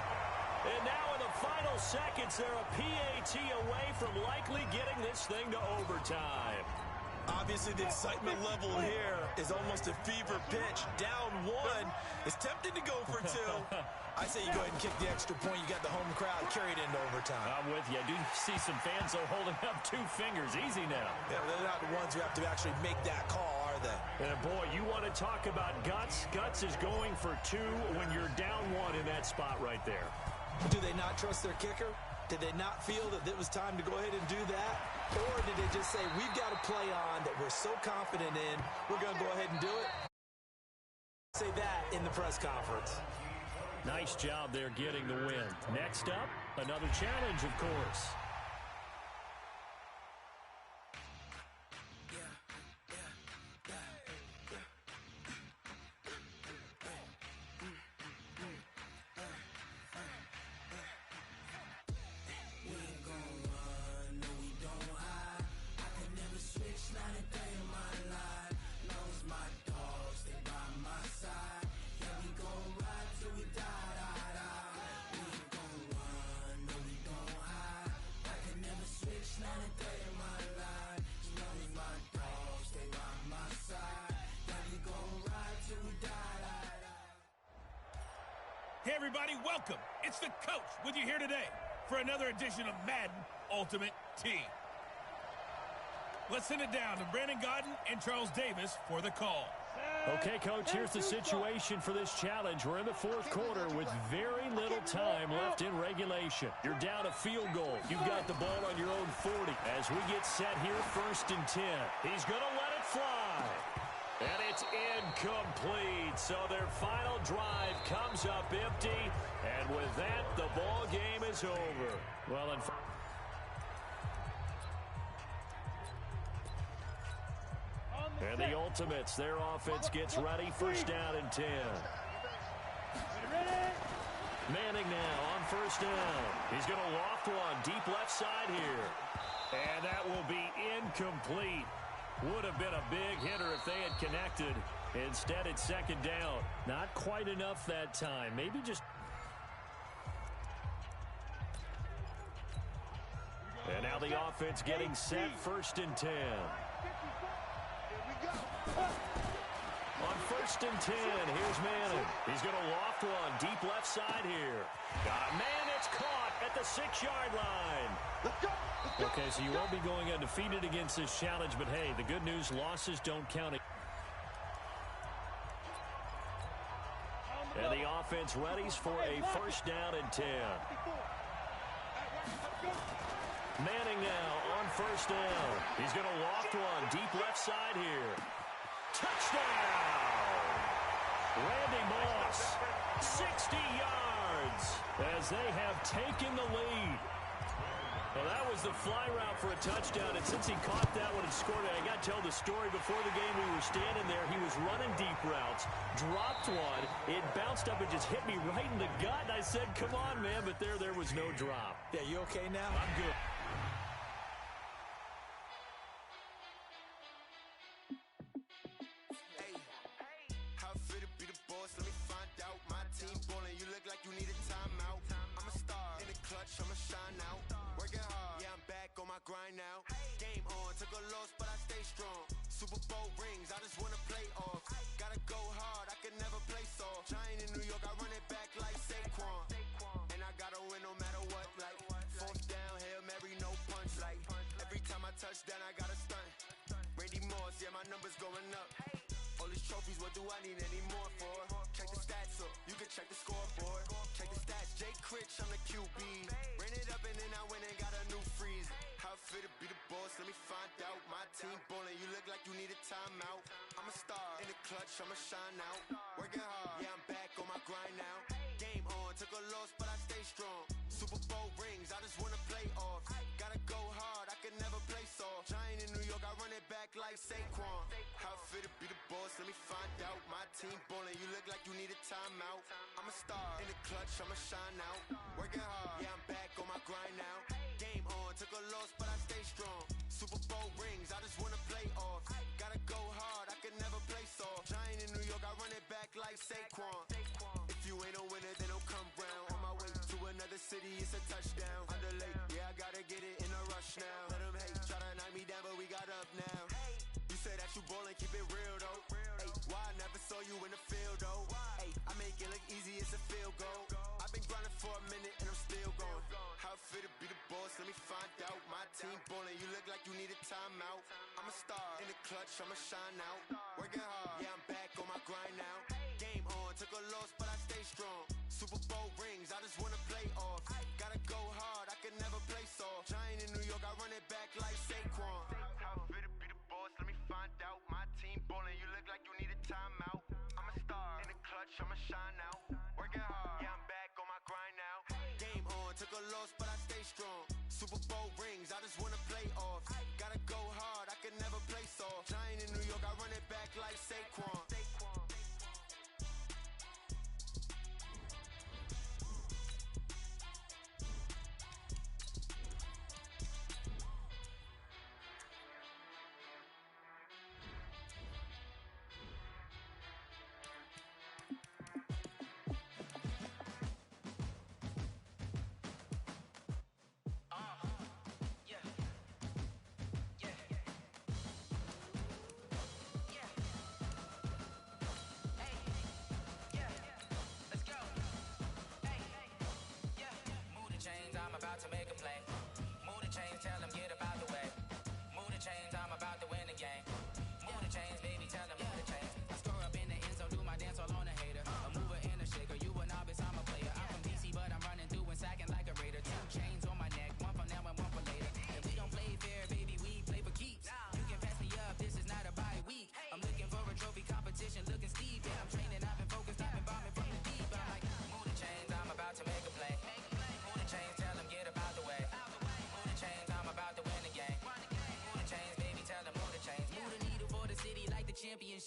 And now in the final seconds, they're a PAT away from likely getting this thing to overtime. Obviously, the excitement level here is almost a fever pitch. Down 1. It's tempting to go for 2. I say you go ahead and kick the extra point. You got the home crowd carried into overtime. I'm with you. I do see some fans, though, holding up 2 fingers. Easy now. Yeah, they're not the ones who have to actually make that call, are they? And, boy, you want to talk about guts. Guts is going for 2 when you're down 1 in that spot right there. Do they not trust their kicker? Did they not feel that it was time to go ahead and do that? Or did they just say, we've got a play on that we're so confident in, we're going to go ahead and do it? Say that in the press conference. Nice job there getting the win. Next up, another challenge, of course. Hey everybody, welcome. It's the coach with you here today for another edition of Madden Ultimate Team. Let's send it down to Brandon Godden and Charles Davis for the call. Okay, Coach, here's the situation for this challenge. We're in the fourth quarter with very little time left in regulation. You're down a field goal. You've got the ball on your own 40. As we get set here, 1st and 10. He's going to let it fly. And it's incomplete. So their final drive comes up empty. And with that, the ball game is over. Well, And the Ultimates, their offense gets ready. First down and 10. Manning now on first down. He's going to loft one deep left side here. And that will be incomplete. Would have been a big hitter if they had connected. Instead, it's second down. Not quite enough that time. Maybe just... And now the offense getting set. First and 10. On first and 10, here's Manning. He's going to loft one deep left side here. Got a man, it's caught at the 6-yard line. Okay, so you won't be going undefeated against this challenge, but hey, the good news, losses don't count. And the offense readies for a first down and 10. Manning now on first down. He's going to loft one deep left side here. Touchdown! Randy Moss, 60 yards as they have taken the lead. Well, that was the fly route for a touchdown, and since he caught that one and scored it, I got to tell the story. Before the game, we were standing there. He was running deep routes, dropped one. It bounced up and just hit me right in the gut, and I said, come on, man, but there was no drop. Yeah, you okay now? I'm good. I'ma shine out, working hard, yeah, I'm back on my grind now. Game on, took a loss, but I stay strong. Super Bowl rings, I just wanna play off. Gotta go hard, I can never play soft. Giant in New York, I run it back like Saquon. And I gotta win no matter what, like fourth down, Hail Mary, no punch. Like every time I touch down, I gotta stunt. Randy Moss, yeah, my numbers going up. All these trophies, what do I need any more for? Check the stats up, you can check the scoreboard. Check the stats, Jay Critch, I'm the QB. Ran it up and then I went and got a new freeze. How fit to be the boss, let me find out. My team ballin', you look like you need a timeout. I'm a star, in the clutch, I'ma shine out. Working hard, yeah, I'm back on my grind now. Game on, took a loss, but I stay strong. Super Bowl rings, I just wanna play off. Gotta go hard, I can never play soft. Giant in New York, I run it back like Saquon. How fit to be the boss, let me find out. My team ballin', you look like you need a timeout. I'm a star, in the clutch, I'ma shine out. Working hard, yeah, I'm back on my grind now. Game on, took a loss, but I stay strong. Super Bowl rings, I just wanna play off. Gotta go hard, I can never play soft. Giant in New York, I run it back like Saquon. If you ain't a winner, then don't come round. On my way to another city, it's a touchdown. Underlay, yeah, I gotta get it in a rush now. Let them hate, try to knock me down, but we got up now. You say that you ballin', keep it real though. Hey, why I never saw you in the field though? Hey, I make it look easy, it's a field goal. I've been grinding for a minute and I'm still going. How fit to be the boss, let me find out. My team ballin', you look like you need a timeout. I'm a star, in the clutch, I'ma shine out. Working hard, yeah, I'm back on my grind now. Game on, took a loss, but I stay strong. Super Bowl rings, I just wanna play off. Gotta go hard, I can never play soft. Giant in New York, I run it back like Saquon. How fit to be the boss, let me find out. My team ballin', you look like you need a timeout. I'm a star, in the clutch, I'ma shine out. Working hard, yeah, I'm back on my grind now. Game on, took a loss, but I stay strong. Super Bowl rings, I just wanna play off. Gotta go hard, I can never play soft. Giant in New York, I run it back like Saquon.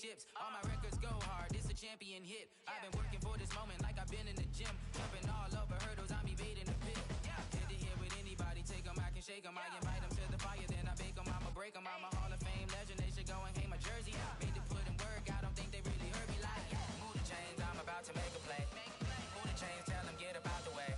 championships. All my records go hard, this a champion hit. I've been working for this moment like I've been in the gym. Jumping all over hurdles, I'm evading the pit. Head to head with anybody, take them, I can shake them. I invite them to the fire, then I bake them. I'ma break them, I'm a Hall of Fame legend. They should go and hang my jersey. Made to put in work, I don't think they really heard me like. Move the chains, I'm about to make a play. Move the chains, tell them get up out the way.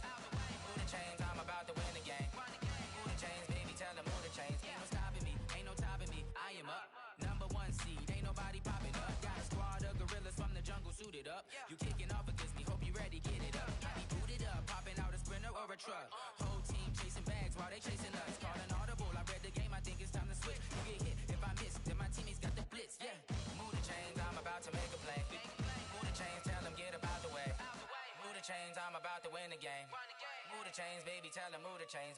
Move the chains, I'm about to win the game. Move the chains, baby, tell them move the chains. Ain't no stopping me, ain't no topping me. I am up, number one seed, ain't nobody popping up. Got a squad of gorillas from the jungle suited up. You kicking off against me, hope you ready, get it up. I be booted up, popping out a Sprinter or a truck. Whole team chasing bags while they chasing us. Call an audible, I read the game, I think it's time to switch. You get hit, if I miss, then my teammates got the blitz, yeah. Move the chains, I'm about to make a play. Move the chains, tell them get up out the way. Move the chains, I'm about to win the game. Move the chains, baby, tell them move the chains.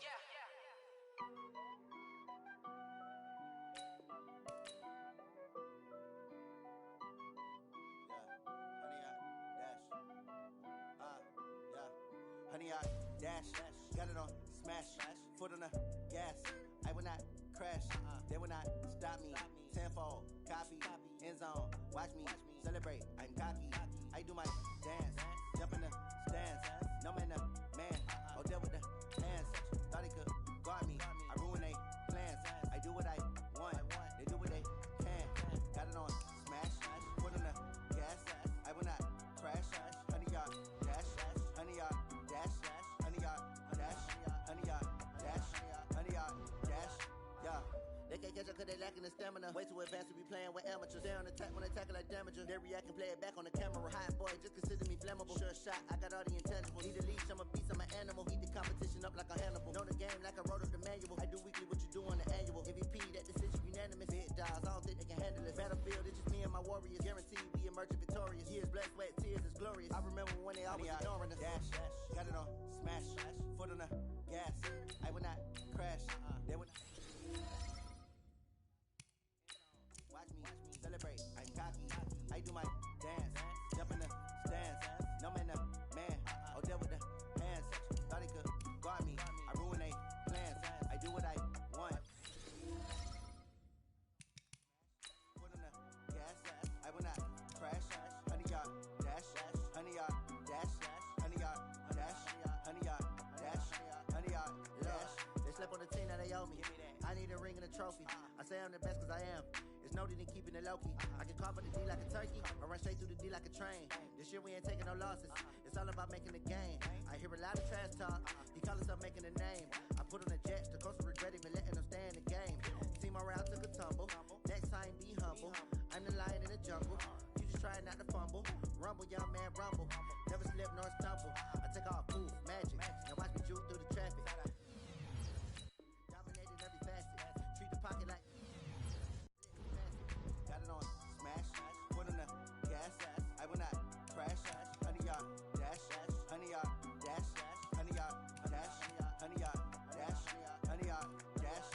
Honey, I dash, got it on smash, foot on the gas. I will not crash, they will not stop me. Tenfold, copy, end zone, watch me celebrate. I'm cocky, I do my dance, jump in the stands. No man, man, oh deal with the hands. Thought he could guard me, I ruin they plans. I do what I want, they do what they can. Got it on smash, foot on the gas. I will not crash, honey, y'all dash, honey, y'all dash, honey, y'all dash, honey, y'all dash, honey, y'all dash, yeah. They can't catch up cause they lacking the stamina. Way too advanced to be playing with amateurs. They on attack when they tackle like damager. They react and play it back on the camera. Hot boy, just consider me flammable. Sure shot, I got all the intangibles. Need a leash, I'm a beast, I'm an animal. Eat the competition up like a Hannibal. Know the game like I wrote up the manual. I do weekly what you do on the annual. MVP, that decision unanimous. Hit dials, I don't think they can handle it. Battlefield, it's just me and my warriors. Guaranteed we emerge victorious. Years, blood, sweat, tears, is glorious. I remember when they always ignoring us. Dash, got it on smash, foot on the gas. I will not crash, they will not. Watch me celebrate, I'm cocky, I do my dance, jump in the stands, no man, man, oh deal with the hands, thought he could guard me, I ruin they plans, I do what I want. Put on the gas, I will not crash, honey, y'all dash, honey, y'all dash, honey, y'all dash, honey, y'all dash, honey, y'all dash. They slept on the team that they owe me, I need a ring and a trophy, I say I'm the best cause I am. It's noted in keeping it low-key. I can carve up the D like a turkey or run straight through the D like a train. This year we ain't taking no losses. It's all about making the game. I hear a lot of trash talk. He call himself making a name. I put on the jets. The coach regret even letting them stay in the game. Team morale took a tumble. Next time be humble. I'm the lion in the jungle. You just trying not to fumble. Rumble, young man, rumble. Never slip nor stumble. I take off, poof, magic. Now watch me juke through the traffic. Dominating every facet. Treat the pocket like on smash, foot on the gas, I will not crash, honey, y'all dash, honey, y'all dash, honey, y'all dash, honey, y'all dash, honey, y'all dash.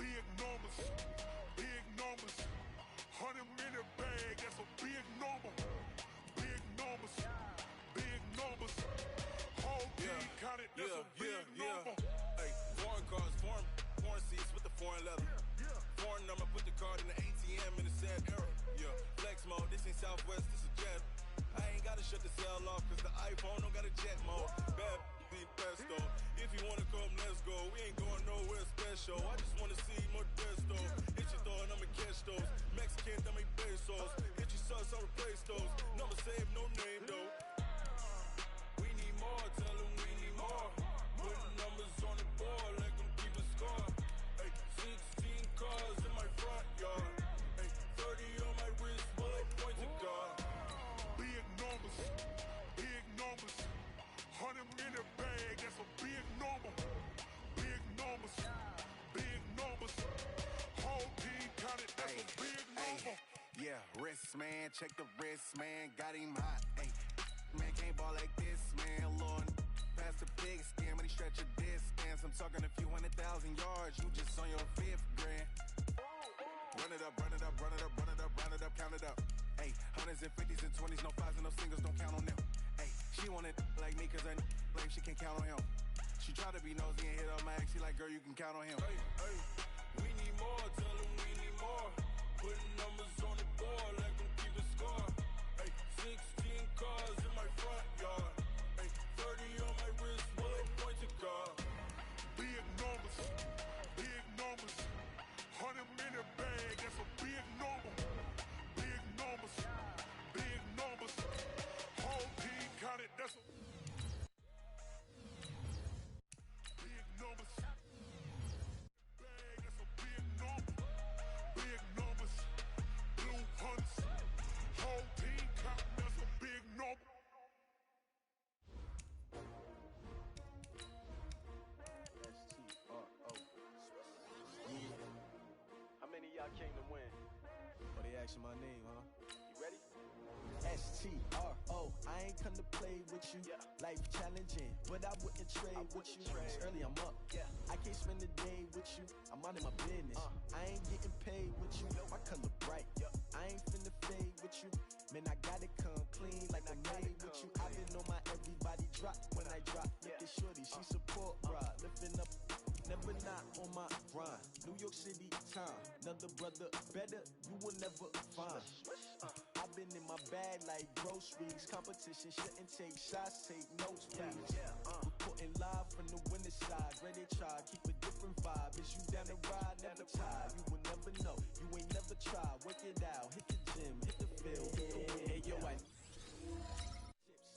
Big numbers, 100 in the bag, that's a big number. Big numbers, whole team counted, that's a big number. Hey, foreign cars, foreign seats with the foreign leather. Foreign number, put the card in the ATM in the sad era. Yeah, flex mode, this ain't Southwest, this is Jet. I ain't gotta shut the cell off, cause the iPhone don't got a jet mode. Bad be pesto. If you wanna come, let's go. We ain't going nowhere special. I just wanna see more desto. Hit your thought, I'ma catch those. Mexican, dame pesos. Hit your sus, I'll replace those. Number save, no name though. We need more, tell them we need more. Putting numbers on the board, let them keep a score. Hey, 16 cars in my front yard. Hey, 30 on my wrist, while I point to God. Big numbers, 100 in the bag, that's a big number. Big numbers, whole team counted, that's a big number. Yeah, wrist man, check the wrist man, got him hot. Ay, man can't ball like this, man. Lord a big scam, but he stretch a distance. I'm talking a few 100,000 yards, you just on your 5th grand. Run it up, run it up, run it up, run it up, round it up, count it up. Ayy, hundreds and 50s and 20s, no 5s and no singles, don't count on them. Ayy, she want it like me, cause I like she can count on him. She try to be nosy and hit up my ex, she like, girl, you can count on him. Hey, hey, we need more, tell them we need more. Putting numbers on the board, like them keeping score. Hey, 16 cars in my front yard. Hey, 30 on my wrist, one pointed car. Big numbers, 100 minute bag, that's a big number. Big numbers, whole team counted, that's a big numbers. Bag, that's a big number. Big numbers, blue hunts, whole team counted, that's a big number. How many of y'all came to win? Oh, they asking my name, huh? You ready? STRO, I ain't come to play with you. Life challenging, but I wouldn't trade with you. It's early, I'm up. I can't spend the day with you. I'm out of my business. I ain't getting paid with you. My color bright. I ain't finna fade with you. Man, I gotta come clean like I made with you. I been on my everybody drop when I drop. Look at shorty, she support ride. Lifting up, never not on my grind. New York City time, another brother better, you will never find. I've been in my bag like groceries. Competition shouldn't take shots, take notes, please. Reporting live from the winning side. Ready to try, keep a different vibe. Is you down the ride, never tired. You will never know, you ain't never tried. Work it out, hit the gym, hit the field, hit the win. Hey yo, I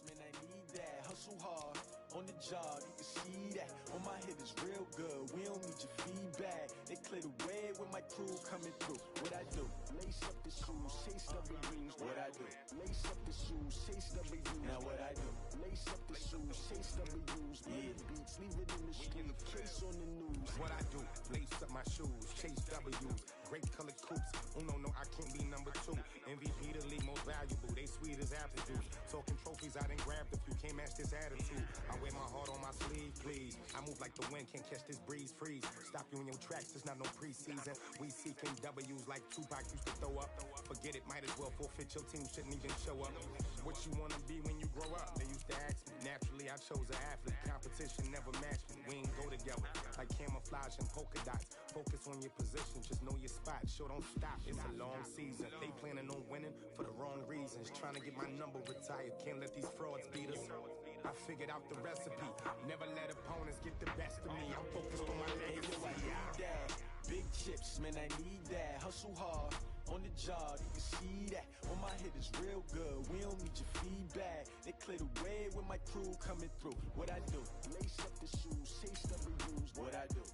man, I need that. Hustle hard on the job, you can see that. On my hit is real good. We don't need your feedback. They clear the way with my crew coming through. What I do? Lace up the shoes, chase double U's. What I do? Lace up the shoes, chase double U's. Now what I do? Lace up the shoes, chase double U's. Mid beats, leave it in the street. Case on the news. What I do? Lace up my shoes, chase W's. Great colored coops. Oh no, I can't be number 2. MVP the league most valuable. They sweet as apple juice. Talking trophies, I done grabbed a few. Can't match this attitude. I wear my heart on my sleeve, please. I move like the wind, can't catch this breeze, freeze. Stop you in your tracks, it's not no preseason. We seeking W's like Tupac used to throw up. Forget it, might as well forfeit. Your team shouldn't even show up. What you wanna be when you grow up? They used to ask me. Naturally, I chose an athlete. Competition never matched me. We ain't go together like camouflage and polka dots. Focus on your position, just know your spot. Sure, don't stop. It's a long season. They planning on winning for the wrong reasons. Trying to get my number retired. Can't let these frauds beat us. I figured out the recipe. Never let opponents get the best of me. I'm focused on my legacy. I need that. Big chips, man, I need that. Hustle hard on the job, you can see that. On my hit is real good. We don't need your feedback. They clear the way with my crew coming through. What I do? Lace up the shoes, chase double U's. What I do?